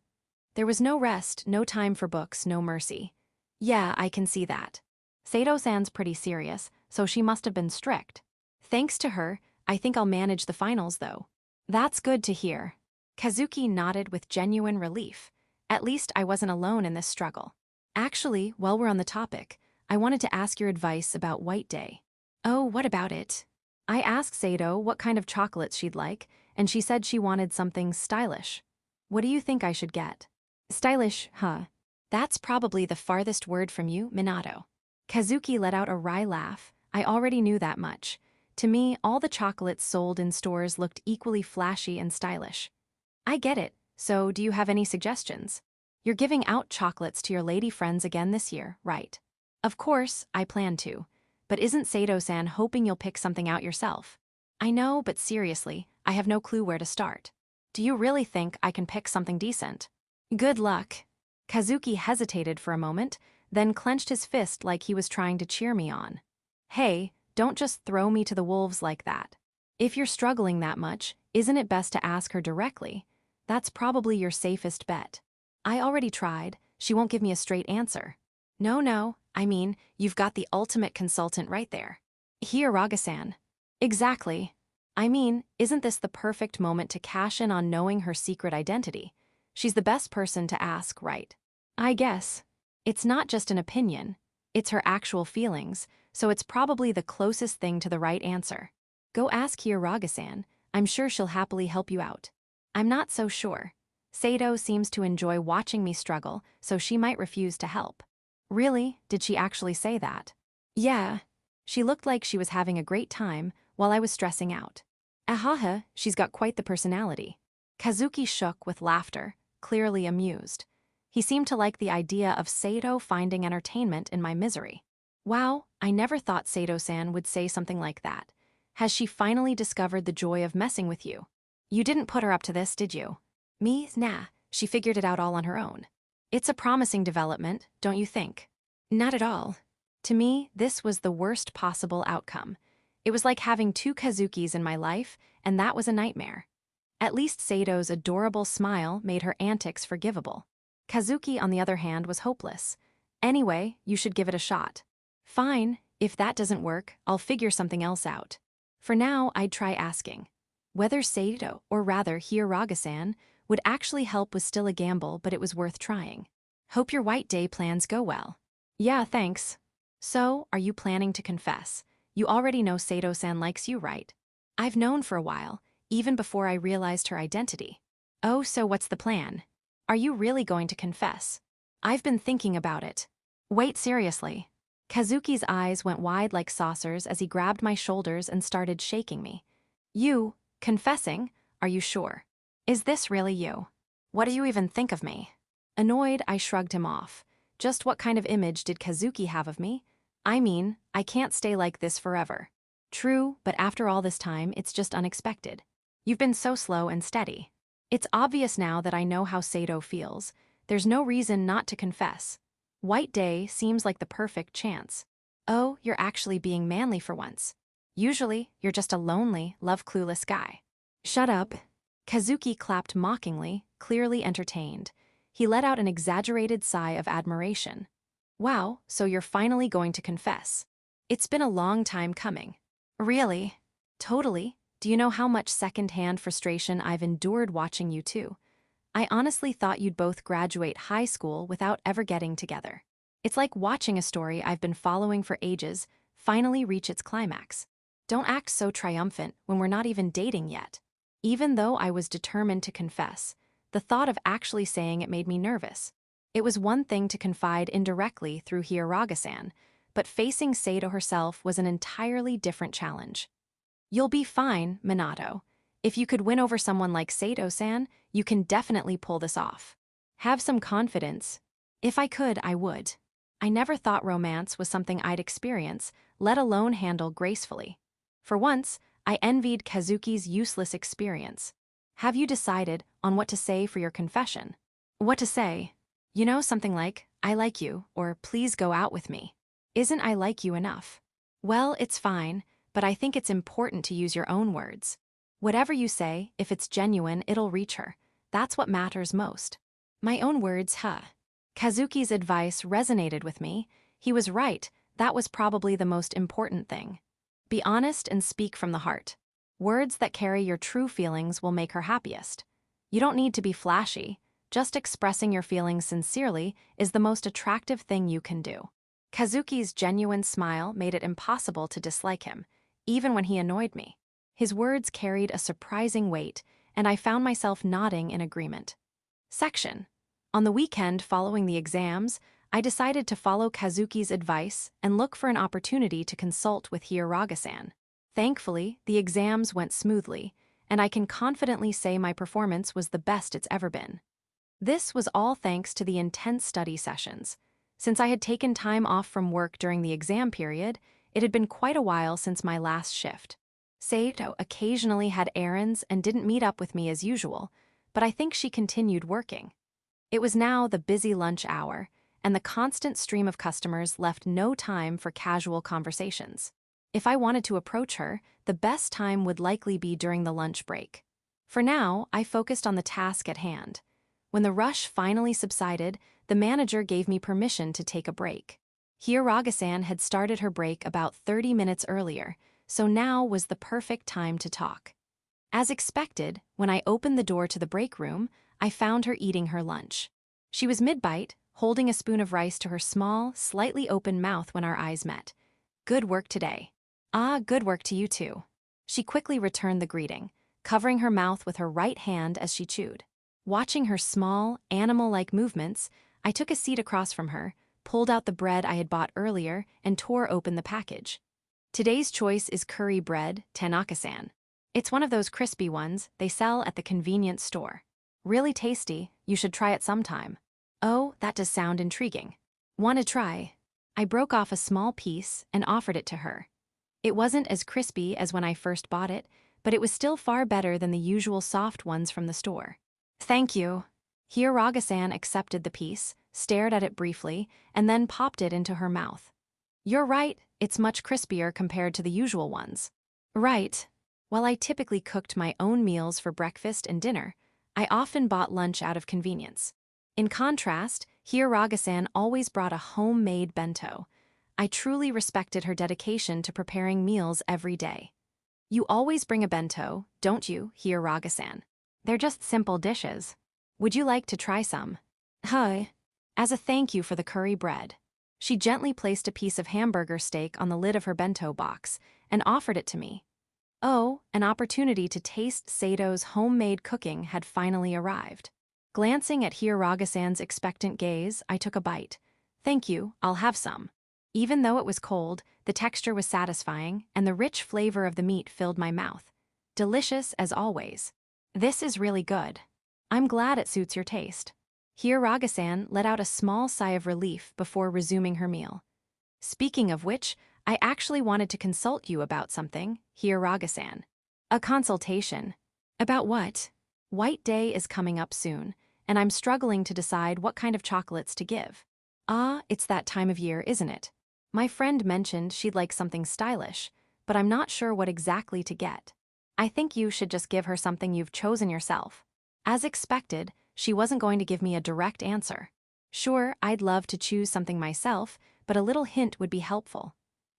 There was no rest, no time for books, no mercy. Yeah, I can see that. Sato-san's pretty serious, so she must have been strict. Thanks to her, I think I'll manage the finals, though. That's good to hear. Kazuki nodded with genuine relief. At least I wasn't alone in this struggle. Actually, while we're on the topic, I wanted to ask your advice about White Day. Oh, what about it? I asked Sato what kind of chocolates she'd like, and she said she wanted something stylish. What do you think I should get? Stylish, huh? That's probably the farthest word from you, Minato. Kazuki let out a wry laugh. I already knew that much. To me, all the chocolates sold in stores looked equally flashy and stylish. I get it, so do you have any suggestions? You're giving out chocolates to your lady friends again this year, right? Of course, I plan to. But isn't Sato-san hoping you'll pick something out yourself? I know, but seriously, I have no clue where to start. Do you really think I can pick something decent? Good luck. Kazuki hesitated for a moment, then clenched his fist like he was trying to cheer me on. Hey, don't just throw me to the wolves like that. If you're struggling that much, isn't it best to ask her directly? That's probably your safest bet. I already tried. She won't give me a straight answer. No, I mean, you've got the ultimate consultant right there. Hiyaraga-san. Exactly. I mean, isn't this the perfect moment to cash in on knowing her secret identity? She's the best person to ask, right? I guess. It's not just an opinion. It's her actual feelings, so it's probably the closest thing to the right answer. Go ask Hiyaraga-san. I'm sure she'll happily help you out. I'm not so sure. Sato seems to enjoy watching me struggle, so she might refuse to help. Really? Did she actually say that? Yeah. She looked like she was having a great time while I was stressing out. Ahaha, she's got quite the personality. Kazuki shook with laughter, clearly amused. He seemed to like the idea of Sato finding entertainment in my misery. Wow, I never thought Sato-san would say something like that. Has she finally discovered the joy of messing with you? You didn't put her up to this, did you? Me? Nah, she figured it out all on her own. It's a promising development, don't you think? Not at all. To me, this was the worst possible outcome. It was like having two Kazukis in my life, and that was a nightmare. At least Sato's adorable smile made her antics forgivable. Kazuki, on the other hand, was hopeless. Anyway, you should give it a shot. Fine, if that doesn't work, I'll figure something else out. For now, I'd try asking. Whether Sato, or rather Hiyaraga-san, would actually help was still a gamble, but it was worth trying. Hope your White Day plans go well. Yeah, thanks. So, are you planning to confess? You already know Sato-san likes you, right? I've known for a while, even before I realized her identity. Oh, so what's the plan? Are you really going to confess? I've been thinking about it. Wait, seriously. Kazuki's eyes went wide like saucers as he grabbed my shoulders and started shaking me. You, confessing? Are you sure? Is this really you? What do you even think of me? Annoyed, I shrugged him off. Just what kind of image did Kazuki have of me? I mean, I can't stay like this forever. True, but after all this time, it's just unexpected. You've been so slow and steady. It's obvious now that I know how Sato feels. There's no reason not to confess. White Day seems like the perfect chance. Oh, you're actually being manly for once. Usually, you're just a lonely, love-clueless guy. Shut up. Kazuki clapped mockingly, clearly entertained. He let out an exaggerated sigh of admiration. Wow, so you're finally going to confess. It's been a long time coming. Really? Totally. Do you know how much second-hand frustration I've endured watching you two? I honestly thought you'd both graduate high school without ever getting together. It's like watching a story I've been following for ages finally reach its climax. Don't act so triumphant when we're not even dating yet. Even though I was determined to confess, the thought of actually saying it made me nervous. It was one thing to confide indirectly through Hiyaraga-san, but facing Sato herself was an entirely different challenge. You'll be fine, Minato. If you could win over someone like Sato-san, you can definitely pull this off. Have some confidence. If I could, I would. I never thought romance was something I'd experience, let alone handle gracefully. For once, I envied Kazuki's useless experience. Have you decided on what to say for your confession? What to say? Something like, I like you, or please go out with me. Isn't I like you enough? Well, it's fine, but I think it's important to use your own words. Whatever you say, if it's genuine, it'll reach her. That's what matters most. My own words, huh? Kazuki's advice resonated with me. He was right, that was probably the most important thing. Be honest and speak from the heart. Words that carry your true feelings will make her happiest. You don't need to be flashy. Just expressing your feelings sincerely is the most attractive thing you can do. Kazuki's genuine smile made it impossible to dislike him, even when he annoyed me. His words carried a surprising weight, and I found myself nodding in agreement. Section. On the weekend following the exams, I decided to follow Kazuki's advice and look for an opportunity to consult with Hiyaraga-san. Thankfully, the exams went smoothly, and I can confidently say my performance was the best it's ever been. This was all thanks to the intense study sessions. Since I had taken time off from work during the exam period, it had been quite a while since my last shift. Sato occasionally had errands and didn't meet up with me as usual, but I think she continued working. It was now the busy lunch hour, and the constant stream of customers left no time for casual conversations. If I wanted to approach her, the best time would likely be during the lunch break. For now, I focused on the task at hand. When the rush finally subsided, the manager gave me permission to take a break. Hiyaraga-san had started her break about 30 minutes earlier, so now was the perfect time to talk. As expected, when I opened the door to the break room, I found her eating her lunch. She was mid-bite, holding a spoon of rice to her small, slightly open mouth when our eyes met. Good work today. Ah, good work to you too. She quickly returned the greeting, covering her mouth with her right hand as she chewed. Watching her small, animal-like movements, I took a seat across from her, pulled out the bread I had bought earlier, and tore open the package. Today's choice is curry bread, Tanaka-san. It's one of those crispy ones they sell at the convenience store. Really tasty, you should try it sometime. Oh, that does sound intriguing. Want to try? I broke off a small piece and offered it to her. It wasn't as crispy as when I first bought it, but it was still far better than the usual soft ones from the store. Thank you. Hiyaraga-san accepted the piece, stared at it briefly, and then popped it into her mouth. You're right, it's much crispier compared to the usual ones. Right. While I typically cooked my own meals for breakfast and dinner, I often bought lunch out of convenience. In contrast, Hiyaraga-san always brought a homemade bento. I truly respected her dedication to preparing meals every day. You always bring a bento, don't you, Hiyaraga-san? They're just simple dishes. Would you like to try some? Hi. As a thank you for the curry bread. She gently placed a piece of hamburger steak on the lid of her bento box and offered it to me. Oh, an opportunity to taste Sato's homemade cooking had finally arrived. Glancing at Hiyaraga-san's expectant gaze, I took a bite. Thank you, I'll have some. Even though it was cold, the texture was satisfying, and the rich flavor of the meat filled my mouth. Delicious as always. This is really good. I'm glad it suits your taste. Hiyaraga-san let out a small sigh of relief before resuming her meal. Speaking of which, I actually wanted to consult you about something, Hiyaraga-san. A consultation. About what? White Day is coming up soon, and I'm struggling to decide what kind of chocolates to give. Ah, it's that time of year, isn't it? My friend mentioned she'd like something stylish, but I'm not sure what exactly to get. I think you should just give her something you've chosen yourself. As expected, she wasn't going to give me a direct answer. Sure, I'd love to choose something myself, but a little hint would be helpful.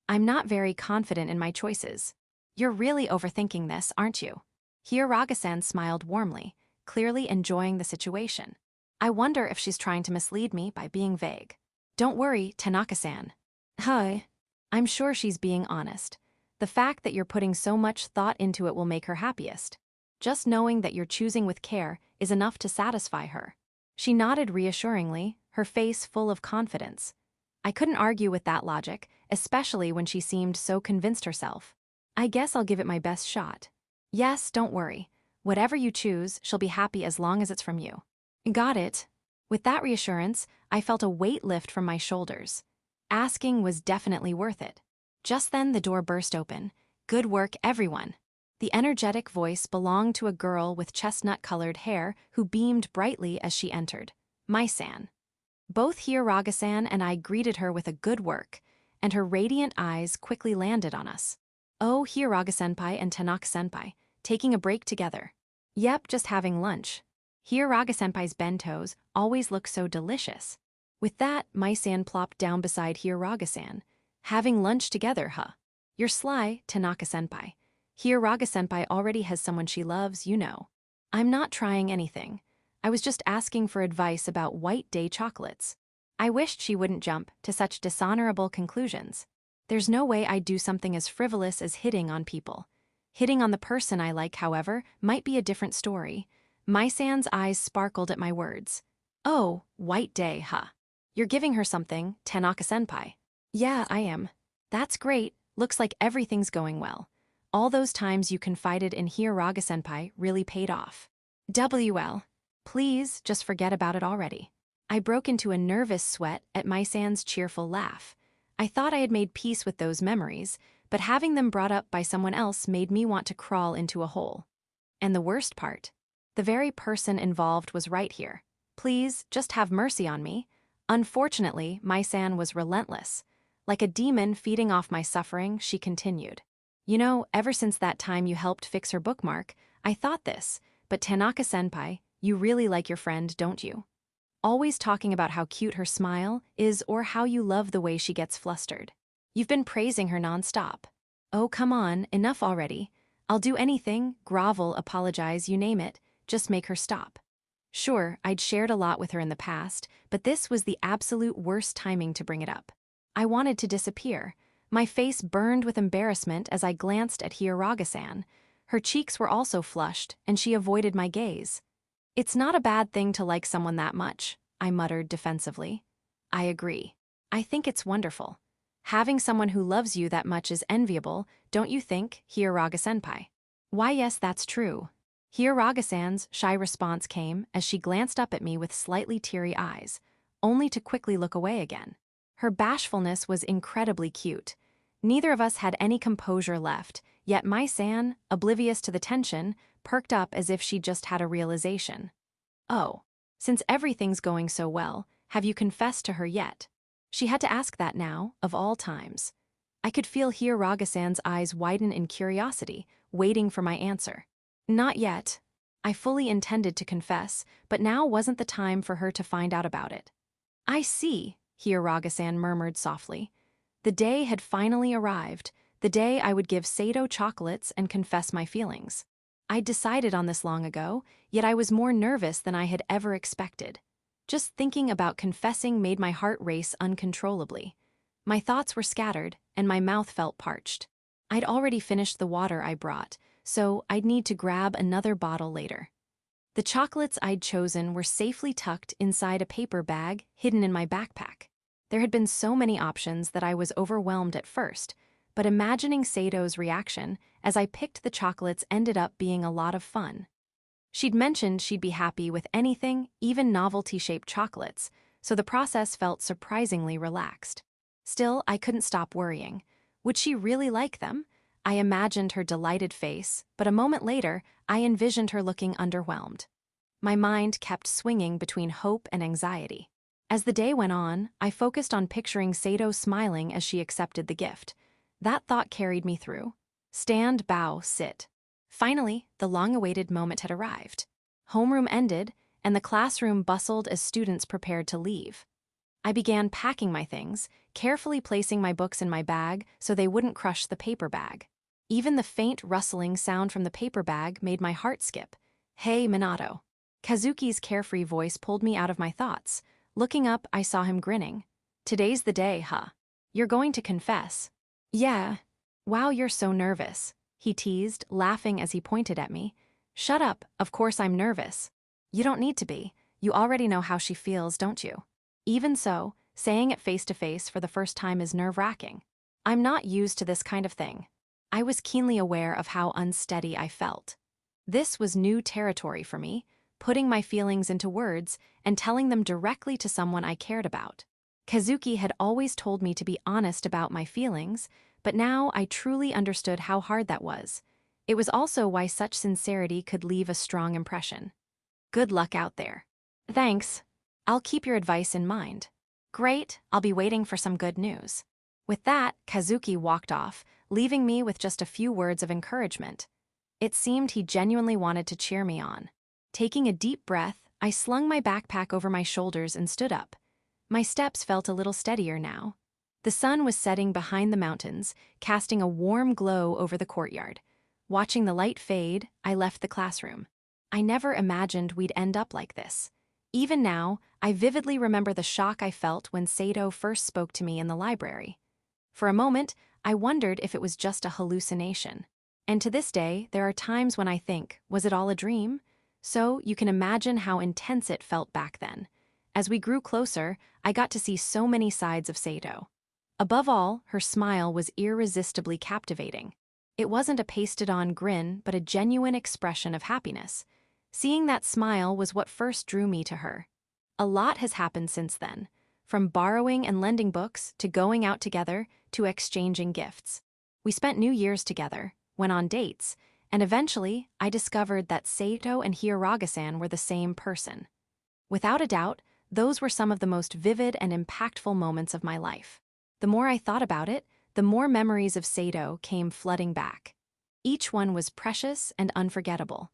I'm not very confident in my choices. You're really overthinking this, aren't you? Hiyaraga-san smiled warmly, clearly enjoying the situation. I wonder if she's trying to mislead me by being vague. Don't worry, Tanaka-san. Hi. I'm sure she's being honest. The fact that you're putting so much thought into it will make her happiest. Just knowing that you're choosing with care is enough to satisfy her. She nodded reassuringly, her face full of confidence. I couldn't argue with that logic, especially when she seemed so convinced herself. I guess I'll give it my best shot. Yes, don't worry. Whatever you choose, she'll be happy as long as it's from you. Got it. With that reassurance, I felt a weight lift from my shoulders. Asking was definitely worth it. Just then the door burst open. Good work, everyone. The energetic voice belonged to a girl with chestnut-colored hair who beamed brightly as she entered. Mai-san. Both Hiyaraga-san and I greeted her with a good work, and her radiant eyes quickly landed on us. Oh, Hiyaraga-senpai and Tanaka-senpai, taking a break together. Yep, just having lunch. Hiyaraga-senpai's bentos always look so delicious. With that, Mai-san plopped down beside Hiyaraga-san. Having lunch together, huh? You're sly, Tanaka-senpai. Hiyaraga-senpai already has someone she loves, you know. I'm not trying anything. I was just asking for advice about White Day chocolates. I wished she wouldn't jump to such dishonorable conclusions. There's no way I'd do something as frivolous as hitting on people. Hitting on the person I like, however, might be a different story. Mai-san's eyes sparkled at my words. Oh, White Day, huh? You're giving her something, Tanaka-senpai. Yeah, I am. That's great. Looks like everything's going well. All those times you confided in Hiyaraga-senpai really paid off. WL. Please, just forget about it already. I broke into a nervous sweat at Mai-san's cheerful laugh. I thought I had made peace with those memories, but having them brought up by someone else made me want to crawl into a hole. And the worst part? The very person involved was right here. Please, just have mercy on me. Unfortunately, Mai-san was relentless. Like a demon feeding off my suffering, she continued. You know, ever since that time you helped fix her bookmark, I thought this, but Tanaka-senpai, you really like your friend, don't you? Always talking about how cute her smile is or how you love the way she gets flustered. You've been praising her nonstop. Oh, come on, enough already. I'll do anything, grovel, apologize, you name it, just make her stop. Sure, I'd shared a lot with her in the past, but this was the absolute worst timing to bring it up. I wanted to disappear. My face burned with embarrassment as I glanced at Hiyaraga-san. Her cheeks were also flushed, and she avoided my gaze. It's not a bad thing to like someone that much, I muttered defensively. I agree. I think it's wonderful. Having someone who loves you that much is enviable, don't you think, Hiyaraga-senpai? Why, yes, that's true. Hiyaraga-san's shy response came as she glanced up at me with slightly teary eyes, only to quickly look away again. Her bashfulness was incredibly cute. Neither of us had any composure left, yet Mai-san, oblivious to the tension, perked up as if she just had a realization. Oh, since everything's going so well, have you confessed to her yet? She had to ask that now, of all times. I could feel Hiyaraga-san's eyes widen in curiosity, waiting for my answer. Not yet. I fully intended to confess, but now wasn't the time for her to find out about it. I see, Hiyaraga-san murmured softly. The day had finally arrived, the day I would give Sato chocolates and confess my feelings. I'd decided on this long ago, yet I was more nervous than I had ever expected. Just thinking about confessing made my heart race uncontrollably. My thoughts were scattered, and my mouth felt parched. I'd already finished the water I brought, so I'd need to grab another bottle later. The chocolates I'd chosen were safely tucked inside a paper bag hidden in my backpack. There had been so many options that I was overwhelmed at first, but imagining Sato's reaction as I picked the chocolates ended up being a lot of fun. She'd mentioned she'd be happy with anything, even novelty-shaped chocolates, so the process felt surprisingly relaxed. Still, I couldn't stop worrying. Would she really like them? I imagined her delighted face, but a moment later, I envisioned her looking underwhelmed. My mind kept swinging between hope and anxiety. As the day went on, I focused on picturing Sato smiling as she accepted the gift. That thought carried me through. Stand, bow, sit. Finally, the long-awaited moment had arrived. Homeroom ended, and the classroom bustled as students prepared to leave. I began packing my things, carefully placing my books in my bag so they wouldn't crush the paper bag. Even the faint rustling sound from the paper bag made my heart skip. Hey, Minato. Kazuki's carefree voice pulled me out of my thoughts. Looking up, I saw him grinning. Today's the day, huh? You're going to confess. Yeah. Wow, you're so nervous, he teased, laughing as he pointed at me. Shut up, of course I'm nervous. You don't need to be. You already know how she feels, don't you? Even so, saying it face to face for the first time is nerve-wracking. I'm not used to this kind of thing. I was keenly aware of how unsteady I felt. This was new territory for me, putting my feelings into words and telling them directly to someone I cared about. Kazuki had always told me to be honest about my feelings, but now I truly understood how hard that was. It was also why such sincerity could leave a strong impression. Good luck out there. Thanks. I'll keep your advice in mind. Great, I'll be waiting for some good news. With that, Kazuki walked off, leaving me with just a few words of encouragement. It seemed he genuinely wanted to cheer me on. Taking a deep breath, I slung my backpack over my shoulders and stood up. My steps felt a little steadier now. The sun was setting behind the mountains, casting a warm glow over the courtyard. Watching the light fade, I left the classroom. I never imagined we'd end up like this. Even now, I vividly remember the shock I felt when Sato first spoke to me in the library. For a moment, I wondered if it was just a hallucination. And to this day, there are times when I think, was it all a dream? So you can imagine how intense it felt back then. As we grew closer, I got to see so many sides of Sato. Above all, her smile was irresistibly captivating. It wasn't a pasted-on grin, but a genuine expression of happiness. Seeing that smile was what first drew me to her. A lot has happened since then, from borrowing and lending books to going out together to exchanging gifts. We spent New Year's together, went on dates, and eventually I discovered that Sato and Hiyaraga-san were the same person. Without a doubt, those were some of the most vivid and impactful moments of my life. The more I thought about it, the more memories of Sato came flooding back. Each one was precious and unforgettable.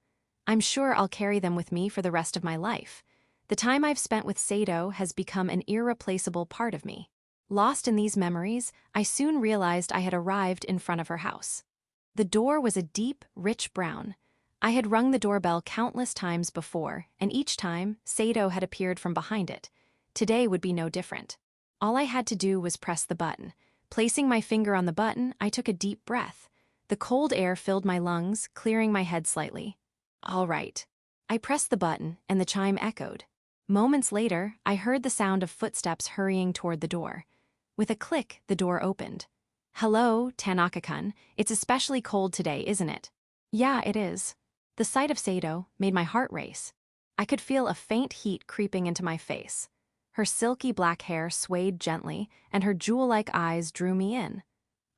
I'm sure I'll carry them with me for the rest of my life. The time I've spent with Sato has become an irreplaceable part of me. Lost in these memories, I soon realized I had arrived in front of her house. The door was a deep, rich brown. I had rung the doorbell countless times before, and each time, Sato had appeared from behind it. Today would be no different. All I had to do was press the button. Placing my finger on the button, I took a deep breath. The cold air filled my lungs, clearing my head slightly. All right. I pressed the button, and the chime echoed. Moments later, I heard the sound of footsteps hurrying toward the door. With a click, the door opened. Hello, Tanaka-kun. It's especially cold today, isn't it? Yeah, it is. The sight of Sato made my heart race. I could feel a faint heat creeping into my face. Her silky black hair swayed gently, and her jewel-like eyes drew me in.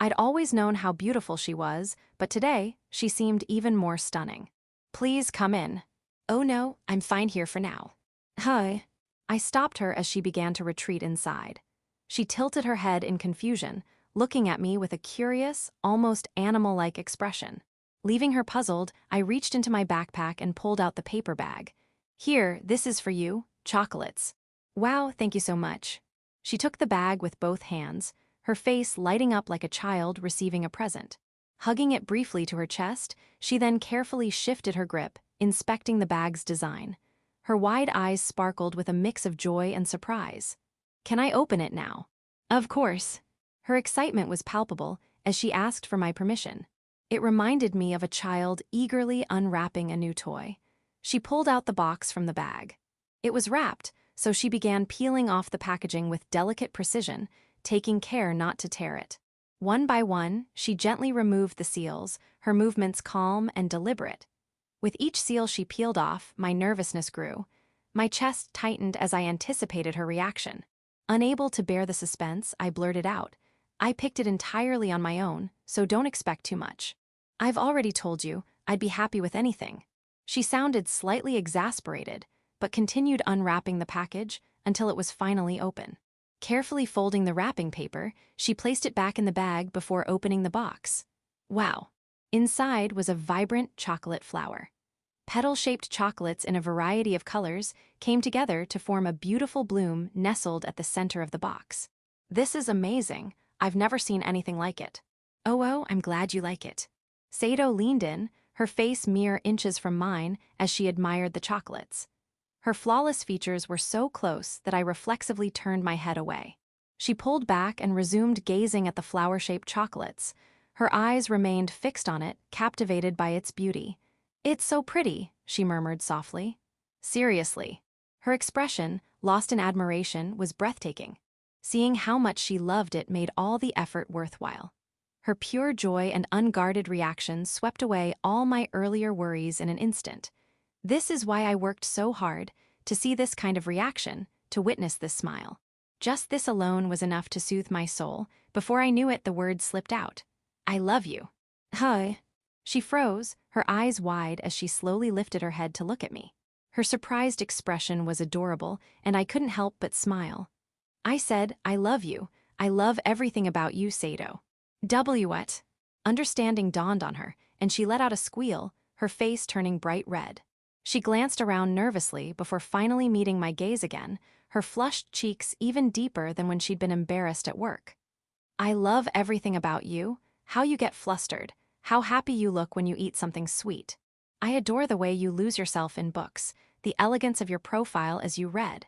I'd always known how beautiful she was, but today, she seemed even more stunning. Please come in. Oh no, I'm fine here for now. Hi. I stopped her as she began to retreat inside. She tilted her head in confusion, looking at me with a curious, almost animal-like expression. Leaving her puzzled, I reached into my backpack and pulled out the paper bag. Here, this is for you, chocolates. Wow, thank you so much. She took the bag with both hands, her face lighting up like a child receiving a present. Hugging it briefly to her chest, she then carefully shifted her grip, inspecting the bag's design. Her wide eyes sparkled with a mix of joy and surprise. Can I open it now? Of course. Her excitement was palpable as she asked for my permission. It reminded me of a child eagerly unwrapping a new toy. She pulled out the box from the bag. It was wrapped, so she began peeling off the packaging with delicate precision, taking care not to tear it. One by one, she gently removed the seals, her movements calm and deliberate. With each seal she peeled off, my nervousness grew. My chest tightened as I anticipated her reaction. Unable to bear the suspense, I blurted out, I picked it entirely on my own, so don't expect too much. I've already told you, I'd be happy with anything. She sounded slightly exasperated, but continued unwrapping the package until it was finally open. Carefully folding the wrapping paper, she placed it back in the bag before opening the box. Wow! Inside was a vibrant chocolate flower. Petal-shaped chocolates in a variety of colors came together to form a beautiful bloom nestled at the center of the box. This is amazing. I've never seen anything like it. Oh, I'm glad you like it. Sato leaned in, her face mere inches from mine as she admired the chocolates. Her flawless features were so close that I reflexively turned my head away. She pulled back and resumed gazing at the flower-shaped chocolates. Her eyes remained fixed on it, captivated by its beauty. It's so pretty, she murmured softly. Seriously. Her expression, lost in admiration, was breathtaking. Seeing how much she loved it made all the effort worthwhile. Her pure joy and unguarded reaction swept away all my earlier worries in an instant. This is why I worked so hard, to see this kind of reaction, to witness this smile. Just this alone was enough to soothe my soul. Before I knew it, the words slipped out. I love you. Hi. She froze, her eyes wide as she slowly lifted her head to look at me. Her surprised expression was adorable, and I couldn't help but smile. I said, I love you. I love everything about you, Sato. What? Understanding dawned on her, and she let out a squeal, her face turning bright red. She glanced around nervously before finally meeting my gaze again, her flushed cheeks even deeper than when she'd been embarrassed at work. I love everything about you, how you get flustered, how happy you look when you eat something sweet. I adore the way you lose yourself in books, the elegance of your profile as you read.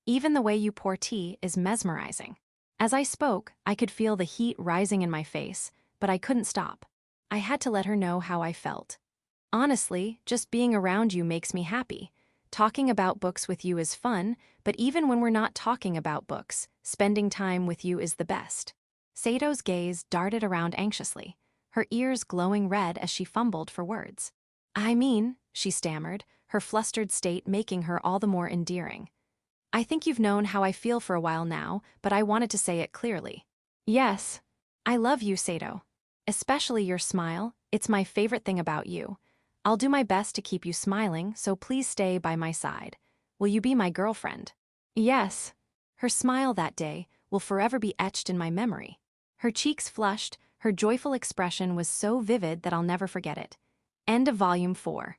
Even the way you pour tea is mesmerizing. As I spoke, I could feel the heat rising in my face, but I couldn't stop. I had to let her know how I felt. Honestly, just being around you makes me happy. Talking about books with you is fun, but even when we're not talking about books, spending time with you is the best. Sato's gaze darted around anxiously, her ears glowing red as she fumbled for words. I mean, she stammered, her flustered state making her all the more endearing. I think you've known how I feel for a while now, but I wanted to say it clearly. Yes. I love you, Sato. Especially your smile, it's my favorite thing about you. I'll do my best to keep you smiling, so please stay by my side. Will you be my girlfriend? Yes. Her smile that day will forever be etched in my memory. Her cheeks flushed, her joyful expression was so vivid that I'll never forget it. End of Volume 4.